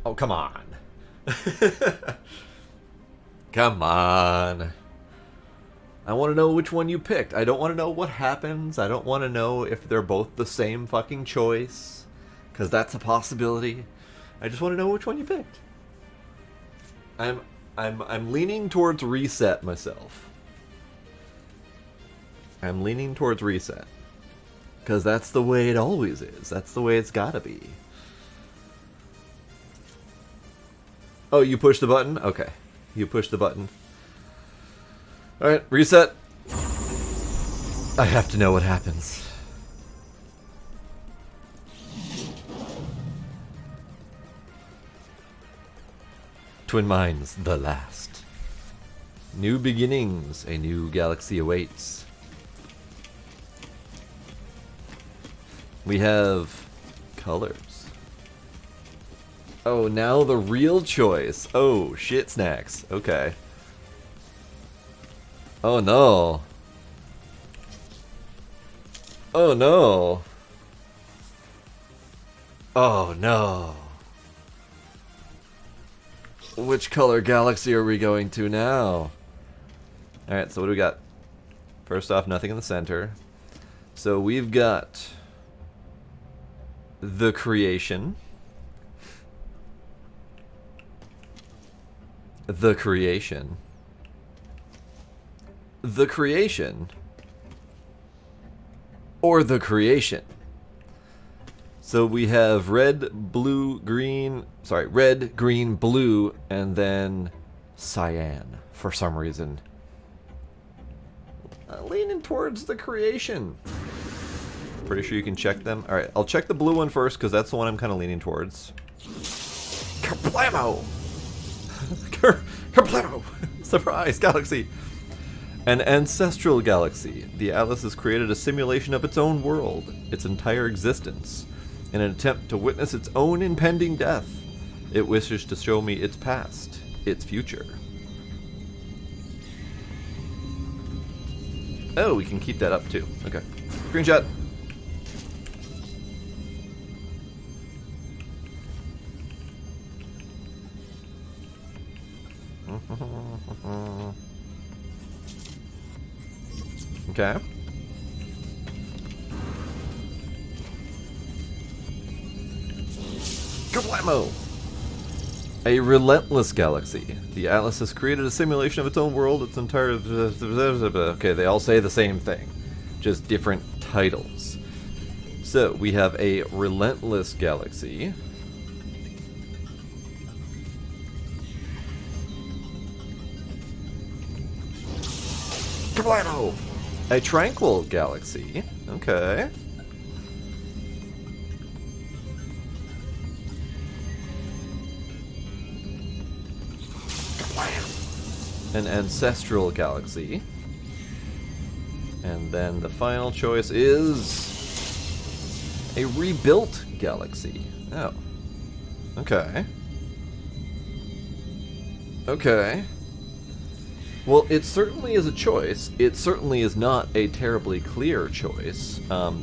Oh, come on. Come on. I want to know which one you picked. I don't want to know what happens. I don't want to know if they're both the same fucking choice, because that's a possibility. I just want to know which one you picked. I'm leaning towards reset myself. I'm leaning towards reset, because that's the way it always is. That's the way it's gotta be. Oh, you pushed the button? Okay. You pushed the button. Alright, reset. I have to know what happens. Twin Minds, the last. New beginnings, a new galaxy awaits. We have colors. Oh, now the real choice. Oh, shit snacks. Okay. Oh no. Oh no. Oh no. Which color galaxy are we going to now? Alright, so what do we got? First off, nothing in the center. So we've got the creation. The creation. The creation. Or the creation. So we have red, blue, green, red, green, blue, and then cyan for some reason. Leaning towards the creation. Pretty sure you can check them. Alright, I'll check the blue one first because that's the one I'm kind of leaning towards. Kerplamo! Kerplamo! Surprise, galaxy! An ancestral galaxy. The Atlas has created a simulation of its own world, its entire existence, in an attempt to witness its own impending death. It wishes to show me its past, its future. Oh, we can keep that up too. Okay. Screenshot. Okay. Kablamo! A relentless galaxy. The Atlas has created a simulation of its own world, its entire... Okay, they all say the same thing. Just different titles. So, we have a relentless galaxy. Kablamo! A tranquil galaxy. Okay. An ancestral galaxy. And then the final choice is a rebuilt galaxy. Oh. Okay. Okay. Well, it certainly is a choice. It certainly is not a terribly clear choice.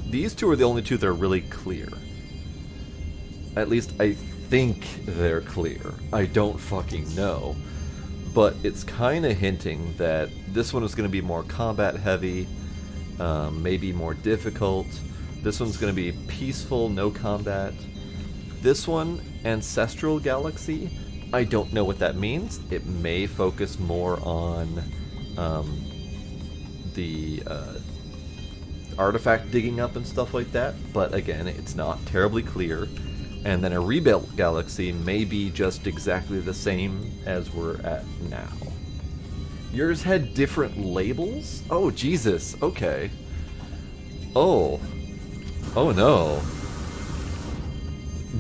These two are the only two that are really clear. At least I think they're clear. I don't fucking know. But it's kind of hinting that this one is going to be more combat heavy, maybe more difficult. This one's going to be peaceful, no combat. This one, Ancestral Galaxy, I don't know what that means. It may focus more on the artifact digging up and stuff like that, but again, it's not terribly clear. And then a rebuilt galaxy may be just exactly the same as we're at now. Yours had different labels? Oh, Jesus. Okay. Oh. Oh, no.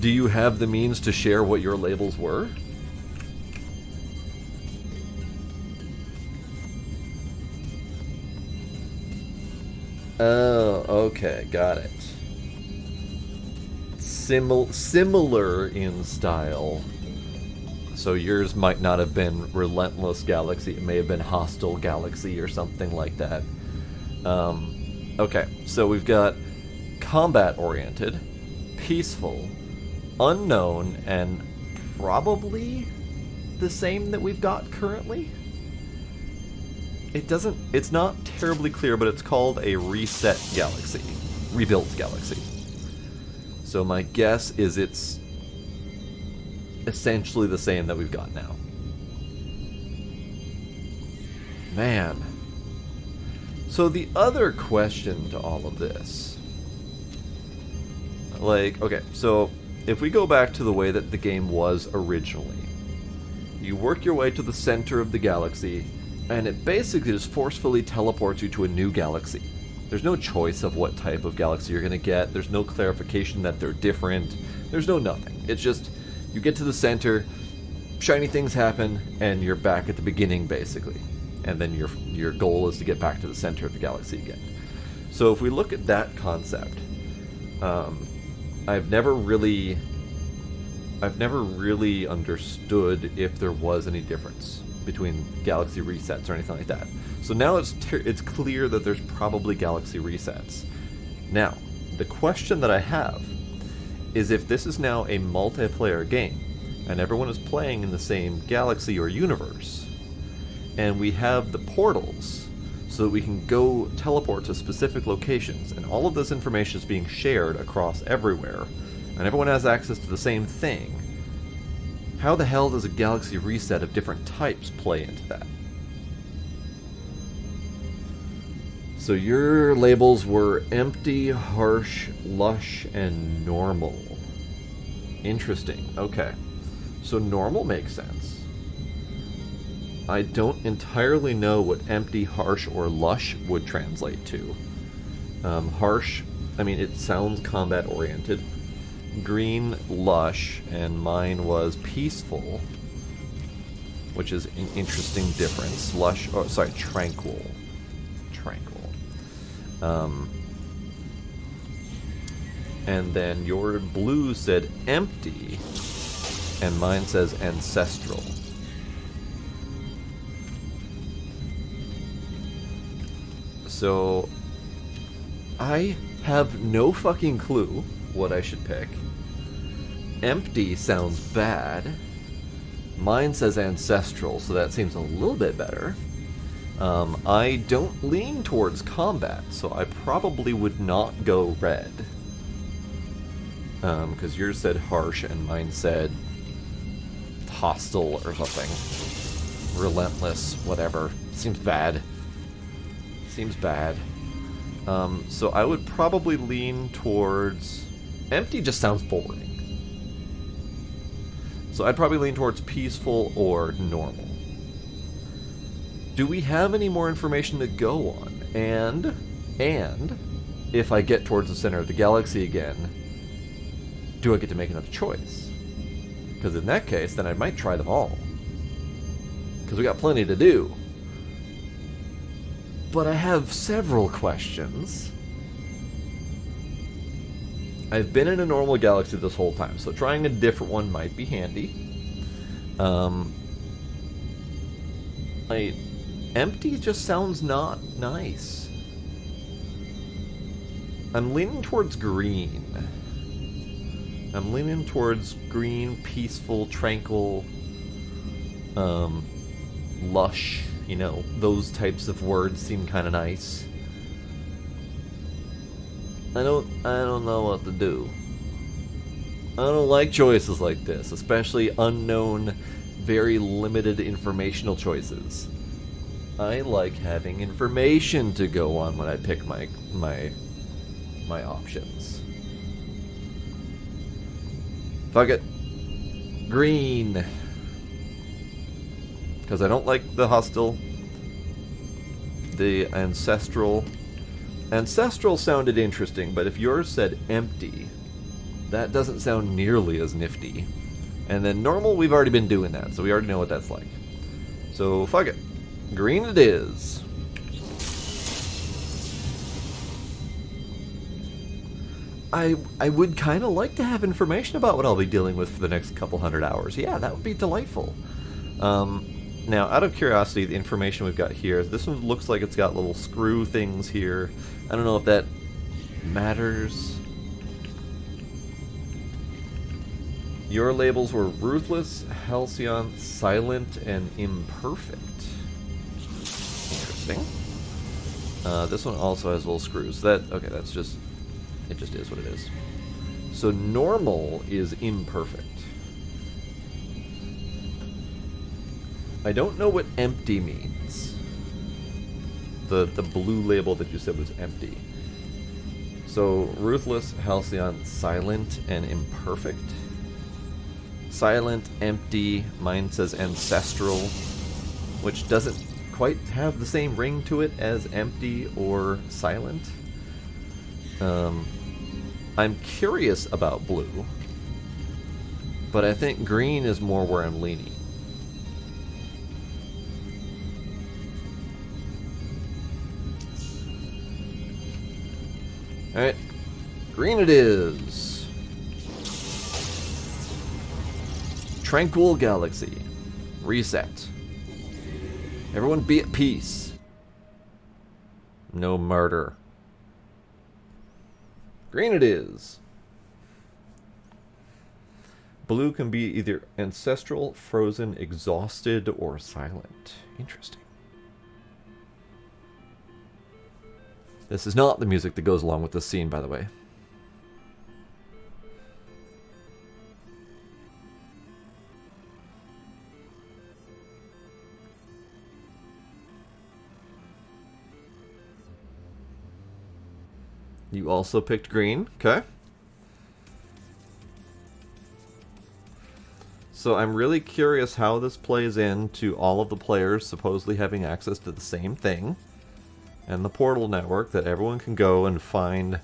Do you have the means to share what your labels were? Oh, okay. Got it. Similar in style. So yours might not have been Relentless Galaxy, it may have been Hostile Galaxy or something like that. Okay, so we've got combat-oriented, peaceful, unknown, and probably the same that we've got currently? it doesn't, it's not terribly clear, but it's called a reset galaxy. Rebuilt galaxy. So my guess is it's essentially the same that we've got now. Man. So the other question to all of this, like, okay, so if we go back to the way that the game was originally, you work your way to the center of the galaxy, and it basically just forcefully teleports you to a new galaxy. There's no choice of what type of galaxy you're going to get. There's no clarification that they're different. There's no nothing. It's just, you get to the center, shiny things happen, and you're back at the beginning, basically. And then your goal is to get back to the center of the galaxy again. So if we look at that concept, I've never really understood if there was any difference between galaxy resets or anything like that. So now it's clear that there's probably galaxy resets. Now, the question that I have is if this is now a multiplayer game, and everyone is playing in the same galaxy or universe, and we have the portals so that we can go teleport to specific locations, and all of this information is being shared across everywhere, and everyone has access to the same thing, how the hell does a galaxy reset of different types play into that? So your labels were empty, harsh, lush, and normal. Interesting. Okay. So normal makes sense. I don't entirely know what empty, harsh, or lush would translate to. Harsh, I mean, it sounds combat-oriented. Green, lush, and mine was peaceful, which is an interesting difference. Lush, oh, sorry, tranquil. Tranquil. And then your blue said empty, and mine says ancestral. So, I have no fucking clue what I should pick. Empty sounds bad. Mine says ancestral, so that seems a little bit better. I don't lean towards combat, so I probably would not go red. Because yours said harsh and mine said hostile or something. Relentless, whatever. Seems bad. Seems bad. So I would probably lean towards... Empty just sounds boring. So I'd probably lean towards peaceful or normal. Do we have any more information to go on? And if I get towards the center of the galaxy again, do I get to make another choice? Because in that case, then I might try them all. Because we got plenty to do. But I have several questions. I've been in a normal galaxy this whole time, so trying a different one might be handy. Empty just sounds not nice. I'm leaning towards green. I'm leaning towards green, peaceful, tranquil, lush, you know, those types of words seem kind of nice. I don't know what to do. I don't like choices like this, especially unknown, very limited informational choices. I like having information to go on when I pick my options. Fuck it. Green. Because I don't like the hostile. The ancestral. Ancestral sounded interesting, but if yours said empty, that doesn't sound nearly as nifty. And then normal, we've already been doing that, so we already know what that's like. So, fuck it. Green it is. I would kind of like to have information about what I'll be dealing with for the next couple hundred hours. Yeah, that would be delightful. Now, out of curiosity, the information we've got here, this one looks like it's got little screw things here. I don't know if that matters. Your labels were ruthless, halcyon, silent, and imperfect. Interesting. Interesting. This one also has little screws. Okay, that's just... It just is what it is. So normal is imperfect. I don't know what empty means. The blue label that you said was empty. So, ruthless, halcyon, silent, and imperfect. Silent, empty, mine says ancestral, which doesn't quite have the same ring to it as empty or silent. I'm curious about blue, but I think green is more where I'm leaning. Alright, green it is. Tranquil Galaxy. Reset. Everyone be at peace. No murder. Green it is. Blue can be either ancestral, frozen, exhausted, or silent. Interesting. This is not the music that goes along with this scene, by the way. You also picked green, okay. So I'm really curious how this plays into all of the players supposedly having access to the same thing, and the portal network that everyone can go and find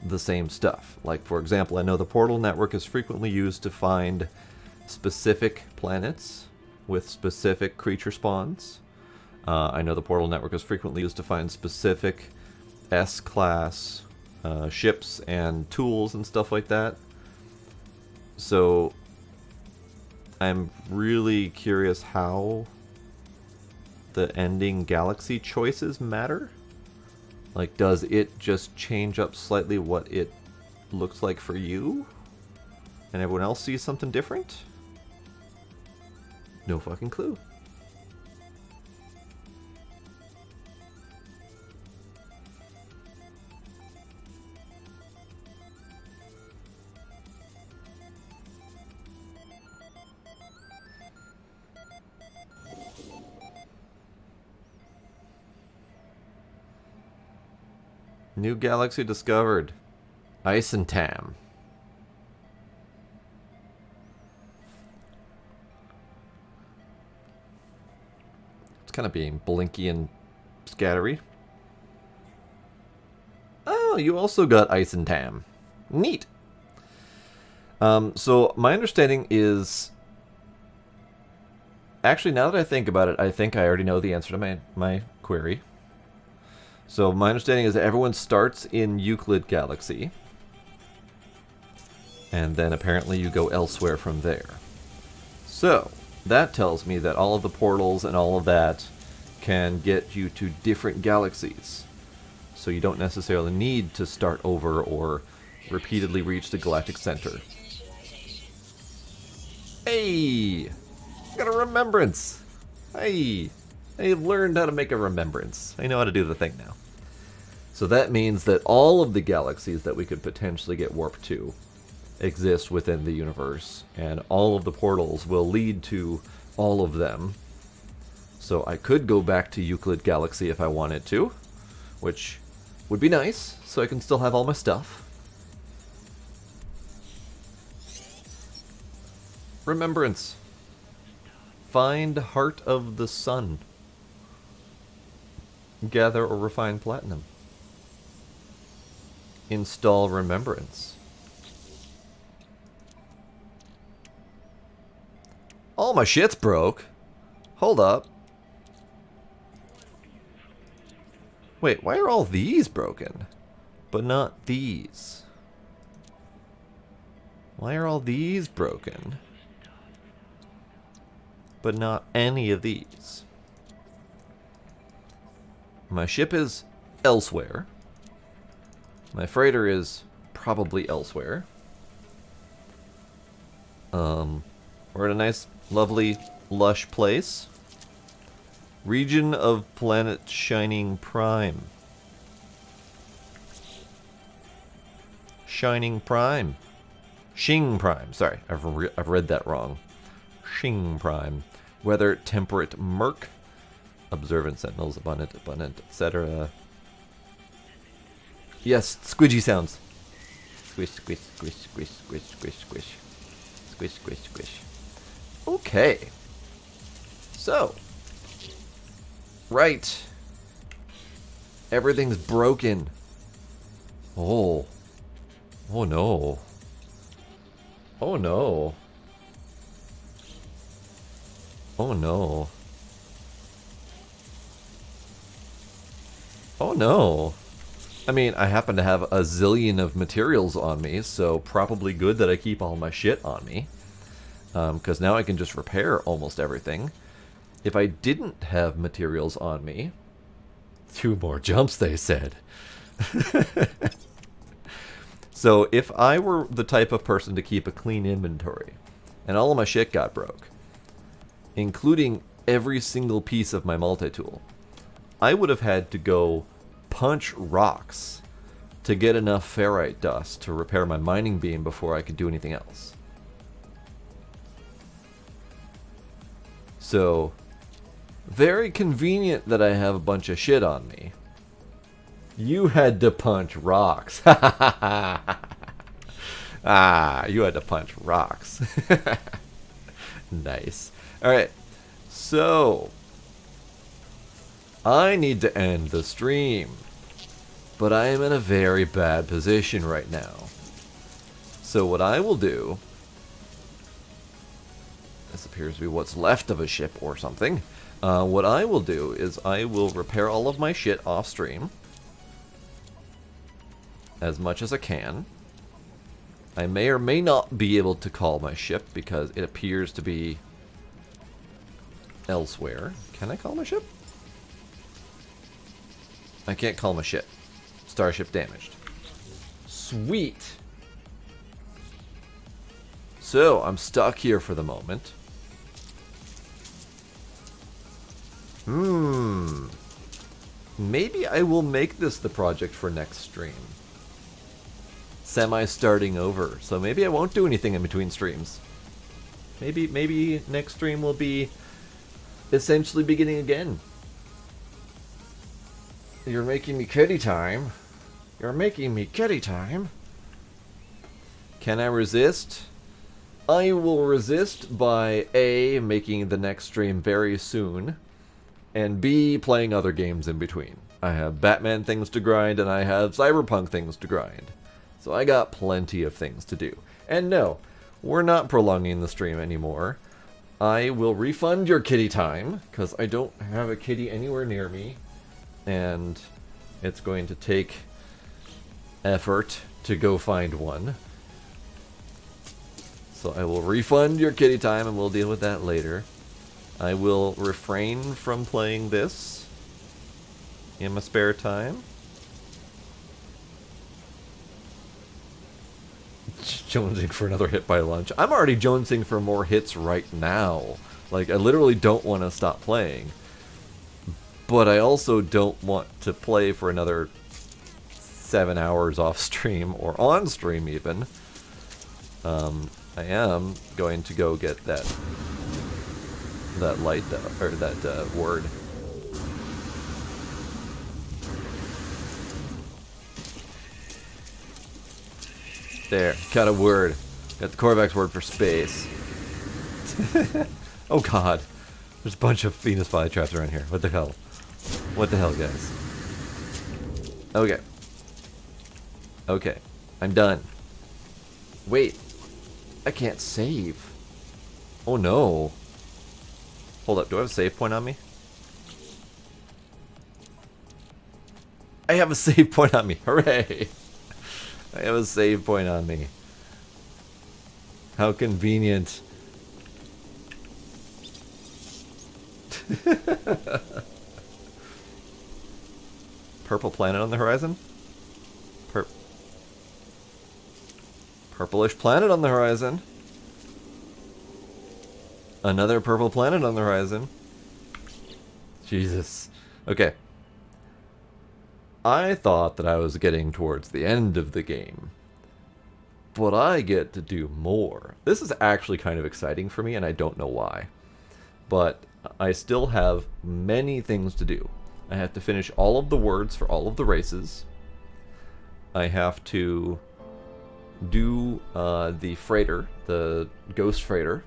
the same stuff. Like, for example, I know the portal network is frequently used to find specific planets with specific creature spawns. I know the portal network is frequently used to find specific S-class ships and tools and stuff like that. So I'm really curious how the ending galaxy choices matter. Like, does it just change up slightly what it looks like for you? And everyone else sees something different? No fucking clue. New galaxy discovered. Isentam. It's kind of being blinky and scattery. Oh, you also got Isentam. Neat. So my understanding is... Actually, now that I think about it, I think I already know the answer to my query. So my understanding is that everyone starts in Euclid Galaxy, and then apparently you go elsewhere from there. So that tells me that all of the portals and all of that can get you to different galaxies. So you don't necessarily need to start over or repeatedly reach the galactic center. Hey! Got a remembrance! Hey! I learned how to make a remembrance. I know how to do the thing now. So that means that all of the galaxies that we could potentially get warped to exist within the universe, and all of the portals will lead to all of them. So I could go back to Euclid Galaxy if I wanted to, which would be nice, so I can still have all my stuff. Remembrance. Find Heart of the Sun. Gather or refine platinum. Install remembrance. All my shit's broke. Hold up. Wait, why are all these broken? But not these? Why are all these broken? But not any of these? My ship is elsewhere. My freighter is probably elsewhere. We're in a nice, lovely, lush place. Region of planet Shining Prime. Shining Prime. Shing Prime. Sorry, I've read that wrong. Shing Prime. Weather temperate murk. Observant sentinels, abundant, etc. Yes, squidgy sounds. Squish, squish, squish, squish, squish, squish, squish. Squish, squish, squish. Okay. So. Right. Everything's broken. Oh. Oh no. Oh no. Oh no. Oh no. I mean, I happen to have a zillion of materials on me, so probably good that I keep all my shit on me. Because now I can just repair almost everything. If I didn't have materials on me... 2 more jumps, they said. So if I were the type of person to keep a clean inventory, and all of my shit got broke, including every single piece of my multi-tool, I would have had to go punch rocks to get enough ferrite dust to repair my mining beam before I could do anything else. So, very convenient that I have a bunch of shit on me. You had to punch rocks. Ah, you had to punch rocks. Nice. Alright, so... I need to end the stream. But I am in a very bad position right now. So what I will do... This appears to be what's left of a ship or something. What I will do is I will repair all of my shit off stream. As much as I can. I may or may not be able to call my ship because it appears to be elsewhere. Can I call my ship? I can't call my ship. Starship damaged. Sweet. So, I'm stuck here for the moment. Maybe I will make this the project for next stream. Semi-starting over. So maybe I won't do anything in between streams. Maybe next stream will be essentially beginning again. You're making me kitty time. You're making me kitty time. Can I resist? I will resist by A, making the next stream very soon, and B, playing other games in between. I have Batman things to grind, and I have Cyberpunk things to grind. So I got plenty of things to do. And no, we're not prolonging the stream anymore. I will refund your kitty time, because I don't have a kitty anywhere near me. And it's going to take effort to go find one. So I will refund your kitty time, and we'll deal with that later. I will refrain from playing this in my spare time. Jonesing for another hit by lunch. I'm already jonesing for more hits right now. Like, I literally don't want to stop playing. But I also don't want to play for another 7 hours off stream, or on stream even. I am going to go get that light, or that word. There, got a word. Got the Korvax word for space. Oh god. There's a bunch of Venus flytraps around here. What the hell? What the hell, guys? Okay. Okay. I'm done. Wait. I can't save. Oh no. Hold up, do I have a save point on me? I have a save point on me. Hooray! I have a save point on me. How convenient. Purple planet on the horizon? Purplish planet on the horizon. Another purple planet on the horizon. Jesus. Okay. I thought that I was getting towards the end of the game, but I get to do more. This is actually kind of exciting for me, and I don't know why. But I still have many things to do. I have to finish all of the words for all of the races. I have to do the freighter, the ghost freighter.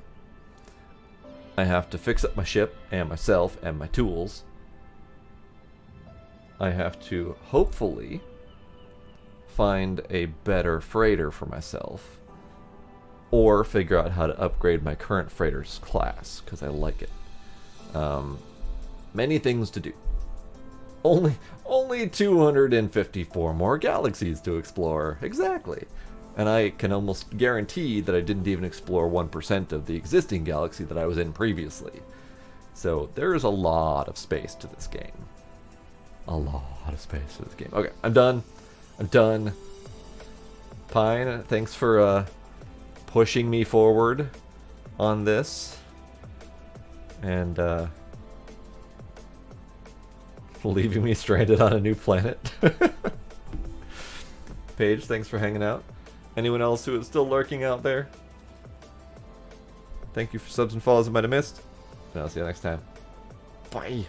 I have to fix up my ship and myself and my tools. I have to hopefully find a better freighter for myself, or figure out how to upgrade my current freighter's class, because I like it. Many things to do. Only 254 more galaxies to explore. Exactly. And I can almost guarantee that I didn't even explore 1% of the existing galaxy that I was in previously. So there is a lot of space to this game. A lot of space to this game. Okay, I'm done. I'm done. Pine, thanks for pushing me forward on this. And leaving me stranded on a new planet. Paige, thanks for hanging out. Anyone else who is still lurking out there? Thank you for subs and follows I might have missed. And I'll see you next time. Bye.